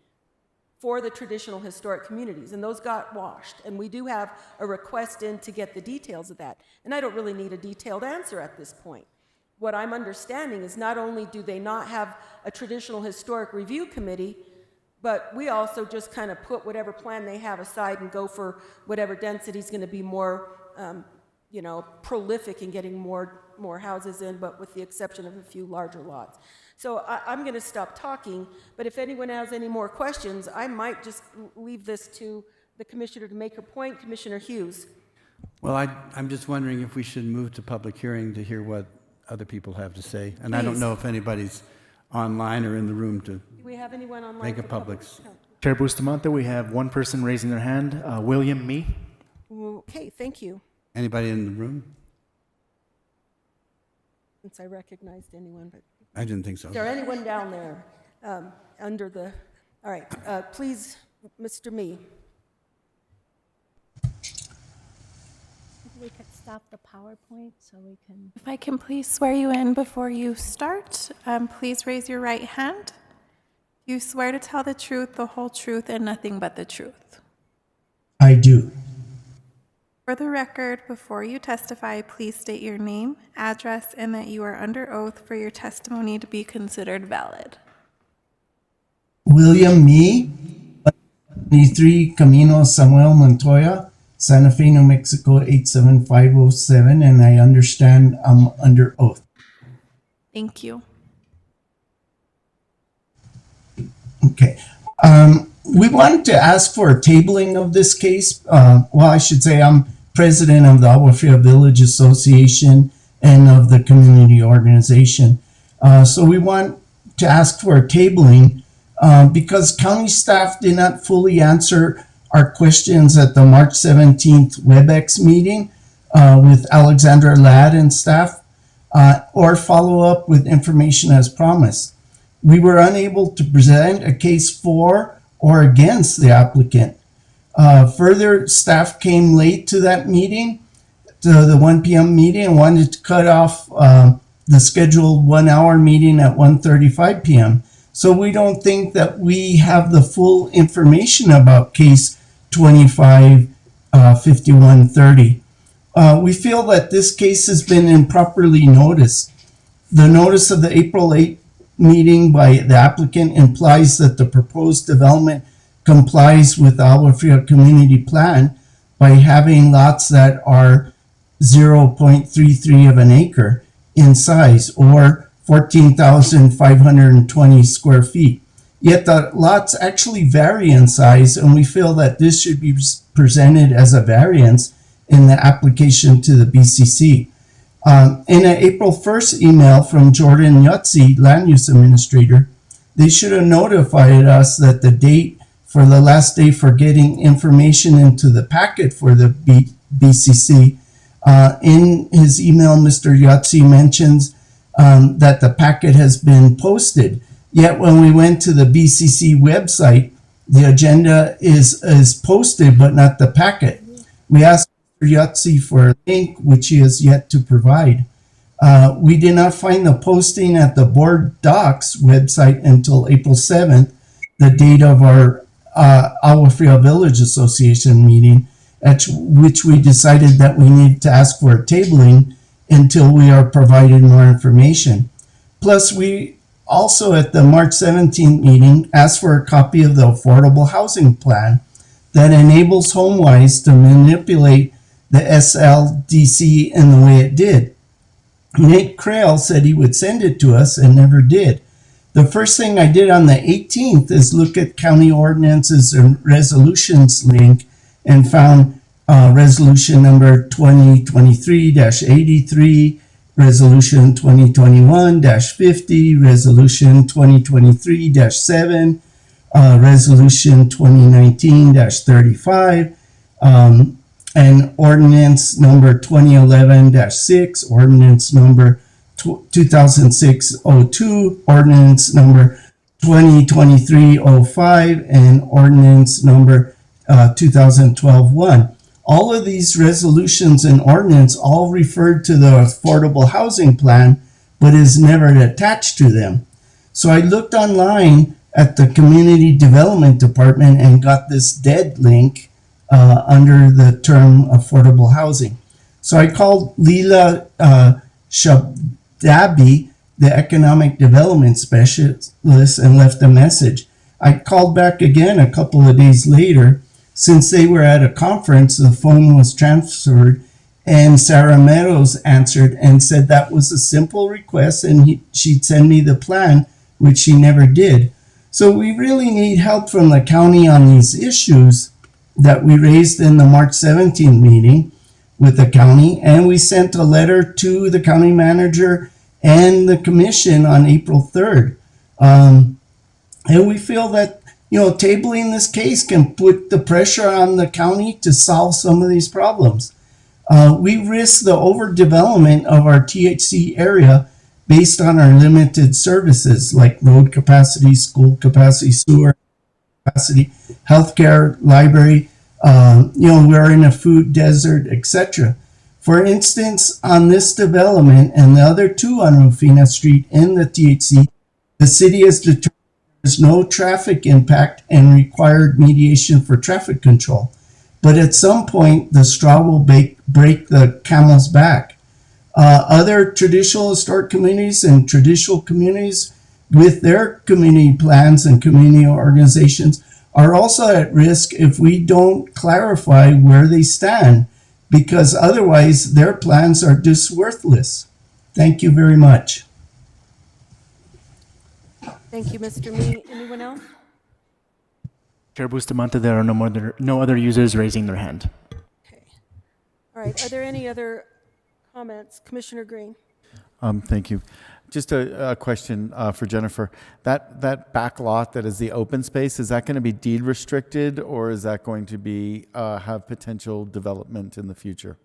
Speaker 19: for the traditional historic communities, and those got washed. And we do have a request in to get the details of that. And I don't really need a detailed answer at this point. What I'm understanding is not only do they not have a traditional historic review committee, but we also just kind of put whatever plan they have aside and go for whatever density is going to be more, prolific in getting more houses in, but with the exception of a few larger lots. So I'm going to stop talking, but if anyone has any more questions, I might just leave this to the commissioner to make her point. Commissioner Hughes.
Speaker 6: Well, I'm just wondering if we should move to public hearing to hear what other people have to say. And I don't
Speaker 19: Please.
Speaker 6: know if anybody's online or in the room to
Speaker 19: Do we have anyone online?
Speaker 6: make a
Speaker 19: for
Speaker 6: public.
Speaker 9: Chair Bustamante, we have one person raising their hand, William Mee.
Speaker 19: Okay, thank you.
Speaker 6: Anybody in the room?
Speaker 19: Since I recognized anyone, but
Speaker 6: I didn't think so.
Speaker 19: is there anyone down there under the? All right, please, Mr. Mee.
Speaker 4: We could stop the PowerPoint so we can.
Speaker 2: If I can please swear you in before you start, please raise your right hand. You swear to tell the truth, the whole truth, and nothing but the truth.
Speaker 11: I do.
Speaker 2: For the record, before you testify, please state your name, address, and that you are under oath for your testimony to be considered valid.
Speaker 11: William Mee, 23 Camino Samuel Montoya, Santa Fe, New Mexico 87507, and I understand I'm under oath.
Speaker 2: Thank you.
Speaker 11: Okay. We wanted to ask for a tabling of this case. I should say I'm president of the Agua Fria Village Association and of the community organization. So we want to ask for a tabling because county staff did not fully answer our questions at the March 17th WebEx meeting with Alexandra Ladd and staff, or follow up with information as promised. We were unable to present a case for or against the applicant. Further, staff came late to that meeting, to the 1 p.m. meeting, and wanted to cut off the scheduled 1 hour meeting at 1:35 p.m. So we don't think that we have the full information about case 255130. We feel that this case has been improperly noticed. The notice of the April 8 meeting by the applicant implies that the proposed development complies with the Agua Fria Community Plan by having lots that are 0.33 of an acre in size, or 14,520 square feet. Yet the lots actually vary in size, and we feel that this should be presented as a variance in the application to the BCC. In an April 1st email from Jordan Yotzi, Land Use Administrator, they should have notified us that the date for the last day for getting information into the packet for the BCC. In his email, Mr. Yotzi mentions that the packet has been posted. Yet when we went to the BCC website, the agenda is posted, but not the packet. We asked Mr. Yotzi for a link, which he has yet to provide. We did not find the posting at the board docs website until April 7th, the date of our Agua Fria Village Association meeting, at which we decided that we need to ask for a tabling until we are provided more information. Plus, we also at the March 17th meeting asked for a copy of the Affordable Housing Plan that enables HomeWise to manipulate the SLDC in the way it did. Nate Crail said he would send it to us and never did. The first thing I did on the 18th is look at county ordinances and resolutions link and found resolution number 2023-83, resolution 2021-50, resolution 2023-7, resolution 2019-35, and ordinance number 2011-6, ordinance number 2006-02, ordinance number 2023-05, and ordinance number 2012-1. All of these resolutions and ordinance all referred to the affordable housing plan, but is never attached to them. So I looked online at the Community Development Department and got this dead link under the term affordable housing. So I called Leela Shabdabi, the Economic Development Specialist, and left a message. I called back again a couple of days later. Since they were at a conference, the phone was transferred, and Sarah Meadows answered and said that was a simple request and she'd send me the plan, which she never did. So we really need help from the county on these issues that we raised in the March 17th meeting with the county, and we sent a letter to the county manager and the commission on April 3rd. And we feel that tabling this case can put the pressure on the county to solve some of these problems. We risk the overdevelopment of our THC area based on our limited services like road capacity, school capacity, sewer capacity, healthcare, library. We're in a food desert, etc. For instance, on this development and the other two on Rufina Street in the THC, the city has determined there's no traffic impact and required mediation for traffic control. But at some point, the straw will break the camel's back. Other traditional historic communities and traditional communities with their community plans and community organizations are also at risk if we don't clarify where they stand, because otherwise their plans are just worthless. Thank you very much.
Speaker 19: Thank you, Mr. Mee. Anyone else?
Speaker 9: Chair Bustamante, there are no other users raising their hand.
Speaker 19: Okay. All right. Are there any other comments? Commissioner Green.
Speaker 3: Thank you. Just a question for Jennifer. That back lot that is the open space, is that going to be deed restricted, or is that going to be have potential development in the future?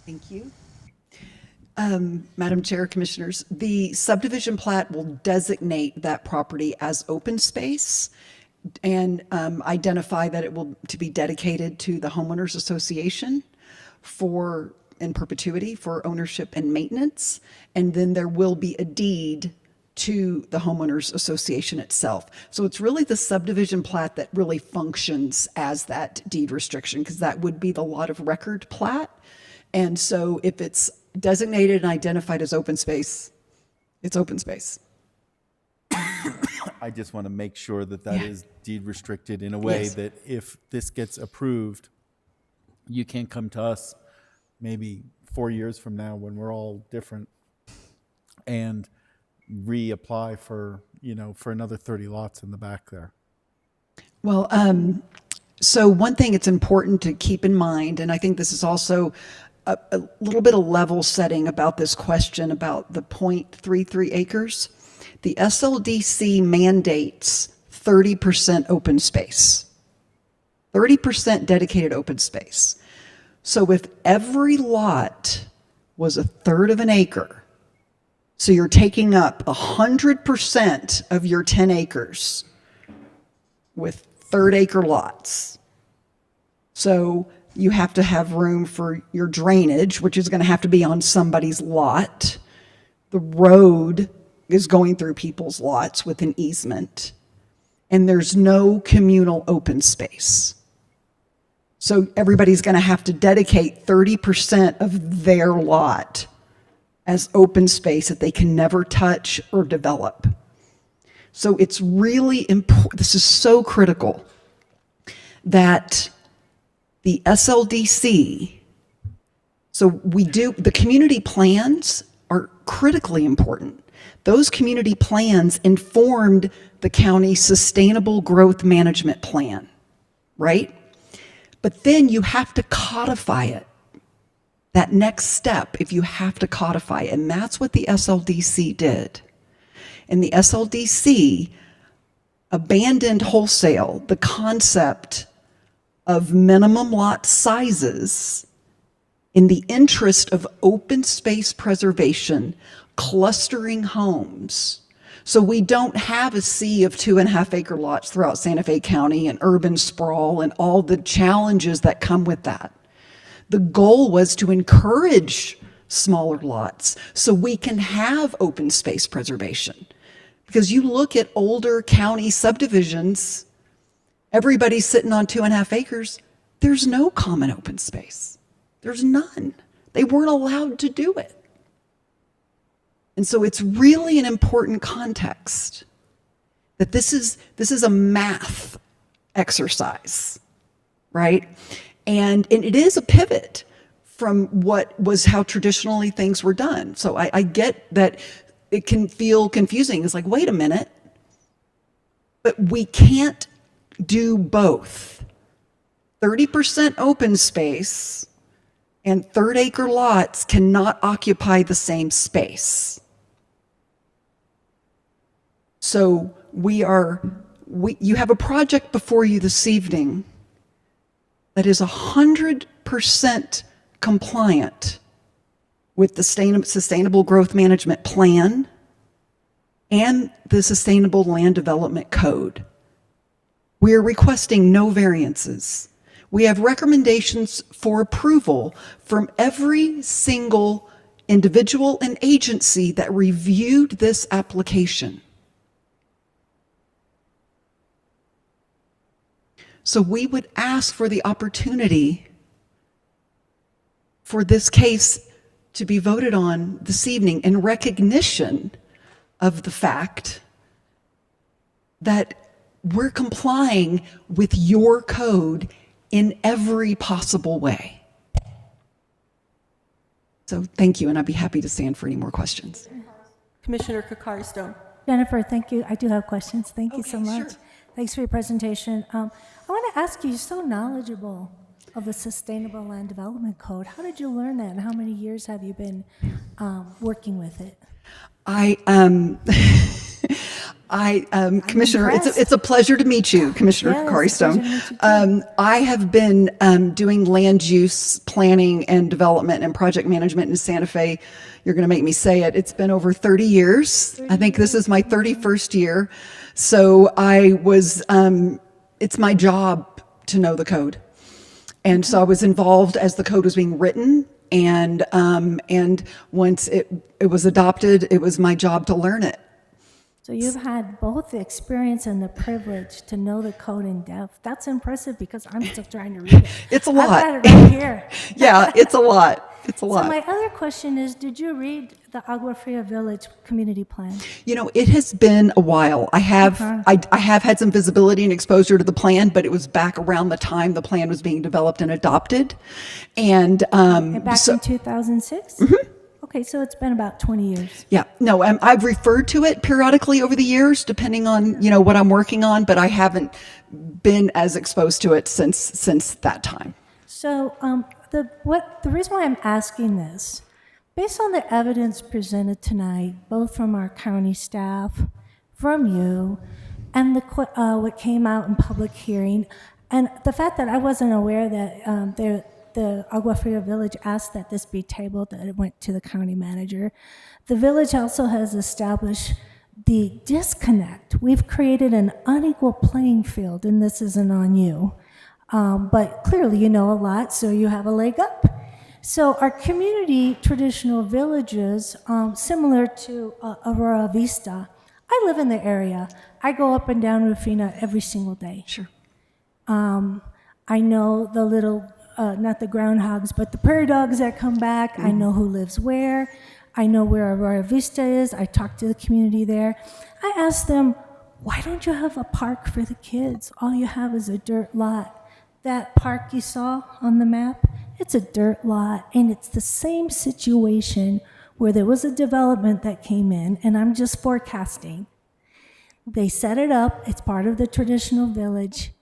Speaker 10: Thank you. Madam Chair, Commissioners, the subdivision plat will designate that property as open space and identify that it will to be dedicated to the homeowners association in perpetuity for ownership and maintenance. And then there will be a deed to the homeowners association itself. So it's really the subdivision plat that really functions as that deed restriction, because that would be the lot of record plat. And so if it's designated and identified as open space, it's open space.
Speaker 3: I just want to make sure that is deed restricted in a way that if this gets approved, you can't come to us maybe 4 years from now when we're all different and reapply for another 30 lots in the back there.
Speaker 10: Well, so one thing it's important to keep in mind, and I think this is also a little bit of level setting about this question about the 0.33 acres. The SLDC mandates 30% open space, 30% dedicated open space. So if every lot was a third of an acre, so you're taking up 100% of your 10 acres with third acre lots. So you have to have room for your drainage, which is going to have to be on somebody's lot. The road is going through people's lots with an easement. And there's no communal open space. So everybody's going to have to dedicate 30% of their lot as open space that they can never touch or develop. So it's really important, this is so critical, that the SLDC, so the community plans are critically important. Those community plans informed the county's sustainable growth management plan, right? But then you have to codify it. That next step, if you have to codify it, and that's what the SLDC did. And the SLDC abandoned wholesale the concept of minimum lot sizes in the interest of open space preservation, clustering homes. So we don't have a sea of 2.5 acre lots throughout Santa Fe County and urban sprawl and all the challenges that come with that. The goal was to encourage smaller lots so we can have open space preservation. Because you look at older county subdivisions, everybody's sitting on 2.5 acres. There's no common open space. There's none. They weren't allowed to do it. And so it's really an important context that this is a math exercise, right? And it is a pivot from what was how traditionally things were done. So I get that it can feel confusing. It's like, wait a minute, but we can't do both. 30% open space and third-acre lots cannot occupy the same space. So you have a project before you this evening that is 100% compliant with the Sustainable Growth Management Plan and the Sustainable Land Development Code. We are requesting no variances. We have recommendations for approval from every single individual and agency that reviewed this application. So we would ask for the opportunity for this case to be voted on this evening in recognition of the fact that we're complying with your code in every possible way. So thank you, and I'd be happy to stand for any more questions.
Speaker 19: Commissioner Kakari Stone.
Speaker 4: Jennifer, thank you. I do have questions. Thank you so much. Sure. Thanks for your presentation. I want to ask you, you're so knowledgeable of the Sustainable Land Development Code. How did you learn that, and how many years have you been working with it?
Speaker 10: Commissioner, it's a pleasure to meet you, Commissioner Kakari Stone. I have been doing land use planning and development and project management in Santa Fe. You're going to make me say it. It's been over 30 years. I think this is my 31st year. So it's my job to know the code. And so I was involved as the code was being written. And once it was adopted, it was my job to learn it.
Speaker 4: So you've had both the experience and the privilege to know the code in depth. That's impressive because I'm still trying to read it.
Speaker 10: It's a lot.
Speaker 4: I've got it right here.
Speaker 10: Yeah, it's a lot. It's a lot.
Speaker 4: So my other question is, did you read the Agua Fria Village community plan?
Speaker 10: You know, it has been a while. I have had some visibility and exposure to the plan, but it was back around the time the plan was being developed and adopted. And
Speaker 4: back in 2006? Mm-hmm. Okay, so it's been about 20 years.
Speaker 10: Yeah, no, I've referred to it periodically over the years, depending on, what I'm working on, but I haven't been as exposed to it since that time.
Speaker 4: So the reason why I'm asking this, based on the evidence presented tonight, both from our county staff, from you, and what came out in public hearing, and the fact that I wasn't aware that the Agua Fria Village asked that this be tabled, that it went to the county manager. The village also has established the disconnect. We've created an unequal playing field, and this isn't on you. But clearly you know a lot, so you have a leg up. So our community traditional villages, similar to Aurora Vista, I live in the area. I go up and down Rufina every single day.
Speaker 10: Sure.
Speaker 4: I know the little not the groundhogs, but the prairie dogs that come back. Mm-hmm. I know who lives where. I know where Aurora Vista is. I talk to the community there. I ask them, why don't you have a park for the kids? All you have is a dirt lot. That park you saw on the map, it's a dirt lot, and it's the same situation where there was a development that came in, and I'm just forecasting. They set it up, it's part of the traditional village,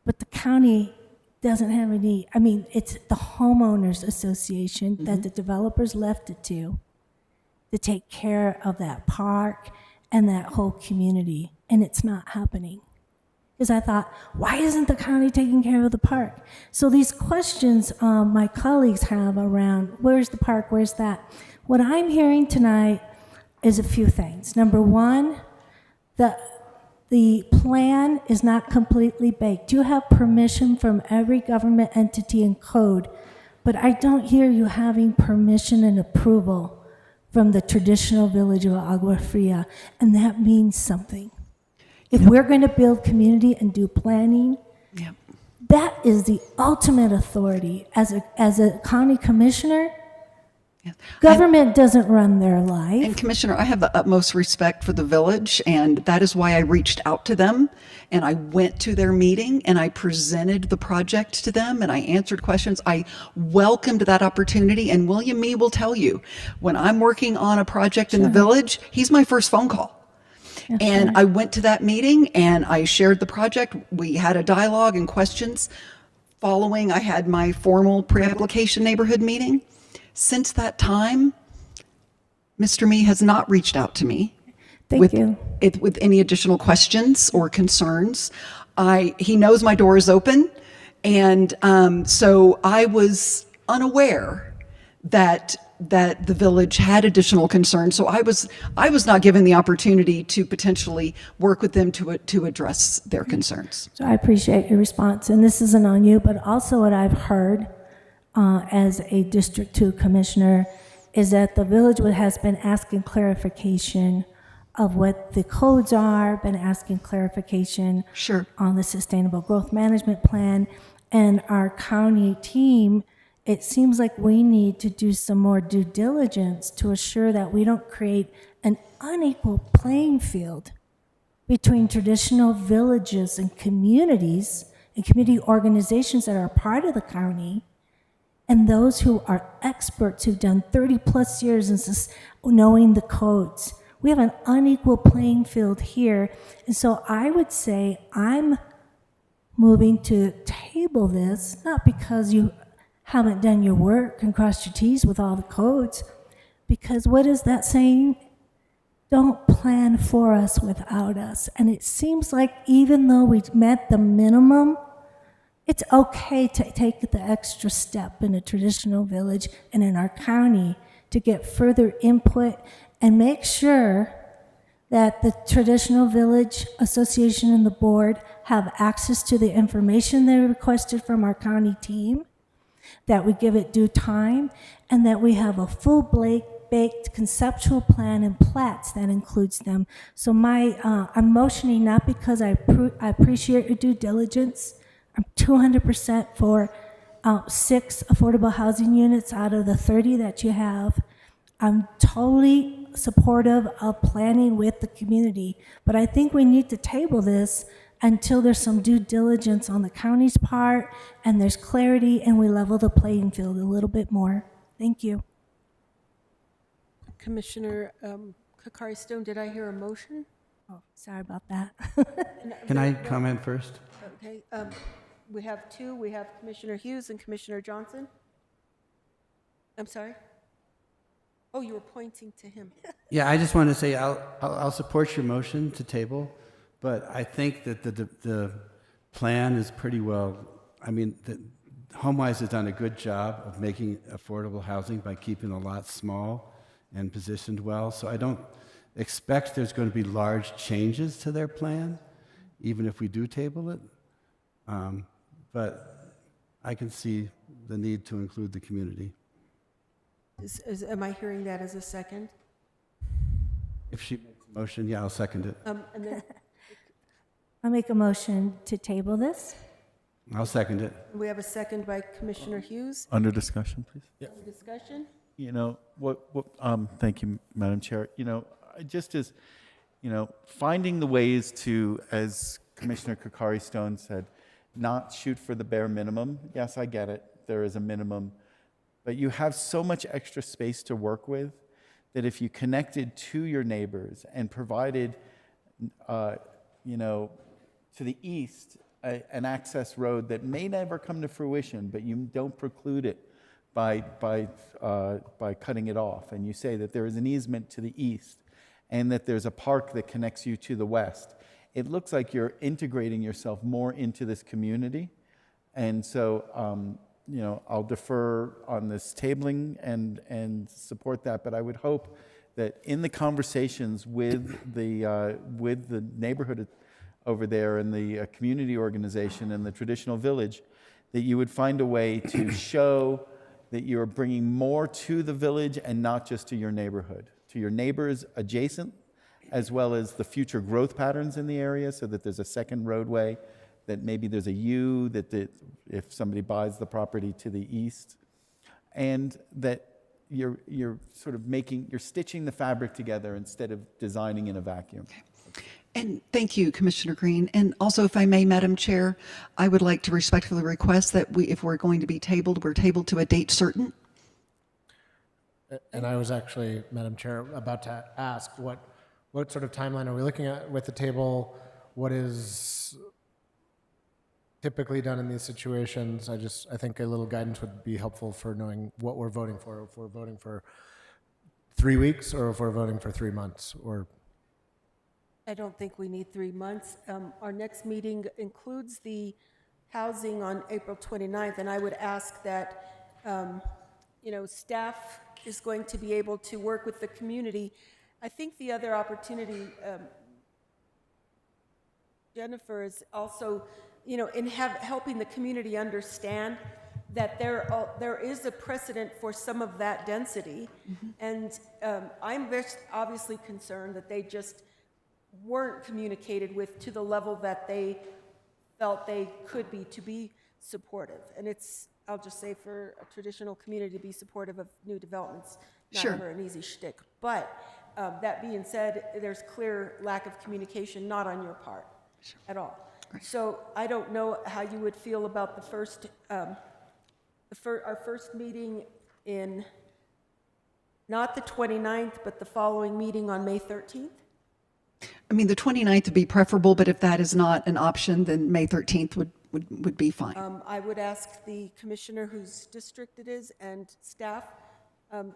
Speaker 4: but the county doesn't have any, I mean, it's the homeowners association that the developers left it to take care of that park and that whole community, and it's not happening. Because I thought, why isn't the county taking care of the park? So these questions my colleagues have around, where's the park, where's that? What I'm hearing tonight is a few things. Number one, the plan is not completely baked. You have permission from every government entity and code, but I don't hear you having permission and approval from the traditional village of Agua Fria, and that means something. If we're going to build community and do planning, that is the ultimate authority. As a county commissioner, government doesn't run their life.
Speaker 10: And Commissioner, I have the utmost respect for the village, and that is why I reached out to them, and I went to their meeting, and I presented the project to them, and I answered questions. I welcomed that opportunity, and William Mee will tell you, when I'm working on a project in the village, he's my first phone call. And I went to that meeting, and I shared the project. We had a dialogue and questions. Following, I had my formal pre-application neighborhood meeting. Since that time, Mr. Mee has not reached out to me with any additional questions or concerns. He knows my door is open, and so I was unaware that the village had additional concerns. So I was not given the opportunity to potentially work with them to address their concerns.
Speaker 4: So I appreciate your response, and this isn't on you, but also what I've heard as a District 2 commissioner is that the village has been asking clarification of what the codes are, been asking clarification on the Sustainable Growth Management Plan, and our county team, it seems like we need to do some more due diligence to assure that we don't create an unequal playing field between traditional villages and communities and community organizations that are part of the county and those who are experts who've done 30 plus years in knowing the codes. We have an unequal playing field here. And so I would say I'm moving to table this, not because you haven't done your work and crossed your T's with all the codes, because what is that saying? Don't plan for us without us. And it seems like even though we've met the minimum, it's okay to take the extra step in a traditional village and in our county to get further input and make sure that the Traditional Village Association and the board have access to the information they requested from our county team, that we give it due time, and that we have a full-baked conceptual plan and plats that includes them. So I'm motioning not because I appreciate your due diligence. I'm 200% for 6 affordable housing units out of the 30 that you have. I'm totally supportive of planning with the community, but I think we need to table this until there's some due diligence on the county's part and there's clarity and we level the playing field a little bit more. Thank you.
Speaker 19: Commissioner Kakari Stone, did I hear a motion?
Speaker 4: Oh, sorry about that.
Speaker 6: Can I comment first?
Speaker 19: Okay. We have two. We have Commissioner Hughes and Commissioner Johnson. I'm sorry? Oh, you were pointing to him.
Speaker 6: Yeah, I just want to say I'll support your motion to table, but I think that the plan is pretty well, I mean, HomeWise has done a good job of making affordable housing by keeping the lots small and positioned well, so I don't expect there's going to be large changes to their plan, even if we do table it. But I can see the need to include the community.
Speaker 19: Am I hearing that as a second?
Speaker 6: If she makes a motion, yeah, I'll second it.
Speaker 19: And then
Speaker 4: I'll make a motion to table this.
Speaker 6: I'll second it.
Speaker 19: we have a second by Commissioner Hughes.
Speaker 3: Under discussion, please. Yeah.
Speaker 19: Discussion?
Speaker 3: You know, thank you, Madam Chair. You know, just as, you know, finding the ways to, as Commissioner Kakari Stone said, not shoot for the bare minimum. Yes, I get it. There is a minimum. But you have so much extra space to work with that if you connected to your neighbors and provided, to the east, an access road that may never come to fruition, but you don't preclude it by cutting it off, and you say that there is an easement to the east and that there's a park that connects you to the west, it looks like you're integrating yourself more into this community. And so, I'll defer on this tabling and support that, but I would hope that in the conversations with the neighborhood over there and the community organization and the traditional village, that you would find a way to show that you're bringing more to the village and not just to your neighborhood, to your neighbors adjacent, as well as the future growth patterns in the area, so that there's a second roadway, that maybe there's a U, if somebody buys the property to the east, and that you're sort of you're stitching the fabric together instead of designing in a vacuum.
Speaker 10: And thank you, Commissioner Green. And also, if I may, Madam Chair, I would like to respectfully request that if we're going to be tabled, we're tabled to a date certain.
Speaker 8: And I was actually, Madam Chair, about to ask what sort of timeline are we looking at with the table? What is typically done in these situations? I think a little guidance would be helpful for knowing what we're voting for. If we're voting for 3 weeks or if we're voting for 3 months, or
Speaker 19: I don't think we need 3 months. Our next meeting includes the housing on April 29th, and I would ask that, staff is going to be able to work with the community. I think the other opportunity, Jennifer, is also, in helping the community understand that there is a precedent for some of that density.
Speaker 10: Mm-hmm.
Speaker 19: And I'm obviously concerned that they just weren't communicated with to the level that they felt they could be to be supportive. And I'll just say, for a traditional community to be supportive of new developments, not
Speaker 10: Sure.
Speaker 19: ever an easy shtick. But that being said, there's clear lack of communication, not on your part at all. So I don't know how you would feel about the first, our first meeting in, not the 29th, but the following meeting on May 13th.
Speaker 10: I mean, the 29th would be preferable, but if that is not an option, then May 13th would be fine.
Speaker 19: I would ask the commissioner whose district it is and staff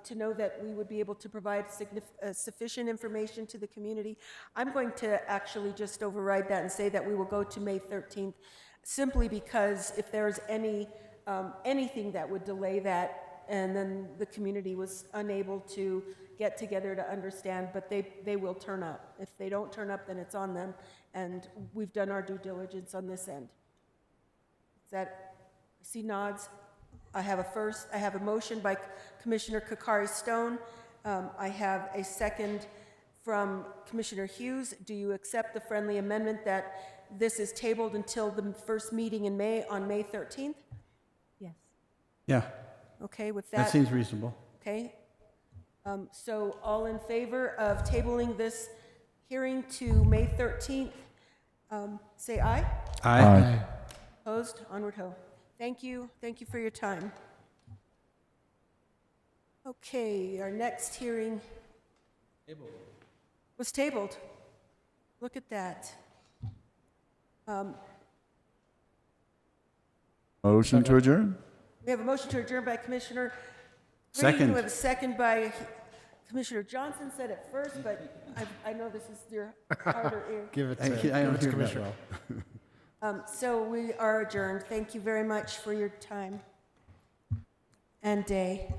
Speaker 19: to know that we would be able to provide sufficient information to the community. I'm going to actually just override that and say that we will go to May 13th, simply because if there's anything that would delay that, and then the community was unable to get together to understand, but they will turn up. If they don't turn up, then it's on them, and we've done our due diligence on this end. I see nods. I have a motion by Commissioner Kakari Stone. I have a second from Commissioner Hughes. Do you accept the friendly amendment that this is tabled until the first meeting in May, on May 13th?
Speaker 4: Yes.
Speaker 6: Yeah,
Speaker 19: Okay, with that.
Speaker 6: that seems reasonable.
Speaker 19: Okay. So all in favor of tabling this hearing to May 13th, say aye.
Speaker 6: Aye.
Speaker 19: Opposed? Onward ho. Thank you. Thank you for your time. Okay, our next hearing was tabled. Look at that.
Speaker 3: Motion to adjourn?
Speaker 19: We have a motion to adjourn by Commissioner Green.
Speaker 6: Second.
Speaker 19: We have a second by Commissioner Johnson. Said it first, but I know this is your harder ear.
Speaker 8: give it
Speaker 6: I
Speaker 8: to
Speaker 6: don't hear that
Speaker 8: Commissioner.
Speaker 6: well.
Speaker 19: So we are adjourned. Thank you very much for your time and day.